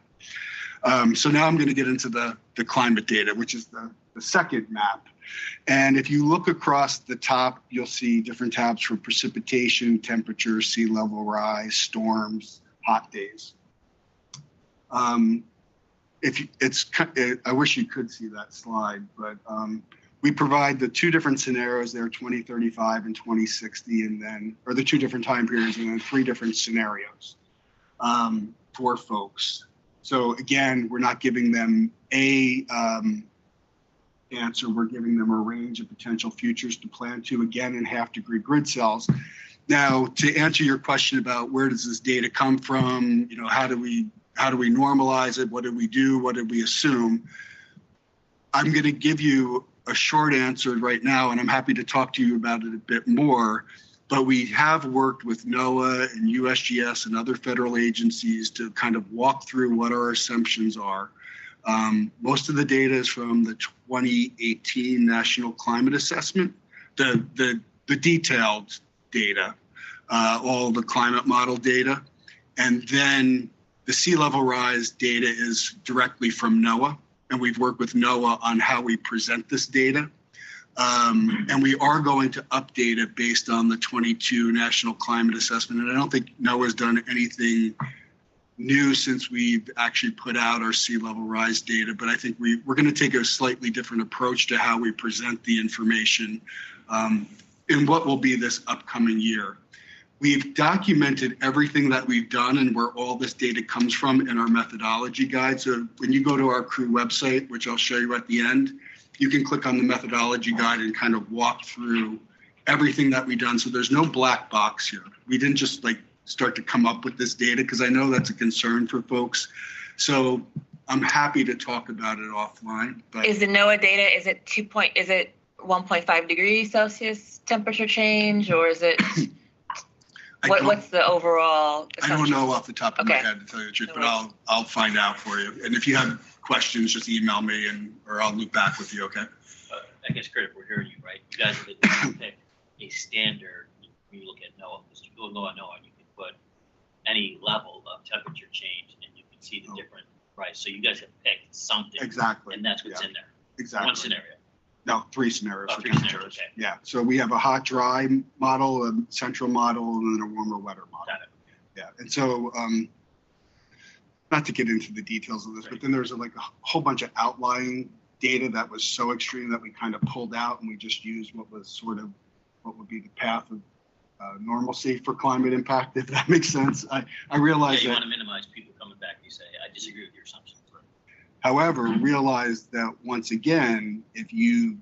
Speaker 4: So now I'm going to get into the climate data, which is the second map. And if you look across the top, you'll see different tabs for precipitation, temperature, sea level rise, storms, hot days. I wish you could see that slide, but we provide the two different scenarios there, 2035 and 2060, and then, or the two different time periods, and then 3 different scenarios for folks. So again, we're not giving them a answer, we're giving them a range of potential futures to plan to, again, in half-degree grid cells. Now, to answer your question about where does this data come from, how do we normalize it, what did we do, what did we assume? I'm going to give you a short answer right now, and I'm happy to talk to you about it a bit more. But we have worked with NOAA and USGS and other federal agencies to kind of walk through what our assumptions are. Most of the data is from the 2018 National Climate Assessment, the detailed data, all the climate model data. And then the sea level rise data is directly from NOAA. And we've worked with NOAA on how we present this data. And we are going to update it based on the 22 National Climate Assessment. And I don't think NOAA's done anything new since we've actually put out our sea level rise data. But I think we're going to take a slightly different approach to how we present the information in what will be this upcoming year. We've documented everything that we've done and where all this data comes from in our methodology guide. So when you go to our crew website, which I'll show you at the end, you can click on the methodology guide and kind of walk through everything that we've done. So there's no black box here. We didn't just like start to come up with this data because I know that's a concern for folks. So I'm happy to talk about it offline. But
Speaker 7: is the NOAA data, is it 1.5 degrees Celsius temperature change, or is it, what's the overall assumption?
Speaker 4: I don't know off the top of my head, to tell you the truth, but I'll find out for you. And if you have questions, just email me or I'll loop back with you, okay?
Speaker 18: I guess, Kurt, if we're hearing you, right? You guys have picked a standard when you look at NOAA. Because if you go NOAA, you can put any level of temperature change and you can see the different, right? So you guys have picked something.
Speaker 4: Exactly.
Speaker 18: And that's what's in there.
Speaker 4: Exactly.
Speaker 18: One scenario.
Speaker 4: No, 3 scenarios for
Speaker 18: three
Speaker 4: temperatures.
Speaker 18: scenarios, okay.
Speaker 4: Yeah, so we have a hot, dry model, a central model, and then a warmer, wetter model.
Speaker 18: Got it.
Speaker 4: Yeah, and so not to get into the details of this, but then there's like a whole bunch of outlying data that was so extreme that we kind of pulled out and we just used what was sort of what would be the path of normalcy for climate impact, if that makes sense. I realize
Speaker 18: you
Speaker 4: that.
Speaker 18: want to minimize people coming back and you say, I disagree with your assumptions.
Speaker 4: However, realize that once again, if you're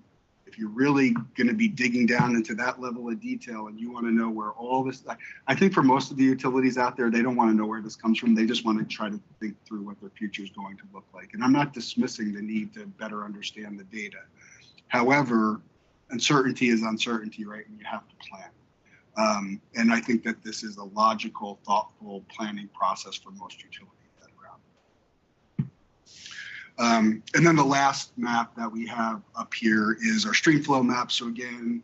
Speaker 4: really going to be digging down into that level of detail and you want to know where all this, I think for most of the utilities out there, they don't want to know where this comes from. They just want to try to think through what their future is going to look like. And I'm not dismissing the need to better understand the data. However, uncertainty is uncertainty, right? And you have to plan. And I think that this is a logical, thoughtful planning process for most utilities. And then the last map that we have up here is our stream flow map. So again,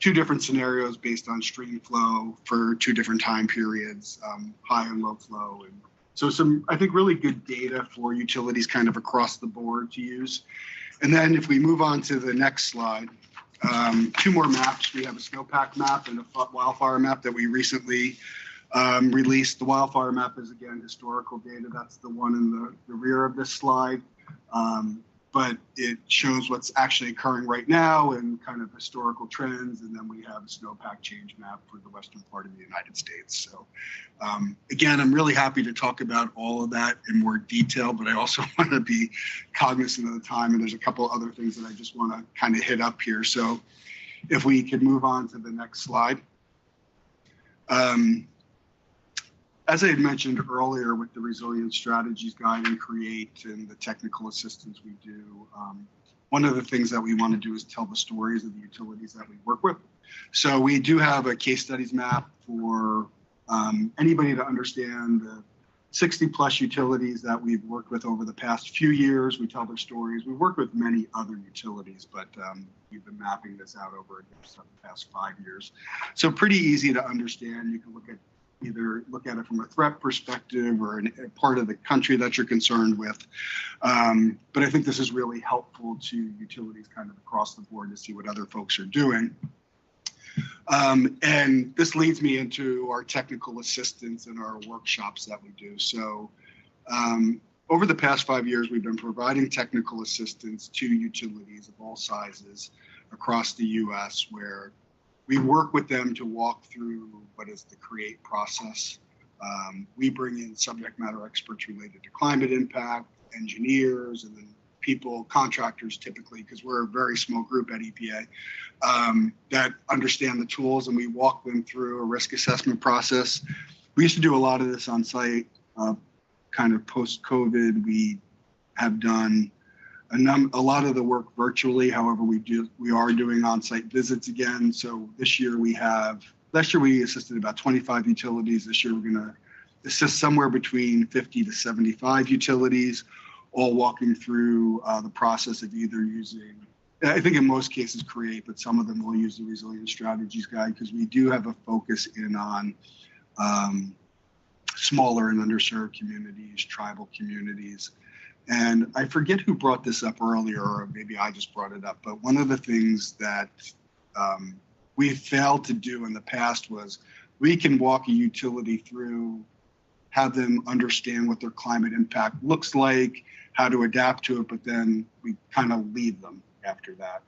Speaker 4: 2 different scenarios based on stream flow for 2 different time periods, high and low flow. And so some, I think, really good data for utilities kind of across the board to use. And then if we move on to the next slide, 2 more maps. We have a snowpack map and a wildfire map that we recently released. The wildfire map is, again, historical data. That's the one in the rear of this slide. But it shows what's actually occurring right now and kind of historical trends. And then we have a snowpack change map for the western part of the United States. So again, I'm really happy to talk about all of that in more detail, but I also want to be cognizant of the time. And there's a couple other things that I just want to kind of hit up here. So if we could move on to the next slide. As I had mentioned earlier with the Resilience Strategies Guide and Create and the technical assistance we do, one of the things that we want to do is tell the stories of the utilities that we work with. So we do have a case studies map for anybody to understand the 60 plus utilities that we've worked with over the past few years. We tell their stories. We've worked with many other utilities, but we've been mapping this out over the past 5 years. So pretty easy to understand. You can either look at it from a threat perspective or a part of the country that you're concerned with. But I think this is really helpful to utilities kind of across the board to see what other folks are doing. And this leads me into our technical assistance and our workshops that we do. So over the past 5 years, we've been providing technical assistance to utilities of all sizes across the US, where we work with them to walk through what is the CREATE process. We bring in subject matter experts related to climate impact, engineers, and then people, contractors typically, because we're a very small group at EPA, that understand the tools, and we walk them through a risk assessment process. We used to do a lot of this on site, kind of post-COVID. We have done a lot of the work virtually. However, we are doing on-site visits again. So last year we assisted about 25 utilities. This year we're going to assist somewhere between 50 to 75 utilities, all walking through the process of either using, I think in most cases Create, but some of them will use the Resilient Strategies Guide, because we do have a focus in on smaller and underserved communities, tribal communities. And I forget who brought this up earlier, or maybe I just brought it up, but one of the things that we failed to do in the past was we can walk a utility through, have them understand what their climate impact looks like, how to adapt to it, but then we kind of leave them after that.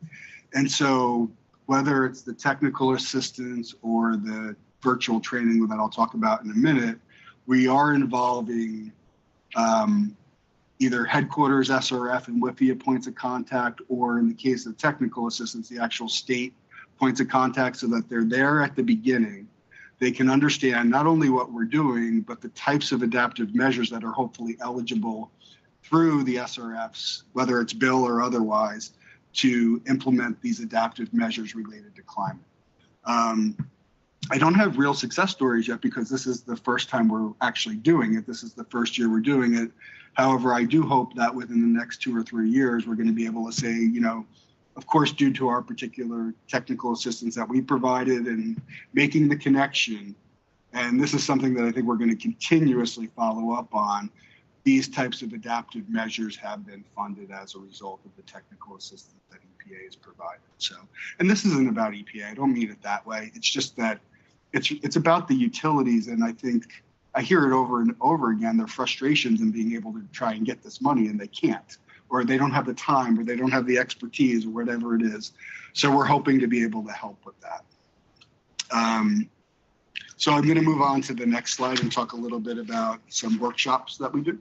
Speaker 4: And so whether it's the technical assistance or the virtual training that I'll talk about in a minute, we are involving either headquarters, SRF, and WIFIA points of contact, or in the case of technical assistance, the actual state points of contact, so that they're there at the beginning. They can understand not only what we're doing, but the types of adaptive measures that are hopefully eligible through the SRFs, whether it's bill or otherwise, to implement these adaptive measures related to climate. I don't have real success stories yet, because this is the first time we're actually doing it. This is the first year we're doing it. However, I do hope that within the next 2 or 3 years, we're going to be able to say, of course, due to our particular technical assistance that we provided and making the connection, and this is something that I think we're going to continuously follow up on, these types of adaptive measures have been funded as a result of the technical assistance that EPA has provided. So, and this isn't about EPA. I don't mean it that way. It's just that it's about the utilities, and I think I hear it over and over again, their frustrations in being able to try and get this money, and they can't, or they don't have the time, or they don't have the expertise, or whatever it is. So we're hoping to be able to help with that. So I'm going to move on to the next slide and talk a little bit about some workshops that we do.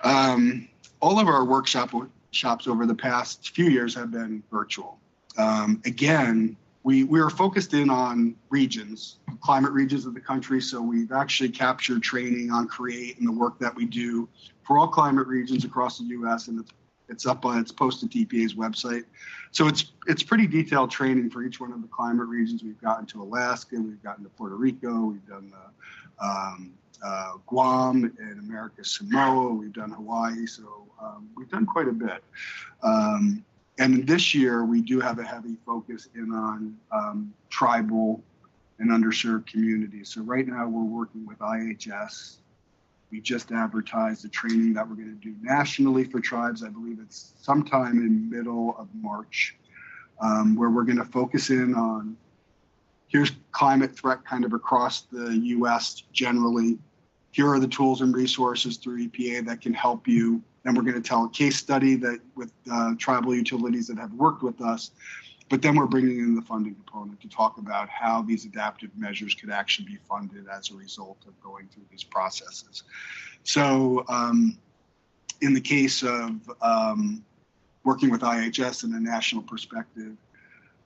Speaker 4: All of our workshops over the past few years have been virtual. Again, we are focused in on regions, climate regions of the country. So we've actually captured training on Create and the work that we do for all climate regions across the U.S. And it's posted to EPA's website. So it's pretty detailed training for each one of the climate regions. We've gotten to Alaska, we've gotten to Puerto Rico, we've done Guam and America Samoa, we've done Hawaii. So we've done quite a bit. And this year, we do have a heavy focus in on tribal and underserved communities. So right now, we're working with IHS. We just advertised the training that we're going to do nationally for tribes. I believe it's sometime in middle of March, where we're going to focus in on, here's climate threat kind of across the U.S. generally. Here are the tools and resources through EPA that can help you. And we're going to tell a case study that with tribal utilities that have worked with us, but then we're bringing in the funding component to talk about how these adaptive measures could actually be funded as a result of going through these processes. So in the case of working with IHS in a national perspective,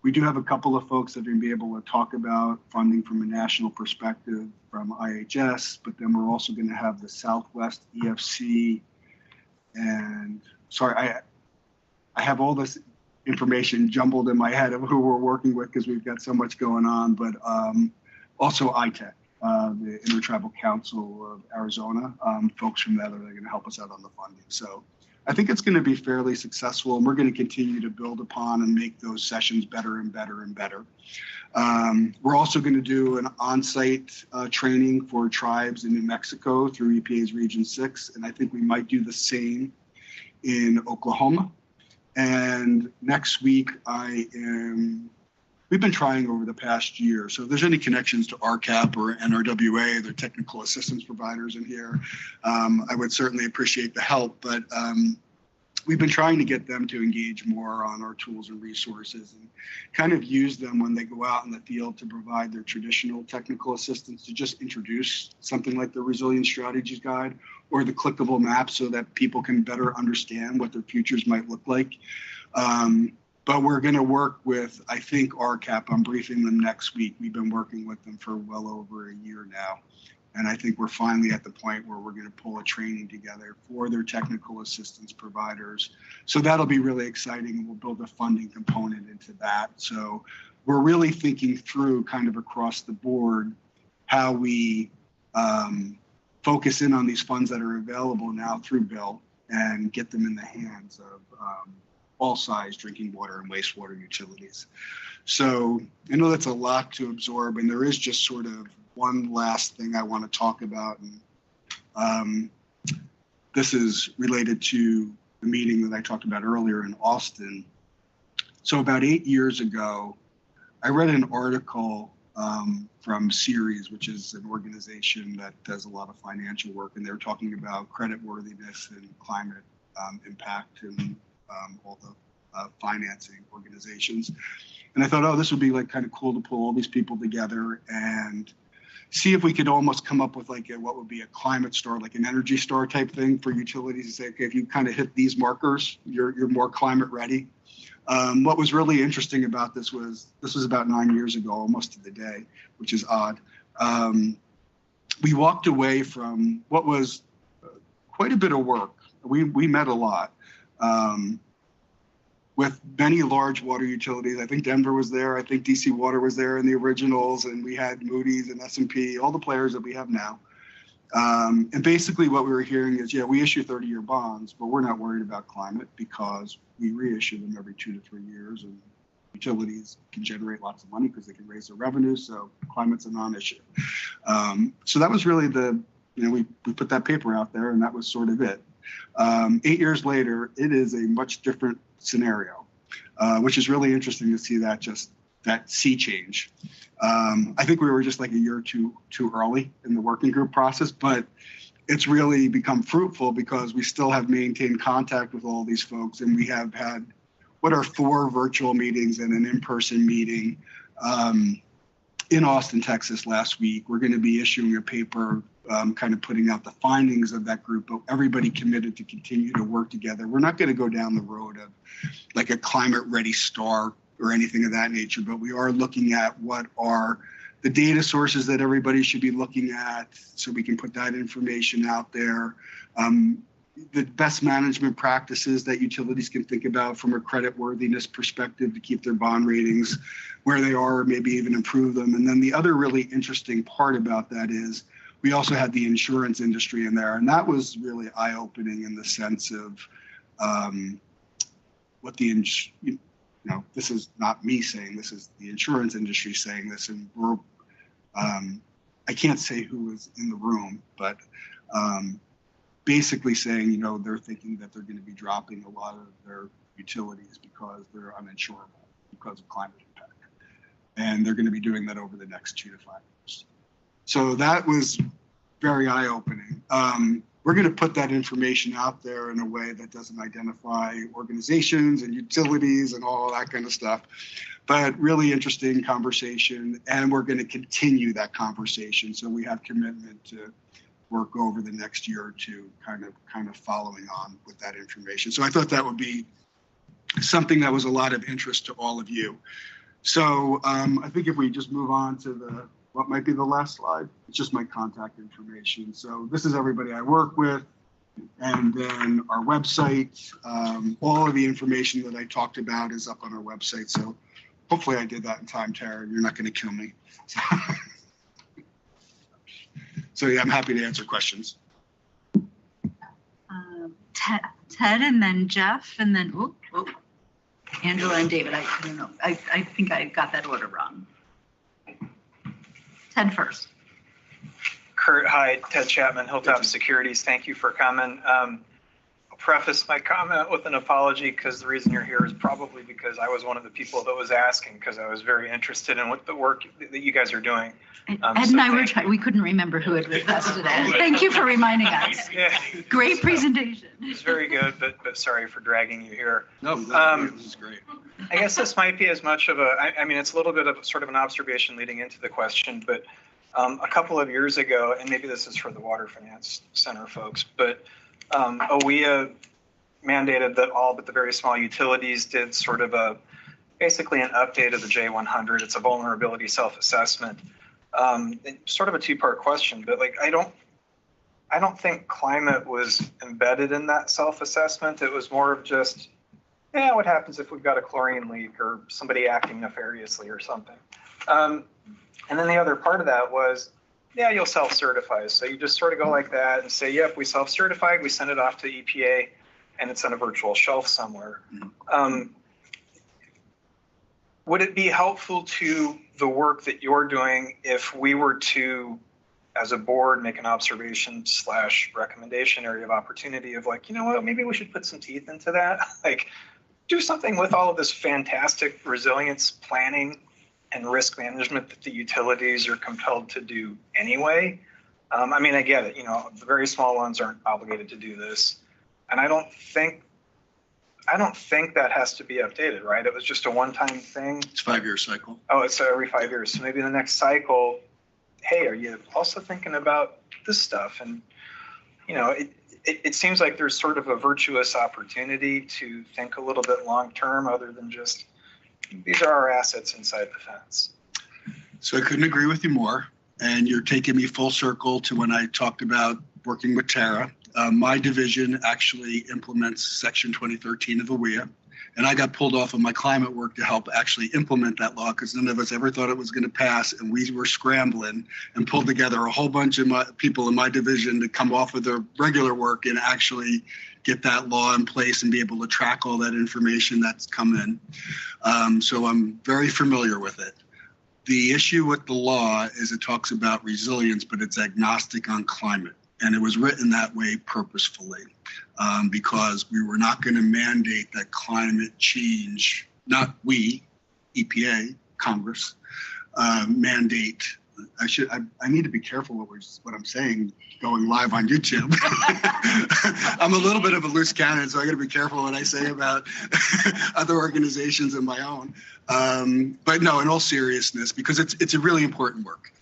Speaker 4: we do have a couple of folks that are going to be able to talk about funding from a national perspective from IHS, but then we're also going to have the Southwest EFC. And sorry, I have all this information jumbled in my head of who we're working with because we've got so much going on, but also ITEC, the Intertribal Council of Arizona, folks from that are going to help us out on the funding. So I think it's going to be fairly successful, and we're going to continue to build upon and make those sessions better and better and better. We're also going to do an on-site training for tribes in New Mexico through EPA's Region 6, and I think we might do the same in Oklahoma. And next week, we've been trying over the past year. So if there's any connections to RCAP or NRWA, their technical assistance providers in here, I would certainly appreciate the help. But we've been trying to get them to engage more on our tools and resources and kind of use them when they go out in the field to provide their traditional technical assistance, to just introduce something like the Resilient Strategies Guide or the clickable map so that people can better understand what their futures might look like. But we're going to work with, I think, RCAP. I'm briefing them next week. We've been working with them for well over a year now. And I think we're finally at the point where we're going to pull a training together for their technical assistance providers. So that'll be really exciting, and we'll build a funding component into that. So we're really thinking through kind of across the board how we focus in on these funds that are available now through bill and get them in the hands of all size drinking water and wastewater utilities. So I know that's a lot to absorb, and there is just sort of one last thing I want to talk about. And this is related to the meeting that I talked about earlier in Austin. So about 8 years ago, I read an article from Ceres, which is an organization that does a lot of financial work, and they're talking about creditworthiness and climate impact and all the financing organizations. And I thought, oh, this would be like kind of cool to pull all these people together and see if we could almost come up with like what would be a climate star, like an Energy Star type thing for utilities to say, okay, if you kind of hit these markers, you're more climate ready. What was really interesting about this was about 9 years ago, almost to the day, which is odd. We walked away from what was quite a bit of work. We met a lot with many large water utilities. I think Denver was there. I think DC Water was there in the originals, and we had Moody's and S&P, all the players that we have now. And basically what we were hearing is, yeah, we issue 30-year bonds, but we're not worried about climate because we reissue them every 2 to 3 years, and utilities can generate lots of money because they can raise their revenue, so climate's a non-issue. So that was really we put that paper out there, and that was sort of it. 8 years later, it is a much different scenario, which is really interesting to see that sea change. I think we were just like a year or two too early in the working group process, but it's really become fruitful because we still have maintained contact with all these folks, and we have had 4 virtual meetings and an in-person meeting in Austin, Texas last week. We're going to be issuing a paper kind of putting out the findings of that group, but everybody committed to continue to work together. We're not going to go down the road of like a climate ready star or anything of that nature, but we are looking at what are the data sources that everybody should be looking at so we can put that information out there. The best management practices that utilities can think about from a creditworthiness perspective to keep their bond ratings where they are, or maybe even improve them. And then the other really interesting part about that is we also had the insurance industry in there, and that was really eye-opening in the sense of what this is not me saying, this is the insurance industry saying this, and we're I can't say who was in the room, but basically saying, they're thinking that they're going to be dropping a lot of their utilities because they're uninsurable because of climate impact. And they're going to be doing that over the next 2 to 5 years. So that was very eye-opening. We're going to put that information out there in a way that doesn't identify organizations and utilities and all that kind of stuff, but really interesting conversation. And we're going to continue that conversation. So we have commitment to work over the next year or two, kind of following on with that information. So I thought that would be something that was a lot of interest to all of you. So I think if we just move on to what might be the last slide, it's just my contact information. So this is everybody I work with, and then our website. All of the information that I talked about is up on our website. So hopefully I did that in time, Tara. You're not going to kill me. So yeah, I'm happy to answer questions.
Speaker 6: Ted, and then Jeff, and then Angela and David. I don't know. I think I got that order wrong. Ted first.
Speaker 19: Kurt, hi. Ted Chapman, Hilltop Securities. Thank you for coming. I'll preface my comment with an apology because the reason you're here is probably because I was one of the people that was asking because I was very interested in what the work that you guys are doing.
Speaker 6: Ed and I were trying. We couldn't remember who had requested it. Thank you for reminding us.
Speaker 19: Yeah.
Speaker 6: Great presentation.
Speaker 19: It was very good, but sorry for dragging you here.
Speaker 4: No, this is great.
Speaker 19: I guess this might be as much of I mean, it's a little bit of sort of an observation leading into the question, but a couple of years ago, and maybe this is for the Water Finance Center folks, but OEA mandated that all but the very small utilities did sort of basically an update of the J100. It's a vulnerability self-assessment. It's sort of a two-part question, but like I don't think climate was embedded in that self-assessment. It was more of just, yeah, what happens if we've got a chlorine leak or somebody acting nefariously or something. And then the other part of that was, yeah, you'll self-certify. So you just sort of go like that and say, yep, we self-certified, we send it off to EPA, and it's on a virtual shelf somewhere. Would it be helpful to the work that you're doing if we were to, as a board, make an observation / recommendation area of opportunity of like, you know what, maybe we should put some teeth into that? Like, do something with all of this fantastic resilience planning and risk management that the utilities are compelled to do anyway. I mean, I get it, you know, the very small ones aren't obligated to do this. And I don't think that has to be updated, right? It was just a one-time thing.
Speaker 1: It's a 5-year cycle.
Speaker 19: Oh, it's every 5 years. So maybe the next cycle, hey, are you also thinking about this stuff? And, you know, it seems like there's sort of a virtuous opportunity to think a little bit long-term other than just, these are our assets inside the fence.
Speaker 1: So I couldn't agree with you more. And you're taking me full circle to when I talked about working with Tara. My division actually implements Section 2013 of the WEA, and I got pulled off of my climate work to help actually implement that law because none of us ever thought it was going to pass, and we were scrambling and pulled together a whole bunch of people in my division to come off of their regular work and actually get that law in place and be able to track all that information that's come in. So I'm very familiar with it. The issue with the law is it talks about resilience, but it's agnostic on climate. And it was written that way purposefully because we were not going to mandate that climate change, not we, EPA, Congress, mandate. I need to be careful what I'm saying going live on YouTube. I'm a little bit of a loose cannon, so I got to be careful what I say about other organizations and my own. But no, in all seriousness, because it's a really important work.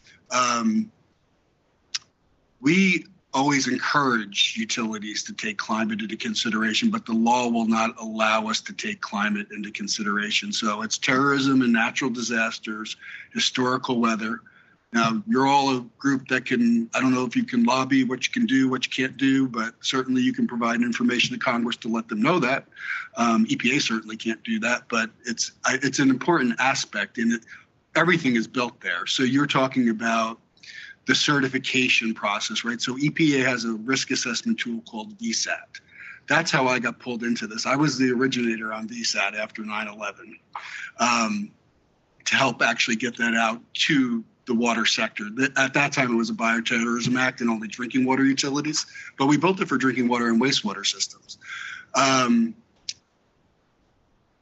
Speaker 1: We always encourage utilities to take climate into consideration, but the law will not allow us to take climate into consideration. So it's terrorism and natural disasters, historical weather. Now, you're all a group that can, I don't know if you can lobby what you can do, what you can't do, but certainly you can provide information to Congress to let them know that. EPA certainly can't do that, but it's an important aspect, and everything is built there. So you're talking about the certification process, right? So EPA has a risk assessment tool called VSAT. That's how I got pulled into this. I was the originator on VSAT after 9/11 to help actually get that out to the water sector. At that time, it was a Bioterrorism Act and only drinking water utilities, but we built it for drinking water and wastewater systems. I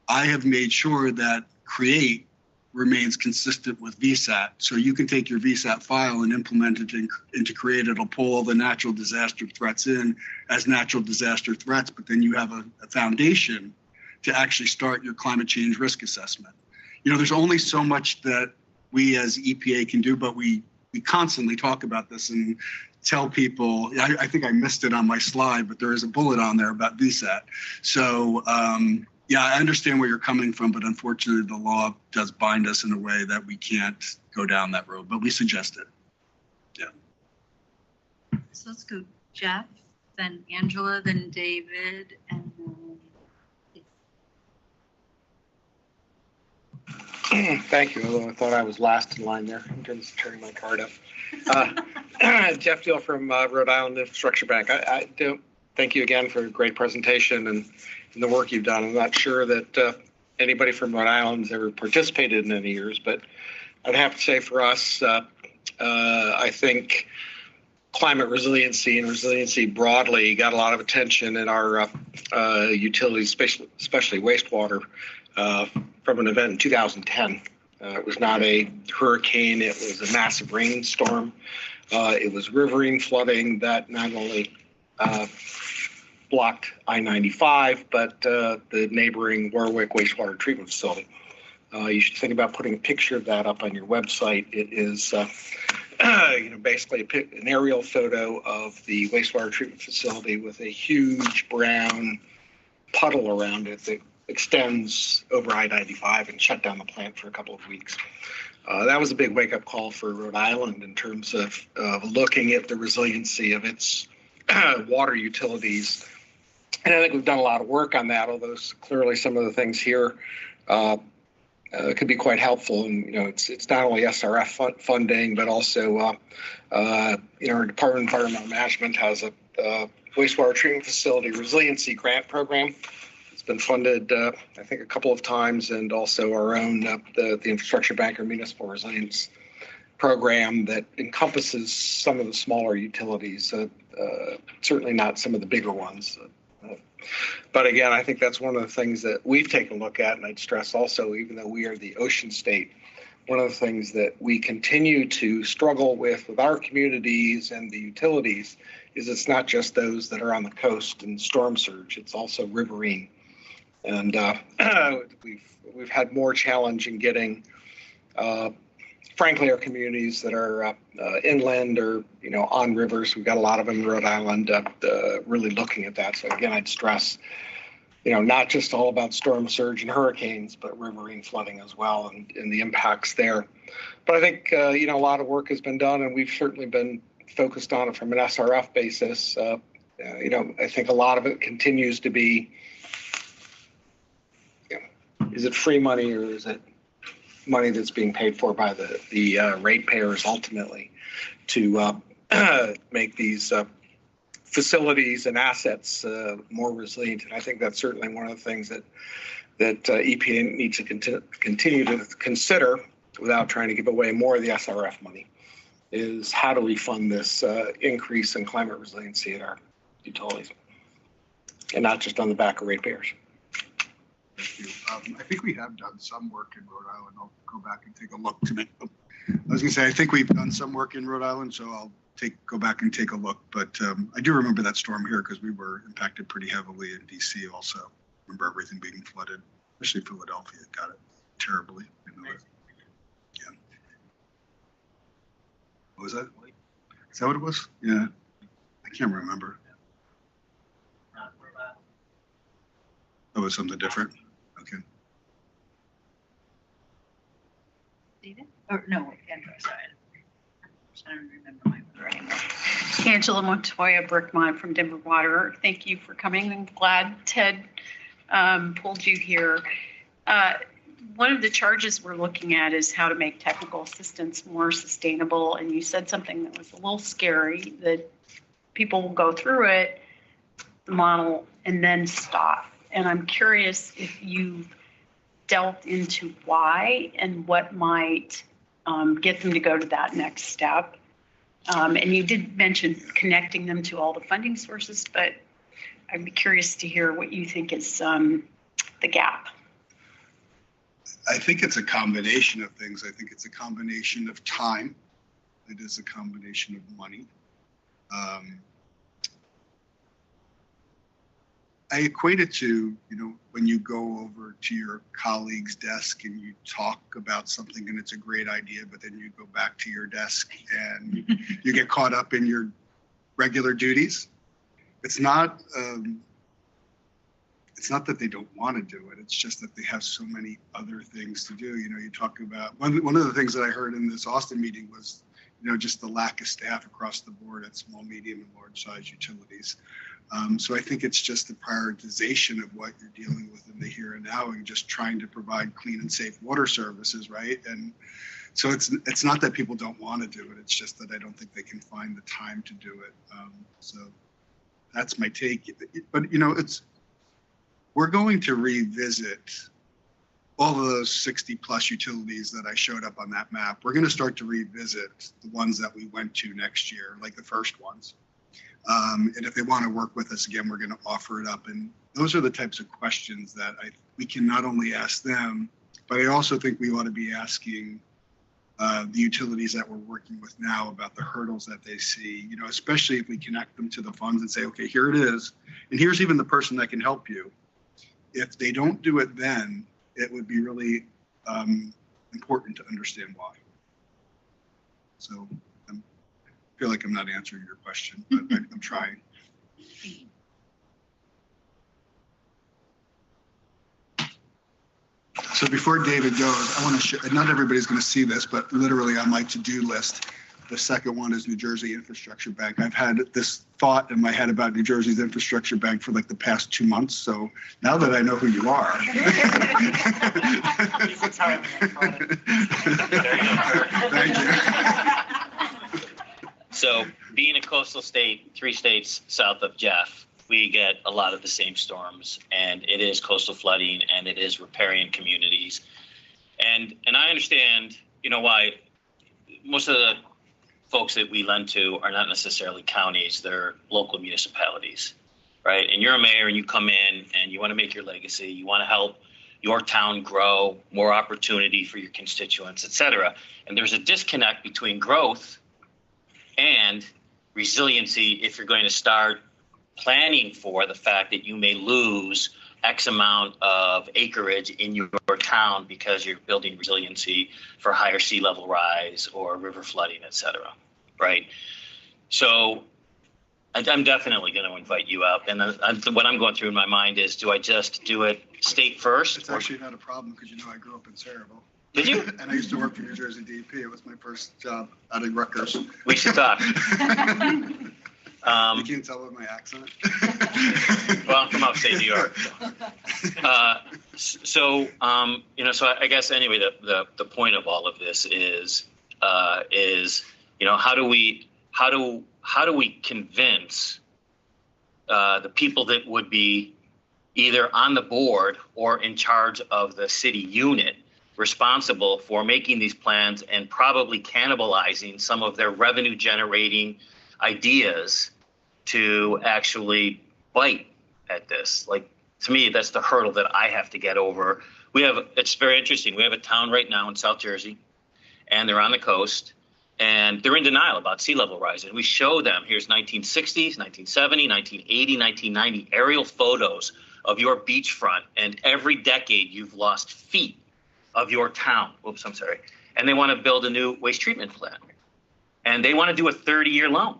Speaker 1: have made sure that CREATE remains consistent with VSAT. So you can take your VSAT file and implement it into CREATE. It'll pull all the natural disaster threats in as natural disaster threats, but then you have a foundation to actually start your climate change risk assessment. You know, there's only so much that we as EPA can do, but we constantly talk about this and tell people, I think I missed it on my slide, but there is a bullet on there about VSAT. So, yeah, I understand where you're coming from, but unfortunately the law does bind us in a way that we can't go down that road, but we suggest it. Yeah.
Speaker 6: So let's go Jeff, then Angela, then David, and
Speaker 22: then... Thank you, although I thought I was last in line there. I'm just turning my card up. Jeff Deal from Rhode Island Infrastructure Bank. I do thank you again for a great presentation and the work you've done. I'm not sure that anybody from Rhode Island has ever participated in any years, but I'd have to say for us, I think climate resiliency and resiliency broadly got a lot of attention in our utilities, especially wastewater, from an event in 2010. It was not a hurricane, it was a massive rainstorm. It was riverine flooding that not only blocked I-95, but the neighboring Warwick wastewater treatment facility. You should think about putting a picture of that up on your website. It is basically an aerial photo of the wastewater treatment facility with a huge brown puddle around it that extends over I-95 and shut down the plant for a couple of weeks. That was a big wake-up call for Rhode Island in terms of looking at the resiliency of its water utilities. And I think we've done a lot of work on that, although clearly some of the things here could be quite helpful. And, it's not only SRF funding, but also, our Department of Environmental Management has a wastewater treatment facility resiliency grant program. It's been funded, I think, a couple of times, and also our own, the Infrastructure Bank or Municipal Resilience program that encompasses some of the smaller utilities, certainly not some of the bigger ones. But again, I think that's one of the things that we've taken a look at, and I'd stress also, even though we are the ocean state, one of the things that we continue to struggle with our communities and the utilities is it's not just those that are on the coast and storm surge, it's also riverine. And we've had more challenge in getting, frankly, our communities that are inland or on rivers. We've got a lot of them in Rhode Island, really looking at that. So again, I'd stress, not just all about storm surge and hurricanes, but riverine flooding as well, and the impacts there. But I think a lot of work has been done, and we've certainly been focused on it from an SRF basis. I think a lot of it continues to be, is it free money or is it money that's being paid for by the ratepayers ultimately to make these facilities and assets more resilient? And I think that's certainly one of the things that EPA needs to continue to consider without trying to give away more of the SRF money, is how do we fund this increase in climate resiliency at our utilities, and not just on the back of ratepayers.
Speaker 4: Thank you. I think we have done some work in Rhode Island. I'll go back and take a look tonight. I was going to say, I think we've done some work in Rhode Island, so I'll go back and take a look. But I do remember that storm here because we were impacted pretty heavily in DC also. Remember everything being flooded, especially Philadelphia got it terribly. Yeah. What was that? Is that what it was? Yeah. I can't remember. That was something different. Okay.
Speaker 6: David? Or no, Andrew, sorry. I don't remember my order anymore. Angela Montoya Brickmont from Denver Water. Thank you for coming. I'm glad Ted pulled you here. One of the charges we're looking at is how to make technical assistance more sustainable. And you said something that was a little scary, that people will go through it, the model, and then stop. And I'm curious if you've delved into why and what might get them to go to that next step. And you did mention connecting them to all the funding sources, but I'd be curious to hear what you think is the gap.
Speaker 4: I think it's a combination of things. I think it's a combination of time. It is a combination of money. I equate it to, when you go over to your colleague's desk and you talk about something and it's a great idea, but then you go back to your desk and you get caught up in your regular duties. It's not that they don't want to do it. It's just that they have so many other things to do. You talk about one of the things that I heard in this Austin meeting was, just the lack of staff across the board at small, medium, and large size utilities. So I think it's just the prioritization of what you're dealing with in the here and now, and just trying to provide clean and safe water services, right? And so it's not that people don't want to do it. It's just that I don't think they can find the time to do it. So that's my take. But we're going to revisit all of those 60 plus utilities that I showed up on that map. We're going to start to revisit the ones that we went to next year, like the first ones. And if they want to work with us again, we're going to offer it up. And those are the types of questions that we can not only ask them, but I also think we ought to be asking the utilities that we're working with now about the hurdles that they see, especially if we connect them to the funds and say, okay, here it is. And here's even the person that can help you. If they don't do it then, it would be really important to understand why. So I feel like I'm not answering your question, but I'm trying. So before David goes, I want to share, not everybody's going to see this, but literally on my to-do list, the second one is New Jersey Infrastructure Bank. I've had this thought in my head about New Jersey's infrastructure bank for like the past 2 months. So now that I know who you are.
Speaker 9: Thank you. So being a coastal state, 3 states south of Jeff, we get a lot of the same storms, and it is coastal flooding, and it is riparian communities. And I understand, why most of the folks that we lend to are not necessarily counties, they're local municipalities, right? And you're a mayor and you come in and you want to make your legacy, you want to help your town grow, more opportunity for your constituents, et cetera. And there's a disconnect between growth and resiliency if you're going to start planning for the fact that you may lose X amount of acreage in your town because you're building resiliency for higher sea level rise or river flooding, et cetera, right? So I'm definitely going to invite you up. And what I'm going through in my mind is, do I just do it state first?
Speaker 4: It's actually not a problem because I grew up in Saraville.
Speaker 9: Did you?
Speaker 4: And I used to work for New Jersey DEP. It was my first job out of Rutgers.
Speaker 9: We should talk.
Speaker 4: You can't tell with my accent.
Speaker 9: Well, I'm from upstate New York. So I guess anyway, the point of all of this is how do we convince the people that would be either on the board or in charge of the city unit responsible for making these plans and probably cannibalizing some of their revenue generating ideas to actually bite at this? Like, to me, that's the hurdle that I have to get over. It's very interesting. We have a town right now in South Jersey, and they're on the coast, and they're in denial about sea level rise. And we show them, here's 1960s, 1970, 1980, 1990 aerial photos of your beachfront, and every decade you've lost feet of your town. Oops, I'm sorry. And they want to build a new waste treatment plant, and they want to do a 30-year loan.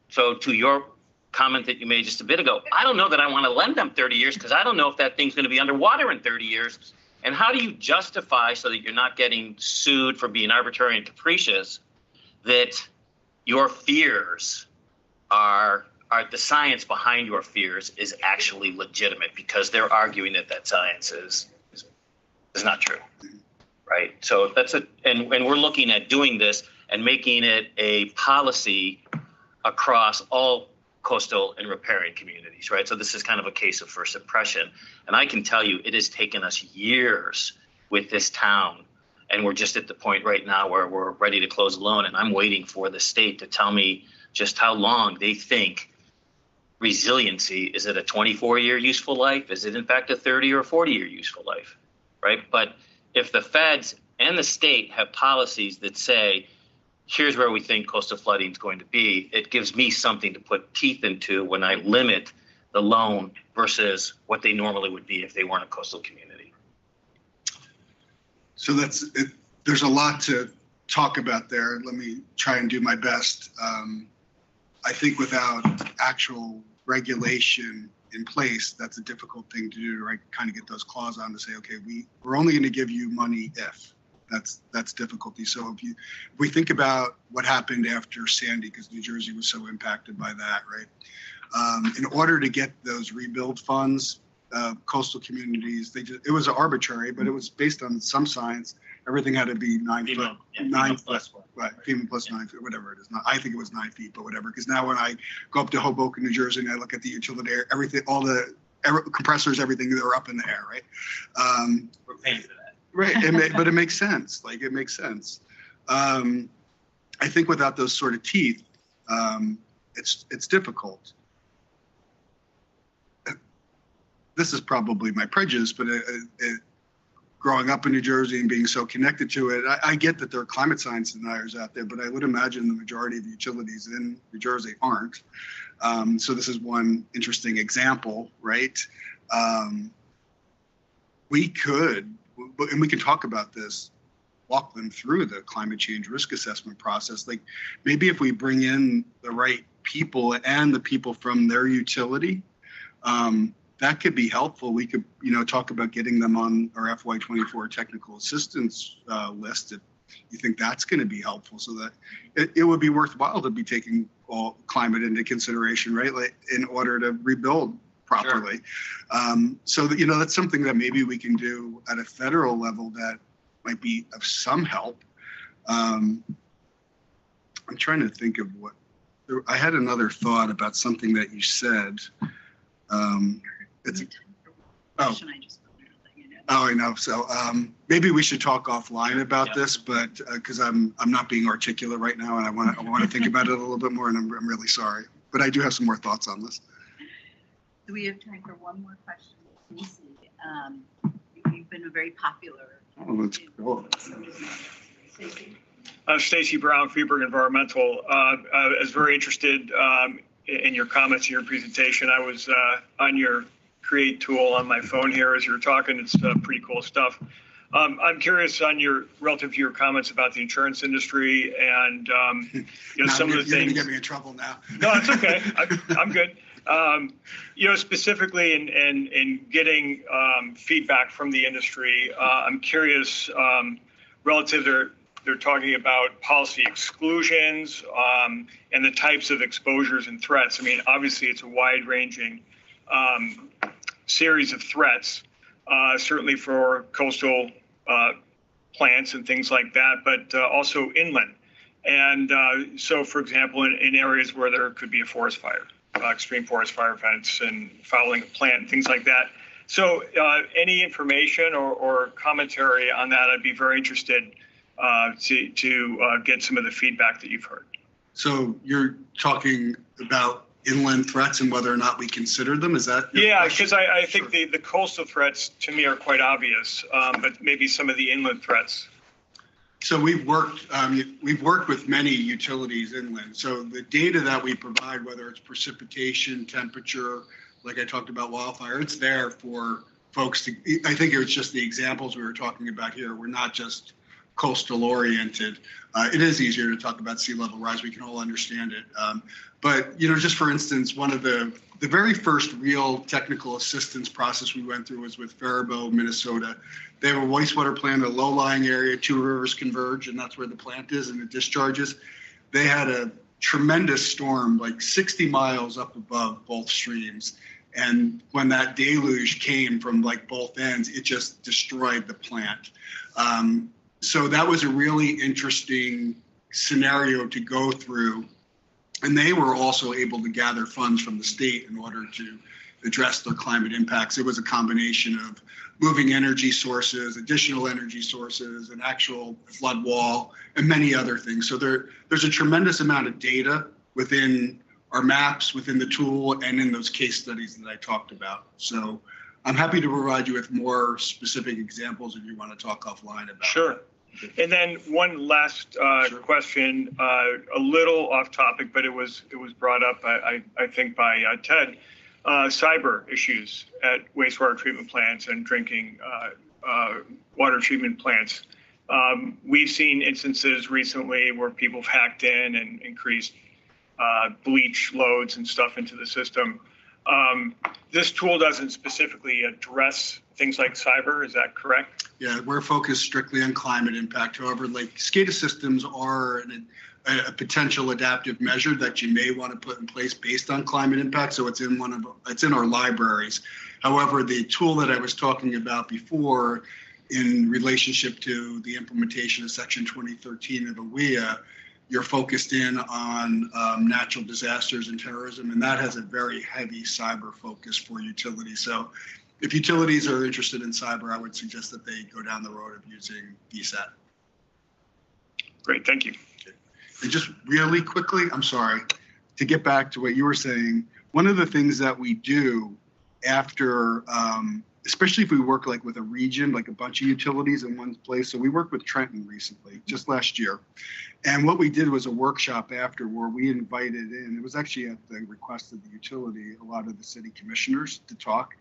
Speaker 9: So to your comment that you made just a bit ago, I don't know that I want to lend them 30 years because I don't know if that thing's going to be underwater in 30 years. And how do you justify, so that you're not getting sued for being arbitrary and capricious, that your fears are the science behind your fears is actually legitimate, because they're arguing that science is not true, right? So and we're looking at doing this and making it a policy across all coastal and riparian communities, right? So this is kind of a case of first impression. And I can tell you, it has taken us years with this town. And we're just at the point right now where we're ready to close a loan. And I'm waiting for the state to tell me just how long they think resiliency, is it a 24-year useful life? Is it in fact a 30 or 40-year useful life, right? But if the feds and the state have policies that say, here's where we think coastal flooding is going to be, it gives me something to put teeth into when I limit the loan versus what they normally would be if they weren't a coastal community.
Speaker 4: So there's a lot to talk about there. Let me try and do my best. I think without actual regulation in place, that's a difficult thing to do, to kind of get those clauses on to say, okay, we're only going to give you money if. That's difficulty. So if we think about what happened after Sandy, because New Jersey was so impacted by that, right? In order to get those rebuild funds, coastal communities, it was arbitrary, but it was based on some science. Everything had to be 9 foot, FEMA plus 9 feet, whatever it is. I think it was 9 feet, but whatever. Because now when I go up to Hoboken, New Jersey, and I look at the utility air, everything, all the compressors, everything, they're up in the air, right?
Speaker 18: We're paying for that.
Speaker 4: Right, but it makes sense. Like, it makes sense. I think without those sort of teeth, it's difficult. This is probably my prejudice, but growing up in New Jersey and being so connected to it, I get that there are climate science deniers out there, but I would imagine the majority of utilities in New Jersey aren't. So this is one interesting example, right? We could, and we can talk about this, walk them through the climate change risk assessment process. Like, maybe if we bring in the right people and the people from their utility,
Speaker 1: that could be helpful. We could, talk about getting them on our FY24 technical assistance list if you think that's going to be helpful, so that it would be worthwhile to be taking all climate into consideration, right? Like in order to rebuild properly. Sure. So that, that's something that maybe we can do at a federal level that might be of some help. I'm trying to think of I had another thought about something that you said. I know. So maybe we should talk offline about this, but because I'm not being articulate right now, and I want to think about it a little bit more, and I'm really sorry. But I do have some more thoughts on this.
Speaker 6: Do we have time for one more question? Lucy, you've been a very popular.
Speaker 1: Oh, that's cool.
Speaker 10: Stacy Brown, Freeburg Environmental. I was very interested in your comments in your presentation. I was on your Create tool on my phone here as you're talking. It's pretty cool stuff. I'm curious on relative to your comments about the insurance industry and some of the things. You're going to get me in trouble now. No, it's okay. I'm good. Specifically in getting feedback from the industry, I'm curious relative to they're talking about policy exclusions and the types of exposures and threats. I mean, obviously, it's a wide-ranging series of threats, certainly for coastal plants and things like that, but also inland. And so, for example, in areas where there could be a forest fire, extreme forest fire events and fouling a plant and things like that. So any information or commentary on that, I'd be very interested to get some of the feedback that you've heard.
Speaker 1: So you're talking about inland threats and whether or not we consider them? Is that?
Speaker 10: Yeah, because I think the coastal threats to me are quite obvious, but maybe some of the inland threats.
Speaker 1: So we've worked with many utilities inland. So the data that we provide, whether it's precipitation, temperature, like I talked about wildfire, it's there for folks to. I think it was just the examples we were talking about here. We're not just coastal oriented. It is easier to talk about sea level rise. We can all understand it. But just for instance, one of the very first real technical assistance process we went through was with Faribault, Minnesota. They have a wastewater plant, a low-lying area, two rivers converge, and that's where the plant is and it discharges. They had a tremendous storm, like 60 miles up above both streams. And when that deluge came from like both ends, it just destroyed the plant. So that was a really interesting scenario to go through. And they were also able to gather funds from the state in order to address their climate impacts. It was a combination of moving energy sources, additional energy sources, an actual flood wall, and many other things. So there's a tremendous amount of data within our maps, within the tool, and in those case studies that I talked about. So I'm happy to provide you with more specific examples if you want to talk offline about
Speaker 10: Sure.
Speaker 1: that.
Speaker 10: And then one last question, a little off topic, but it was brought up, I think, by Ted. Cyber issues at wastewater treatment plants and drinking water treatment plants. We've seen instances recently where people have hacked in and increased bleach loads and stuff into the system. This tool doesn't specifically address things like cyber, is that correct?
Speaker 1: Yeah, we're focused strictly on climate impact. However, like SCADA systems are a potential adaptive measure that you may want to put in place based on climate impact. So it's in our libraries. However, the tool that I was talking about before in relationship to the implementation of Section 2013 of the WEA, you're focused in on natural disasters and terrorism, and that has a very heavy cyber focus for utilities. So if utilities are interested in cyber, I would suggest that they go down the road of using DSAT.
Speaker 10: Great, thank you.
Speaker 1: Okay. And just really quickly, I'm sorry, to get back to what you were saying, one of the things that we do after, especially if we work like with a region, like a bunch of utilities in one place. So we worked with Trenton recently, just last year. And what we did was a workshop after where we invited in, it was actually at the request of the utility, a lot of the city commissioners to talk.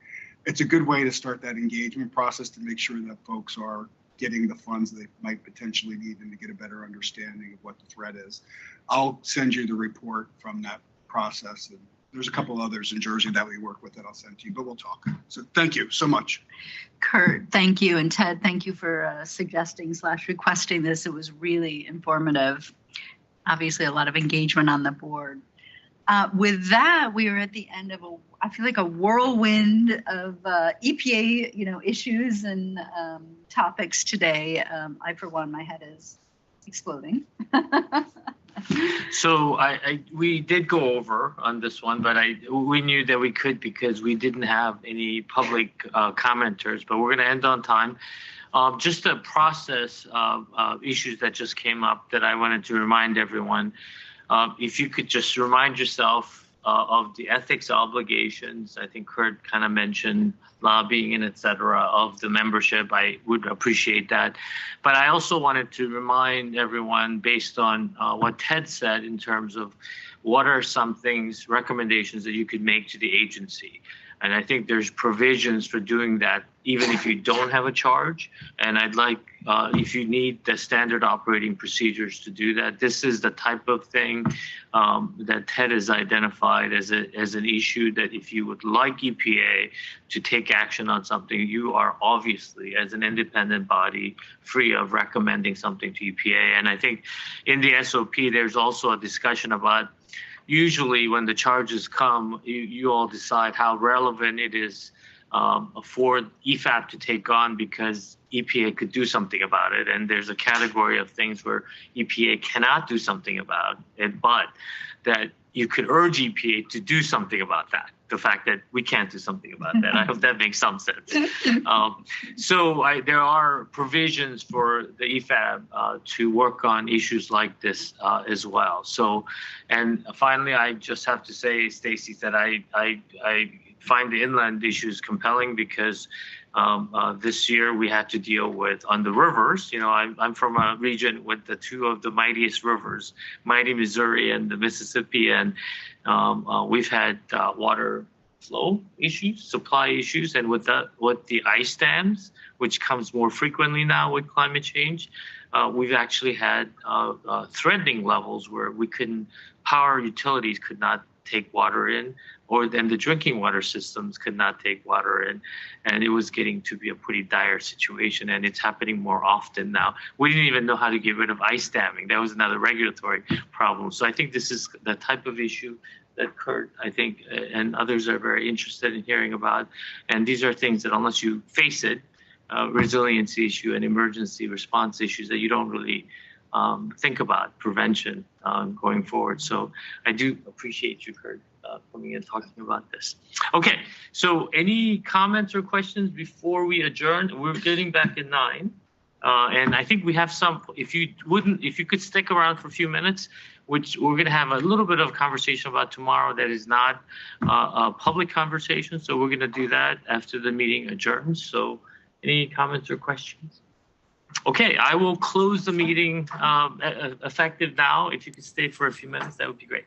Speaker 1: It's a good way to start that engagement process to make sure that folks are getting the funds they might potentially need and to get a better understanding of what the threat is. I'll send you the report from that process. And
Speaker 4: There's a couple others in Jersey that we work with that I'll send to you, but we'll talk. So thank you so much.
Speaker 6: Kurt, thank you. And Ted, thank you for suggesting/requesting this. It was really informative. Obviously, a lot of engagement on the board. With that, we are at the end of I feel like a whirlwind of EPA, issues and topics today. I, for one, my head is exploding.
Speaker 11: So we did go over on this one, but we knew that we could because we didn't have any public commenters, but we're going to end on time. Just a process of issues that just came up that I wanted to remind everyone. If you could just remind yourself of the ethics obligations. I think Kurt kind of mentioned lobbying and et cetera of the membership. I would appreciate that. But I also wanted to remind everyone based on what Ted said in terms of what are some things, recommendations that you could make to the agency. And I think there's provisions for doing that, even if you don't have a charge. And I'd like, if you need the standard operating procedures to do that, this is the type of thing that Ted has identified as an issue that if you would like EPA to take action on something, you are obviously, as an independent body, free of recommending something to EPA. And I think in the SOP, there's also a discussion about usually when the charges come, you all decide how relevant it is for EFAB to take on because EPA could do something about it. And there's a category of things where EPA cannot do something about it, but that you could urge EPA to do something about that. The fact that we can't do something about that. I hope that makes some sense. There are provisions for the EFAB to work on issues like this as well. So, and finally, I just have to say, Stacy, that I find the inland issues compelling because this year we had to deal with on the rivers. I'm from a region with the two of the mightiest rivers, mighty Missouri and the Mississippi, and we've had water flow issues, supply issues, and with the ice dams, which comes more frequently now with climate change, we've actually had threatening levels where power utilities could not take water in, or then the drinking water systems could not take water in, and it was getting to be a pretty dire situation, and it's happening more often now. We didn't even know how to get rid of ice damming. That was another regulatory problem. So I think this is the type of issue that Kurt, I think, and others are very interested in hearing about. And these are things that unless you face it, resiliency issue and emergency response issues that you don't really think about prevention going forward. So I do appreciate you, Kurt, coming and talking about this. Okay, so any comments or questions before we adjourn? We're getting back at 9. And I think we have some, if you could stick around for a few minutes, which we're going to have a little bit of conversation about tomorrow that is not a public conversation. So we're going to do that after the meeting adjourns. So any comments or questions? Okay, I will close the meeting effective now. If you could stay for a few minutes, that would be great.